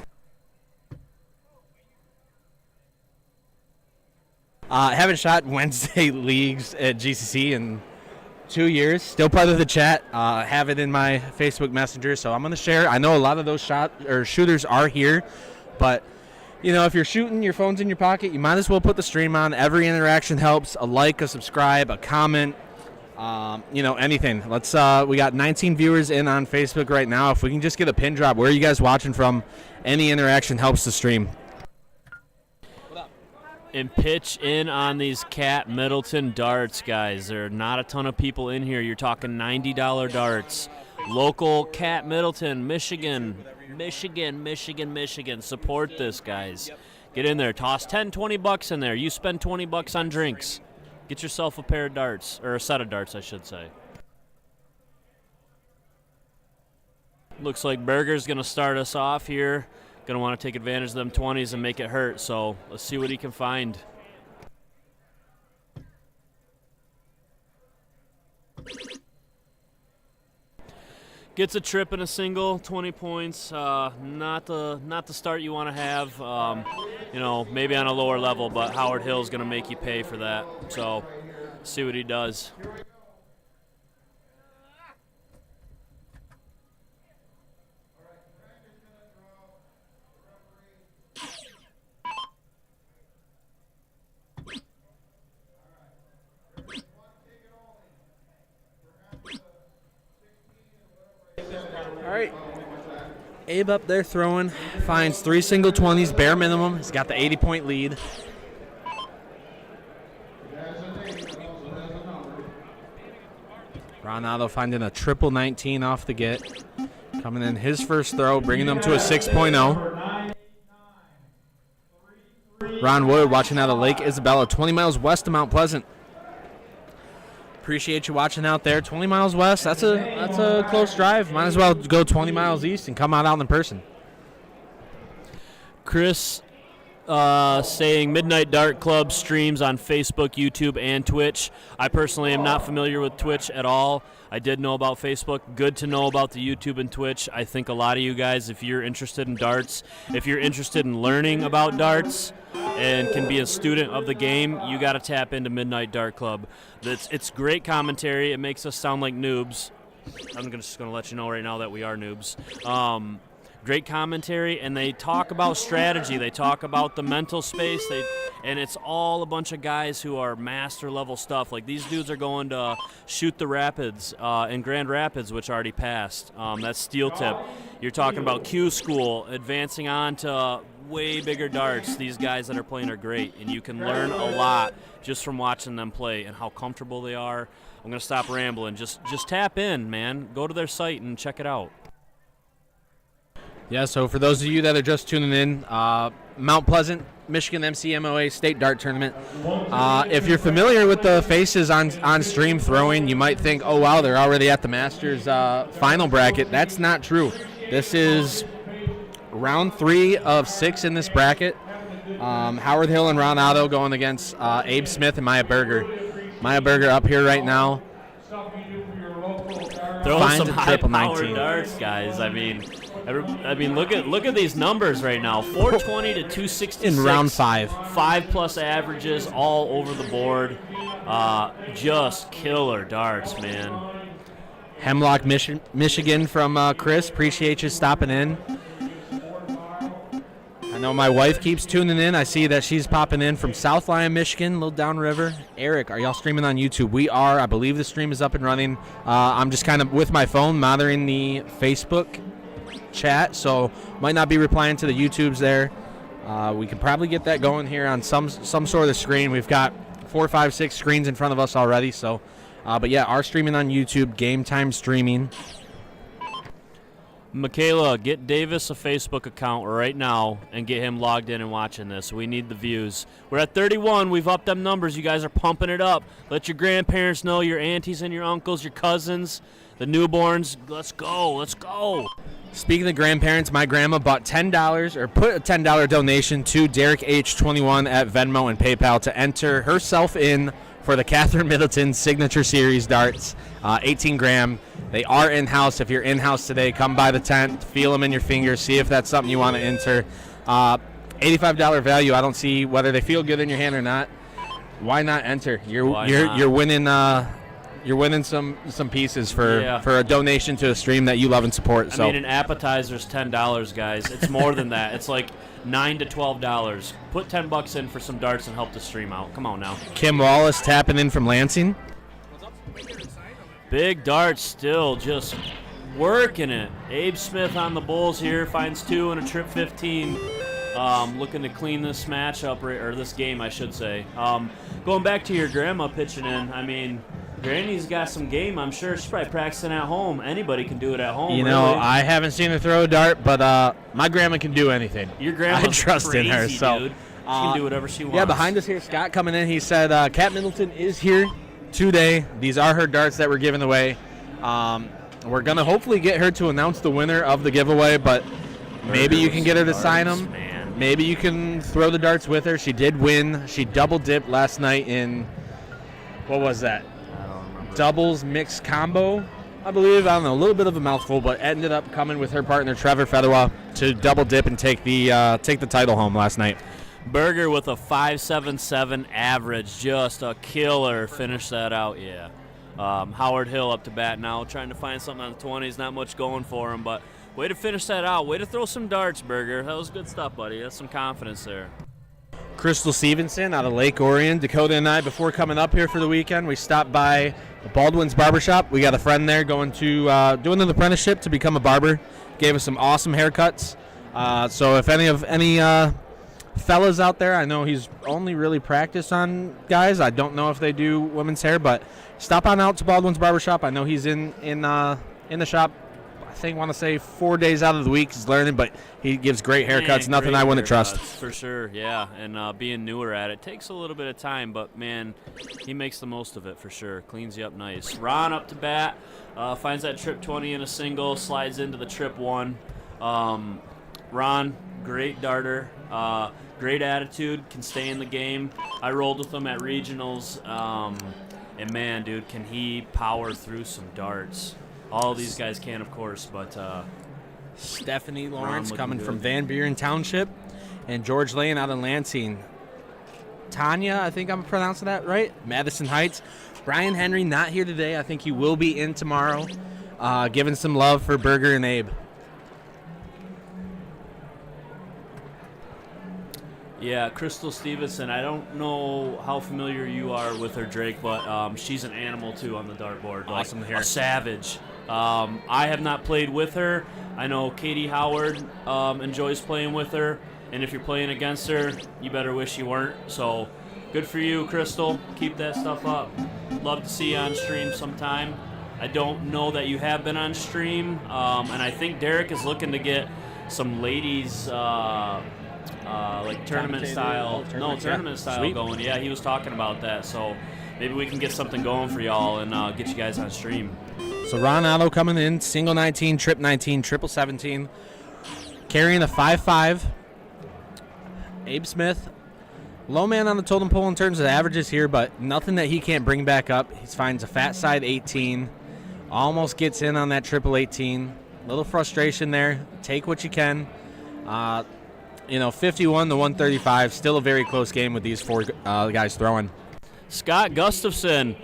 I haven't shot Wednesday leagues at GCC in 2 years. Still part of the chat. Have it in my Facebook Messenger, so I'm going to share. I know a lot of those shooters are here, but you know, if you're shooting, your phone's in your pocket, you might as well put the stream on. Every interaction helps. A like, a subscribe, a comment, anything. We got 19 viewers in on Facebook right now. If we can just get a pin drop, where are you guys watching from? Any interaction helps the stream. And pitch in on these Cat Middleton darts, guys. There are not a ton of people in here. You're talking $90 darts. Local Cat Middleton, Michigan. Support this, guys. Get in there. Toss 10, 20 bucks in there. You spend 20 bucks on drinks. Get yourself a pair of darts, or a set of darts, I should say. Looks like Berger's going to start us off here. Going to want to take advantage of them 20s and make it hurt, so let's see what he can find. Gets a trip and a single, 20 points. Not the start you want to have. Maybe on a lower level, but Howard Hill's going to make you pay for that. So, see what he does. All right. Abe up there throwing, finds 3 single 20s, bare minimum. He's got the 80-point lead. Ronaldo finding a triple 19 off the get. Coming in his first throw, bringing them to a 6.0. Ron Wood watching out of Lake Isabella, 20 miles west of Mount Pleasant. Appreciate you watching out there. 20 miles west, that's a close drive. Might as well go 20 miles east and come out in person. Chris saying Midnight Dart Club streams on Facebook, YouTube, and Twitch. I personally am not familiar with Twitch at all. I did know about Facebook. Good to know about the YouTube and Twitch. I think a lot of you guys, if you're interested in darts, if you're interested in learning about darts and can be a student of the game, you got to tap into Midnight Dart Club. It's great commentary. It makes us sound like noobs, I'm just going to let you know right now that we are noobs. Great commentary, and they talk about strategy. They talk about the mental space. And it's all a bunch of guys who are master level stuff. Like these dudes are going to shoot the Rapids in Grand Rapids, which already passed. That's steel tip. You're talking about Q School advancing on to way bigger darts. These guys that are playing are great, and you can learn a lot just from watching them play and how comfortable they are. I'm going to stop rambling. Just tap in, man. Go to their site and check it out. Yeah, so for those of you that are just tuning in, Mount Pleasant, Michigan MCMOA State Dart Tournament. If you're familiar with the faces on stream throwing, you might think, oh, wow, they're already at the Masters final bracket. That's not true. This is round 3 of 6 in this bracket. Howard Hill and Ron Otto going against Abe Smith and Maya Berger. Maya Berger up here right now. Throwing some high-powered darts, guys. I mean, look at these numbers right now. 420 to 266 in round 5. 5+ averages all over the board. Just killer darts, man. Hemlock, Michigan from Chris. Appreciate you stopping in. I know my wife keeps tuning in. I see that she's popping in from South Lyon, Michigan, a little downriver. Eric, are y'all streaming on YouTube? We are. I believe the stream is up and running. I'm just kind of with my phone monitoring the Facebook chat, so might not be replying to the YouTubes there. We can probably get that going here on some sort of screen. We've got 4, 5, 6 screens in front of us already. So, but yeah, our streaming on YouTube, Game Time Streaming. Michaela, get Davis a Facebook account right now and get him logged in and watching this. We need the views. We're at 31. We've upped them numbers. You guys are pumping it up. Let your grandparents know, your aunties and your uncles, your cousins, the newborns. Let's go. Let's go. Speaking of grandparents, my grandma bought $10 or put a $10 donation to Derek H21 at Venmo and PayPal to enter herself in for the Catherine Middleton Signature Series darts, 18 gram. They are in-house. If you're in-house today, come by the tent, feel them in your fingers, see if that's something you want to enter. $85 value. I don't see whether they feel good in your hand or not. Why not enter? You're winning. You're winning some pieces for a donation to a stream that you love and support. I mean, an appetizer's $10, guys. It's more than that. It's like $9 to $12. Put $10 in for some darts and help the stream out. Come on now. Kim Wallace tapping in from Lansing. Big darts still just working it. Abe Smith on the Bulls here finds 2 and a trip 15. Looking to clean this match up, or this game, I should say. Going back to your grandma pitching in, I mean, Granny's got some game, I'm sure. She's probably practicing at home. Anybody can do it at home. You know, really. I haven't seen her throw a dart, but my grandma can do anything. Your grandma's I trust crazy, in her. So dude. She can do whatever she wants. Yeah, behind us here, Scott coming in. He said Kat Middleton is here today. These are her darts that we're giving away. We're going to hopefully get her to announce the winner of the giveaway, but maybe you can get her to sign them. Man. Maybe you can throw the darts with her. She did win. She double dipped last night in, what was that? Doubles mixed combo, I believe. I don't know, a little bit of a mouthful, but ended up coming with her partner Trevor Featherwell to double dip and take the title home last night. Berger with a 5.77 average, just a killer. Finish that out, yeah. Howard Hill up to bat now, trying to find something on the 20s. Not much going for him, but way to finish that out. Way to throw some darts, Berger. That was good stuff, buddy. That's some confidence there. Crystal Stevenson out of Lake Orion. Dakota and I, before coming up here for the weekend, we stopped by Baldwin's Barbershop. We got a friend there going to doing an apprenticeship to become a barber. Gave us some awesome haircuts. So if any fellas out there, I know he's only really practiced on guys. I don't know if they do women's hair, but stop on out to Baldwin's Barbershop. I know he's in the shop. I want to say 4 days out of the week he's learning, but he gives great haircuts. Nothing great I wouldn't trust. For sure, yeah. And being newer at it takes a little bit of time, but man, he makes the most of it for sure. Cleans you up nice. Ron up to bat, finds that trip 20 in a single, slides into the trip 1. Ron, great darter, great attitude, can stay in the game. I rolled with him at regionals, and man, dude, can he power through some darts. All these guys can, of course, but Stephanie Lawrence coming good. from Van Buren Township, and George Lane out in Lansing. Tanya, I think I'm pronouncing that right. Madison Heights. Brian Henry not here today. I think he will be in tomorrow. giving some love for Berger and Abe. Yeah, Crystal Stevenson. I don't know how familiar you are with her, Drake, but she's an animal too on the dartboard. Awesome to hear. A savage. I have not played with her. I know Katie Howard enjoys playing with her, and if you're playing against her, you better wish you weren't. So, good for you, Crystal. Keep that stuff up. Love to see you on stream sometime. I don't know that you have been on stream, and I think Derek is looking to get some ladies. Like tournament style. Tournament style Sweet. going. Yeah, he was talking about that. So maybe we can get something going for y'all and get you guys on stream. So Ron Otto coming in, single 19, trip 19, triple 17, carrying a 5-5. Abe Smith, low man on the totem pole in terms of averages here, but nothing that he can't bring back up. He finds a fat side 18, almost gets in on that triple 18. Little frustration there. Take what you can. 51 to 135, still a very close game with these four guys throwing. Scott Gustafson.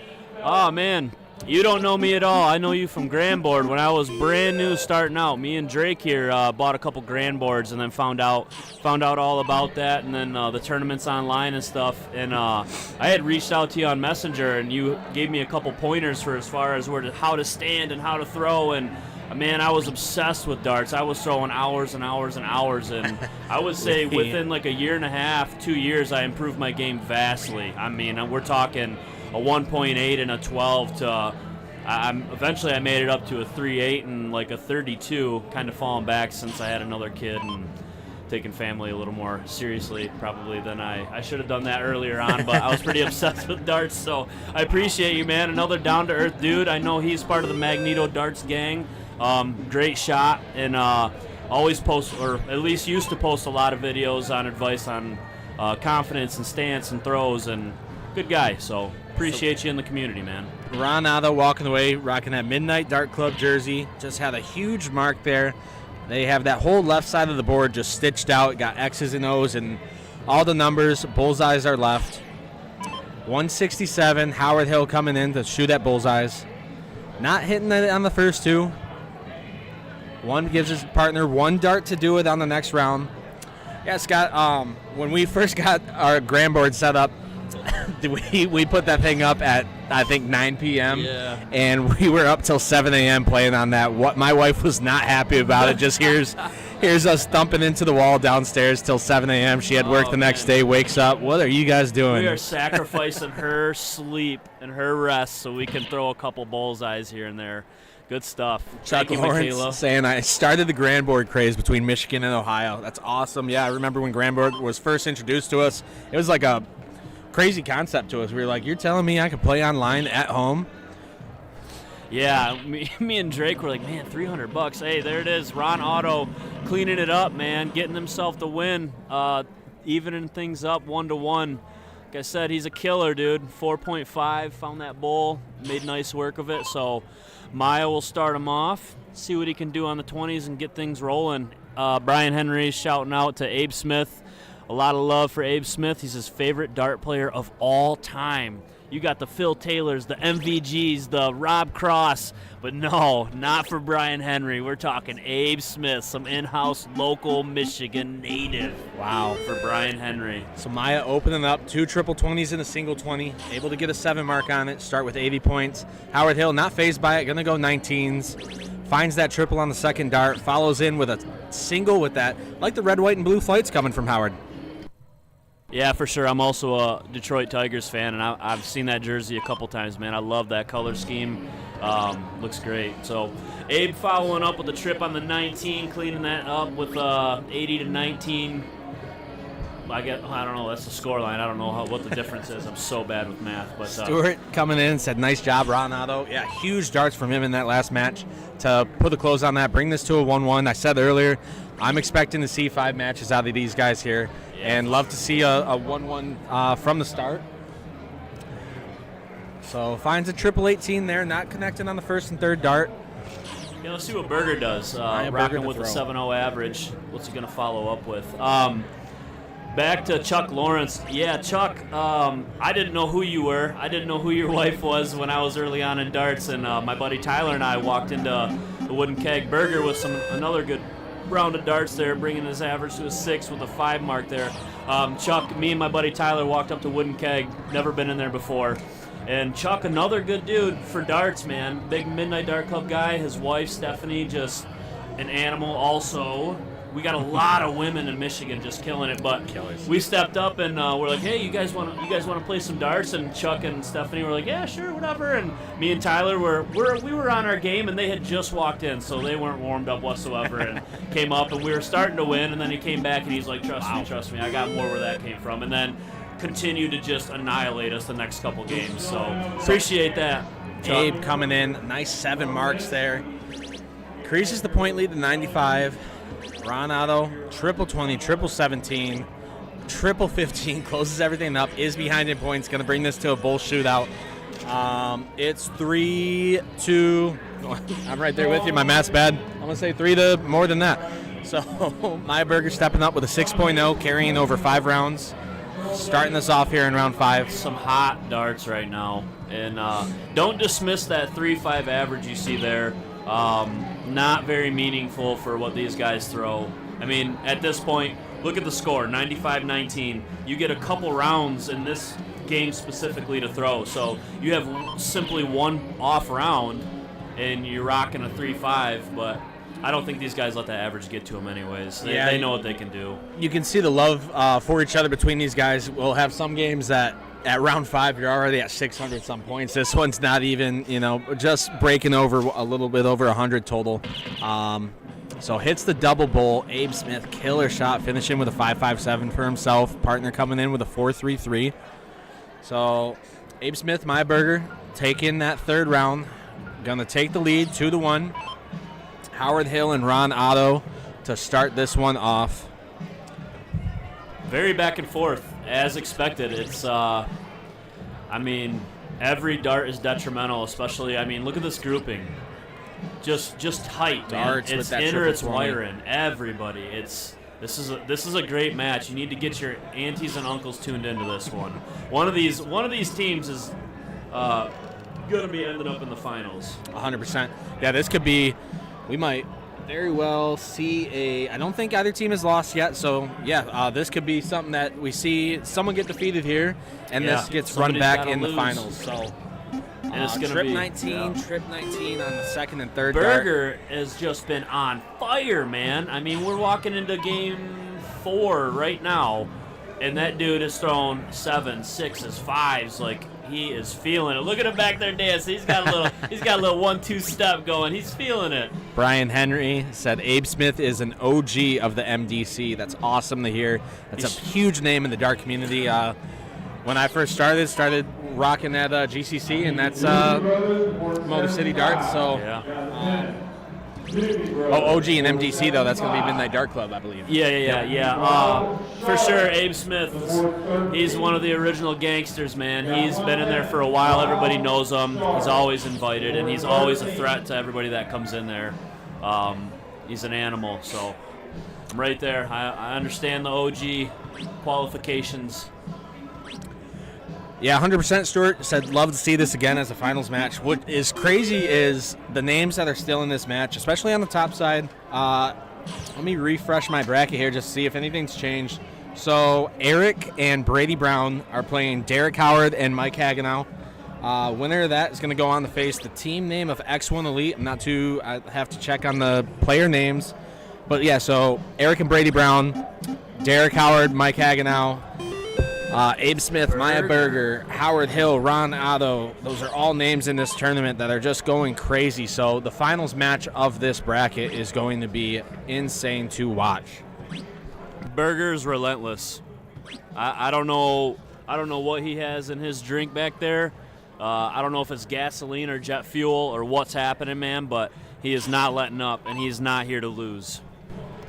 Oh, man. You don't know me at all. I know you from Grandboard. When I was brand new starting out, me and Drake here bought a couple Grandboards and then found out all about that, and then the tournaments online and stuff. And I had reached out to you on Messenger, and you gave me a couple pointers for as far as how to stand and how to throw. And man, I was obsessed with darts. I was throwing hours and hours and hours, and I would say within like a year and a half, 2 years, I improved my game vastly. I mean, we're talking a 1.8 and a 12 to eventually I made it up to a 3.8 and like a 32, kind of falling back since I had another kid and taking family a little more seriously probably than I should have done that earlier on, but I was pretty obsessed with darts, so I appreciate you, man. Another down-to-earth dude. I know he's part of the Magneto Darts gang. Great shot, and always post, or at least used to post a lot of videos on advice on confidence and stance and throws, and good guy, so appreciate you in the community, man. Ron Otto walking away, rocking that Midnight Dart Club jersey, just had a huge mark there. They have that whole left side of the board just stitched out, got X's and O's and all the numbers, bullseyes are left. 167, Howard Hill coming in to shoot at bullseyes. Not hitting it on the first two. One gives his partner one dart to do it on the next round. Yeah, Scott, when we first got our Grandboard set up, we put that thing up at, I think, 9 p.m. Yeah. And we were up till 7 a.m. playing on that. What my wife was not happy about it. Just here's us thumping into the wall downstairs till 7 a.m. She had work the next day, wakes up. What are you guys doing? We are sacrificing her sleep and her rest so we can throw a couple bullseyes here and there. Good stuff. Chuck Thank you, Lawrence Michaela. saying I started the Grandboard craze between Michigan and Ohio. That's awesome. Yeah, I remember when Grandboard was first introduced to us. It was like a crazy concept to us. We were like, you're telling me I could play online at home? Yeah, me and Drake were like, man, $300. Hey, there it is. Ron Otto cleaning it up, man, getting himself the win, evening things up 1-1. Like I said, he's a killer, dude. 4.5, found that bowl, made nice work of it. So Maya will start him off, see what he can do on the 20s and get things rolling. Brian Henry shouting out to Abe Smith. A lot of love for Abe Smith. He's his favorite dart player of all time. You got the Phil Taylors, the MVGs, the Rob Cross, but no, not for Brian Henry. We're talking Abe Smith, some in-house local Michigan native. Wow. For Brian Henry. So Maya opening up 2 triple 20s and a single 20, able to get a 7 mark on it, start with 80 points. Howard Hill not fazed by it, going to go 19s. Finds that triple on the second dart, follows in with a single with that. Like the red, white, and blue flights coming from Howard. Yeah, for sure. I'm also a Detroit Tigers fan, and I've seen that jersey a couple times, man. I love that color scheme. Looks great. So Abe following up with a trip on the 19, cleaning that up with 80 to 19. I don't know. That's the score line. I don't know what the difference is. I'm so bad with math. But Stewart coming in said, nice job, Ron Otto. Yeah, huge darts from him in that last match to put a close on that, bring this to a 1-1. I said earlier, I'm expecting to see 5 matches out of these guys here. And love to see a 1-1 from the start. So finds a triple 18 there, not connecting on the first and third dart. Yeah, let's see what Berger does. Berger Rocking to with a throw. 7-0 average. What's he going to follow up with? Back to Chuck Lawrence. Yeah, Chuck, I didn't know who you were. I didn't know who your wife was when I was early on in darts, and my buddy Tyler and I walked into the Wooden Keg Burger with another good round of darts there, bringing his average to a 6 with a 5 mark there. Chuck, me and my buddy Tyler walked up to Wooden Keg, never been in there before. And Chuck, another good dude for darts, man. Big Midnight Dart Club guy. His wife, Stephanie, just an animal also. We got a lot of women in Michigan just killing it, but we stepped up and we're like, hey, you guys want to play some darts? And Chuck and Stephanie were like, yeah, sure, whatever. And me and Tyler we were on our game, and they had just walked in, so they weren't warmed up whatsoever, and came up, and we were starting to win, and then he came back and he's like, trust me, I got more where that came from, and then continued to just annihilate us the next couple games. So appreciate that, Chuck. Abe coming in, nice 7 marks there. Increases the point lead to 95. Ron Otto, triple 20, triple 17, triple 15, closes everything up, is behind in points, going to bring this to a bull shootout. It's 3-2. I'm right there with you. My math's bad. I'm going to say 3 to more than that. So Maya Berger stepping up with a 6.0, carrying over 5 rounds, starting this off here in round 5. Some hot darts right now. And don't dismiss that 3.5 average you see there. Not very meaningful for what these guys throw. I mean, at this point, look at the score, 95-19. You get a couple rounds in this game specifically to throw. So you have simply one off round, and you're rocking a 3.5, but I don't think these guys let that average get to them anyways. They know what they can do. You can see the love for each other between these guys. We'll have some games that at round 5, you're already at 600 some points. This one's not even, just breaking over a little bit over 100 total. So hits the double bowl. Abe Smith, killer shot, finishing with a 5.57 for himself. Partner coming in with a 4.33. So Abe Smith, Maya Berger, taking that 3rd round. Gonna take the lead 2-1. Howard Hill and Ron Otto to start this one off. Very back and forth, as expected. It's, every dart is detrimental, especially, look at this grouping. Just tight, darts man. It's in or it's wiring. Everybody. This is a great match. You need to get your aunties and uncles tuned into this one. One of these teams is going to be ending up in the finals. 100%. Yeah, this could be. We might very well see I don't think either team has lost yet, so this could be something that we see someone get defeated here, and this gets run back in the finals. So, and it's gonna trip be 19 on the 2nd and 3rd. Berger has just been on fire, man. We're walking into game 4 right now, and that dude is throwing 7s, 6s, 5s, like. He is feeling it. Look at him back there dancing. He's got a little 1-2 step going. He's feeling it. Brian Henry said Abe Smith is an OG of the MDC. That's awesome to hear. That's a huge name in the dart community. When I first started rocking at GCC, and that's Motor City Darts. So. Yeah. OG and MDC, though, that's going to be Midnight Dart Club, I believe. Yeah. For sure, Abe Smith, he's one of the original gangsters, man. He's been in there for a while. Everybody knows him. He's always invited, and he's always a threat to everybody that comes in there. He's an animal, so I'm right there. I understand the OG qualifications. Yeah, 100%. Stuart said, love to see this again as a finals match. What is crazy is the names that are still in this match, especially on the top side. Let me refresh my bracket here just to see if anything's changed. So Eric and Brady Brown are playing Derek Howard and Mike Hagenow. Winner of that is going to go on to face the team name of X1 Elite. I have to check on the player names. But yeah, so Eric and Brady Brown, Derek Howard, Mike Hagenow, Abe Smith, Maya Berger, Howard Hill, Ron Otto. Those are all names in this tournament that are just going crazy. So the finals match of this bracket is going to be insane to watch. Berger's relentless. I don't know what he has in his drink back there. I don't know if it's gasoline or jet fuel or what's happening, man, but he is not letting up, and he's not here to lose.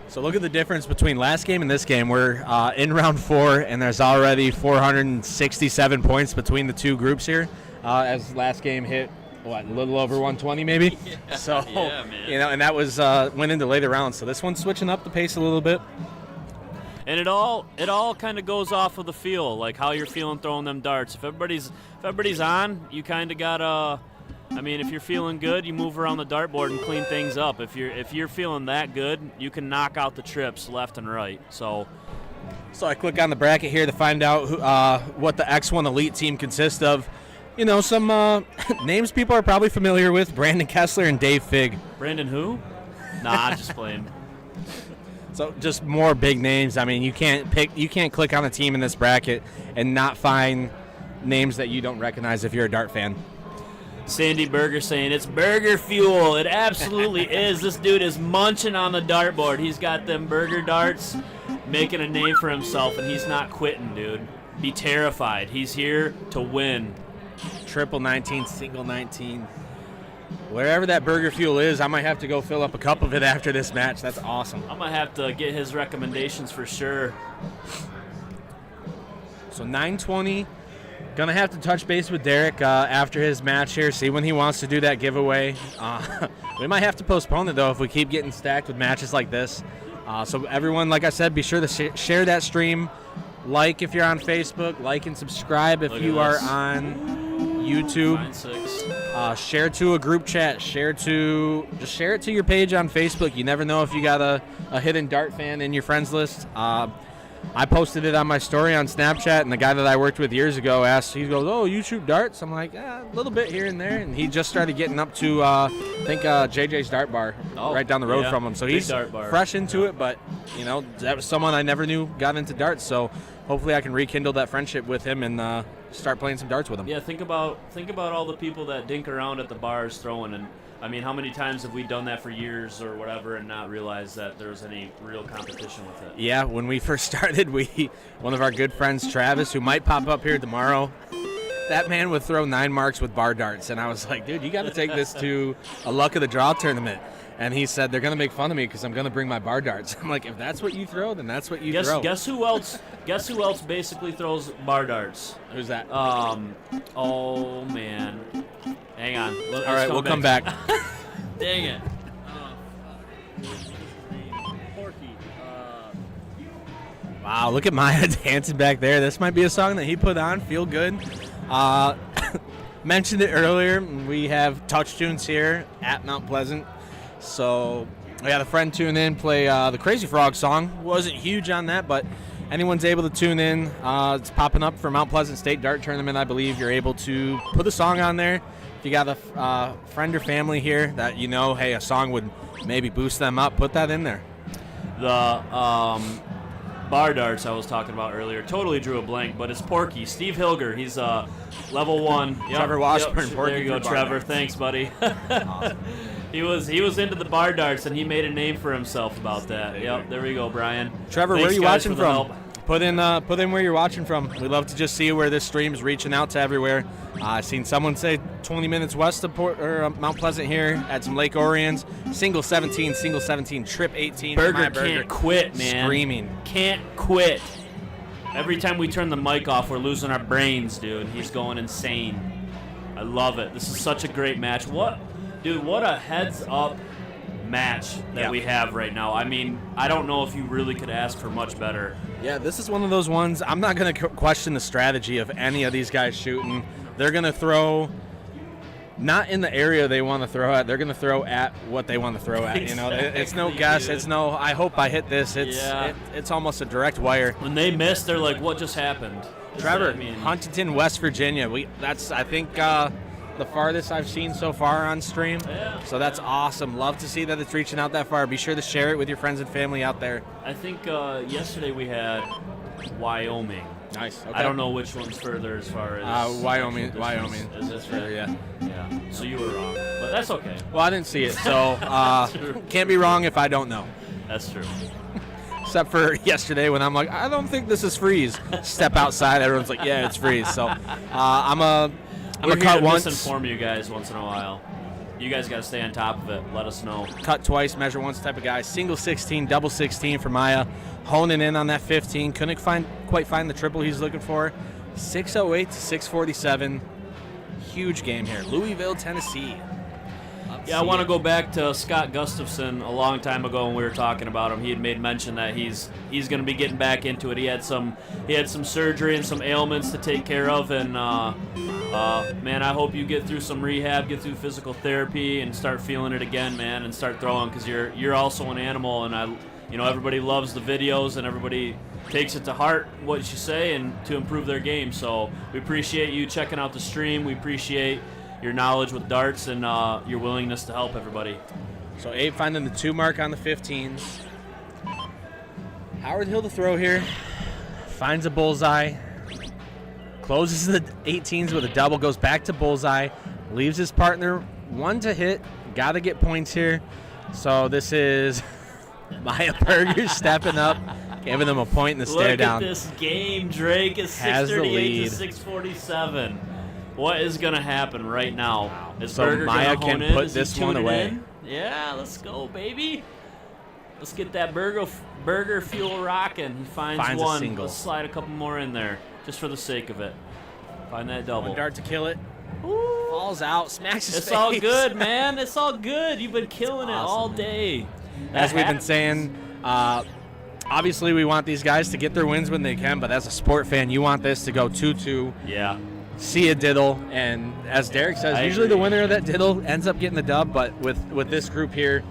So look at the difference between last game and this game. We're in round 4, and there's already 467 points between the two groups here. As last game hit, a little over 120 maybe? Yeah, so, man. and that was went into later rounds. So this one's switching up the pace a little bit. And it all kind of goes off of the feel, like how you're feeling throwing them darts. If everybody's on, you kind of gotta. I mean, if you're feeling good, you move around the dartboard and clean things up. If you're feeling that good, you can knock out the trips left and right. So I click on the bracket here to find out what the X1 Elite team consists of. You know, some names people are probably familiar with: Brandon Kessler and Dave Figg. Brandon who? Nah, just playing. So just more big names. I mean, you can't click on a team in this bracket and not find names that you don't recognize if you're a dart fan. Sandy Berger saying it's burger fuel. It absolutely is. This dude is munching on the dartboard. He's got them burger darts, making a name for himself, and he's not quitting, dude. Be terrified. He's here to win. Triple 19, single 19. Wherever that burger fuel is, I might have to go fill up a cup of it after this match. That's awesome. I might have to get his recommendations for sure. So 920. Gonna have to touch base with Derek after his match here, see when he wants to do that giveaway. We might have to postpone it, though, if we keep getting stacked with matches like this. So everyone, like I said, be sure to share that stream. Like if you're on Facebook. Like and subscribe if you are on YouTube. Share to a group chat. Just share it to your page on Facebook. You never know if you got a hidden dart fan in your friends list. I posted it on my story on Snapchat, and the guy that I worked with years ago asked, he goes, "Oh, you shoot darts?" I'm like, a little bit here and there. And he just started getting up to, I think, JJ's Dart Bar right down the road from him. So he's fresh into it, but, you know, that was someone I never knew got into darts. So hopefully I can rekindle that friendship with him and start playing some darts with him. Yeah, think about all the people that dink around at the bars throwing, and I mean, how many times have we done that for years or whatever and not realized that there was any real competition with it? Yeah, when we first started, one of our good friends, Travis, who might pop up here tomorrow, that man would throw 9 marks with bar darts, and I was like, dude, you got to take this to a luck of the draw tournament. And he said, they're going to make fun of me because I'm going to bring my bar darts. I'm like, if that's what you throw, then that's what you throw. Guess who else basically throws bar darts? Who's that? Oh, man. Hang on. All right, we'll come back. Dang it. Wow, look at Maya dancing back there. This might be a song that he put on. Feel good. Mentioned it earlier. We have touch tunes here at Mount Pleasant. So we had a friend tune in, play the Crazy Frog song. Wasn't huge on that, but anyone's able to tune in. It's popping up for Mount Pleasant State Dart Tournament, I believe. You're able to put a song on there. If you got a friend or family here that you know, hey, a song would maybe boost them up, put that in there. The bar darts I was talking about earlier totally drew a blank, but it's Porky. Steve Hilger, he's level 1. Yep, Trevor Washburn, Porky. There you go, Trevor. Thanks, buddy. Awesome. He was into the bar darts, and he made a name for himself about that. Yep, there we go, Brian. Trevor, Thanks, where are you guys, watching from? Put in where you're watching from. We'd love to just see where this stream's reaching out to everywhere. I've seen someone say 20 minutes west of Mount Pleasant here at some Lake Orions. Single 17, trip 18. Burger can't quit, man. Screaming. Can't quit. Every time we turn the mic off, we're losing our brains, dude. He's going insane. I love it. This is such a great match. What a heads-up match that we have right now. I mean, I don't know if you really could ask for much better. Yeah, this is one of those ones. I'm not going to question the strategy of any of these guys shooting. They're going to throw not in the area they want to throw at. They're going to throw at what they want to throw at. You know, it's no guess. It's no, I hope I hit this. It's almost a direct wire. When they miss, they're like, what just happened? Trevor, Huntington, West Virginia. That's I think the farthest I've seen so far on stream. Yeah, so that's awesome. Love to see that it's reaching out that far. Be sure to share it with your friends and family out there. I think yesterday we had Wyoming. Nice. Okay. I don't know which one's further as far as Wyoming. Is this further? Yeah. Yeah. So you were wrong, but that's okay. Well, I didn't see it, so can't be wrong if I don't know. That's true. Except for yesterday when I'm like, I don't think this is freeze. Step outside, everyone's like, yeah, it's freeze. So I'm a cut once. Misinform you guys once in a while. You guys got to stay on top of it. Let us know. Cut twice, measure once type of guy. Single 16, double 16 for Maya. Honing in on that 15. Couldn't quite find the triple he's looking for. 608 to 647. Huge game here. Louisville, Tennessee. Yeah, I want to go back to Scott Gustafson a long time ago when we were talking about him. He had made mention that he's going to be getting back into it. He had some surgery and some ailments to take care of, and man, I hope you get through some rehab, get through physical therapy, and start feeling it again, man, and start throwing, because you're also an animal, and everybody loves the videos and everybody takes it to heart what you say and to improve their game. So we appreciate you checking out the stream. We appreciate your knowledge with darts and your willingness to help everybody. So Abe finding the 2 mark on the 15s. Howard Hill to throw here. Finds a bullseye. Closes the 18s with a double. Goes back to bullseye. Leaves his partner 1 to hit. Got to get points here. So this is Maya Berger stepping up, giving them a point in the stare down. Look at this game, Drake. It's 638 to 647. What is going to happen right now? Is So Berger Maya gonna hone can in? put Is he this one tuning away. in? Yeah, let's go, baby. Let's get that burger fuel rocking. He finds a one. single. Let's slide a couple more in there, just for the sake of it. Find that double. 1 dart to kill it. Ooh. Falls out, smacks his It's face. all good, man. It's all good. You've been killing it awesome, all man. day. As we've been saying, obviously we want these guys to get their wins when they can, but as a sport fan, you want this to go 2-2. Yeah. See a diddle, and as Derek says, I usually the agree. winner of that diddle ends up getting the dub, but with this group here,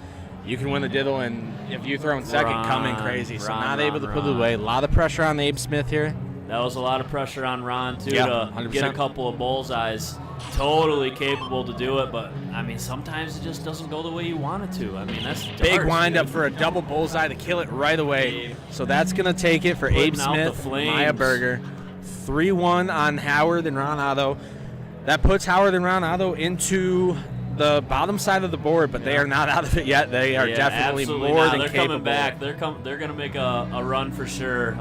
you can win the diddle, and if you throw in second, come in crazy. So not able to put it away. A lot of pressure on Abe Smith here. That was a lot of pressure on Ron, too, Yeah, to 100%. get a couple of bullseyes. Totally capable to do it, but, I mean, sometimes it just doesn't go the way you want it to. I mean, that's Big darts, windup dude. for a double bullseye to kill it right away. Abe. So that's going to take it for Abe Putting out the Smith, flames. Maya Berger. 3-1 on Howard and Ron Otto. That puts Howard and Ron Otto into the bottom side of the board, but they are not out of it yet. They are definitely absolutely more not. than They're capable. coming back. They're going to make a run for sure.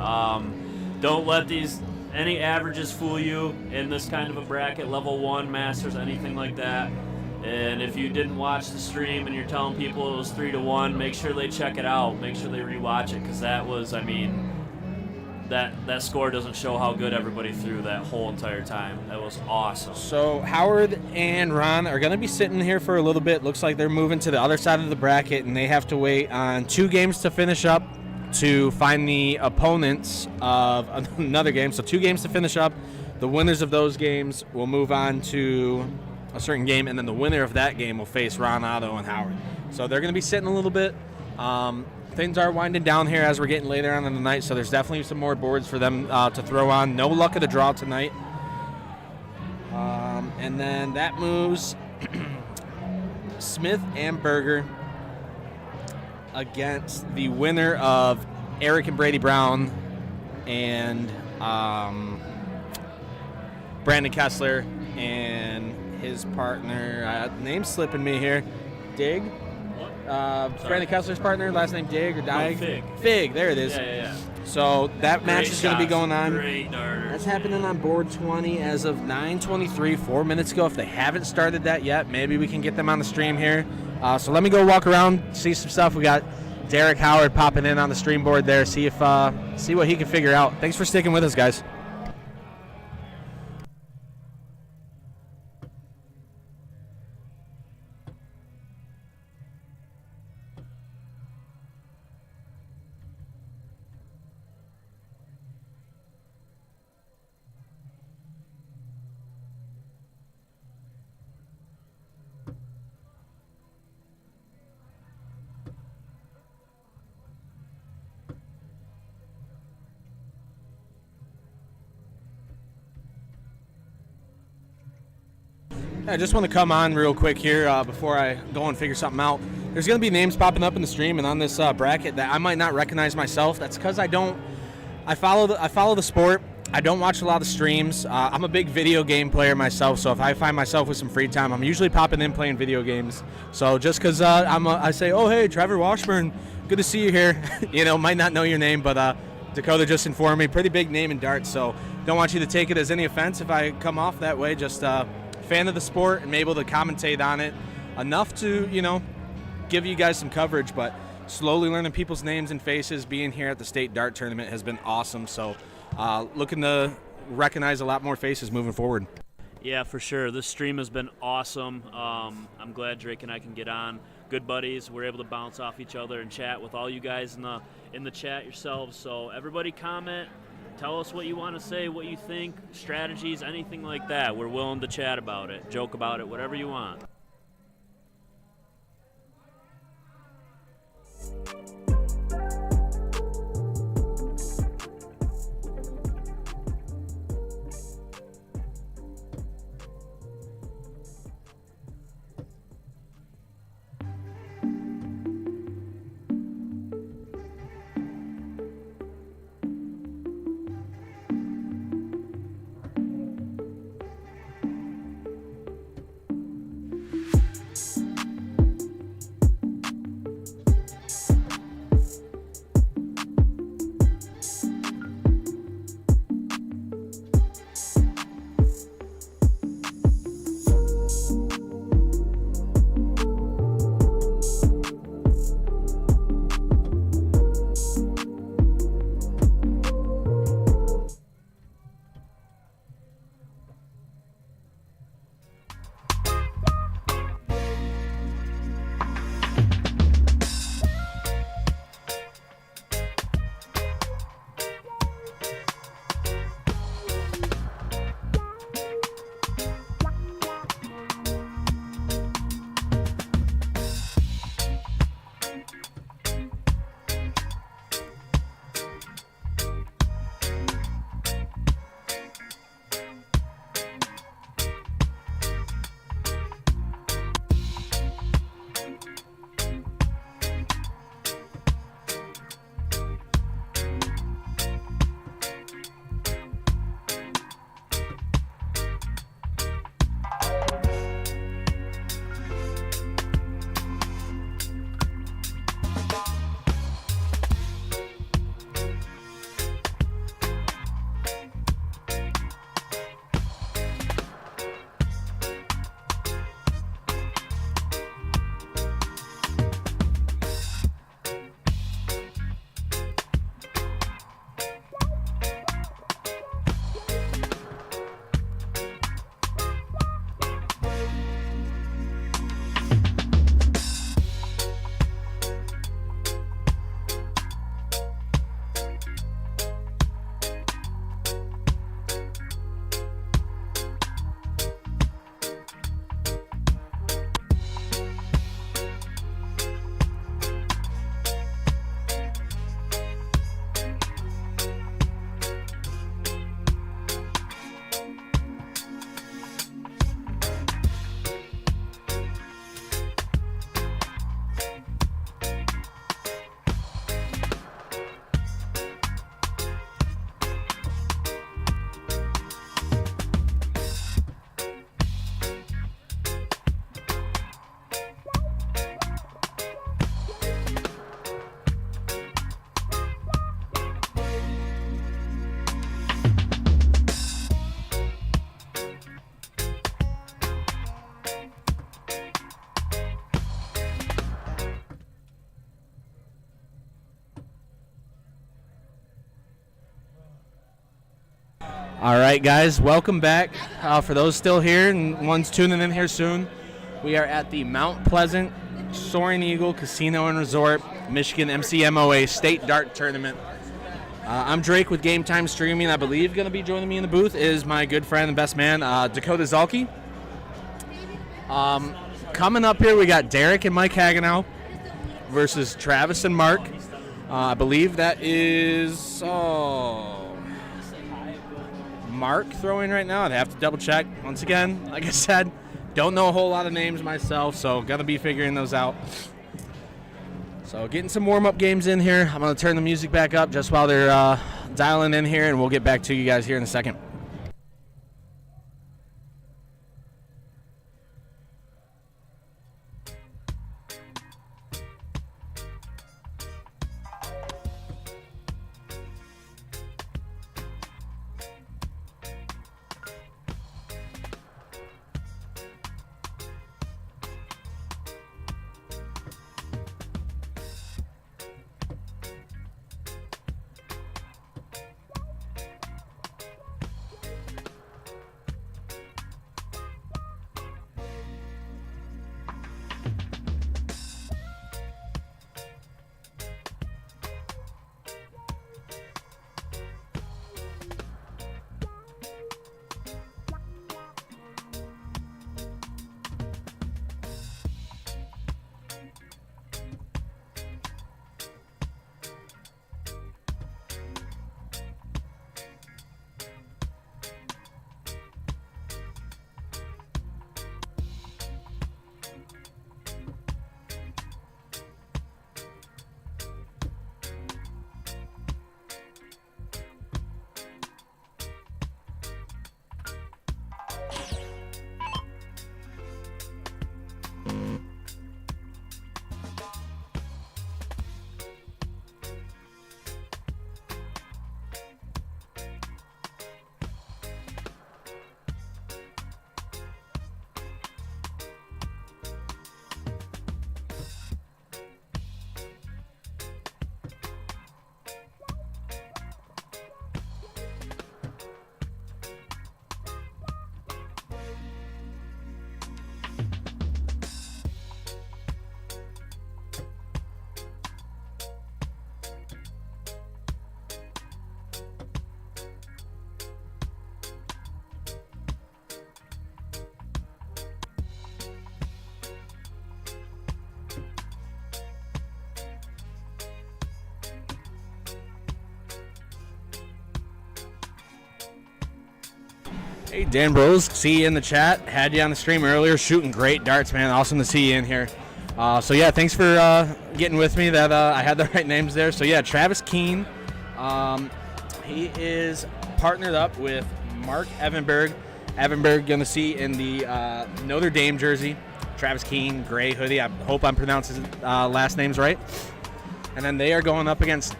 Don't let any averages fool you in this kind of a bracket, level 1, Masters, anything like that. And if you didn't watch the stream and you're telling people it was 3-1, make sure they check it out. Make sure they rewatch it, because that was, I mean, that score doesn't show how good everybody threw that whole entire time. That was awesome. So Howard and Ron are going to be sitting here for a little bit. Looks like they're moving to the other side of the bracket, and they have to wait on 2 games to finish up to find the opponents of another game. So 2 games to finish up. The winners of those games will move on to a certain game, and then the winner of that game will face Ron Otto and Howard. So they're going to be sitting a little bit. Things are winding down here as we're getting later on in the night, so there's definitely some more boards for them to throw on. No luck at the draw tonight. And then that moves Smith and Berger against the winner of Eric and Brady Brown and Brandon Kessler and his partner. Name's slipping me here. Dig. Brandon Kessler's partner, last name Dig or Dig? Fig. Fig, there it is. Yeah. So that match Great is going to be shots. going on. Great darters. That's happening on board 20 as of 9:23, 4 minutes ago. If they haven't started that yet, maybe we can get them on the stream here. So let me go walk around, see some stuff. We got Derek Howard popping in on the stream board there. See what he can figure out. Thanks for sticking with us, guys. I just want to come on real quick here before I go and figure something out. There's going to be names popping up in the stream and on this bracket that I might not recognize myself. That's because I follow the sport. I don't watch a lot of streams. I'm a big video game player myself, so if I find myself with some free time, I'm usually popping in playing video games. So just because I say, oh hey, Trevor Washburn, good to see you here. Might not know your name, but Dakota just informed me, pretty big name in darts. So don't want you to take it as any offense if I come off that way. Just fan of the sport and able to commentate on it enough to give you guys some coverage, but slowly learning people's names and faces. Being here at the state dart tournament has been awesome, so looking to recognize a lot more faces moving forward. Yeah, for sure. This stream has been awesome. I'm glad Drake and I can get on. Good buddies. We're able to bounce off each other and chat with all you guys in the chat yourselves. So everybody comment. Tell us what you want to say, what you think, strategies, anything like that. We're willing to chat about it, joke about it, whatever you want. All right, guys, welcome back. For those still here and ones tuning in here soon, we are at the Mount Pleasant Soaring Eagle Casino and Resort Michigan MCMOA State Dart Tournament. I'm Drake with Game Time Streaming. I believe going to be joining me in the booth is my good friend and best man, Dakota Zalke. Coming up here, we got Derek and Mike Hagenow versus Travis and Mark. I believe that is Mark throwing right now. I'd have to double check. Once again, like I said, don't know a whole lot of names myself, so gonna be figuring those out. So getting some warm-up games in here. I'm gonna turn the music back up just while they're dialing in here, and we'll get back to you guys here in a second. Hey, Dan Bros, see you in the chat. Had you on the stream earlier, shooting great darts, man. Awesome to see you in here. So yeah, thanks for getting with me that I had the right names there. So yeah, Travis Keene, he is partnered up with Mark Evanberg. Evanberg gonna see in the Notre Dame jersey. Travis Keene, gray hoodie. I hope I'm pronouncing his last names right. And then they are going up against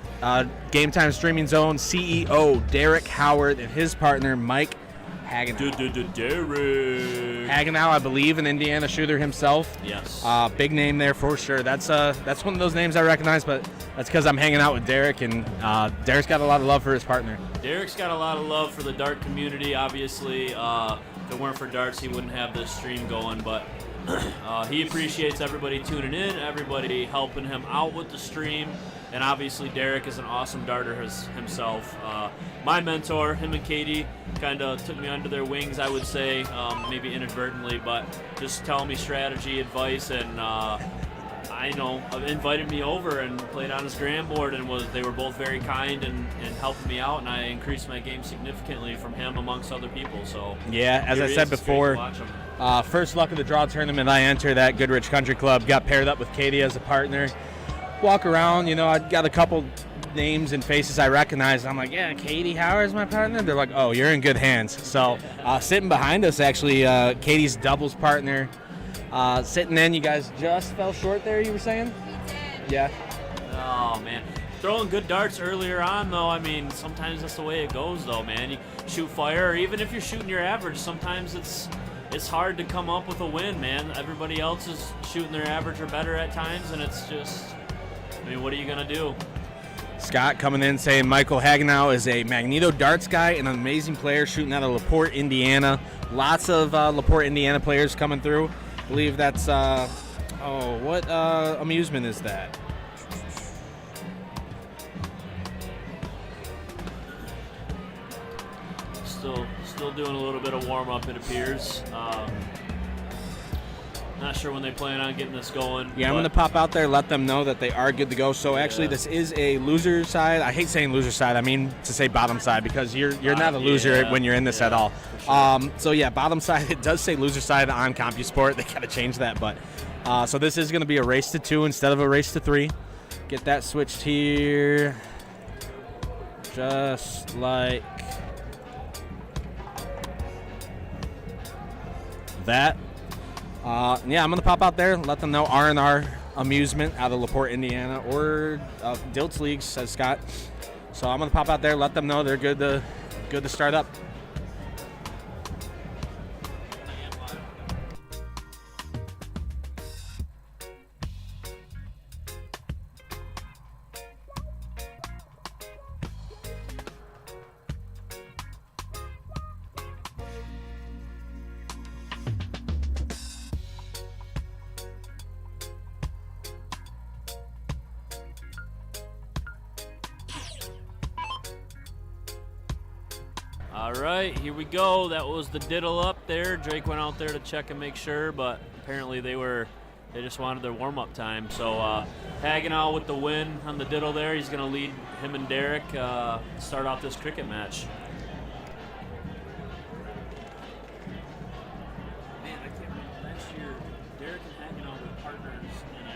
Game Time Streaming Zone CEO Derek Howard and his partner Mike Hagenow. Derek. Hagenow, I believe, an Indiana shooter himself. Yes. Big name there for sure. That's one of those names I recognize, but that's because I'm hanging out with Derek, and Derek's got a lot of love for his partner. Derek's got a lot of love for the dart community. Obviously, if it weren't for darts, he wouldn't have this stream going, but he appreciates everybody tuning in, everybody helping him out with the stream, and obviously Derek is an awesome darter himself. My mentor, him and Katie, kind of took me under their wings, I would say, maybe inadvertently, but just telling me strategy, advice, and invited me over and played on his gram board, and they were both very kind and helping me out, and I increased my game significantly from him amongst other people. So yeah, as I said before, first luck of the draw tournament, I entered that Goodrich Country Club, got paired up with Katie as a partner. Walk around, I got a couple names and faces I recognize. I'm like, yeah, Katie Howard's my partner. They're like, oh, you're in good hands. So sitting behind us, actually, Katie's doubles partner. Sitting in, you guys just fell short there, you were saying? Yeah. Oh, man. Throwing good darts earlier on, though. I mean, sometimes that's the way it goes, though, man. You shoot fire, or even if you're shooting your average, sometimes it's hard to come up with a win, man. Everybody else is shooting their average or better at times, and it's just, I mean, what are you going to do? Scott coming in saying Michael Hagenow is a Magneto darts guy and an amazing player shooting out of LaPorte, Indiana. Lots of LaPorte, Indiana players coming through. I believe that's, what amusement is that? Still doing a little bit of warm-up, it appears. Not sure when they plan on getting this going. Yeah, I'm going to pop out there, let them know that they are good to go. So actually, this is a loser side. I hate saying loser side. I mean to say bottom side, because you're not a loser when you're in this at all. Sure. So yeah, bottom side. It does say loser side on CompuSport. They got to change that. But so this is going to be a race to 2 instead of a race to 3. Get that switched here, just like that. Yeah, I'm going to pop out there, let them know R&R Amusement out of LaPorte, Indiana, or Dilts Leagues, says Scott. So I'm going to pop out there, let them know they're good to start up. All right, here we go. That was the diddle up there. Drake went out there to check and make sure, but apparently they just wanted their warm-up time. So Hagenow with the win on the diddle there. He's going to lead him and Derek start off this cricket match. Man, I can't remember last year. Derek and Hagenow were partners in a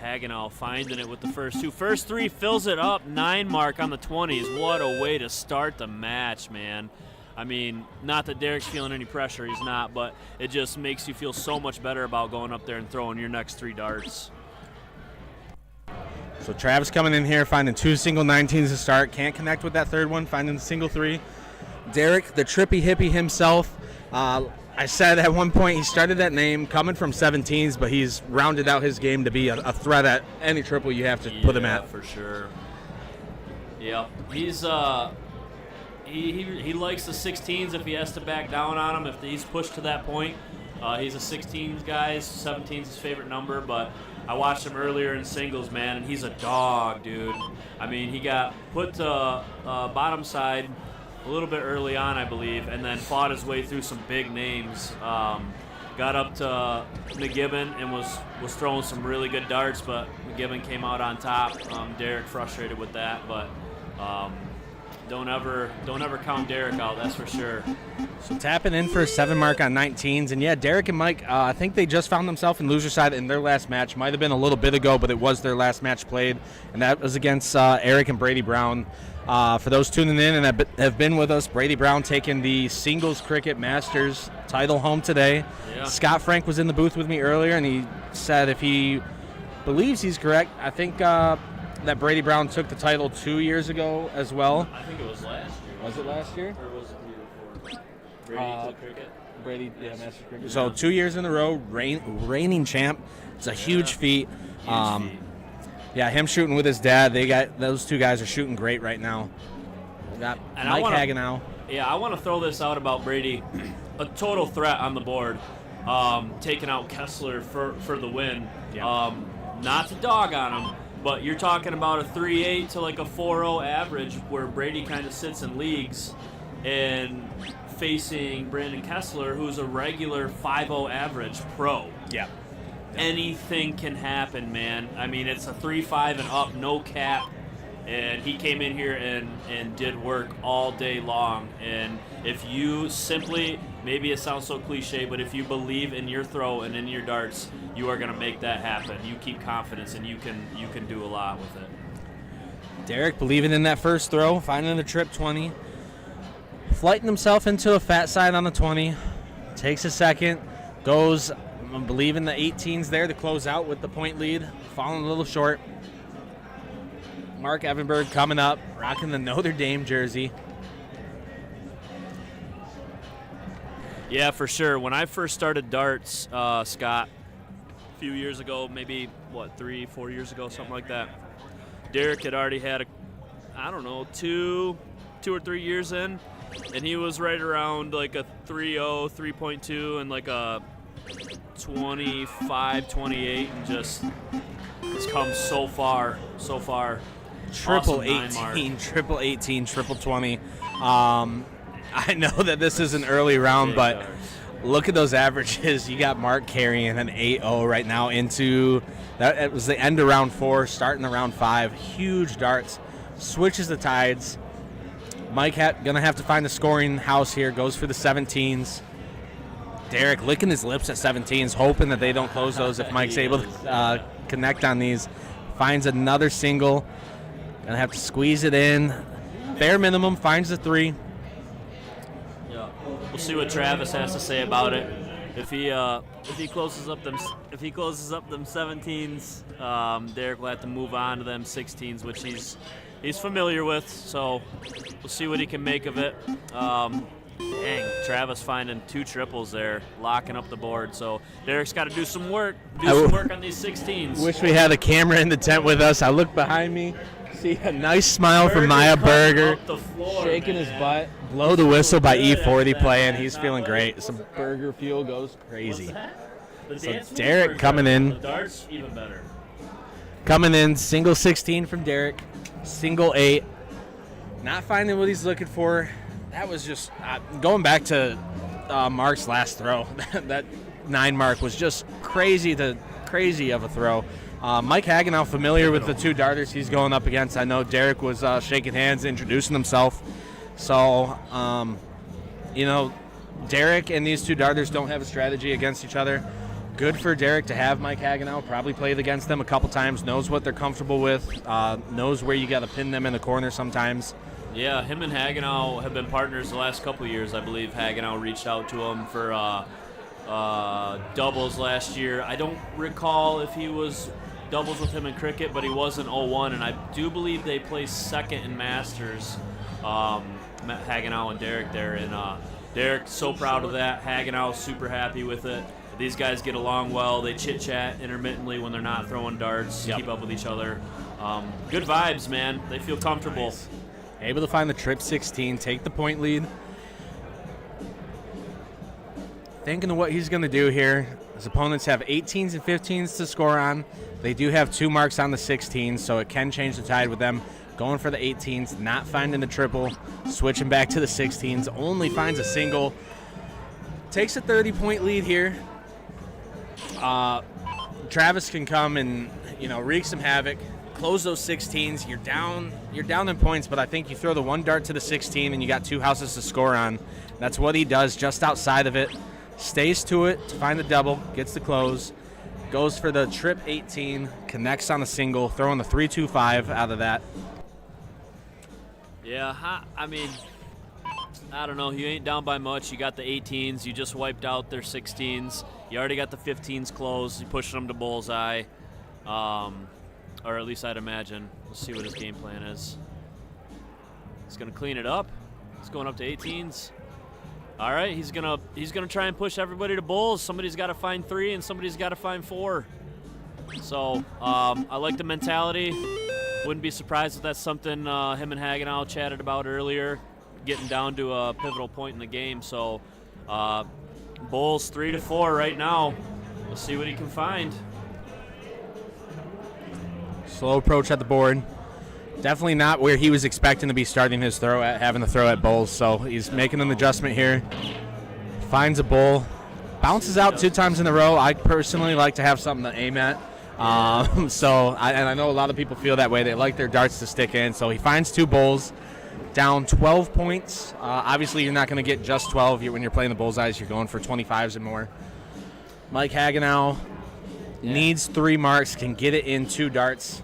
Hagenow finding it with the first 2. First 3 fills it up. 9 mark on the 20s. What a way to start the match, man. I mean, not that Derek's feeling any pressure. He's not, but it just makes you feel so much better about going up there and throwing your next 3 darts. So Travis coming in here, finding 2 single 19s to start. Can't connect with that third one, finding the single 3. Derek, the trippy hippie himself. I said at one point he started that name coming from 17s, but he's rounded out his game to be a threat at any triple you have to put him at. For sure. Yeah, he's he likes the 16s if he has to back down on them. If he's pushed to that point, he's a 16s guy. 17's his favorite number, but I watched him earlier in singles, man, and he's a dog, dude. I mean, he got put to bottom side a little bit early on, I believe, and then fought his way through some big names. got up to McGibbon and was throwing some really good darts, but McGibbon came out on top. Derek frustrated with that, but don't ever count Derek out, that's for sure. So tapping in for a 7 mark on 19s. And yeah, Derek and Mike, I think they just found themselves in loser side in their last match. Might have been a little bit ago, but it was their last match played. And that was against Eric and Brady Brown. For those tuning in and have been with us, Brady Brown taking the Singles Cricket Masters title home today. Yeah. Scott Frank was in the booth with me earlier, and he said if he believes he's correct, I think that Brady Brown took the title 2 years ago as well. I think it was last year. Was it last year? Or was it the year before? Brady took cricket? Brady, yeah, Masters Cricket. So 2 years in a row, reigning champ. It's a huge feat. Yeah, him shooting with his dad. Those two guys are shooting great right now. We got Mike Hagenow. Yeah, I want to throw this out about Brady. A total threat on the board, taking out Kessler for the win. Yeah. Not to dog on him, but you're talking about a 3.8 to like a 4.0 average, where Brady kind of sits in leagues, and facing Brandon Kessler, who's a regular 5.0 average pro. Yeah. Anything can happen, man. I mean, it's a 3-5 and up, no cap. And he came in here and did work all day long. And if you simply, maybe it sounds so cliche, but if you believe in your throw and in your darts, you are going to make that happen. You keep confidence, and you can do a lot with it. Derek believing in that first throw, finding the trip 20, flighting himself into a fat side on the 20, takes a second, goes, believing the 18s there to close out with the point lead, falling a little short. Mark Evanberg coming up, rocking the Notre Dame jersey. Yeah, for sure. When I first started darts, Scott, a few years ago, maybe, 3-4 years ago, something like that, Derek had already had, 2 or 3 years in, and he was right around like a 3.0, 3.2, and like a 25, 28, and just has come so far. Triple Awesome 18, triple 18, triple 20. I know that this is an early round, but look at those averages. You got Mark carrying an 8-0 right now into that. It was the end of round 4, starting the round 5. Huge darts, switches the tides. Mike gonna have to find the scoring house here. Goes for the 17s. Derek licking his lips at 17s, hoping that they don't close those if Mike's able to connect on these. Finds another single. Gonna have to squeeze it in. Bare minimum, finds the 3. Yeah, we'll see what Travis has to say about it. If he closes up them 17s, Derek will have to move on to them 16s, which he's familiar with. So we'll see what he can make of it. Dang, Travis finding 2 triples there, locking up the board. So Derek's got to do some work on these 16s. Wish we had a camera in the tent with us. I look behind me, see a nice smile from Maya Berger, shaking his butt. Blow the whistle by E40 playing. He's feeling great. Some burger fuel goes crazy. So Derek coming in. The darts, even better. Coming in, single 16 from Derek, single 8. Not finding what he's looking for. That was just going back to Mark's last throw. That 9 mark was just crazy of a throw. Mike Hagenow familiar with the 2 darters he's going up against. I know Derek was shaking hands, introducing himself. So, Derek and these 2 darters don't have a strategy against each other. Good for Derek to have Mike Hagenow. Probably played against them a couple times. Knows what they're comfortable with. Knows where you got to pin them in the corner sometimes. Yeah, him and Hagenow have been partners the last couple of years. I believe Hagenow reached out to him for doubles last year. I don't recall if he was doubles with him in cricket, but he was in 01, and I do believe they placed second in Masters, Hagenow and Derek there. And Derek's so proud of that. Hagenow super happy with it. These guys get along well. They chit-chat intermittently when they're not throwing darts, keep up with each other. Good vibes, man. They feel comfortable. Nice. Able to find the trip 16, take the point lead. Thinking of what he's going to do here. His opponents have 18s and 15s to score on. They do have 2 marks on the 16s, so it can change the tide with them. Going for the 18s, not finding the triple, switching back to the 16s, only finds a single. Takes a 30-point lead here. Travis can come and, wreak some havoc, close those 16s. You're down in points, but I think you throw the one dart to the 16 and you got 2 houses to score on. That's what he does just outside of it. Stays to it to find the double, gets the close, goes for the trip 18, connects on a single, throwing the 3-2-5 out of that. Yeah, I mean, I don't know. You ain't down by much. You got the 18s. You just wiped out their 16s. You already got the 15s closed. You pushed them to bullseye, or at least I'd imagine. Let's see what his game plan is. He's gonna clean it up. He's going up to 18s. All right, he's gonna try and push everybody to bulls. Somebody's got to find 3, and somebody's got to find 4. So I like the mentality. Wouldn't be surprised if that's something him and Hagenow chatted about earlier, getting down to a pivotal point in the game. So bulls 3-4 right now. We'll see what he can find. Slow approach at the board. Definitely not where he was expecting to be starting his throw at, having the throw at bulls. So he's making an adjustment here. Finds a bull. Bounces out 2 times in a row. I personally like to have something to aim at. I know a lot of people feel that way. They like their darts to stick in. So he finds 2 bulls. Down 12 points. Obviously, you're not going to get just 12 when you're playing the bullseyes. You're going for 25s and more. Mike Hagenow needs 3 marks, can get it in 2 darts.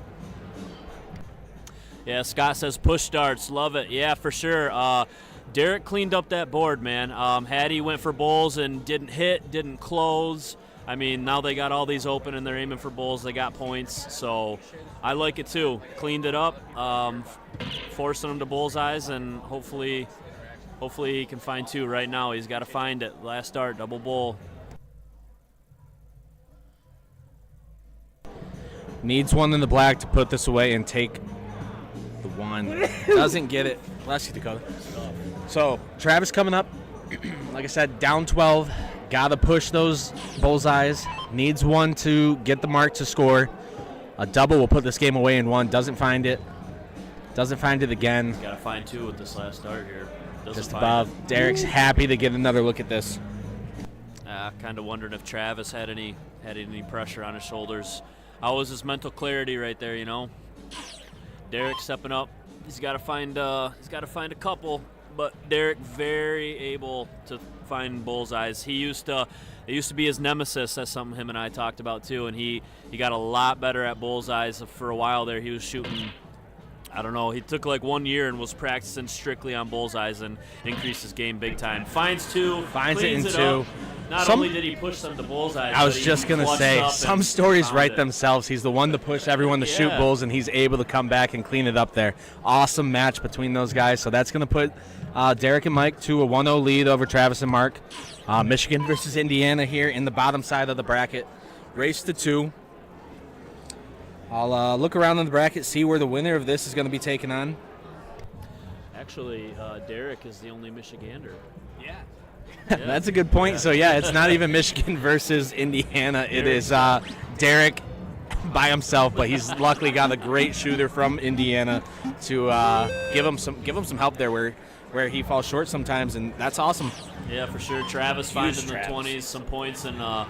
Yeah, Scott says push darts. Love it. Yeah, for sure. Derek cleaned up that board, man. Hattie went for bulls and didn't hit, didn't close. I mean, now they got all these open and they're aiming for bulls. They got points. So I like it too. Cleaned it up, forcing them to bullseyes, and hopefully he can find 2 right now. He's got to find it. Last dart, double bull. Needs 1 in the black to put this away and take the 1. Doesn't get it. Bless you, Dakota. So Travis coming up. Like I said, down 12. Got to push those bullseyes. Needs 1 to get the mark to score. A double will put this game away in 1. Doesn't find it. Doesn't find it again. Got to find 2 with this last start here. Just above. Derek's happy to get another look at this. Kind of wondering if Travis had any pressure on his shoulders. How was his mental clarity right there? Derek stepping up. He's got to find a couple. But Derek very able to find bullseyes. It used to be his nemesis. That's something him and I talked about too. And he got a lot better at bullseyes. For a while there, he was shooting. I don't know. He took like 1 year and was practicing strictly on bullseyes and increased his game big time. Finds 2. Finds it in 2. Up. Not only did he push them to bullseyes, I was just going to say, some stories write themselves. He's the one to push everyone to shoot bulls, and he's able to come back and clean it up there. Awesome match between those guys. So that's going to put Derek and Mike to a 1-0 lead over Travis and Mark. Michigan versus Indiana here in the bottom side of the bracket. Race to 2. I'll look around in the bracket, see where the winner of this is going to be taken on. Actually, Derek is the only Michigander. Yeah. That's a good point. So, yeah, it's not even Michigan versus Indiana. It is Derek by himself, but he's luckily got a great shooter from Indiana to give him some help there where he falls short sometimes, and that's awesome. Yeah, for sure. Travis finding the 20s, some points, and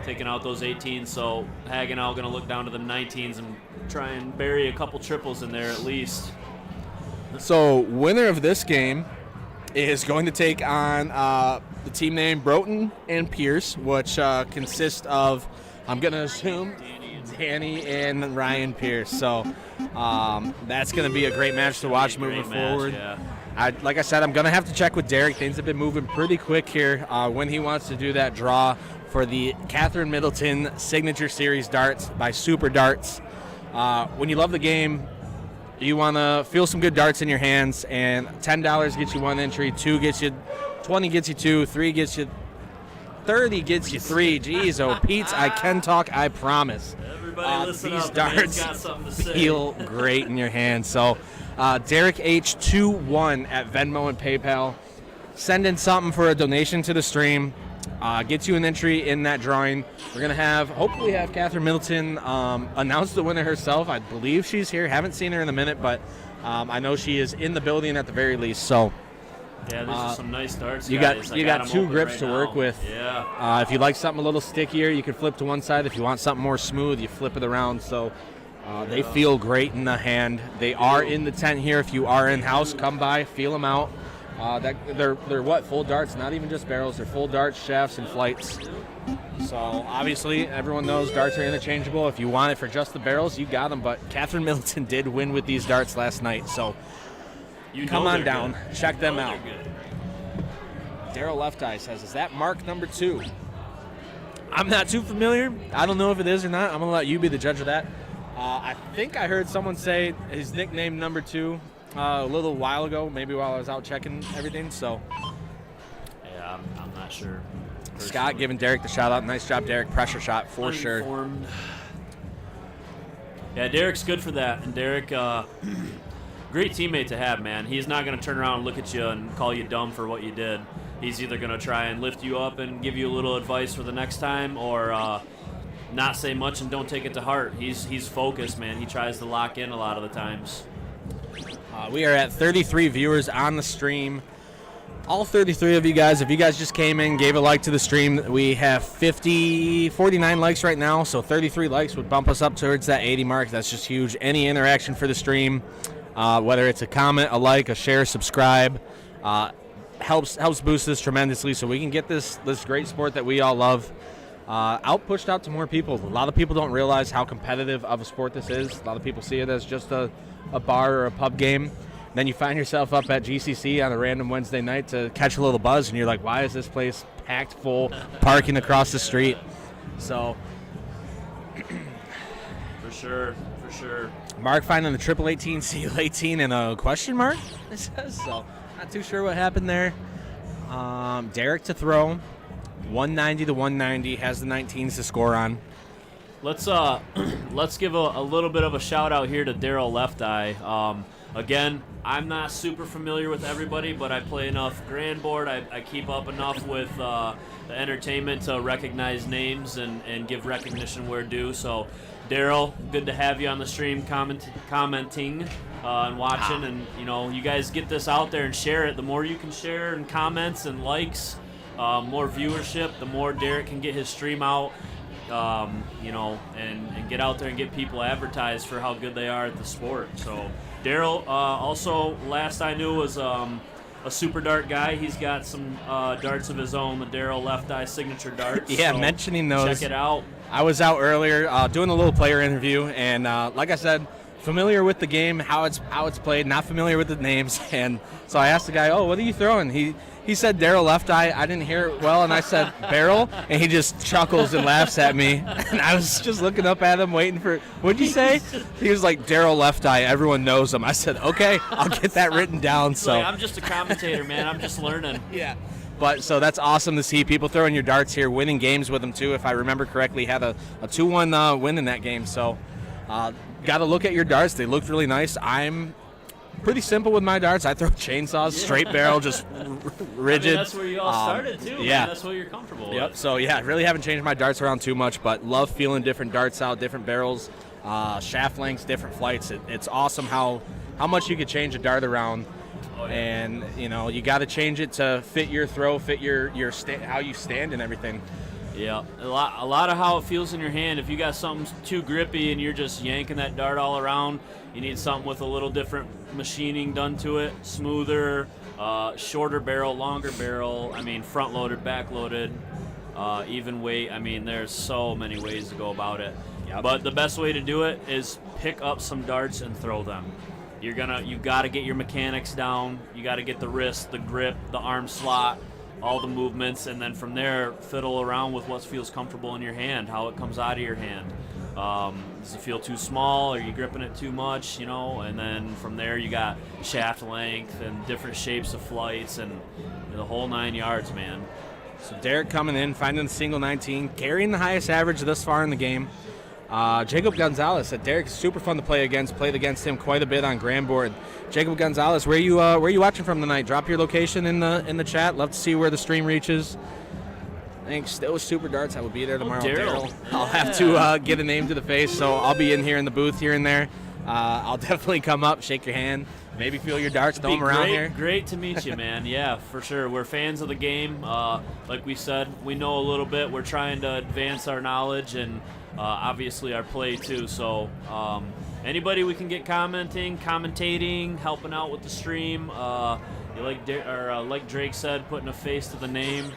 taking out those 18s. So Hagenow going to look down to the 19s and try and bury a couple triples in there at least. So winner of this game is going to take on the team name Broughton and Pierce, which consists of, I'm going to assume, Danny and Ryan Pierce. So that's going to be a great match to watch moving forward. Yeah. Like I said, I'm going to have to check with Derek. Things have been moving pretty quick here when he wants to do that draw for the Catherine Middleton Signature Series darts by Super Darts. When you love the game, you want to feel some good darts in your hands, and $10 gets you 1 entry, 2 gets you, 20 gets you 2, 3 gets you, 30 gets you 3. Jeez, oh, Pete's, I can talk, I promise. Everybody listen these up. The man's darts got something to say. feel great in your hands. So Derek H21 at Venmo and PayPal. Send in something for a donation to the stream. Gets you an entry in that drawing. We're going to hopefully have Catherine Middleton announce the winner herself. I believe she's here. Haven't seen her in a minute, but I know she is in the building at the very least. So Yeah, these are some nice darts. You guys. got 'em two open grips right to work now. with. Yeah. If you like something a little stickier, you can flip to one side. If you want something more smooth, you flip it around. So they feel great in the hand. They are in the tent here. If you are in house, come by, feel them out. They're what, full darts? Not even just barrels. They're full darts, shafts, and flights. So obviously, everyone knows darts are interchangeable. If you want it for just the barrels, you got them. But Catherine Middleton did win with these darts last night. So come on down, check them out. Daryl Left Eye says, "Is that Mark number 2?" I'm not too familiar. I don't know if it is or not. I'm gonna let you be the judge of that. I think I heard someone say his nickname number 2 a little while ago, maybe while I was out checking everything. So Yeah, I'm not sure. Scott giving Derek the shout out. Nice job, Derek. Pressure shot for sure. Uninformed. Yeah, Derek's good for that, and Derek, great teammate to have, man. He's not going to turn around and look at you and call you dumb for what you did. He's either going to try and lift you up and give you a little advice for the next time, or not say much and don't take it to heart. He's focused, man. He tries to lock in a lot of the times. We are at 33 viewers on the stream. All 33 of you guys, if you guys just came in, gave a like to the stream, we have 49 likes right now, so 33 likes would bump us up towards that 80 mark. That's just huge. Any interaction for the stream, whether it's a comment, a like, a share, subscribe, helps boost this tremendously so we can get this great sport that we all love pushed out to more people. A lot of people don't realize how competitive of a sport this is. A lot of people see it as just a bar or a pub game. Then you find yourself up at GCC on a random Wednesday night to catch a little buzz, and you're like, why is this place packed full, parking across the street? So, For sure. Mark finding the triple 18, seal 18, and a question mark, it says. So, not too sure what happened there. Derek to throw, 190 to 190, has the 19s to score on. Let's give a little bit of a shout out here to Daryl Left Eye. Again, I'm not super familiar with everybody, but I play enough Grand Board. I keep up enough with the entertainment to recognize names and give recognition where due. So, Daryl, good to have you on the stream commenting and watching. And, you guys get this out there and share it. The more you can share and comments and likes, more viewership, the more Derek can get his stream out. And get out there and get people advertised for how good they are at the sport. So Daryl, also last I knew was a super dart guy. He's got some darts of his own, the Daryl Left Eye signature darts. Yeah, so mentioning those. check it out. I was out earlier doing a little player interview, and like I said, familiar with the game, how it's played, not familiar with the names, and so I asked the guy, what are you throwing? He said Daryl Left Eye. I didn't hear it well, and I said barrel, and he just chuckles and laughs at me. And I was just looking up at him, waiting for, what'd you say? He was like, Daryl Left Eye, everyone knows him. I said, okay, I'll get that written down. So Like, I'm just a commentator, man. I'm just learning. Yeah. But so that's awesome to see people throwing your darts here, winning games with them too. If I remember correctly, had a 2-1 win in that game. So got to look at your darts. They looked really nice. I'm pretty simple with my darts. I throw chainsaws, straight barrel, just rigid. That's where you all started too. Yeah. Man. That's what you're comfortable Yep. with. So yeah, really haven't changed my darts around too much, but love feeling different darts out, different barrels, shaft lengths, different flights. It's awesome how much you could change a dart around. Oh, yeah. And you got to change it to fit your throw, fit your how you stand and everything. Yeah, a lot of how it feels in your hand. If you got something too grippy and you're just yanking that dart all around, you need something with a little different machining done to it, smoother, shorter barrel, longer barrel. I mean, front loaded, back loaded, even weight. I mean, there's so many ways to go about it. Yep. But the best way to do it is pick up some darts and throw them. You got to get your mechanics down. You got to get the wrist, the grip, the arm slot, all the movements, and then from there fiddle around with what feels comfortable in your hand, how it comes out of your hand. Does it feel too small? Are you gripping it too much? And then from there you got shaft length and different shapes of flights and the whole 9 yards, man. So Derek coming in, finding the single 19, carrying the highest average thus far in the game. Jacob Gonzalez said Derek is super fun to play against. Played against him quite a bit on Grand Board. Jacob Gonzalez, where you watching from tonight? Drop your location in the chat. Love to see where the stream reaches. I think still Super Darts. I will be there tomorrow. Daryl. I'll have to get a name to the face, so I'll be in here in the booth here and there. I'll definitely come up, shake your hand, maybe feel your darts, throw them around here. Great to meet you, man. Yeah, for sure. We're fans of the game. Like we said, we know a little bit. We're trying to advance our knowledge and obviously our play too. So anybody we can get commentating, helping out with the stream. Like Drake said, putting a face to the name.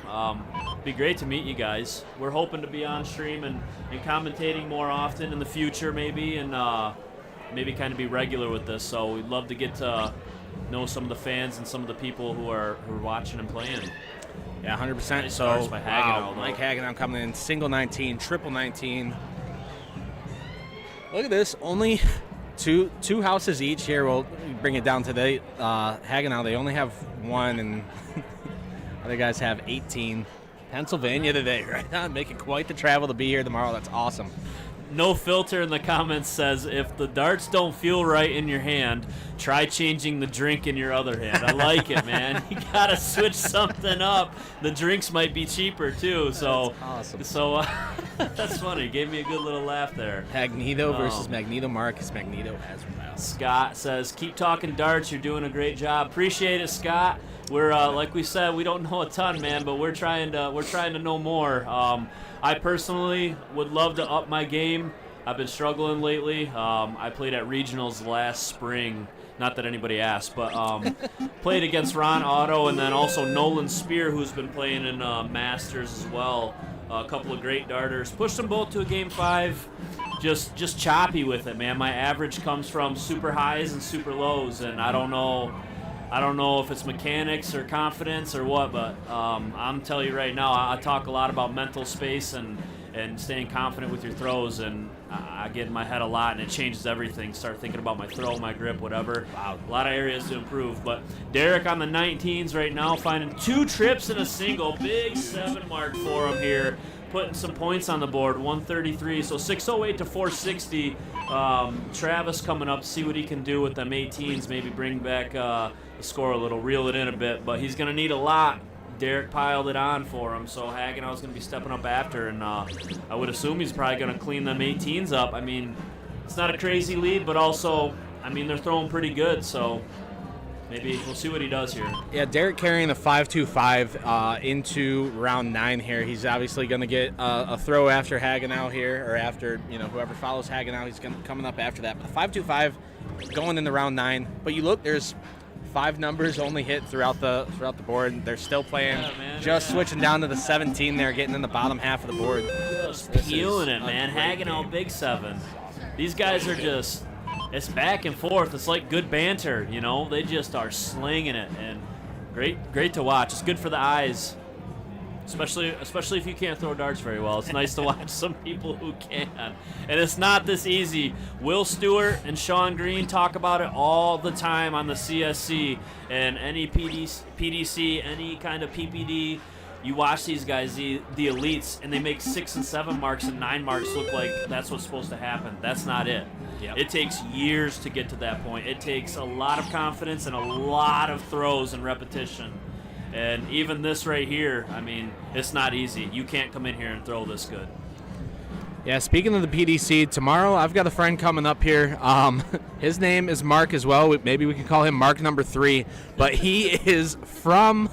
Be great to meet you guys. We're hoping to be on stream and commentating more often in the future, maybe, and maybe kind of be regular with this. So we'd love to get to know some of the fans and some of the people who are watching and playing. Yeah, 100%. Nice So, starts by Hagenow, Mike Hagenow coming in single 19, triple 19. Look at this. Only two houses each here. We'll bring it down to the Hagenow. They only have one, and other guys have 18. Pennsylvania today, right on. Making quite the travel to be here tomorrow. That's awesome. No Filter in the comments says, if the darts don't feel right in your hand, try changing the drink in your other hand. I like it, man. You got to switch something up. The drinks might be cheaper, too. So That's awesome. So that's funny. Gave me a good little laugh there. Magneto versus Magneto Marcus. Magneto as well. Scott says, keep talking darts. You're doing a great job. Appreciate it, Scott. We're like we said, we don't know a ton, man, but we're trying to know more. I personally would love to up my game. I've been struggling lately. I played at regionals last spring. Not that anybody asked, but played against Ron Otto and then also Nolan Spear, who's been playing in Masters as well. A couple of great darters. Pushed them both to a game 5. Just choppy with it, man. My average comes from super highs and super lows, and I don't know if it's mechanics or confidence or what, but I'm telling you right now, I talk a lot about mental space and staying confident with your throws, and I get in my head a lot, and it changes everything. Start thinking about my throw, my grip, whatever. Wow, a lot of areas to improve. But Derek on the 19s right now, finding 2 trips in a single. Big 7 mark for him here. Putting some points on the board, 133. So 608 to 460. Travis coming up, see what he can do with them 18s, maybe bring back the score a little, reel it in a bit. But he's going to need a lot. Derek piled it on for him, so Hagenau's going to be stepping up after, and I would assume he's probably going to clean them 18s up. I mean, it's not a crazy lead, but also, I mean, they're throwing pretty good, so maybe we'll see what he does here. Yeah, Derek carrying the 5-2-5 into round 9 here. He's obviously going to get a throw after Hagenow here, or after whoever follows Hagenow. He's coming up after that. But the 5-2-5 going into round 9. But you look, there's 5 numbers only hit throughout the board. They're still playing, switching down to the 17 there, getting in the bottom half of the board. Just peeling it, man. Hagenow, big 7. These guys are just, it's back and forth. It's like good banter, They just are slinging it, and great to watch. It's good for the eyes, especially if you can't throw darts very well. It's nice to watch some people who can, and it's not this easy. Will Stewart and Sean Green talk about it all the time on the CSC and any PDC, any kind of PPD. You watch these guys, the elites, and they make 6 and 7 marks and 9 marks look like that's what's supposed to happen. That's not it. Yep. It takes years to get to that point. It takes a lot of confidence and a lot of throws and repetition. And even this right here, I mean, it's not easy. You can't come in here and throw this good. Yeah, speaking of the PDC, tomorrow I've got a friend coming up here. His name is Mark as well. Maybe we can call him Mark number 3. But he is from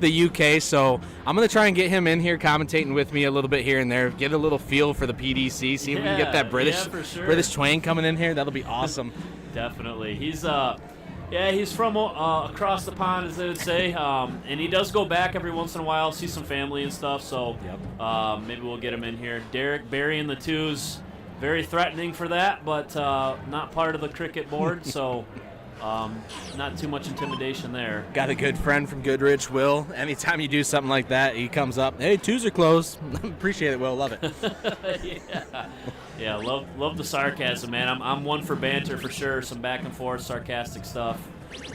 the UK, so I'm going to try and get him in here commentating with me a little bit here and there, get a little feel for the PDC, see if we can get that British twang coming in here. That'll be awesome. Definitely. He's from across the pond, as they would say, and he does go back every once in a while, see some family and stuff, so maybe we'll get him in here. Derek burying the 2s, very threatening for that, but not part of the cricket board, so not too much intimidation there. Got a good friend from Goodrich, Will. Anytime you do something like that, he comes up, hey, 2s are closed. Appreciate it, Will. Love it. Yeah, love the sarcasm, man. I'm one for banter for sure. Some back and forth, sarcastic stuff.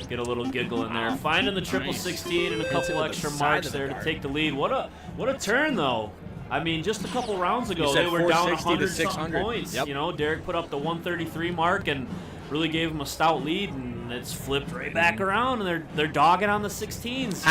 Get a little giggle in there. Finding the triple 16 and a couple extra marks there to take the lead. What a turn though. I mean, just a couple rounds ago they were down 100-something points. Yep. Derek put up the 133 mark and really gave him a stout lead, and it's flipped right back around, and they're dogging on the 16s.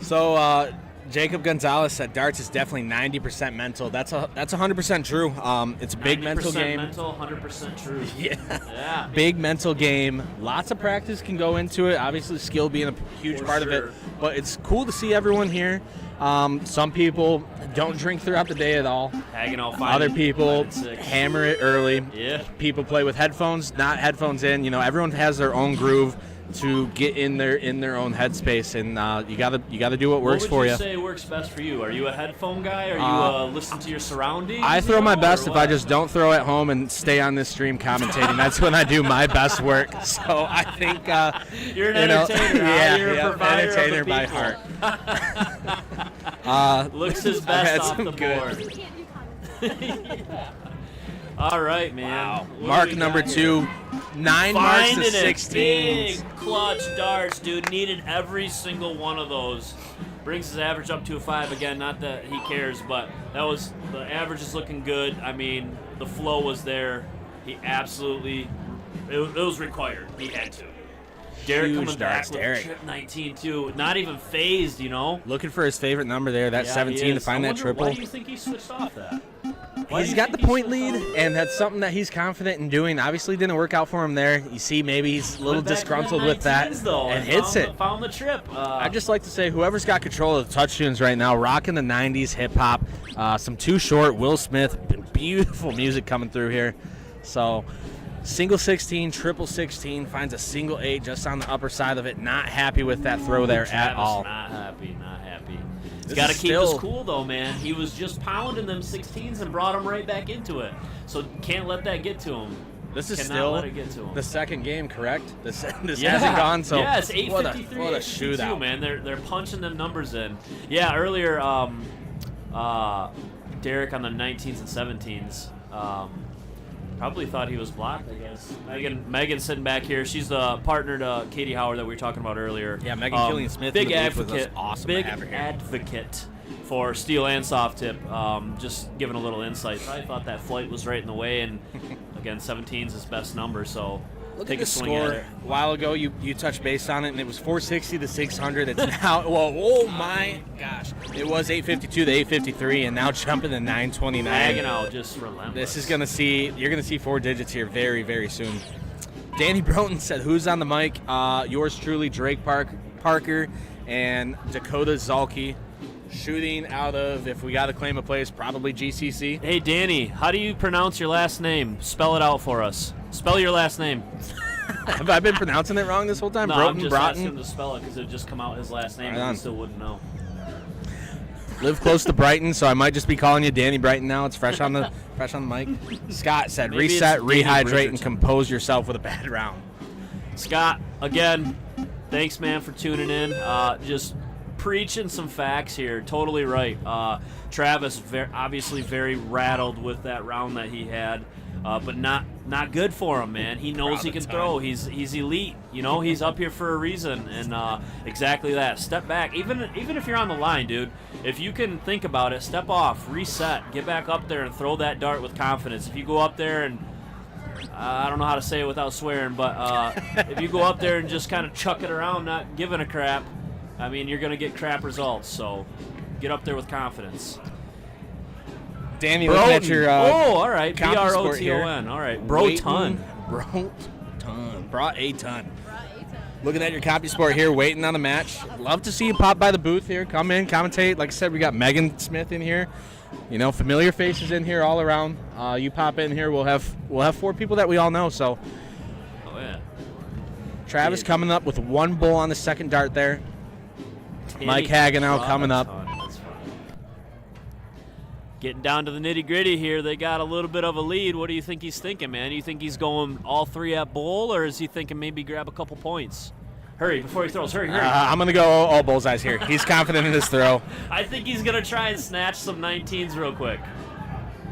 So Jacob Gonzalez said darts is definitely 90% mental. That's 100% true. It's a big mental game. Mental, 100% true. Yeah. Big mental game. Lots of practice can go into it. Obviously, skill being a huge part of it. But it's cool to see everyone here. Some people don't drink throughout the day at all. Hanging out. Other people hammer it early. Yeah. People play with headphones, not headphones in. You know, everyone has their own groove to get in their own headspace, and you gotta do what works for you. What would you say works best for you? Are you a headphone guy? Are you listen to your surroundings? I throw my best if I just don't throw at home and stay on this stream commentating. That's when I do my best work. So I think you're an entertainer. You're a provider entertainer of the by heart. Looks his best off the good. board. All right, man. Wow. Mark number 2. 9 marks to 16. Big clutch darts, dude. Needed every single one of those. Brings his average up to a 5 again. Not that he cares, but the average is looking good. I mean, the flow was there. He absolutely, it was required. He had to. Derek coming back with trip 19 too. Not even phased, you know. Looking for his favorite number there. That 17 to find that triple. Why do you think he switched off that? He's got the point lead, and that's something that he's confident in doing. Obviously, didn't work out for him there. You see, maybe he's a little disgruntled with that, and hits it. Found the trip. I'd just like to say, whoever's got control of the touch tunes right now, rocking the 90s hip-hop, some Too Short, Will Smith, beautiful music coming through here. So, single 16, triple 16, finds a single 8 just on the upper side of it. Not happy with that throw there at all. Not happy. He's got to keep his cool, though, man. He was just pounding them 16s and brought them right back into it. So can't let that get to him. This is still let it get to him. The second game, correct? This hasn't gone, so yeah, it's 8:53. What a shootout, man. They're punching them numbers in. Yeah, earlier, Derek on the 19s and 17s. Probably thought he was blocked, I guess. Megan's sitting back here. She's the partner to Katie Howard that we were talking about earlier. Yeah, Megan Killian Smith. Big advocate. Awesome. Big advocate for steel and soft tip. Just giving a little insight. I thought that flight was right in the way, and again, 17 is his best number, so take a swing at it. A while ago, you touched base on it, and it was 460 to 600. It's now, oh my gosh, it was 852 to 853, and now jumping to 929. Hanging out, just relentless. You're gonna see 4 digits here very, very soon. Danny Broughton said, "Who's on the mic?" Yours truly, Drake Parker, and Dakota Zalke. Shooting out of, if we got to claim a place, probably GCC. Hey, Danny, how do you pronounce your last name? Spell it out for us. Spell your last name. Have I been pronouncing it wrong this whole time? No, Broughton, I'm just Broughton? asking him to spell it because it would just come out his last name and he still wouldn't know. Live close to Brighton, so I might just be calling you Danny Brighton now. It's fresh on the mic. Scott said, Maybe reset, rehydrate, Bridgerton. and compose yourself with a bad round. Scott, again, thanks, man, for tuning in. Just preaching some facts here. Totally right. Travis, obviously very rattled with that round that he had, but not good for him, man. He knows he can throw. He's elite. You know, he's up here for a reason, and exactly that. Step back. Even if you're on the line, dude, if you can think about it, step off, reset, get back up there and throw that dart with confidence. If you go up there and I don't know how to say it without swearing, but if you go up there and just kind of chuck it around, not giving a crap, I mean, you're going to get crap results, so get up there with confidence. Danny, looking at your all right. Broton. Broton. All right. Broton. Brought a ton. Looking at your CompuSport here, waiting on the match. Love to see you pop by the booth here. Come in, commentate. Like I said, we got Megan Smith in here. You know, familiar faces in here all around. You pop in here, we'll have 4 people that we all know. So, oh yeah. Travis coming up with 1 bull on the second dart there. Mike Hagenow coming up. That's fine. Getting down to the nitty-gritty here. They got a little bit of a lead. What do you think he's thinking, man? You think he's going all 3 at bull, or is he thinking maybe grab a couple points? Hurry, before he throws. Hurry. I'm going to go all bullseyes here. He's confident in his throw. I think he's going to try and snatch some 19s real quick.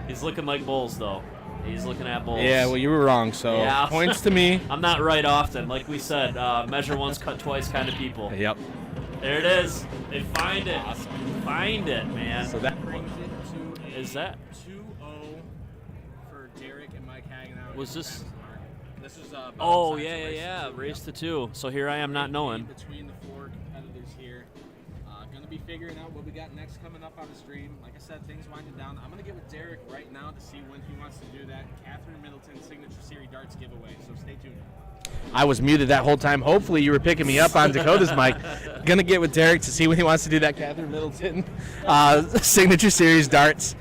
He's looking like bulls, though. He's looking at bulls. Yeah, well, you were wrong, so yeah. Points to me. I'm not right often. Like we said, measure once, cut twice kind of people. Yep. There it is. They find it. Awesome. Find it, man. So that brings it to is that 2-0 for Derek and Mike Hagenow. Was this? This is yeah. Race to 2. So here I am not knowing. Between the 4 competitors here, gonna to be figuring out what we got next coming up on the stream. Like I said, things winding down. I'm going to get with Derek right now to see when he wants to do that Catherine Middleton Signature Series darts giveaway, so stay tuned. I was muted that whole time. Hopefully you were picking me up on Dakota's mic. Going to get with Derek to see when he wants to do that Catherine Middleton Signature Series darts.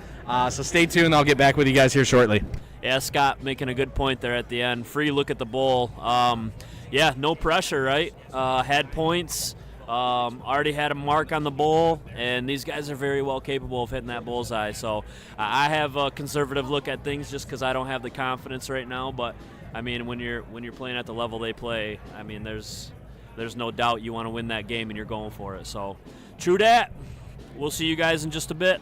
So stay tuned. I'll get back with you guys here shortly. Yeah, Scott making a good point there at the end. Free look at the bowl. Yeah, no pressure, right? Had points. Already had a mark on the bowl, and these guys are very well capable of hitting that bullseye. So I have a conservative look at things just because I don't have the confidence right now. But I mean, when you're playing at the level they play, I mean, there's no doubt you want to win that game and you're going for it. So true that. We'll see you guys in just a bit.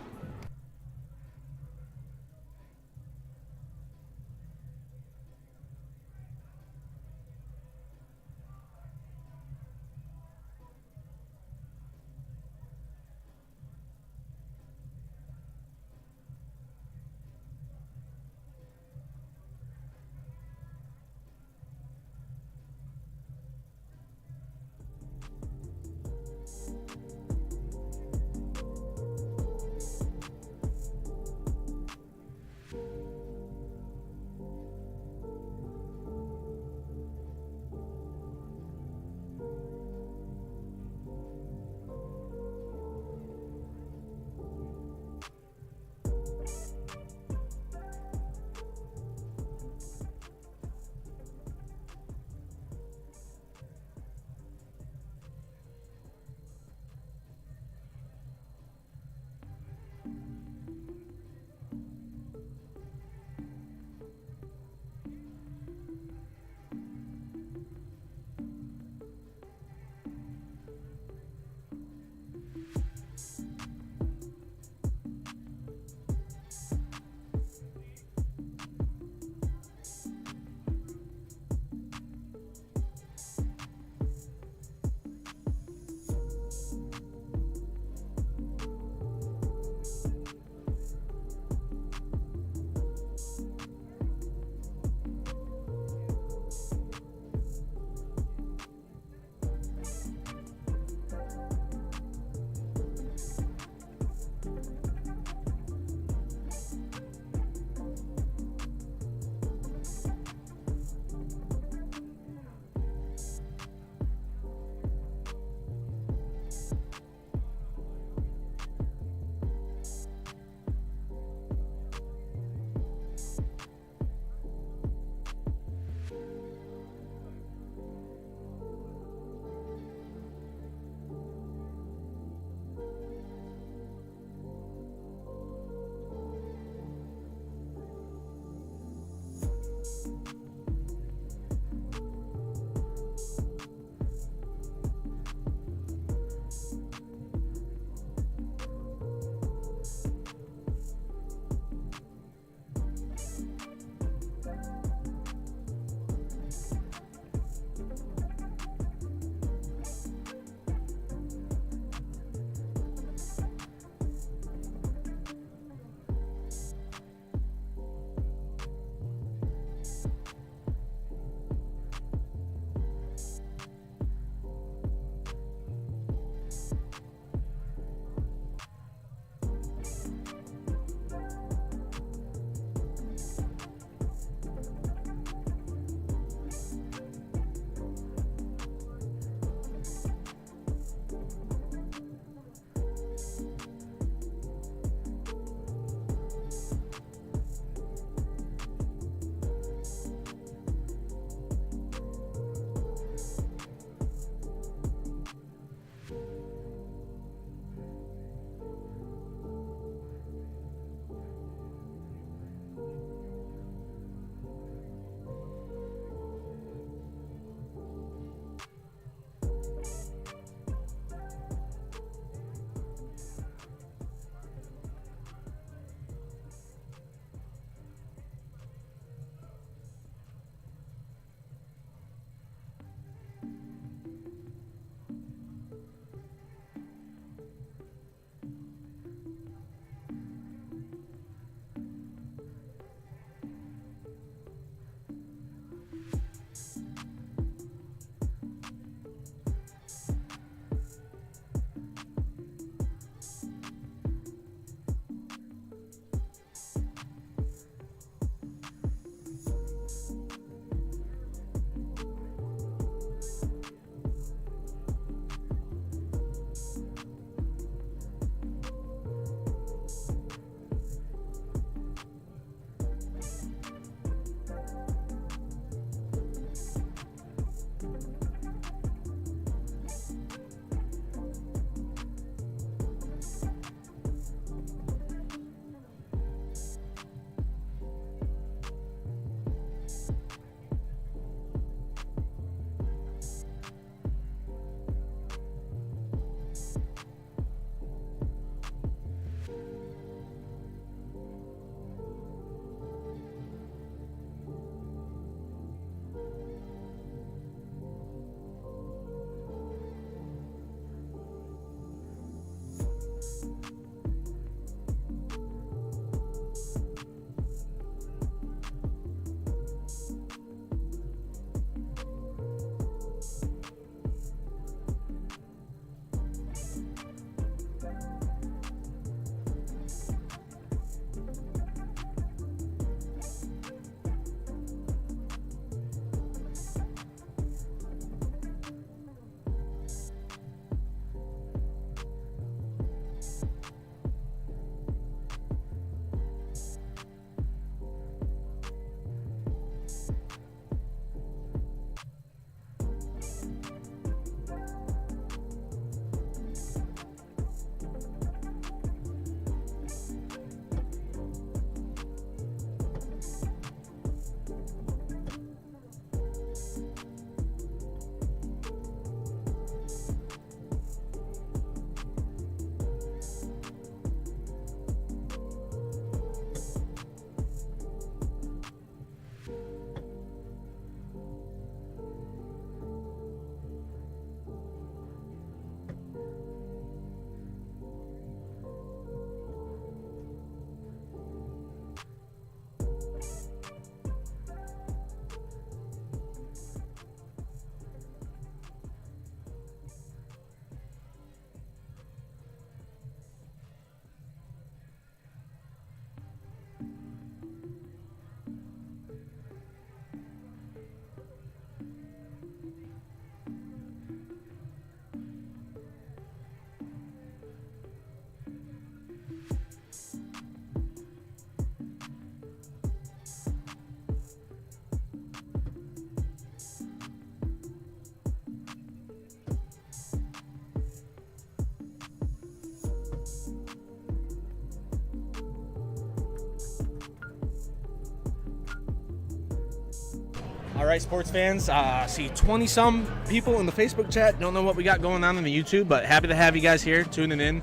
All right, sports fans. See 20-some people in the Facebook chat. Don't know what we got going on in the YouTube, but happy to have you guys here tuning in.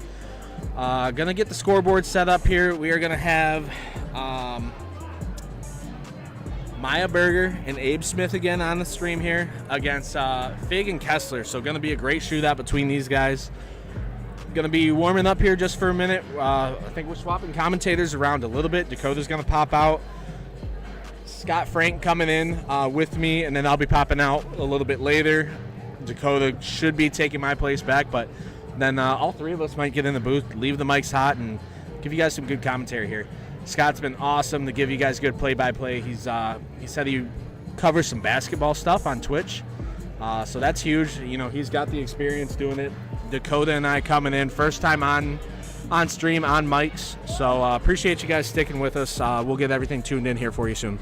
Gonna get the scoreboard set up here. We are gonna have Maya Berger and Abe Smith again on the stream here against Fig and Kessler. So gonna be a great shootout between these guys. Gonna be warming up here just for a minute. I think we're swapping commentators around a little bit. Dakota's gonna pop out. Scott Frank coming in with me, and then I'll be popping out a little bit later. Dakota should be taking my place back, but then all three of us might get in the booth, leave the mics hot, and give you guys some good commentary here. Scott's been awesome to give you guys good play-by-play. He said he covers some basketball stuff on Twitch, so that's huge. You know, he's got the experience doing it. Dakota and I coming in, first time on stream, on mics, so appreciate you guys sticking with us. We'll get everything tuned in here for you soon.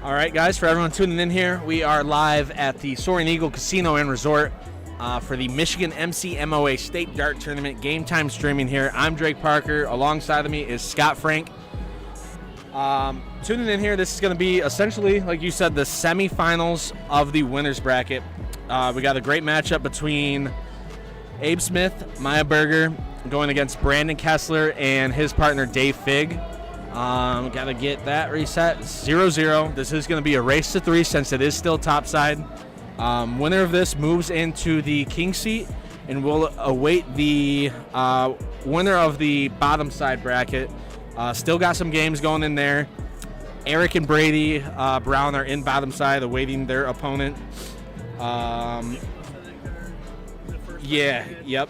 All right, guys, for everyone tuning in here, we are live at the Soaring Eagle Casino and Resort for the Michigan MCMOA State Dart Tournament. Game time streaming here. I'm Drake Parker. Alongside of me is Scott Frank. Tuning in here, this is going to be essentially, like you said, the semifinals of the winner's bracket. We got a great matchup between Abe Smith, Maya Berger, going against Brandon Kessler and his partner Dave Fig. Got to get that reset. 0-0. This is going to be a race to three since it is still topside. Winner of this moves into the king seat and will await the winner of the bottom side bracket. Still got some games going in there. Eric and Brady Brown are in bottom side awaiting their opponent. Yep.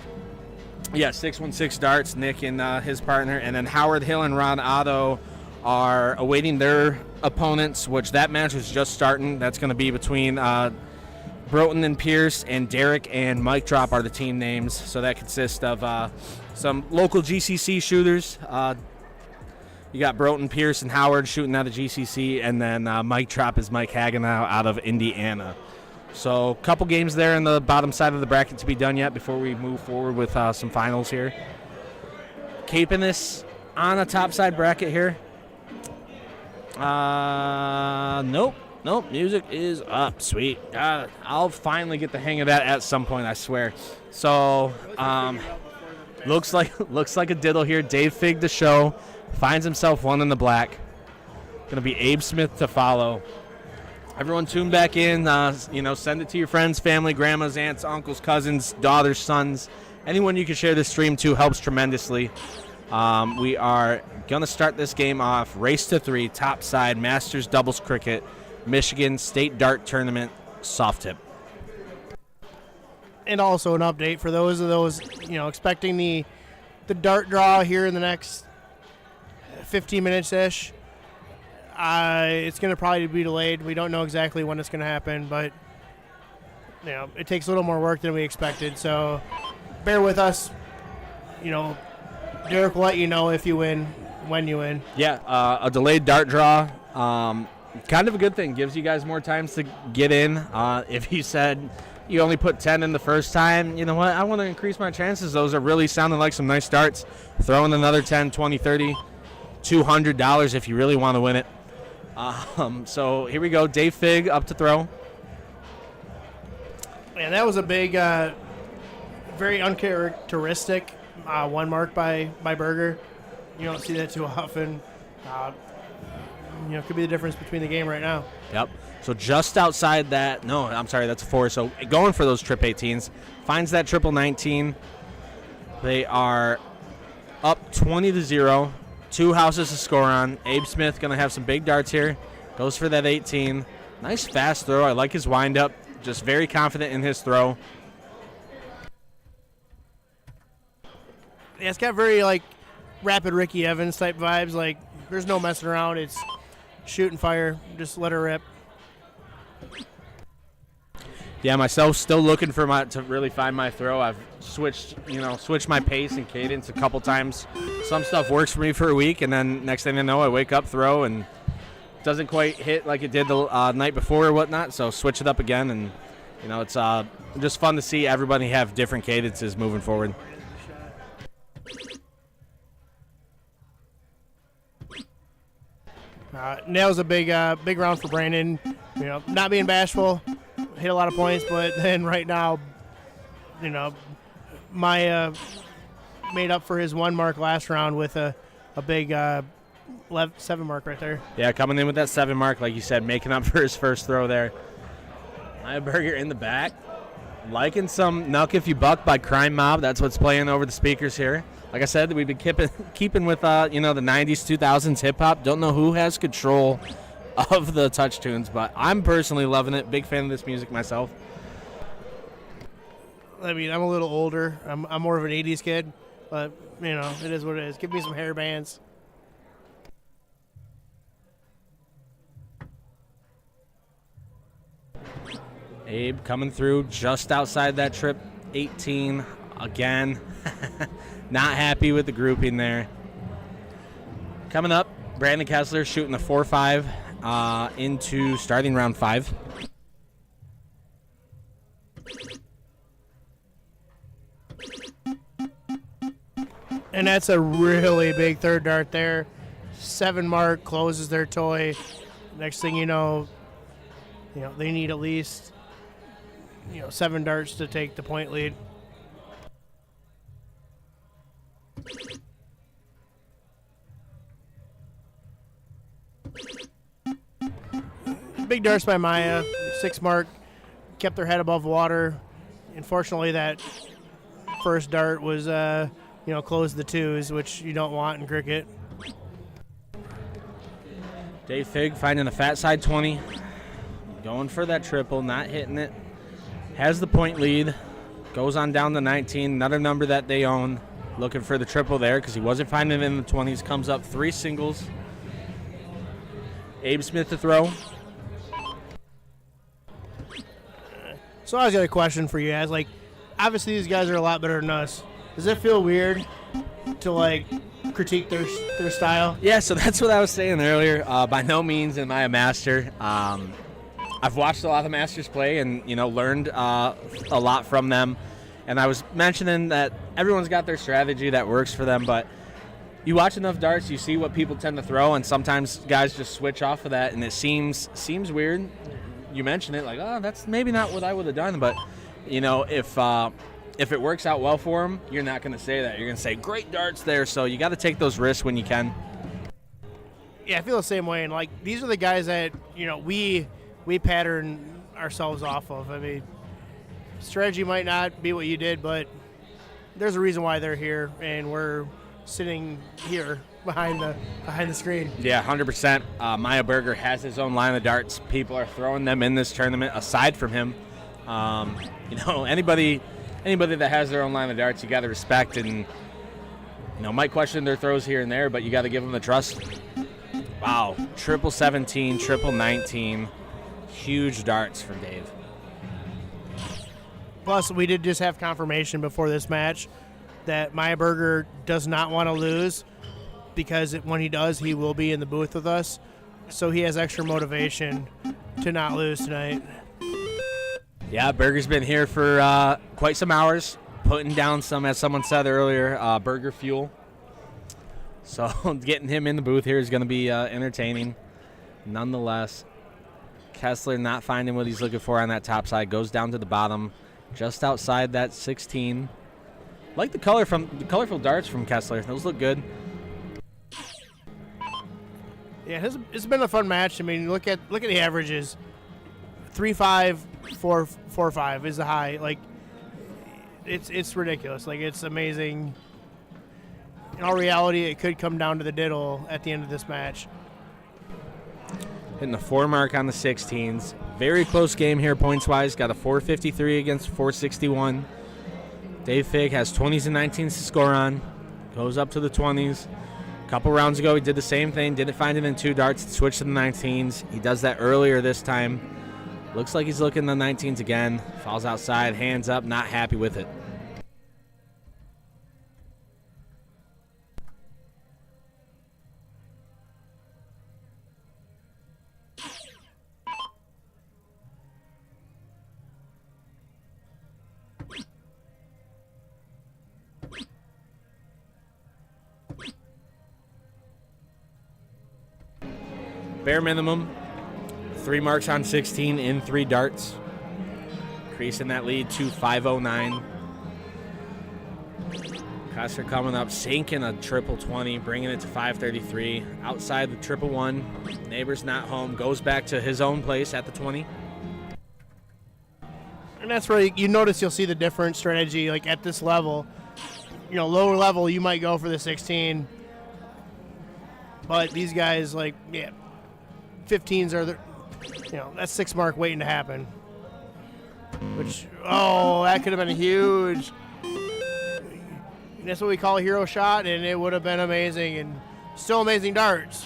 Yeah, 616 Darts, Nick and his partner, and then Howard Hill and Ron Otto are awaiting their opponents, which that match was just starting. That's going to be between Broughton and Pierce, and Derek and Mike Drop are the team names. So that consists of some local GCC shooters. You got Broughton, Pierce, and Howard shooting out of GCC, and then Mike Drop is Mike Hagenow out of Indiana. So a couple games there in the bottom side of the bracket to be done yet before we move forward with some finals here. Keeping this on a top side bracket here. Nope, music is up. Sweet. I'll finally get the hang of that at some point, I swear. So, looks like a diddle here. Dave Fig to show. Finds himself one in the black. Going to be Abe Smith to follow. Everyone tune back in. Send it to your friends, family, grandmas, aunts, uncles, cousins, daughters, sons. Anyone you can share this stream to helps tremendously. We are going to start this game off race to 3, top side, Masters doubles cricket, Michigan State Dart Tournament, soft tip. And also an update for those expecting the dart draw here in the next 15 minutes-ish. It's going to probably be delayed. We don't know exactly when it's going to happen, but it takes a little more work than we expected. So bear with us. Derek will let you know if you win, when you win. Yeah, a delayed dart draw. Kind of a good thing. Gives you guys more times to get in. If you said you only put 10 in the first time, you know what? I want to increase my chances. Those are really sounding like some nice darts. Throw in another 10, 20, 30, $200 if you really want to win it. So here we go. Dave Fig up to throw. And that was a big, very uncharacteristic one mark by Berger. You don't see that too often. Could be the difference between the game right now. Yep. So just outside that, no, I'm sorry, that's a 4. So going for those trip 18s. Finds that triple 19. They are up 20-0. 2 houses to score on. Abe Smith going to have some big darts here. Goes for that 18. Nice fast throw. I like his windup. Just very confident in his throw. Yeah, it's got very, rapid Ricky Evans type vibes. There's no messing around. It's shoot and fire. Just let her rip. Yeah, myself still looking to really find my throw. I've switched my pace and cadence a couple times. Some stuff works for me for a week, and then next thing I know, I wake up, throw, and it doesn't quite hit like it did the night before or whatnot. So switch it up again, and it's just fun to see everybody have different cadences moving forward. Nails a big round for Brandon. Not being bashful, hit a lot of points, but then right now, Maya made up for his 1 mark last round with a big 7 mark right there. Yeah, coming in with that 7 mark, like you said, making up for his first throw there. Maya Berger in the back, liking some "Nuck If You Buck" by Crime Mob. That's what's playing over the speakers here. Like I said, we've been keeping with the 90s, 2000s hip hop. Don't know who has control of the touch tunes, but I'm personally loving it. Big fan of this music myself. I mean, I'm a little older. I'm more of an 80s kid, but it is what it is. Give me some hair bands. Abe coming through just outside that trip 18 again. Not happy with the grouping there. Coming up, Brandon Kessler shooting a 4-5 into starting round 5. And that's a really big third dart there. 7 mark closes their toy. Next thing you know, they need at least 7 darts to take the point lead. Big darts by Maya. 6 mark, kept their head above water. Unfortunately, that first dart was, closed the 2s, which you don't want in cricket. Dave Fig finding a fat side 20. Going for that triple, not hitting it. Has the point lead. Goes on down to 19, another number that they own. Looking for the triple there because he wasn't finding it in the 20s. Comes up 3 singles. Abe Smith to throw. So I was got a question for you guys. Like, obviously these guys are a lot better than us. Does it feel weird to like critique their style? Yeah, so that's what I was saying earlier. By no means am I a master. I've watched a lot of masters play and, learned a lot from them. And I was mentioning that everyone's got their strategy that works for them, but you watch enough darts, you see what people tend to throw, and sometimes guys just switch off of that, and it seems weird. You mentioned it, like, oh, that's maybe not what I would have done, but if it works out well for them, you're not going to say that. You're going to say, great darts there. So you got to take those risks when you can. Yeah, I feel the same way. And like, these are the guys that we pattern ourselves off of. I mean, strategy might not be what you did, but there's a reason why they're here, and we're sitting here behind the screen. Yeah, 100%. Maya Berger has his own line of darts. People are throwing them in this tournament aside from him. Anybody that has their own line of darts, you got to respect, and might question their throws here and there, but you got to give them the trust. Wow, triple 17, triple 19, huge darts from Dave. Plus, we did just have confirmation before this match that Maya Berger does not want to lose, because when he does, he will be in the booth with us. So he has extra motivation to not lose tonight. Yeah, Berger's been here for quite some hours, putting down some, as someone said earlier, burger fuel. So getting him in the booth here is going to be entertaining. Nonetheless, Kessler not finding what he's looking for on that top side, goes down to the bottom, just outside that 16. Like the colorful darts from Kessler. Those look good. Yeah, it's been a fun match. I mean, look at the averages. 3-5, 4-5 is the high. Like, it's ridiculous. Like, it's amazing. In all reality, it could come down to the diddle at the end of this match. Hitting the 4 mark on the 16s. Very close game here points-wise. Got a 453 against 461. Dave Fig has 20s and 19s to score on. Goes up to the 20s. A couple rounds ago, he did the same thing. Didn't find it in 2 darts. Switched to the 19s. He does that earlier this time. Looks like he's looking at the 19s again. Falls outside, hands up, not happy with it. Bare minimum, 3 marks on 16 in 3 darts. Increasing that lead to 509. Kessler coming up, sinking a triple 20, bringing it to 533. Outside the triple 1, neighbor's not home, goes back to his own place at the 20. And that's where you notice you'll see the different strategy, like at this level. Lower level, you might go for the 16. But these guys, 15s are that's 6 mark waiting to happen. Which, that could have been huge. That's what we call a hero shot, and it would have been amazing, and still amazing darts.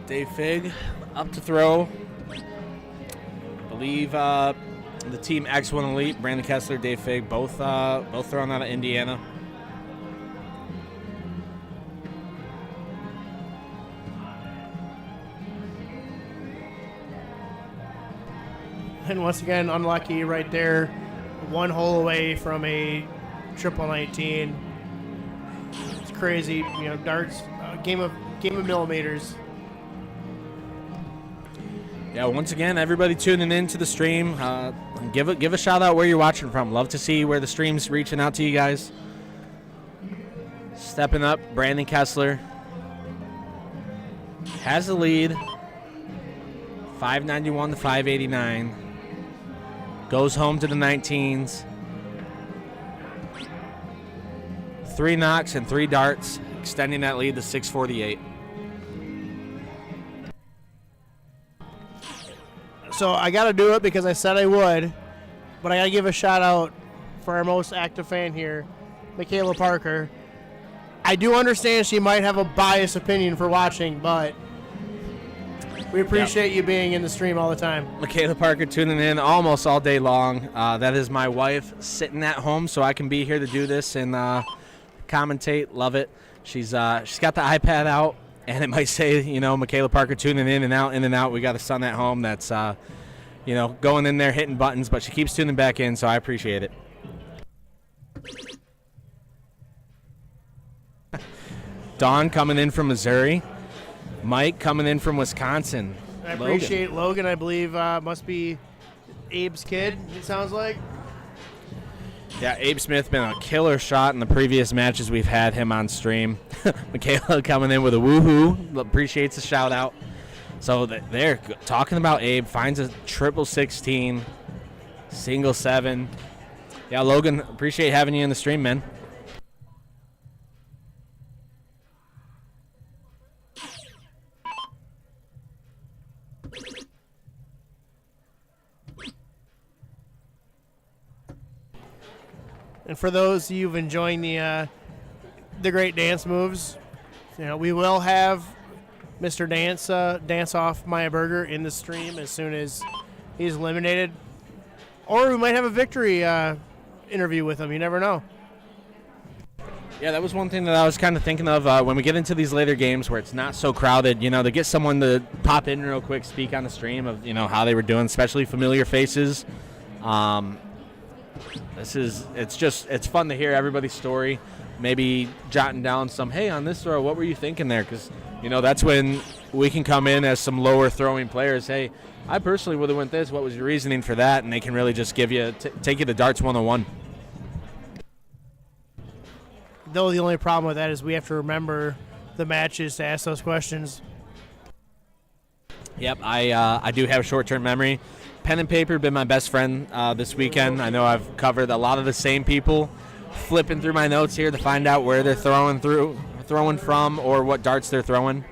Dave Fig up to throw. I believe the Team X1 Elite, Brandon Kessler, Dave Fig, both thrown out of Indiana. And once again, unlucky right there. 1 hole away from a triple 19. It's crazy. Darts, game of millimeters. Yeah, once again, everybody tuning in to the stream, give a shout out where you're watching from. Love to see where the stream's reaching out to you guys. Stepping up, Brandon Kessler has the lead, 591 to 589. Goes home to the 19s. 3 knocks and 3 darts, extending that lead to 648. So I got to do it because I said I would, but I got to give a shout out for our most active fan here, Michaela Parker. I do understand she might have a biased opinion for watching, but We appreciate you being in the stream all the time. Michaela Parker tuning in almost all day long. That is my wife sitting at home so I can be here to do this and commentate. Love it. She's got the iPad out, and it might say, Michaela Parker tuning in and out. We got a son at home that's, going in there hitting buttons, but she keeps tuning back in, so I appreciate it. Dawn coming in from Missouri. Mike coming in from Wisconsin. I appreciate Logan. I believe must be Abe's kid, it sounds like. Yeah, Abe Smith been a killer shot in the previous matches we've had him on stream. Michaela coming in with a woohoo. Appreciates the shout out. So they're talking about Abe. Finds a 16, single 7. Yeah, Logan, appreciate having you in the stream, man. And for those of you who've enjoying the great dance moves, we will have Mr. Dance Off Maya Burger in the stream as soon as he's eliminated. Or we might have a victory interview with him. You never know. Yeah, that was one thing that I was kind of thinking of when we get into these later games where it's not so crowded, to get someone to pop in real quick, speak on the stream of, how they were doing, especially familiar faces. It's fun to hear everybody's story, maybe jotting down some, hey, on this throw, what were you thinking there? Because, that's when we can come in as some lower throwing players. Hey, I personally would have went this. What was your reasoning for that? And they can really just give you, take you to darts 101. Though the only problem with that is we have to remember the matches to ask those questions. Yep, I do have short-term memory. Pen and paper been my best friend this weekend. I know I've covered a lot of the same people. Flipping through my notes here to find out where they're throwing from, or what darts they're throwing.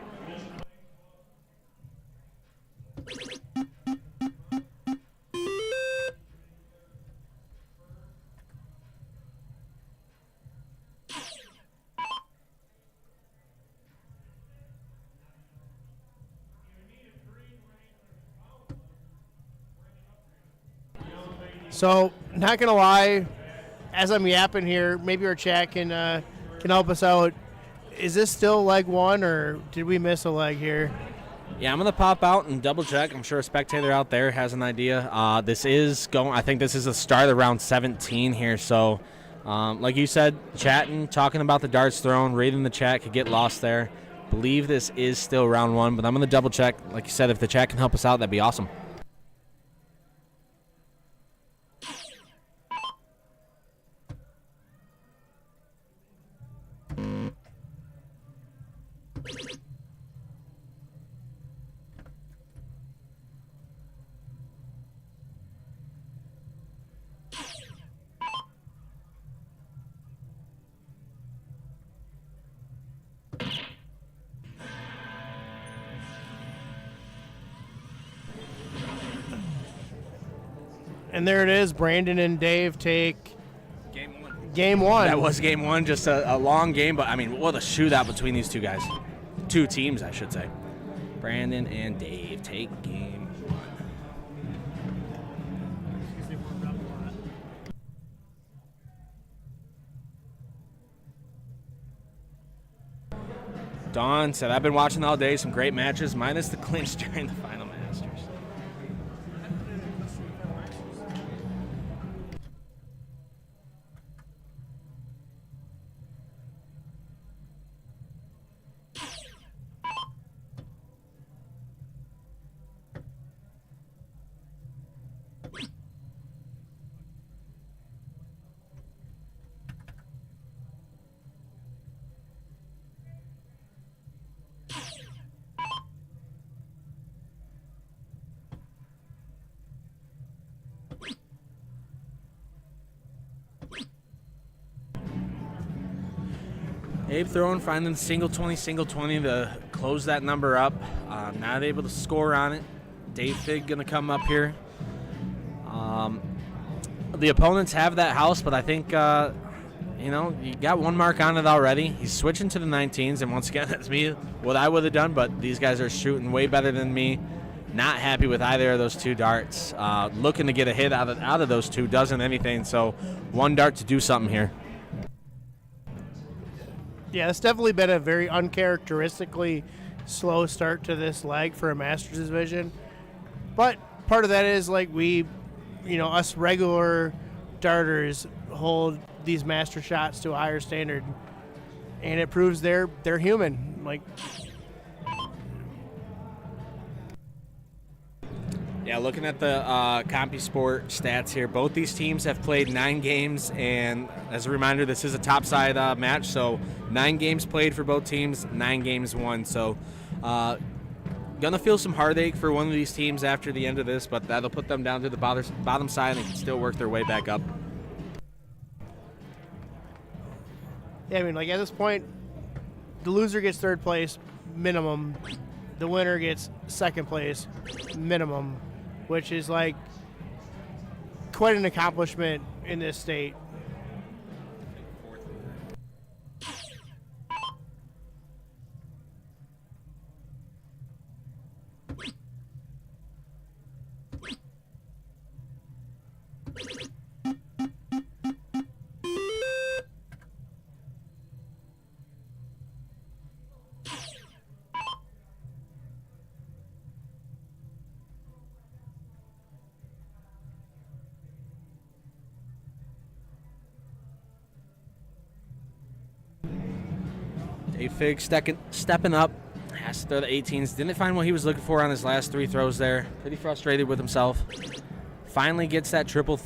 So, not gonna lie, as I'm yapping here, maybe our chat can help us out. Is this still leg 1, or did we miss a leg here? Yeah, I'm gonna pop out and double check. I'm sure a spectator out there has an idea. This is going. I think this is the start of round 17 here. So, like you said, chatting, talking about the darts thrown, reading the chat could get lost there. Believe this is still round 1, but I'm gonna double check. Like you said, if the chat can help us out, that'd be awesome. And there it is. Brandon and Dave take Game 1. That was game 1, just a long game, but I mean, what a shootout between these two guys. Two teams, I should say. Brandon and Dave take game 1. Dawn said, I've been watching all day, some great matches, minus the clinch during the final Masters. Abe throwing, finding the single 20 to close that number up. Not able to score on it. Dave Fig going to come up here. The opponents have that house, but I think you know, you got 1 mark on it already. He's switching to the 19s, and once again, that's me, what I would have done, but these guys are shooting way better than me. Not happy with either of those 2 darts. Looking to get a hit out of those 2, doesn't anything, so 1 dart to do something here. Yeah, it's definitely been a very uncharacteristically slow start to this leg for a Masters division. But part of that is like us regular darters hold these master shots to a higher standard, and it proves they're human. Like, yeah, looking at the CompuSport stats here, both these teams have played 9 games, and as a reminder, this is a topside match, so 9 games played for both teams, 9 games won. So gonna feel some heartache for one of these teams after the end of this, but that'll put them down to the bottom side and they can still work their way back up. yeah, I mean, like at this point, the loser gets 3rd place minimum, the winner gets 2nd place minimum, which is like quite an accomplishment in this state. Dave Fig stepping up, has to throw the 18s. Didn't find what he was looking for on his last 3 throws there. Pretty frustrated with himself. Finally gets that triple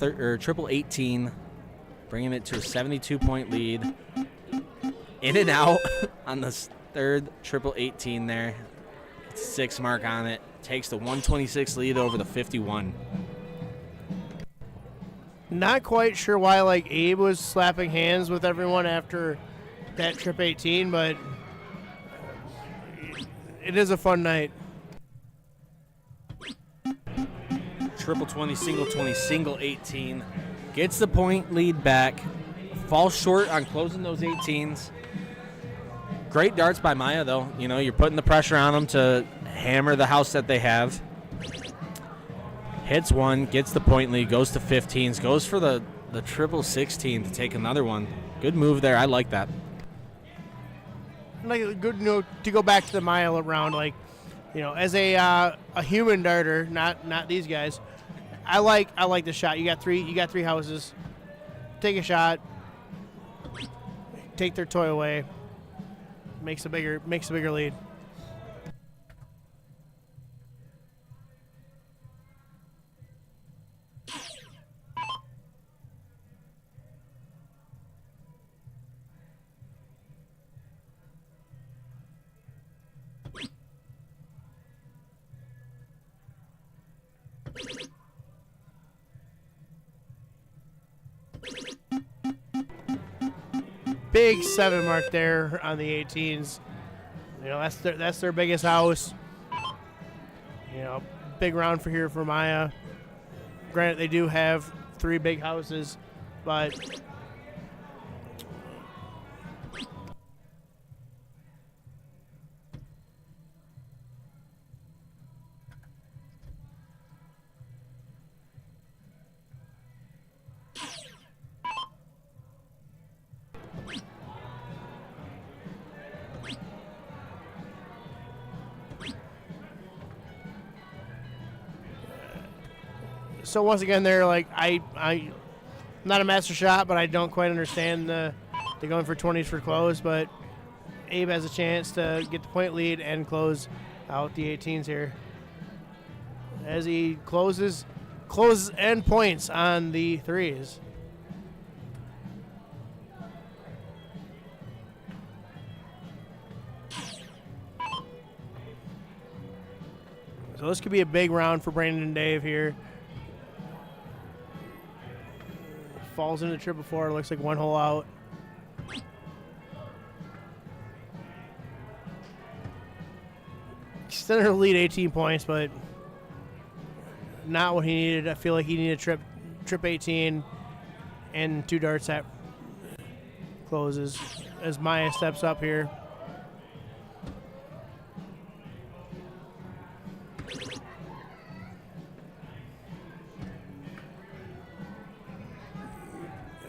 18, bringing it to a 72-point lead. In and out on the 3rd triple 18 there. Gets a 6 mark on it. Takes the 126 lead over the 51. Not quite sure why like Abe was slapping hands with everyone after that trip 18, but it is a fun night. Triple 20, single 18. Gets the point lead back. Falls short on closing those 18s. Great darts by Maya, though. You know, you're putting the pressure on them to hammer the house that they have. Hits 1, gets the point lead, goes to 15s, goes for the triple 16 to take another one. Good move there. I like that. Like good, to go back to the mile round, like, as a human darter, not these guys. I like the shot. You got 3 houses. Take a shot. Take their toy away. Makes a bigger lead. Big 7 mark there on the 18s. That's their biggest house. Big round for Maya. Granted, they do have 3 big houses, but so once again, they're like, I'm not a master shot, but I don't quite understand the going for 20s for close. But Abe has a chance to get the point lead and close out the 18s here as he closes and points on the 3s. So this could be a big round for Brandon and Dave here. Falls into triple 4. Looks like 1 hole out. Extended the lead 18 points, but not what he needed. I feel like he needed trip 18 and 2 darts at closes as Maya steps up here.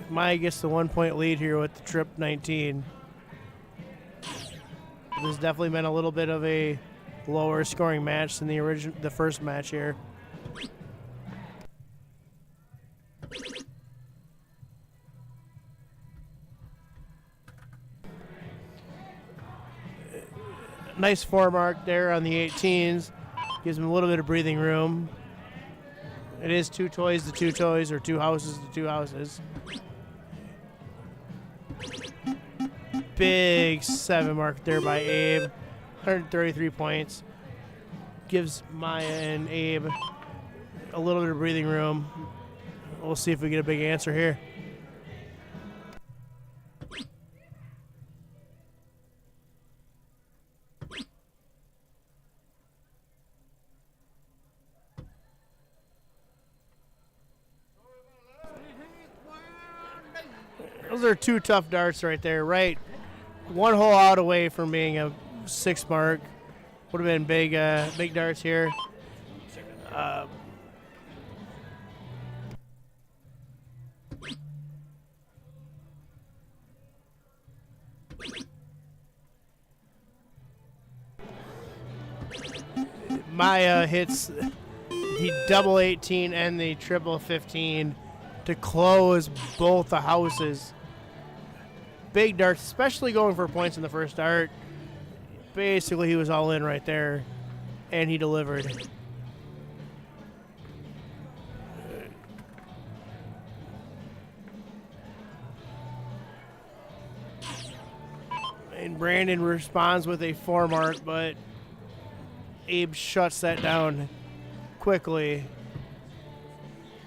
Maya gets the 1 point lead here with the trip 19. This has definitely been a little bit of a lower scoring match than the first match here. Nice 4 mark there on the 18s. Gives him a little bit of breathing room. It is 2 toys to 2 toys, or 2 houses to 2 houses. Big 7 mark there by Abe. 133 points. Gives Maya and Abe a little bit of breathing room. We'll see if we get a big answer here. Those are 2 tough darts right there, right? 1 hole out away from being a 6 mark. Would have been big darts here. Maya hits the double 18 and the triple 15 to close both the houses. Big darts, especially going for points in the first dart. Basically, he was all in right there, and he delivered. And Brandon responds with a 4 mark, but Abe shuts that down quickly.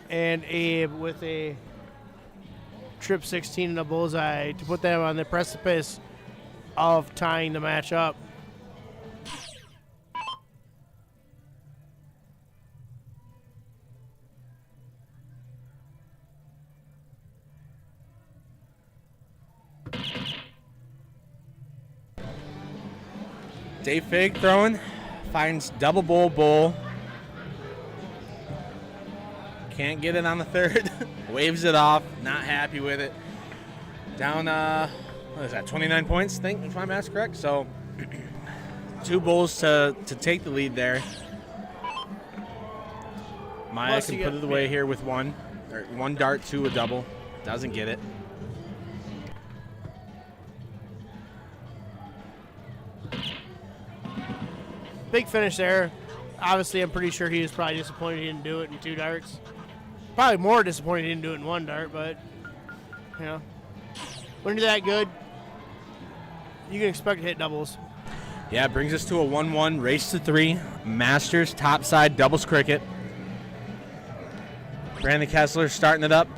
And Abe with a trip 16 and a bullseye to put them on the precipice of tying the match up. Dave Fig throwing, finds double bowl. Can't get it on the third. Waves it off. Not happy with it. Down, what is that, 29 points, I think, if my math's correct. So 2 bowls to take the lead there. Maya Plus can you put got- it away here with 1 dart to a double. Doesn't get it. Big finish there. Obviously, I'm pretty sure he was probably disappointed he didn't do it in 2 darts. Probably more disappointed he didn't do it in 1 dart, but, you know, when you're that good, you can expect to hit doubles. Yeah, it brings us to a 1-1, race to 3. Masters, topside, doubles cricket. Brandon Kessler starting it up.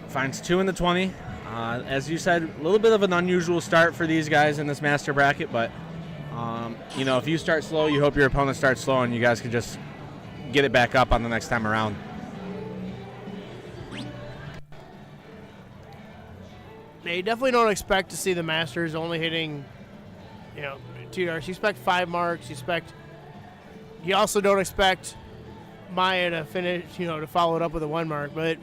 Finds 2 in the 20. As you said, a little bit of an unusual start for these guys in this master bracket, but you know, if you start slow, you hope your opponent starts slow and you guys can just get it back up on the next time around. They definitely don't expect to see the Masters only hitting, you know, 2 darts. You expect 5 marks. You also don't expect Maya to finish, you know, to follow it up with a 1 mark. But,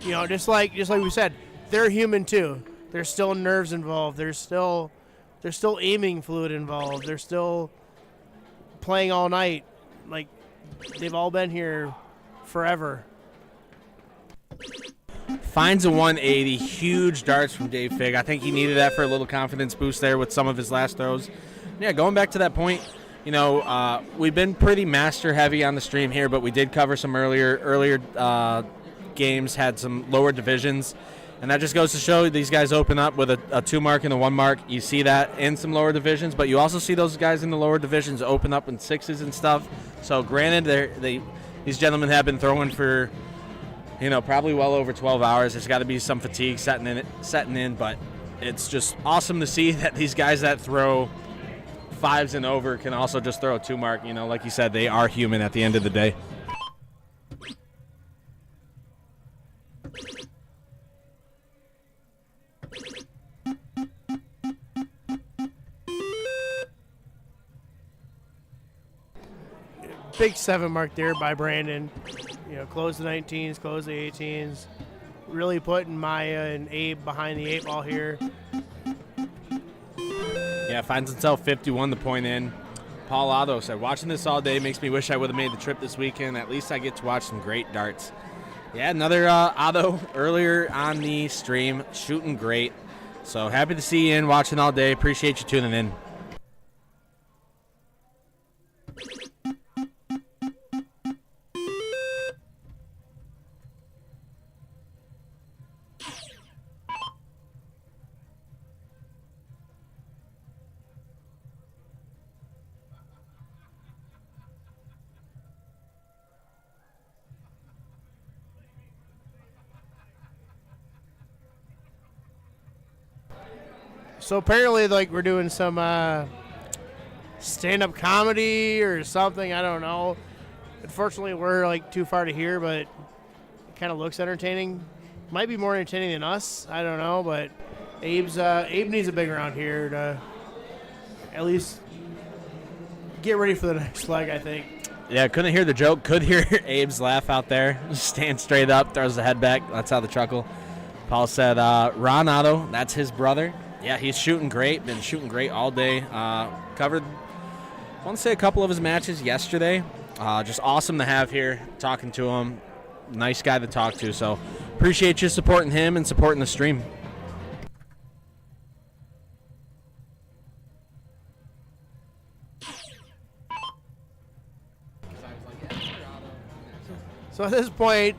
you know, just like we said, they're human too. There's still nerves involved. There's still aiming fluid involved. They're still playing all night. Like, they've all been here forever. Finds a 180. Huge darts from Dave Fig. I think he needed that for a little confidence boost there with some of his last throws. Yeah, going back to that point, you know, we've been pretty master heavy on the stream here, but we did cover some earlier games, had some lower divisions. And that just goes to show these guys open up with a 2 mark and a 1 mark. You see that in some lower divisions, but you also see those guys in the lower divisions open up in 6s and stuff. So granted, these gentlemen have been throwing for, you know, probably well over 12 hours. There's got to be some fatigue setting in, but it's just awesome to see that these guys that throw 5s and over can also just throw a 2 mark. You know, like you said, they are human at the end of the day. big 7 mark there by Brandon. Close the 19s, close the 18s. Really putting Maya and Abe behind the 8 ball here. Yeah, finds himself 51 the point in. Paul Otto said, watching this all day makes me wish I would have made the trip this weekend. At least I get to watch some great darts. Yeah, another Otto earlier on the stream, shooting great. So happy to see you in, watching all day. Appreciate you tuning in. So apparently, we're doing some stand-up comedy or something. I don't know. Unfortunately, we're too far to hear, but it kind of looks entertaining. Might be more entertaining than us. I don't know, but Abe needs a big round here to at least get ready for the next leg, I think. Yeah, couldn't hear the joke. Could hear Abe's laugh out there. Stands straight up, throws the head back. That's how the chuckle. Paul said, Ron Otto, that's his brother. Yeah, he's shooting great. Been shooting great all day. Covered, I want to say, a couple of his matches yesterday. Just awesome to have here, talking to him. Nice guy to talk to. So appreciate you supporting him and supporting the stream. So at this point,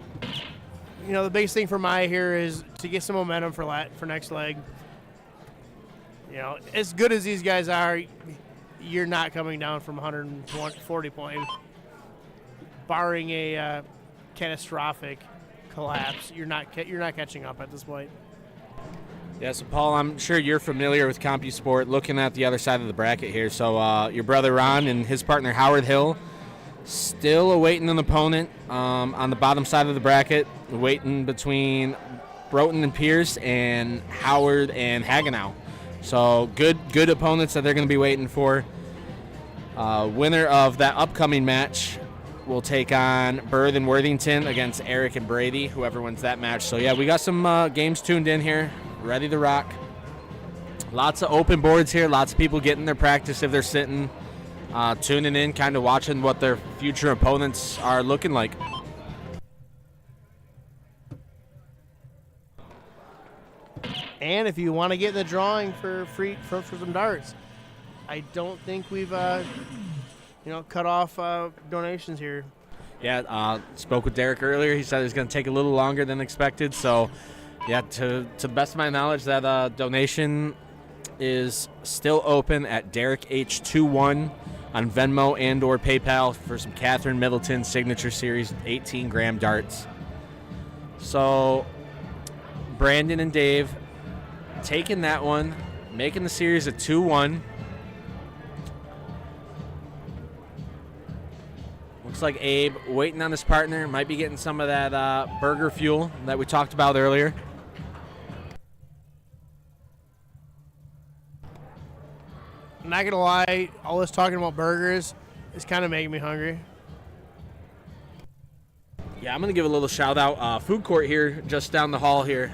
the biggest thing for Maya here is to get some momentum for next leg. As good as these guys are, you're not coming down from 140 point. Barring a catastrophic collapse, you're not catching up at this point. Yeah, so Paul, I'm sure you're familiar with CompuSport, looking at the other side of the bracket here. So your brother Ron and his partner Howard Hill still awaiting an opponent on the bottom side of the bracket, waiting between Broughton and Pierce and Howard and Hagenow. So good opponents that they're going to be waiting for. Winner of that upcoming match will take on Bird and Worthington against Eric and Brady, whoever wins that match. So, yeah, we got some games tuned in here, ready to rock. Lots of open boards here, lots of people getting their practice if they're sitting, tuning in, kind of watching what their future opponents are looking like. And if you want to get in the drawing for free for some darts, I don't think we've cut off donations here. Yeah, spoke with Derek earlier. He said it's going to take a little longer than expected. So, yeah, to the best of my knowledge, that donation is still open at Derek H21 on Venmo and or PayPal for some Catherine Middleton Signature Series 18-gram darts. So, Brandon and Dave taking that one, making the series a 2-1. Looks like Abe waiting on his partner. Might be getting some of that burger fuel that we talked about earlier. I'm not going to lie, all this talking about burgers is kind of making me hungry. Yeah, I'm going to give a little shout out. Food court here, just down the hall here.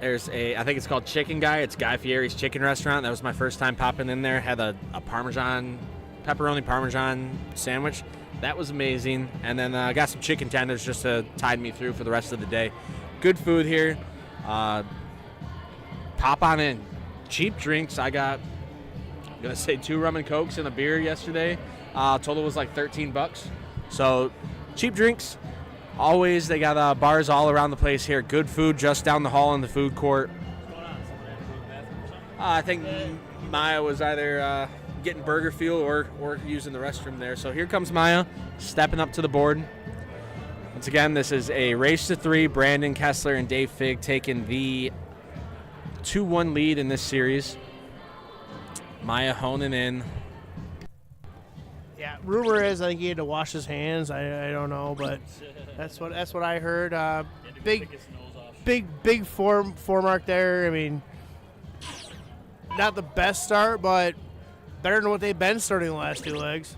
There's I think it's called Chicken Guy. It's Guy Fieri's Chicken Restaurant. That was my first time popping in there. Had a pepperoni Parmesan sandwich. That was amazing. And then I got some chicken tenders just to tide me through for the rest of the day. Good food here. Pop on in. Cheap drinks. I got, I'm going to say 2 rum and cokes and a beer yesterday. Total was like $13. So cheap drinks. Always, they got bars all around the place here. Good food just down the hall in the food court. I think Maya was either getting burger fuel or using the restroom there. So here comes Maya, stepping up to the board. Once again, this is a race to 3. Brandon Kessler and Dave Figg taking the 2-1 lead in this series. Maya honing in. Yeah, rumor is I think he had to wash his hands. I don't know, but that's what I heard. Big four mark there. I mean, not the best start, but better than what they've been starting the last 2 legs.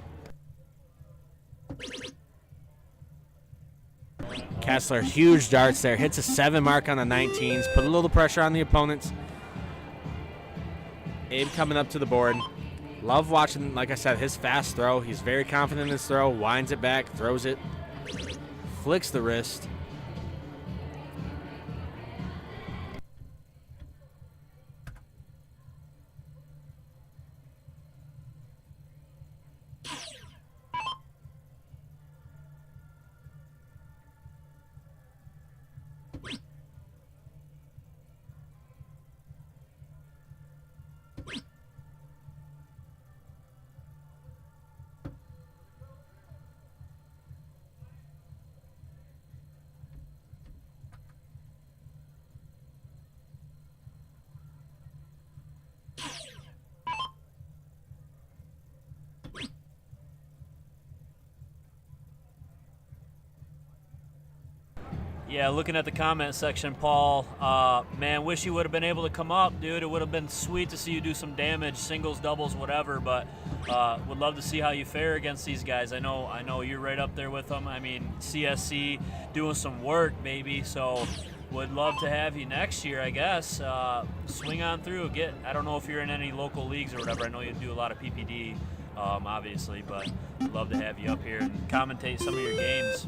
Kessler, huge darts there. Hits a 7 mark on the 19s. Put a little pressure on the opponents. Abe coming up to the board. Love watching, like I said, his fast throw. He's very confident in his throw. Winds it back, throws it. Flicks the wrist. Yeah, looking at the comment section, Paul, man, wish you would have been able to come up, dude. It would have been sweet to see you do some damage, singles, doubles, whatever, but would love to see how you fare against these guys. I know you're right up there with them. I mean, CSC doing some work, baby, so would love to have you next year, I guess. Swing on through. I don't know if you're in any local leagues or whatever. I know you do a lot of PPD, obviously, but would love to have you up here and commentate some of your games.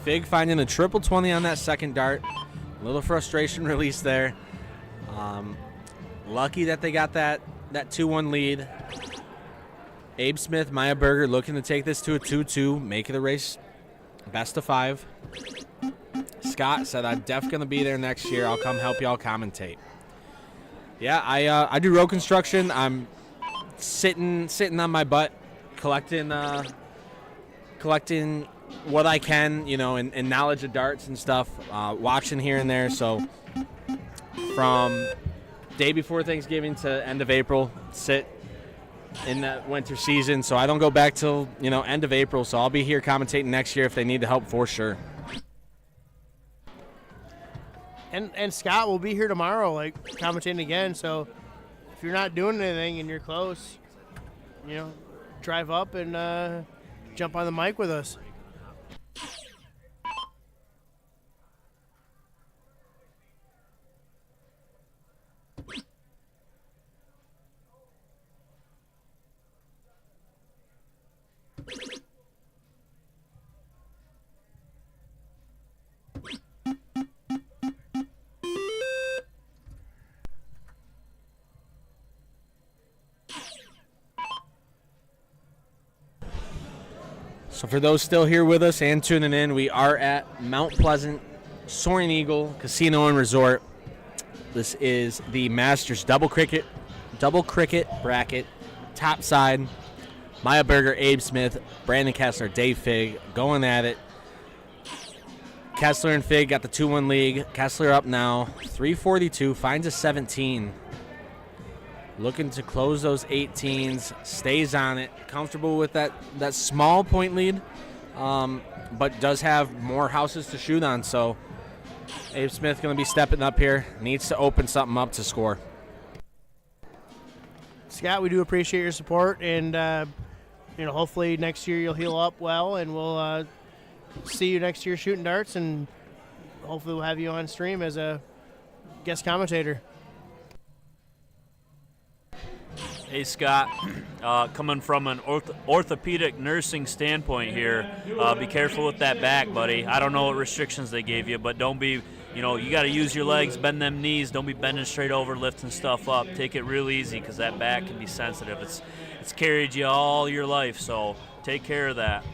Fig finding a triple 20 on that second dart. A little frustration release there. Lucky that they got that 2-1 lead. Abe Smith, Maya Berger looking to take this to a 2-2, make it a race best of 5. Scott said, I'm definitely going to be there next year. I'll come help y'all commentate. Yeah, I do road construction. I'm sitting on my butt, collecting what I can, and knowledge of darts and stuff, watching here and there. So from day before Thanksgiving to end of April, sit in that winter season. So I don't go back till, end of April. So I'll be here commentating next year if they need the help for sure. And Scott will be here tomorrow, commentating again. So if you're not doing anything and you're close, drive up and jump on the mic with us. So for those still here with us and tuning in, we are at Mount Pleasant Soaring Eagle Casino and Resort. This is the Masters double cricket bracket, top side. Maya Berger, Abe Smith, Brandon Kessler, Dave Fig going at it. Kessler and Fig got the 2-1 lead. Kessler up now, 342, finds a 17. Looking to close those 18s, stays on it, comfortable with that small point lead, but does have more houses to shoot on. So Abe Smith going to be stepping up here, needs to open something up to score. Scott, we do appreciate your support, and hopefully next year you'll heal up well, and we'll see you next year shooting darts, and hopefully we'll have you on stream as a guest commentator. Hey, Scott, coming from an orthopedic nursing standpoint here, be careful with that back, buddy. I don't know what restrictions they gave you, but don't be you know, you got to use your legs, bend them knees. Don't be bending straight over, lifting stuff up. Take it real easy because that back can be sensitive. It's carried you all your life, so take care of that.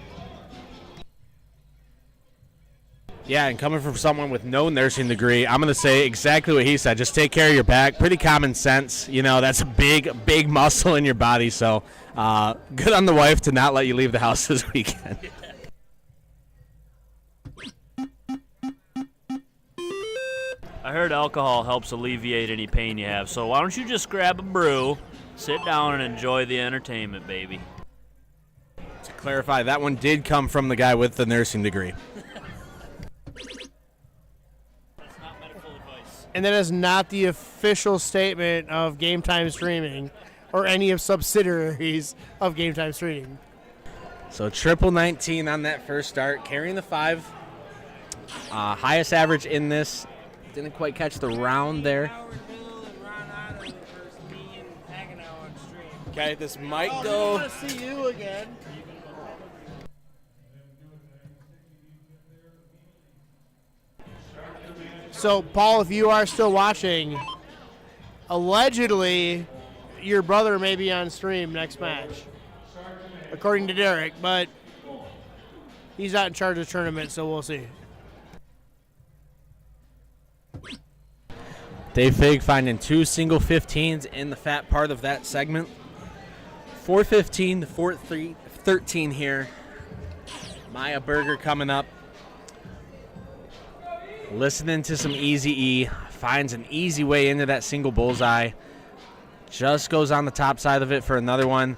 Yeah, and coming from someone with no nursing degree, I'm going to say exactly what he said. Just take care of your back. Pretty common sense. You know, that's a big muscle in your body. So good on the wife to not let you leave the house this weekend. I heard alcohol helps alleviate any pain you have, so why don't you just grab a brew, sit down, and enjoy the entertainment, baby. To clarify, that one did come from the guy with the nursing degree. And that is not the official statement of Game Time Streaming or any of subsidiaries of Game Time Streaming. So triple 19 on that first start, carrying the 5. Highest average in this. Didn't quite catch the round there. Okay, this might go. I want to see you again. So, Paul, if you are still watching, allegedly your brother may be on stream next match, according to Derek, but he's not in charge of the tournament, so we'll see. Dave Fig finding 2 single 15s in the fat part of that segment. 415 to 413 here. Maya Berger coming up. Listening to some Easy E. Finds an easy way into that single bullseye. Just goes on the top side of it for another one.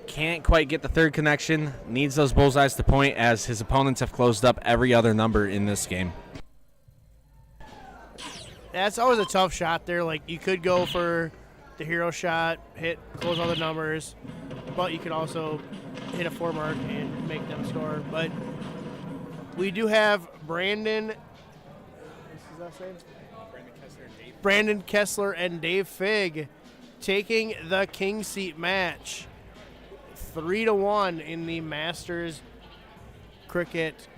Can't quite get the third connection. Needs those bullseyes to point as his opponents have closed up every other number in this game. That's always a tough shot there. Like, you could go for the hero shot, close all the numbers, but you could also hit a 4 mark and make them score. But we do have Brandon Kessler and Dave Fig taking the King Seat match 3-1 in the Masters Cricket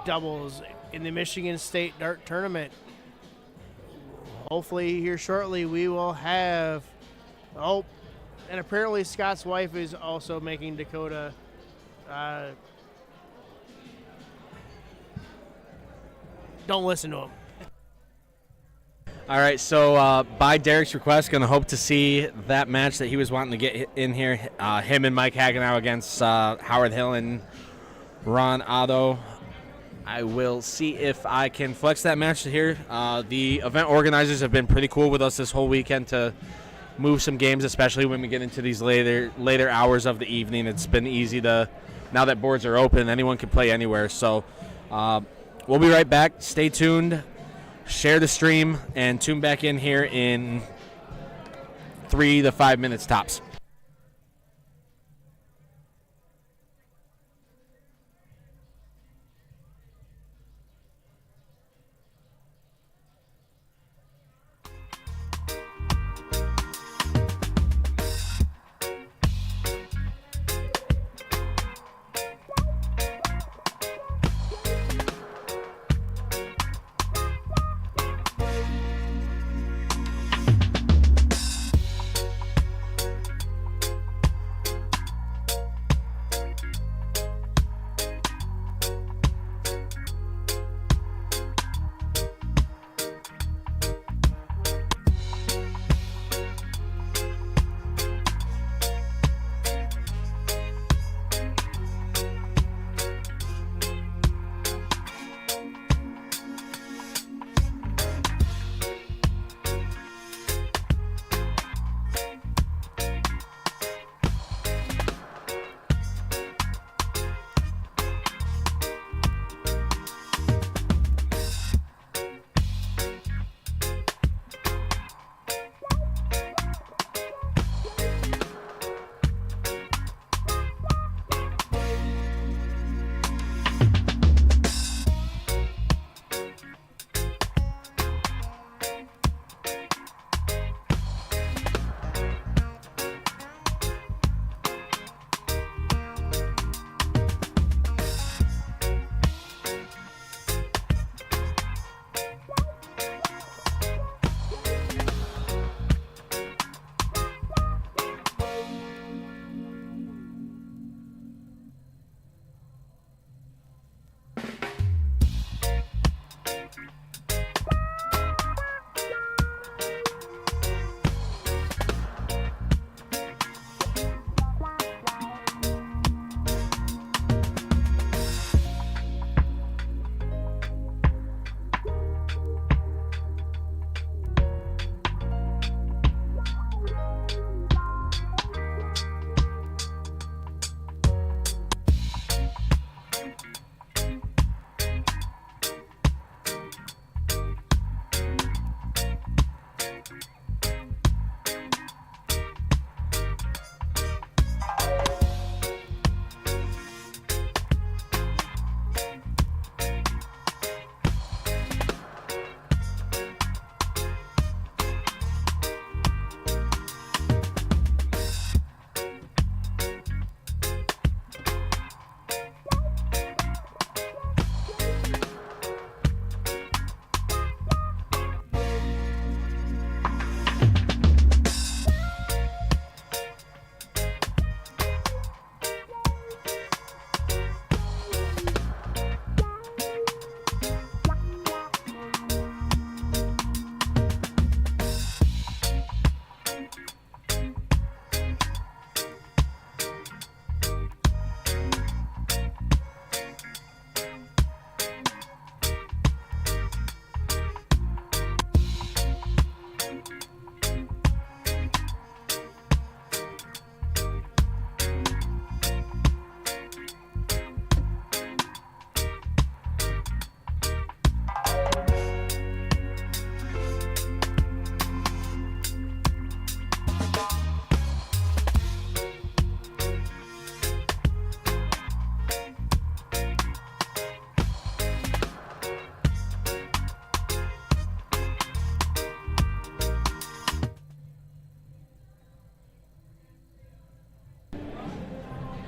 doubles in the Michigan State Dart Tournament. Hopefully here shortly we will have, and apparently Scott's wife is also making Dakota don't listen to him. All right, so by Derek's request, going to hope to see that match that he was wanting to get in here. Him and Mike Hagenow against Howard Hill and Ron Otto. I will see if I can flex that match here. The event organizers have been pretty cool with us this whole weekend to move some games, especially when we get into these later hours of the evening. It's been easy to, now that boards are open, anyone can play anywhere. So we'll be right back. Stay tuned. Share the stream and tune back in here in 3 to 5 minutes tops.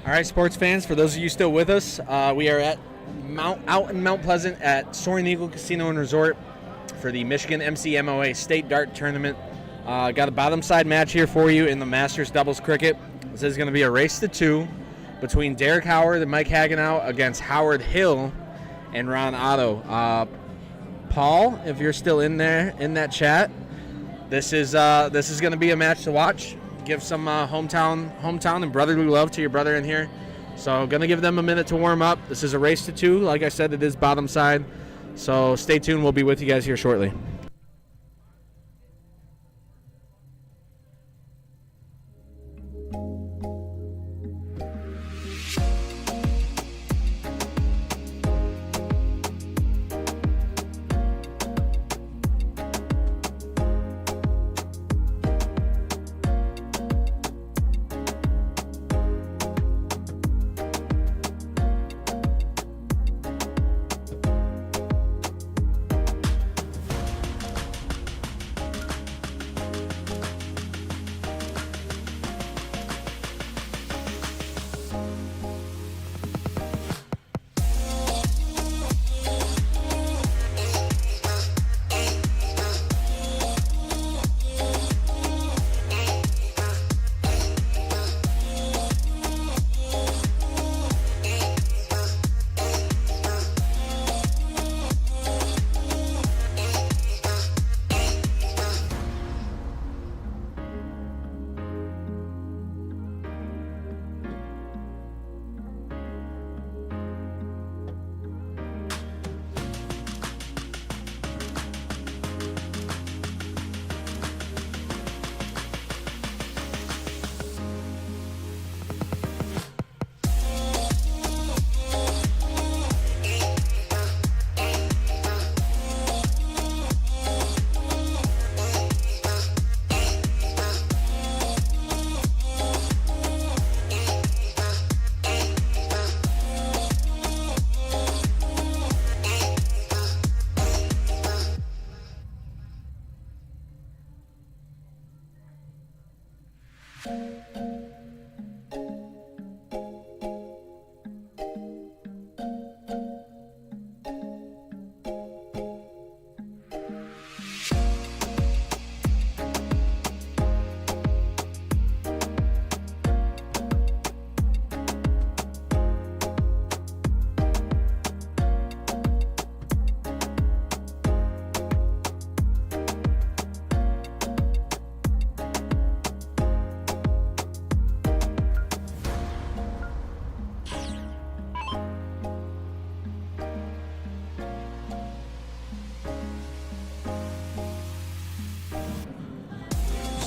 All right, sports fans, for those of you still with us, we are out in Mount Pleasant at Soaring Eagle Casino and Resort for the Michigan MCMOA State Dart Tournament. Got a bottom side match here for you in the Masters Doubles Cricket. This is going to be a race to 2 between Derek Howard and Mike Hagenow against Howard Hill and Ron Otto. Paul, if you're still in there in that chat, this is going to be a match to watch. Give some hometown and brotherly love to your brother in here. So going to give them a minute to warm up. This is a race to 2. Like I said, it is bottom side. So stay tuned. We'll be with you guys here shortly.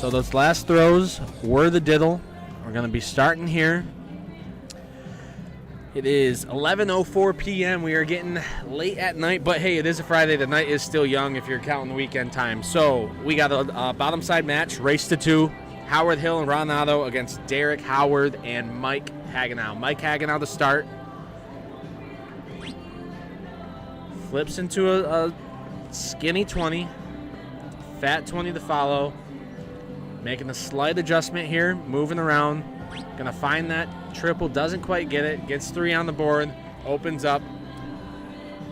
So those last throws were the diddle. We're going to be starting here. It is 11:04 p.m. We are getting late at night, but hey, it is a Friday. The night is still young if you're counting the weekend time. So we got a bottom side match, race to 2. Howard Hill and Ron Otto against Derek Howard and Mike Hagenow. Mike Hagenow to start. Flips into a skinny 20. Fat 20 to follow. Making a slight adjustment here, moving around. Gonna find that triple, doesn't quite get it. Gets 3 on the board, opens up.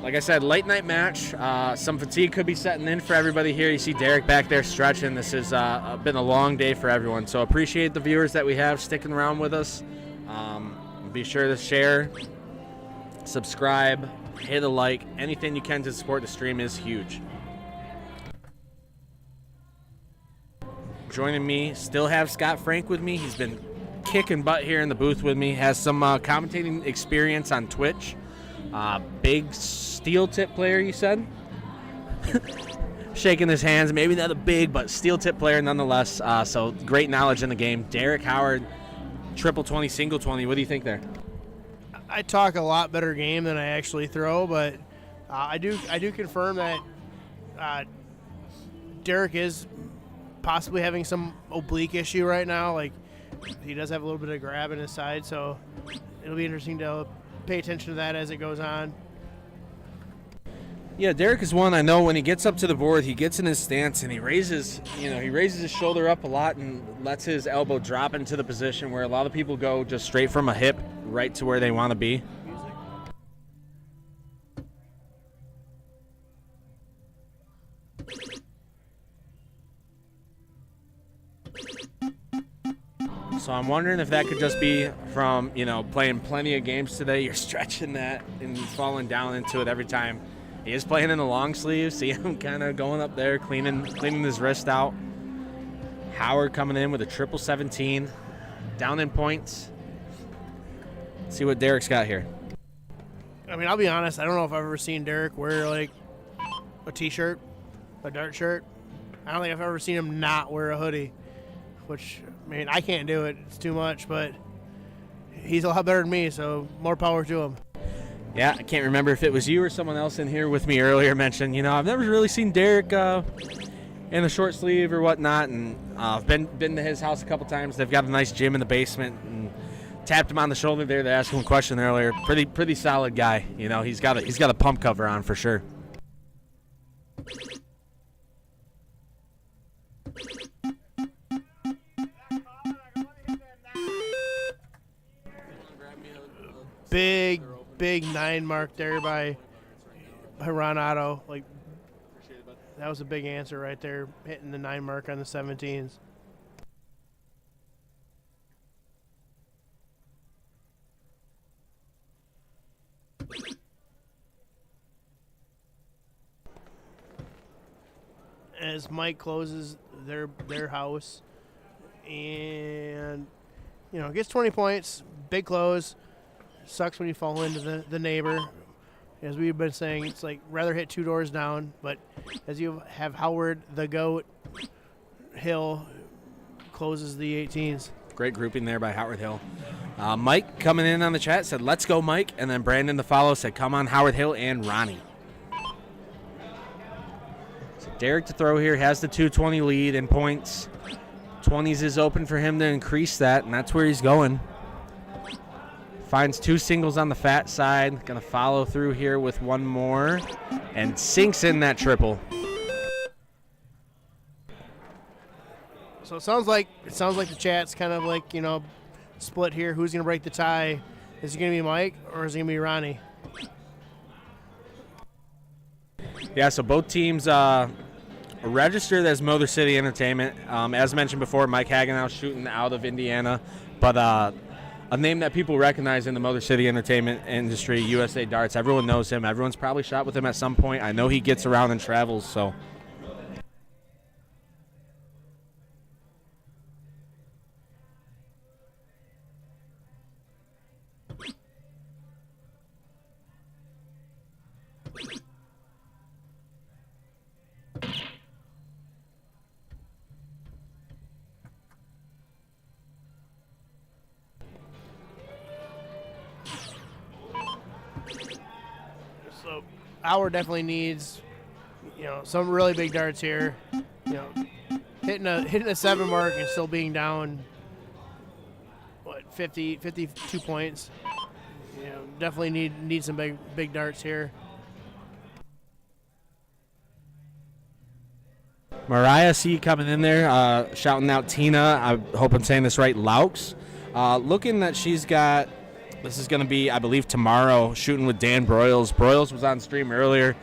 Like I said, late night match. Some fatigue could be setting in for everybody here. You see Derek back there stretching. This has been a long day for everyone. So appreciate the viewers that we have sticking around with us. Be sure to share, subscribe, hit a like. Anything you can to support the stream is huge. Joining me, still have Scott Frank with me. He's been kicking butt here in the booth with me. Has some commentating experience on Twitch. Big steel tip player, you said? Shaking his hands. Maybe not a big, but steel tip player nonetheless. So great knowledge in the game. Derek Howard, triple 20, single 20. What do you think there? I talk a lot better game than I actually throw, but I do confirm that Derek is possibly having some oblique issue right now. Like, he does have a little bit of grab in his side, so it'll be interesting to pay attention to that as it goes on. Yeah, Derek is one I know when he gets up to the board, he gets in his stance and he raises his shoulder up a lot and lets his elbow drop into the position where a lot of people go just straight from a hip right to where they want to be. So I'm wondering if that could just be from, playing plenty of games today. You're stretching that and falling down into it every time. He is playing in the long sleeve. See him kind of going up there, cleaning his wrist out. Howard coming in with a 17-17, down in points. Let's see what Derek's got here. I mean, I'll be honest. I don't know if I've ever seen Derek wear like a T-shirt, a dart shirt. I don't think I've ever seen him not wear a hoodie. Which, I mean, I can't do it. It's too much. But he's a lot better than me, so more power to him. Yeah, I can't remember if it was you or someone else in here with me earlier mentioned, I've never really seen Derek in a short sleeve or whatnot, and I've been to his house a couple times. They've got a nice gym in the basement, and tapped him on the shoulder there to ask him a question earlier. Pretty solid guy. He's got a pump cover on for sure. Big 9 mark there by Ronado. Like, that was a big answer right there, hitting the 9 mark on the 17s. As Mike closes their house and gets 20 points, big close. Sucks when you fall into the neighbor. As we've been saying, it's like rather hit 2 doors down, but as you have Howard the GOAT Hill closes the 18s. Great grouping there by Howard Hill. Mike coming in on the chat said, "Let's go, Mike." And then Brandon the follow said, "Come on, Howard Hill and Ronnie." So Derek to throw here has the 220 lead in points. 20s is open for him to increase that, and that's where he's going. Finds 2 singles on the fat side. Going to follow through here with 1 more. And sinks in that triple. So it sounds like the chat's kind of like, split here. Who's going to break the tie? Is it going to be Mike or is it going to be Ronnie? Yeah, so both teams registered as Motor City Entertainment. As mentioned before, Mike Hagenow shooting out of Indiana. But a name that people recognize in the Motor City Entertainment industry, USA Darts. Everyone knows him. Everyone's probably shot with him at some point. I know he gets around and travels, so. So Howard definitely needs, some really big darts here. Hitting a 7 mark and still being down, 52 points. Definitely need some big darts here. Mariah C coming in there, shouting out Tina. I hope I'm saying this right. Laux. Looking that she's got, this is going to be, I believe, tomorrow, shooting with Dan Broyles. Broyles was on stream earlier,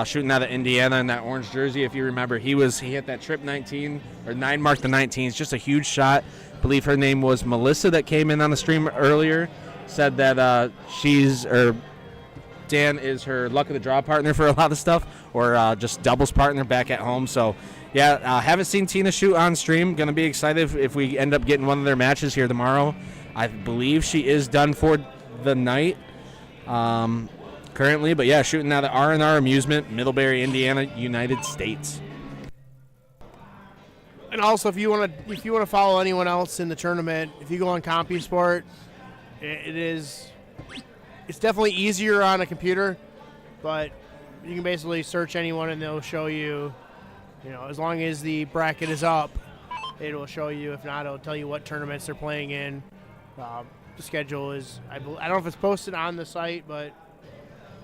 shooting out of Indiana in that orange jersey. If you remember, he hit that trip 19, or 9 mark the 19s. Just a huge shot. I believe her name was Melissa that came in on the stream earlier. Said that Dan is her luck of the draw partner for a lot of stuff, or just doubles partner back at home. So, yeah, haven't seen Tina shoot on stream. Going to be excited if we end up getting one of their matches here tomorrow. I believe she is done for the night currently. But, yeah, shooting out at R&R Amusement, Middlebury, Indiana, United States. And also, if you want to follow anyone else in the tournament, if you go on CompuSport, it's definitely easier on a computer, but you can basically search anyone and they'll show you, as long as the bracket is up, it will show you. If not, it'll tell you what tournaments they're playing in. The schedule is, I don't know if it's posted on the site, but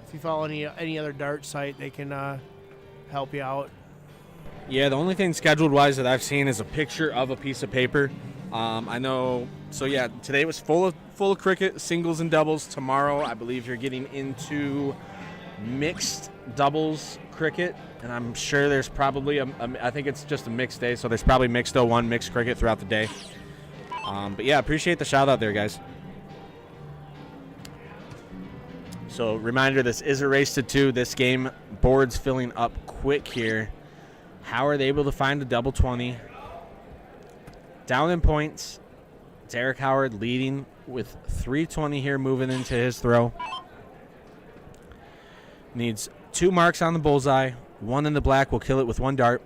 if you follow any other dart site, they can help you out. Yeah, the only thing scheduled-wise that I've seen is a picture of a piece of paper. I know. So yeah, today was full of cricket, singles and doubles. Tomorrow, I believe you're getting into mixed doubles cricket, and I'm sure there's probably I think it's just a mixed day, so there's probably mixed 01, mixed cricket throughout the day. But yeah, appreciate the shout out there, guys. So reminder, this is a race to 2. This game, board's filling up quick here. How are they able to find a double 20? Down in points, Derek Howard leading with 320 here, moving into his throw. Needs 2 marks on the bullseye. 1 in the black will kill it with 1 dart.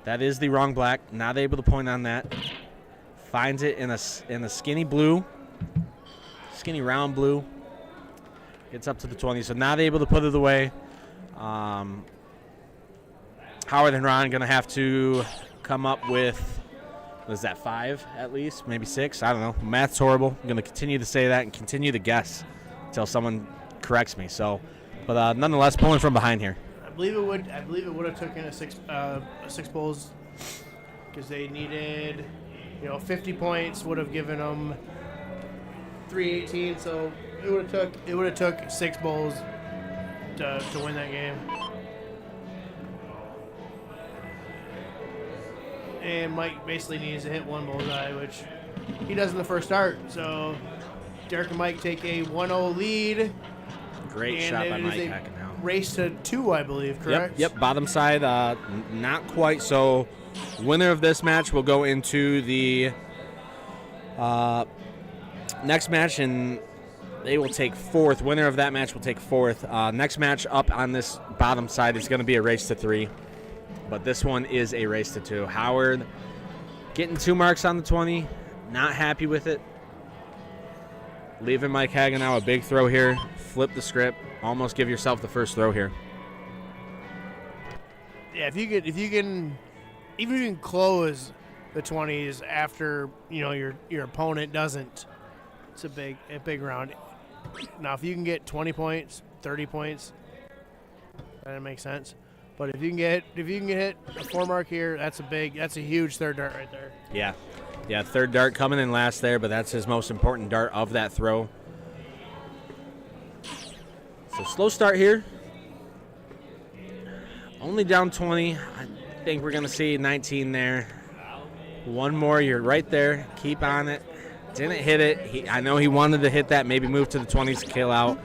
That is the wrong black. Not able to point on that. Finds it in a skinny blue. Skinny round blue. Gets up to the 20, so not able to put it away. Howard and Ron going to have to come up with, what is that, 5 at least? Maybe 6? I don't know. Math's horrible. I'm going to continue to say that and continue to guess until someone corrects me. So, but nonetheless, pulling from behind here. I believe it would have taken a 6 bowls because they needed, 50 points would have given them 318. So it would have took 6 bowls to win that game. And Mike basically needs to hit 1 bullseye, which he does in the first start. So Derek and Mike take a 1-0 lead. Great shot by Mike Hackenau. Race to 2, I believe, correct? Yep. Bottom side, not quite. So winner of this match will go into the next match, and they will take 4th. Winner of that match will take 4th. Next match up on this bottom side is going to be a race to 3. But this one is a race to 2. Howard getting 2 marks on the 20. Not happy with it. Leaving Mike Hagenow a big throw here. Flip the script. Almost give yourself the first throw here. Yeah, if you can close the 20s after your opponent doesn't, it's a big round. Now, if you can get 20 points, 30 points, that makes sense. But if you can get hit a 4 mark here, that's a huge third dart right there. Yeah, third dart coming in last there, but that's his most important dart of that throw. So slow start here. Only down 20. I think we're gonna see 19 there. 1 more, you're right there. Keep on it. Didn't hit it. I know he wanted to hit that, maybe move to the 20s to kill out.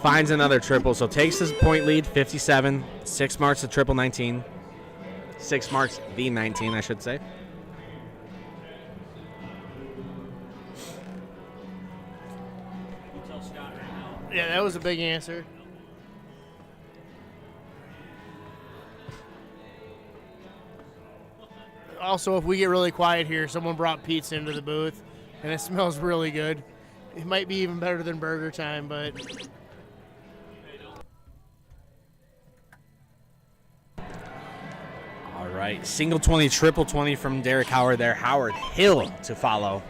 Finds another triple, so takes his point lead, 57. 6 marks the triple, 19. 6 marks the 19, I should say. Yeah, that was a big answer. Also, if we get really quiet here, someone brought pizza into the booth, and it smells really good. It might be even better than burger time, but... All right, single 20, triple 20 from Derek Howard there. Howard Hill to follow.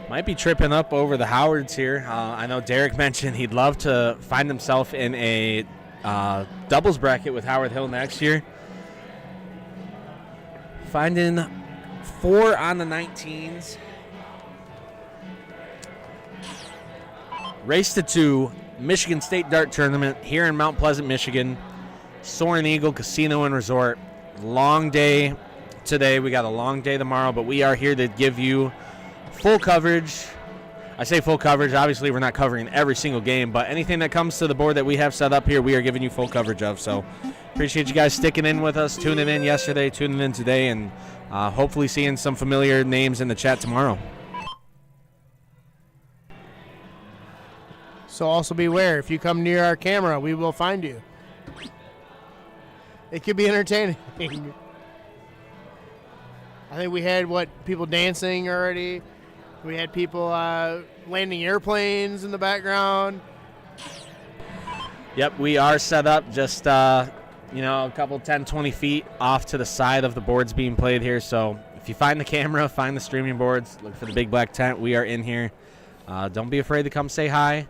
Might be tripping up over the Howards here. I know Derek mentioned he'd love to find himself in a doubles bracket with Howard Hill next year. Finding 4 on the 19s. Race to 2, Michigan State Dart Tournament here in Mount Pleasant, Michigan. Soaring Eagle Casino and Resort. Long day today. We got a long day tomorrow, but we are here to give you full coverage. I say full coverage. Obviously, we're not covering every single game, but anything that comes to the board that we have set up here, we are giving you full coverage of. So appreciate you guys sticking in with us, tuning in yesterday, tuning in today, and hopefully seeing some familiar names in the chat tomorrow. So also beware, if you come near our camera, we will find you. It could be entertaining. I think we had, people dancing already. We had people landing airplanes in the background. Yep, we are set up just, a couple 10, 20 feet off to the side of the boards being played here. So if you find the camera, find the streaming boards, look for the big black tent. We are in here. Don't be afraid to come say hi.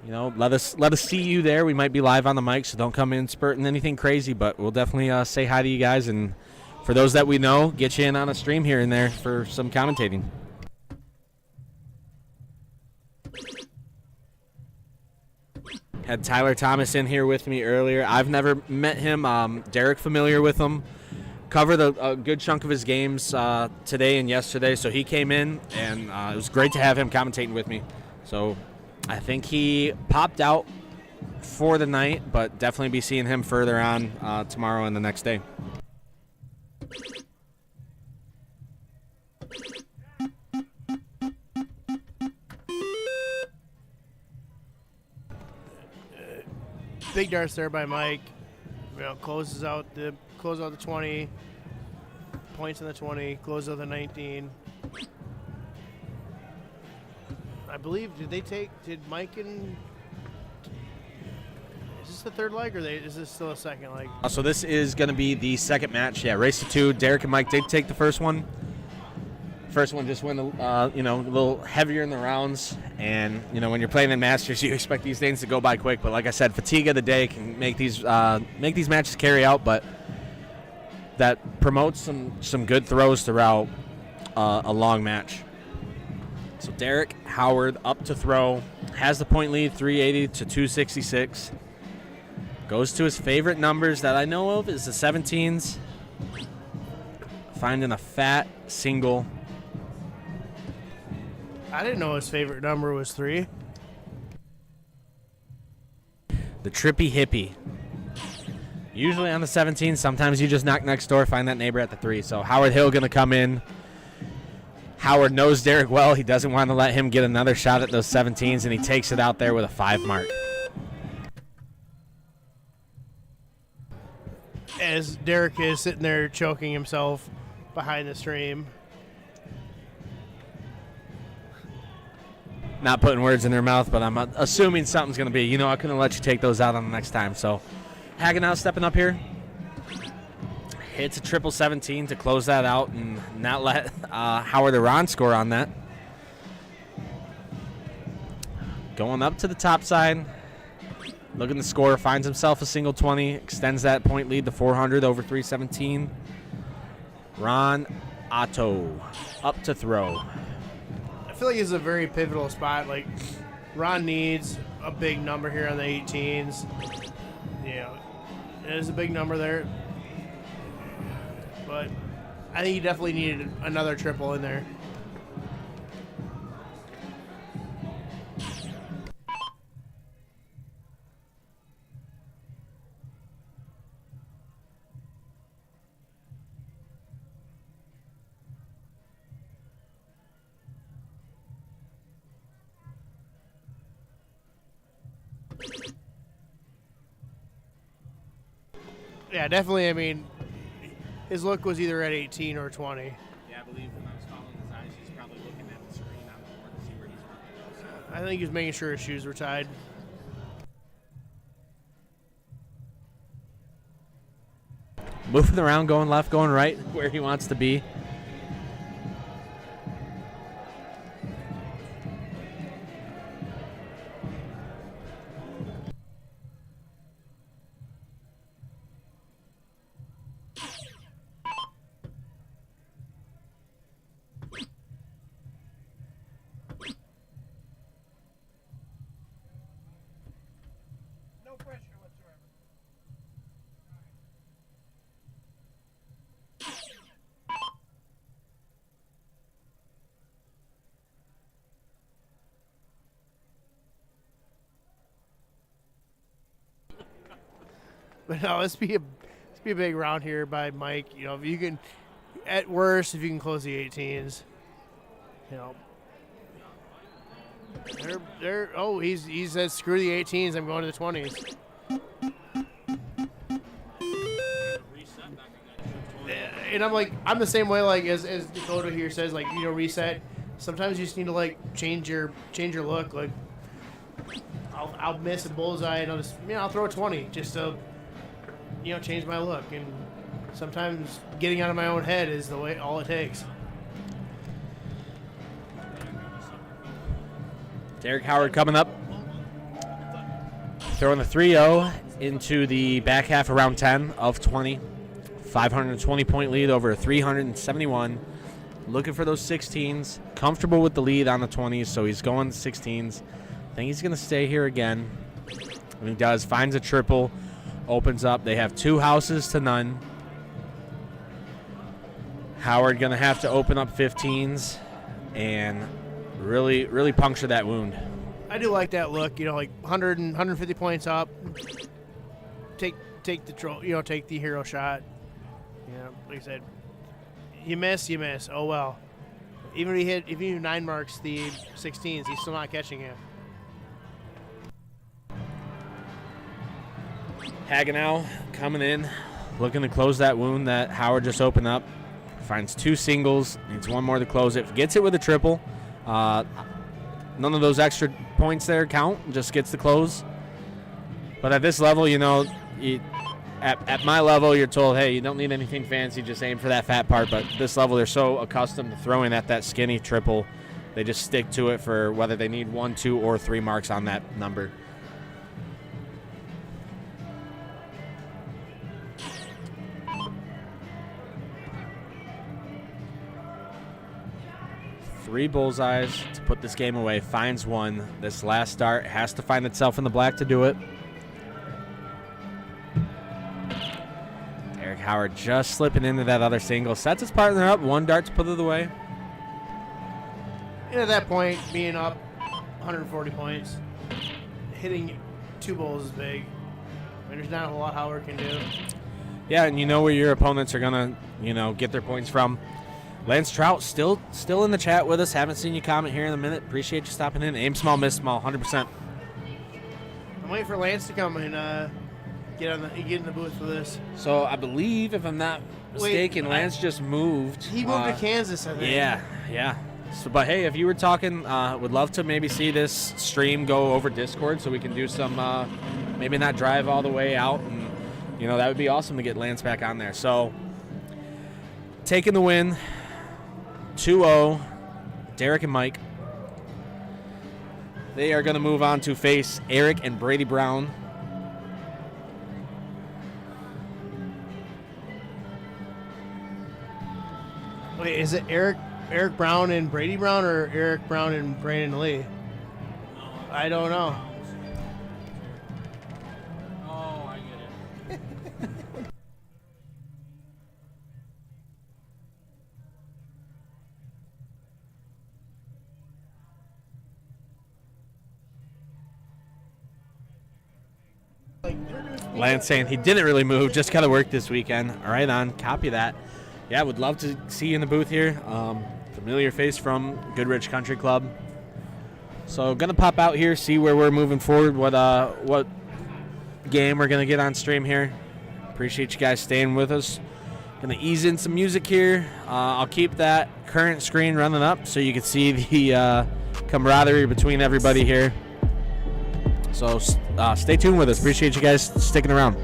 You know, let us see you there. We might be live on the mic, so don't come in spurting anything crazy, but we'll definitely say hi to you guys. And for those that we know, get you in on a stream here and there for some commentating. Had Tyler Thomas in here with me earlier. I've never met him. Derek familiar with him. Covered a good chunk of his games today and yesterday, so he came in, and it was great to have him commentating with me. So I think he popped out for the night, but definitely be seeing him further on tomorrow and the next day. Big darts there by Mike. You know, closes out the 20, points in the 20, closes out the 19. I believe did Mike and is this the third leg or is this still a second leg? So this is going to be the second match. Yeah, race to 2. Derek and Mike did take the first one. First one just went a little heavier in the rounds, and when you're playing in Masters, you expect these things to go by quick. But like I said, fatigue of the day can make these matches carry out, but that promotes some good throws throughout a long match. So Derek Howard up to throw, has the point lead, 380 to 266. Goes to his favorite numbers that I know of is the 17s. Finding a fat single. I didn't know his favorite number was 3. The trippy hippie. Usually on the 17, sometimes you just knock next door, find that neighbor at the 3. So Howard Hill going to come in. Howard knows Derek well. He doesn't want to let him get another shot at those 17s, and he takes it out there with a 5 mark. As Derek is sitting there choking himself behind the stream. Not putting words in their mouth, but I'm assuming something's going to be. I couldn't let you take those out on the next time. So Hagenau stepping up here. Hits a triple 17 to close that out and not let Howard Iran score on that. Going up to the top side. Looking to score. Finds himself a single 20. Extends that point lead to 400 over 317. Ron Otto up to throw. I feel like it's a very pivotal spot. Like, Ron needs a big number here on the 18s. It is a big number there. But I think he definitely needed another triple in there. Yeah, definitely. I mean, his look was either at 18 or 20. Yeah, I believe when I was following his eyes, he's probably looking at the screen on the board to see where he's going. I think he was making sure his shoes were tied. Moving around, going left, going right, where he wants to be. But no, let's be a big round here by Mike. If you can, at worst, if you can close the 18s, they're he said screw the 18s. I'm going to the 20s. And I'm the same way. Like as Dakota here says, reset. Sometimes you just need to change your look. Like I'll miss a bullseye and I'll throw a 20 just to change my look. And sometimes getting out of my own head is all it takes. Derek Howard coming up. Throwing the 3-0 into the back half of round 10 of 20. 520-point lead over 371. Looking for those 16s. Comfortable with the lead on the 20s, so he's going 16s. I think he's going to stay here again. When he does, finds a triple, opens up. They have 2 houses to none. Howard going to have to open up 15s and really, really puncture that wound. I do like that look, like 100 and 150 points up. Take the take the hero shot. Like I said, you miss. Oh well. Even if you 9 marks the 16s, he's still not catching you. Hagenow coming in, looking to close that wound that Howard just opened up. Finds 2 singles, needs 1 more to close it. Gets it with a triple. None of those extra points there count, just gets the close. But at this level, at my level, you're told, hey, you don't need anything fancy, just aim for that fat part. But at this level, they're so accustomed to throwing at that skinny triple, they just stick to it for whether they need 1, 2, or 3 marks on that number. Three bullseyes to put this game away. Finds 1. This last start has to find itself in the black to do it. Derek Howard just slipping into that other single. Sets his partner up. 1 dart to put it away. And at that point, being up 140 points, hitting 2 bowls is big. There's not a whole lot Howard can do. Yeah, and you know where your opponents are going to, get their points from. Lance Trout still in the chat with us. Haven't seen you comment here in a minute. Appreciate you stopping in. Aim small, miss small, 100%. I'm waiting for Lance to come and get in the booth for this. So I believe, if I'm not mistaken, Lance just moved. He moved to Kansas, I think. Yeah. So, but hey, if you were talking, would love to maybe see this stream go over Discord so we can do some, maybe not drive all the way out, and that would be awesome to get Lance back on there. So taking the win. 2-0, Derek and Mike. They are going to move on to face Eric and Brady Brown. Wait, is it Eric Brown and Brady Brown or Eric Brown and Brandon Lee? I don't know. Oh, I get it. Lance saying he didn't really move, just got to work this weekend. All right, on. Copy that. Yeah, would love to see you in the booth here. Familiar face from Goodrich Country Club. So going to pop out here, see where we're moving forward, what game we're going to get on stream here. Appreciate you guys staying with us. Going to ease in some music here. I'll keep that current screen running up so you can see the camaraderie between everybody here. So stay tuned with us. Appreciate you guys sticking around.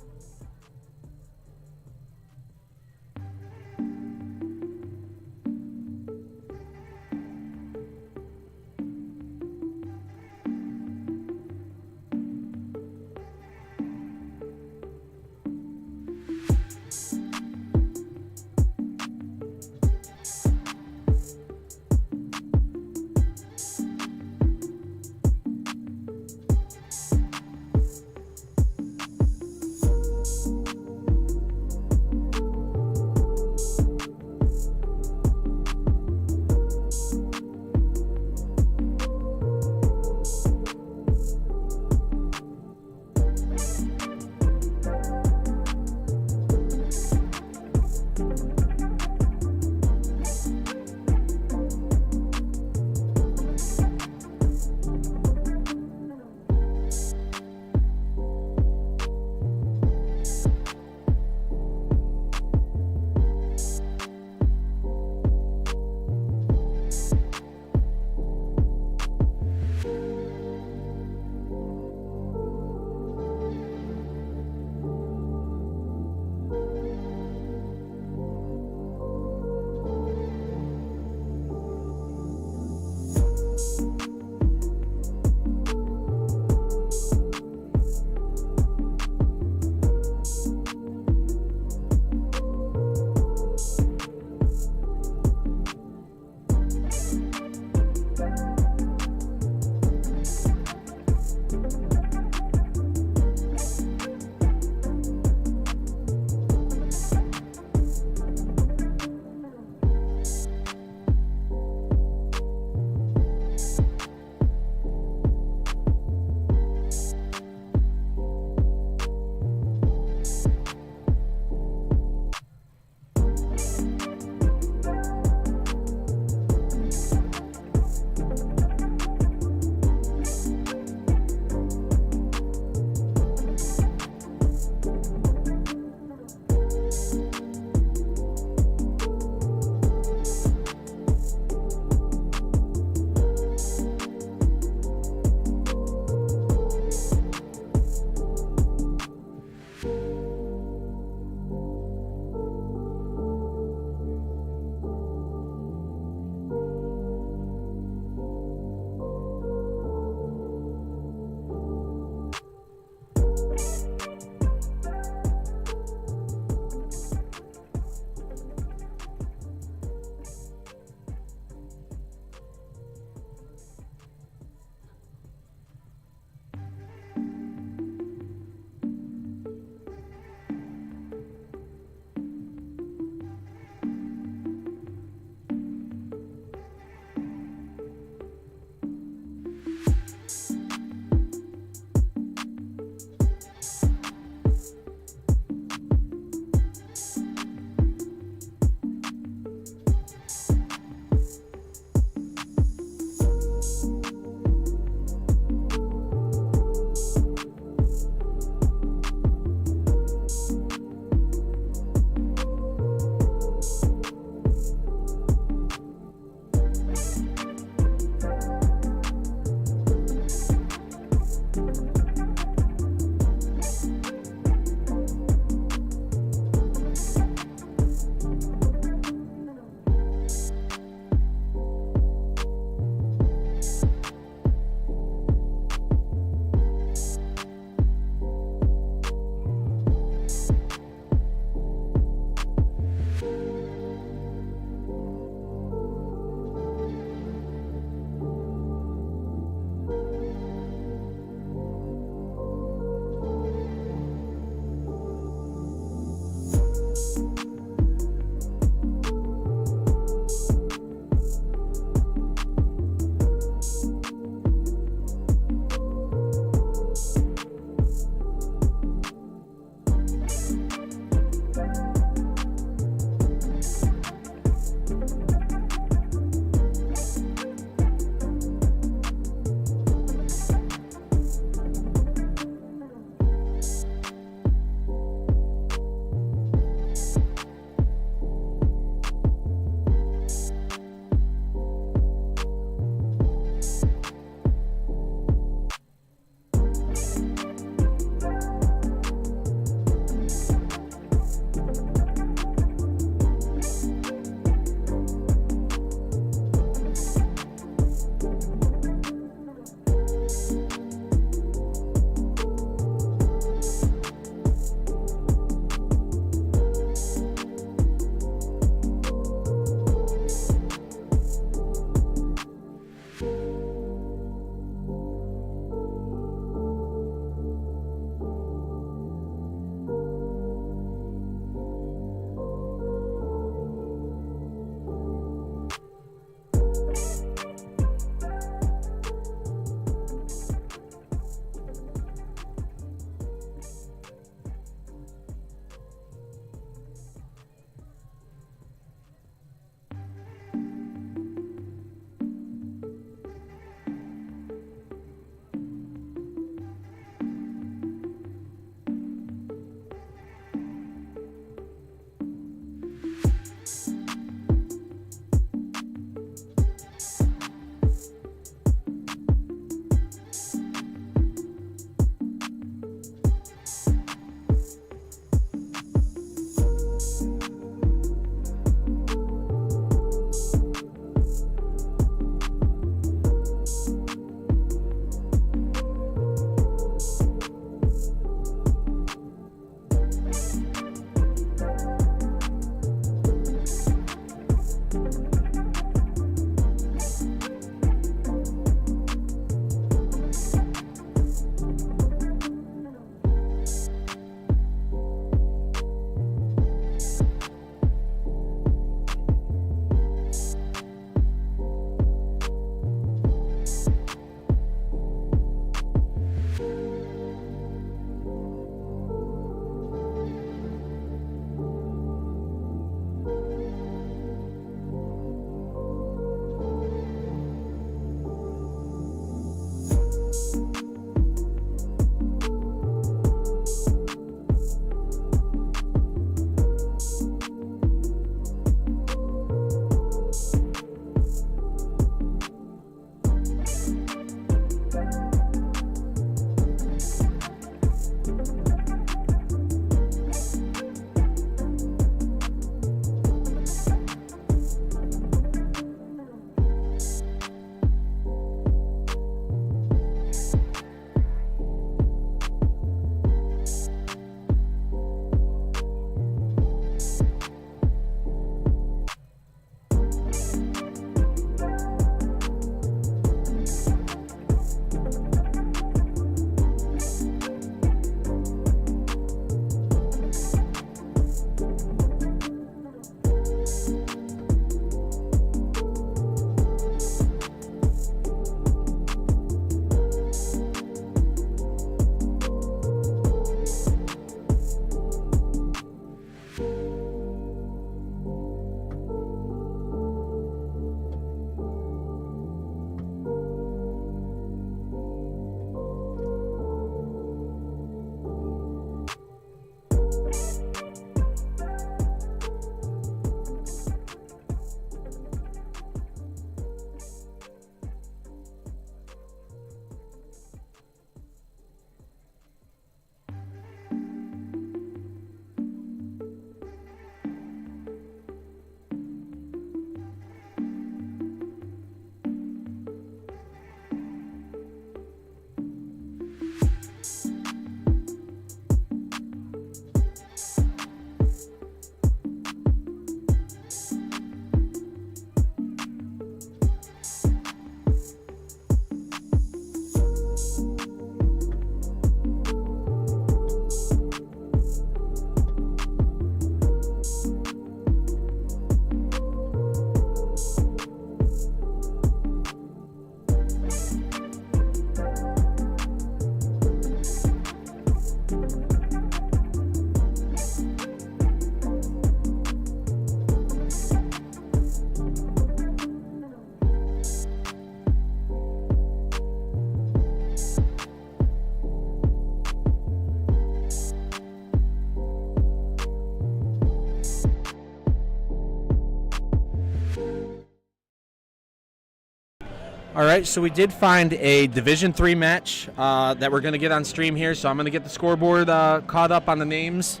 All right, so we did find a Division III match that we're going to get on stream here. So I'm going to get the scoreboard caught up on the names,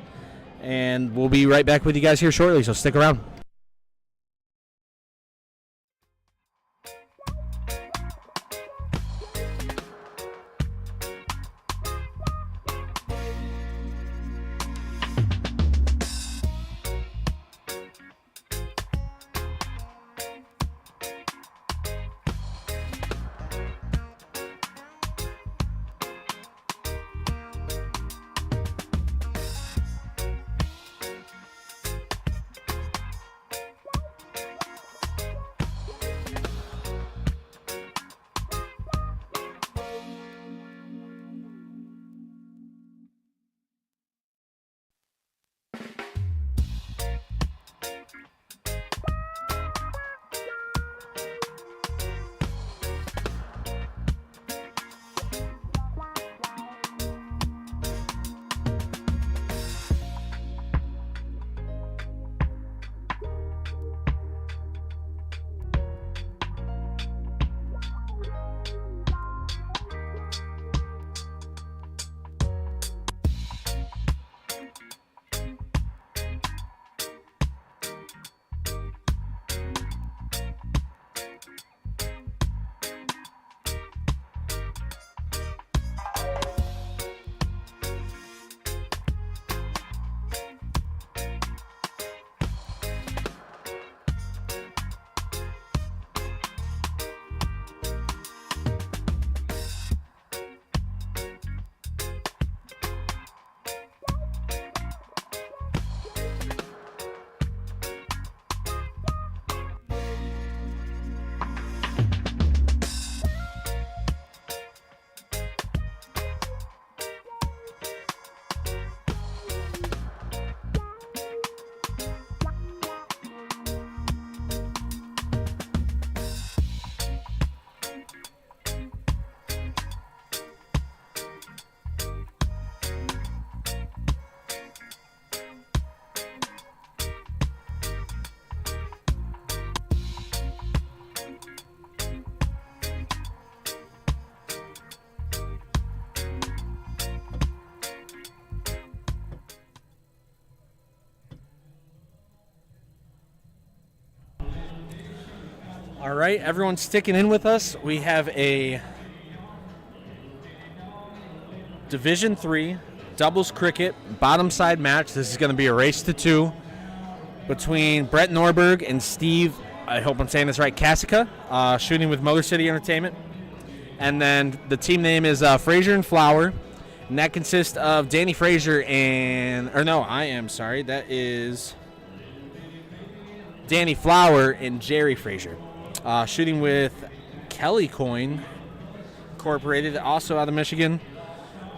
and we'll be right back with you guys here shortly. So stick around. All right, everyone's sticking in with us. We have a Division III doubles cricket bottom side match. This is going to be a race to 2 between Brett Norberg and Steve, I hope I'm saying this right, Kasica, shooting with Motor City Entertainment. And then the team name is Fraser and Flower, and that consists of Danny Fraser that is Danny Flower and Jerry Fraser. Shooting with Kelly Coin Incorporated, also out of Michigan.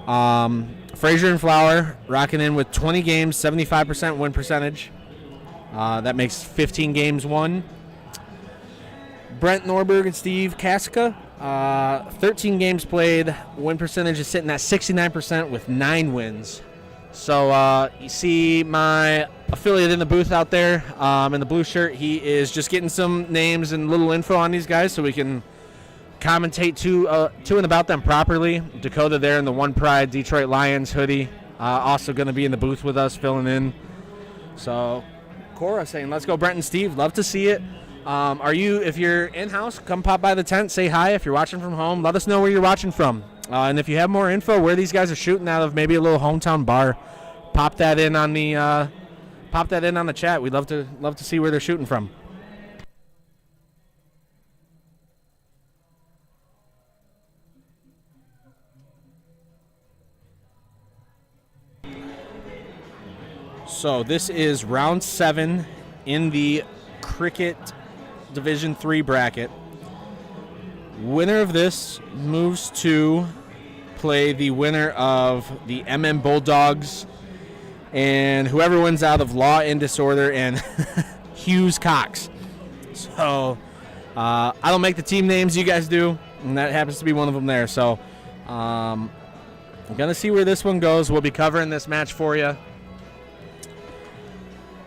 Fraser and Flower rocking in with 20 games, 75% win percentage. That makes 15 games won. Brent Norberg and Steve Kasica, 13 games played. Win percentage is sitting at 69% with 9 wins. So you see my affiliate in the booth out there in the blue shirt. He is just getting some names and little info on these guys so we can commentate to and about them properly. Dakota there in the One Pride Detroit Lions hoodie, also going to be in the booth with us filling in. So Cora saying, let's go Brent and Steve. Love to see it. If you're in-house, come pop by the tent, say hi. If you're watching from home, let us know where you're watching from. And if you have more info where these guys are shooting out of, maybe a little hometown bar, pop that in on the chat. We'd love to see where they're shooting from. So this is round 7 in the Cricket Division III bracket. Winner of this moves to play the winner of the MM Bulldogs and whoever wins out of Law and Disorder and Hughes Cox. So I don't make the team names, you guys do, and that happens to be one of them there. So I'm going to see where this one goes. We'll be covering this match for you.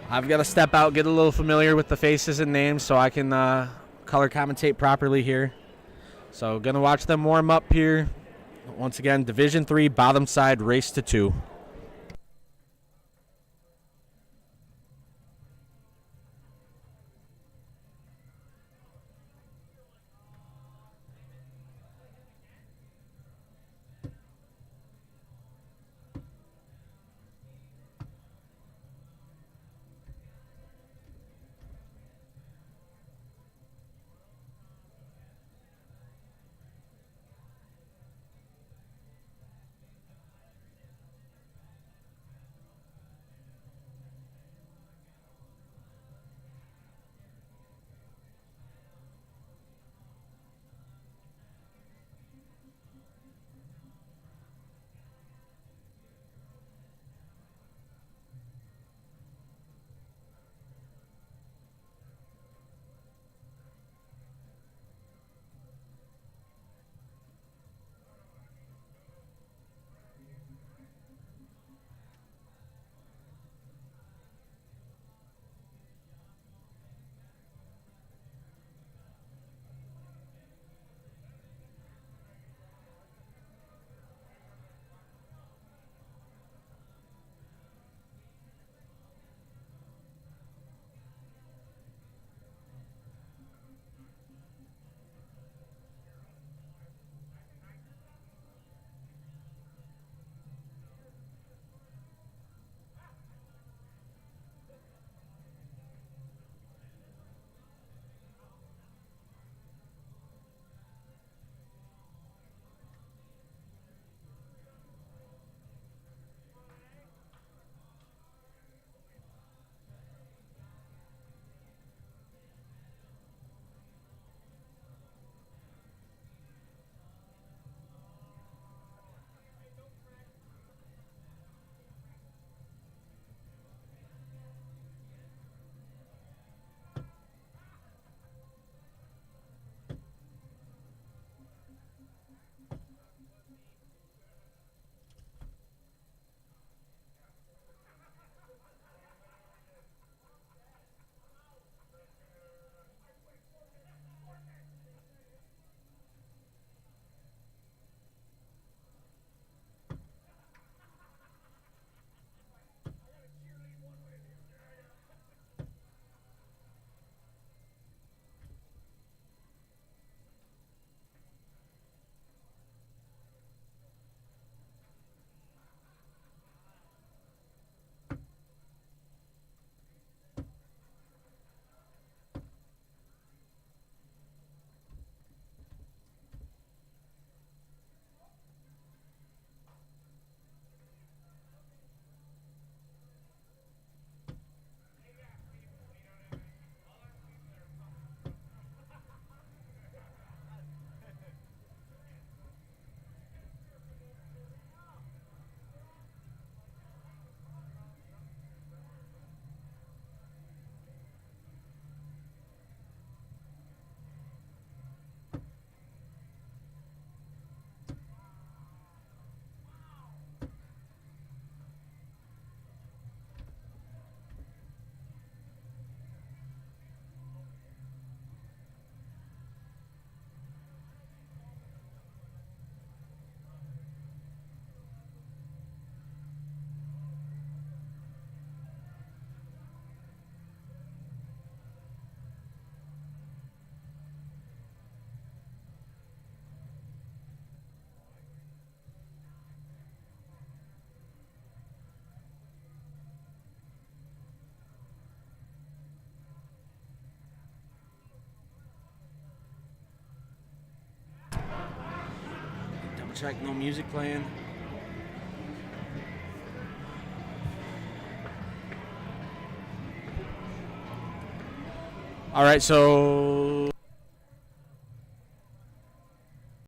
I've got to step out, get a little familiar with the faces and names so I can color commentate properly here. So going to watch them warm up here. Once again, Division III, bottom side, race to 2. Double check, no music playing. All right, so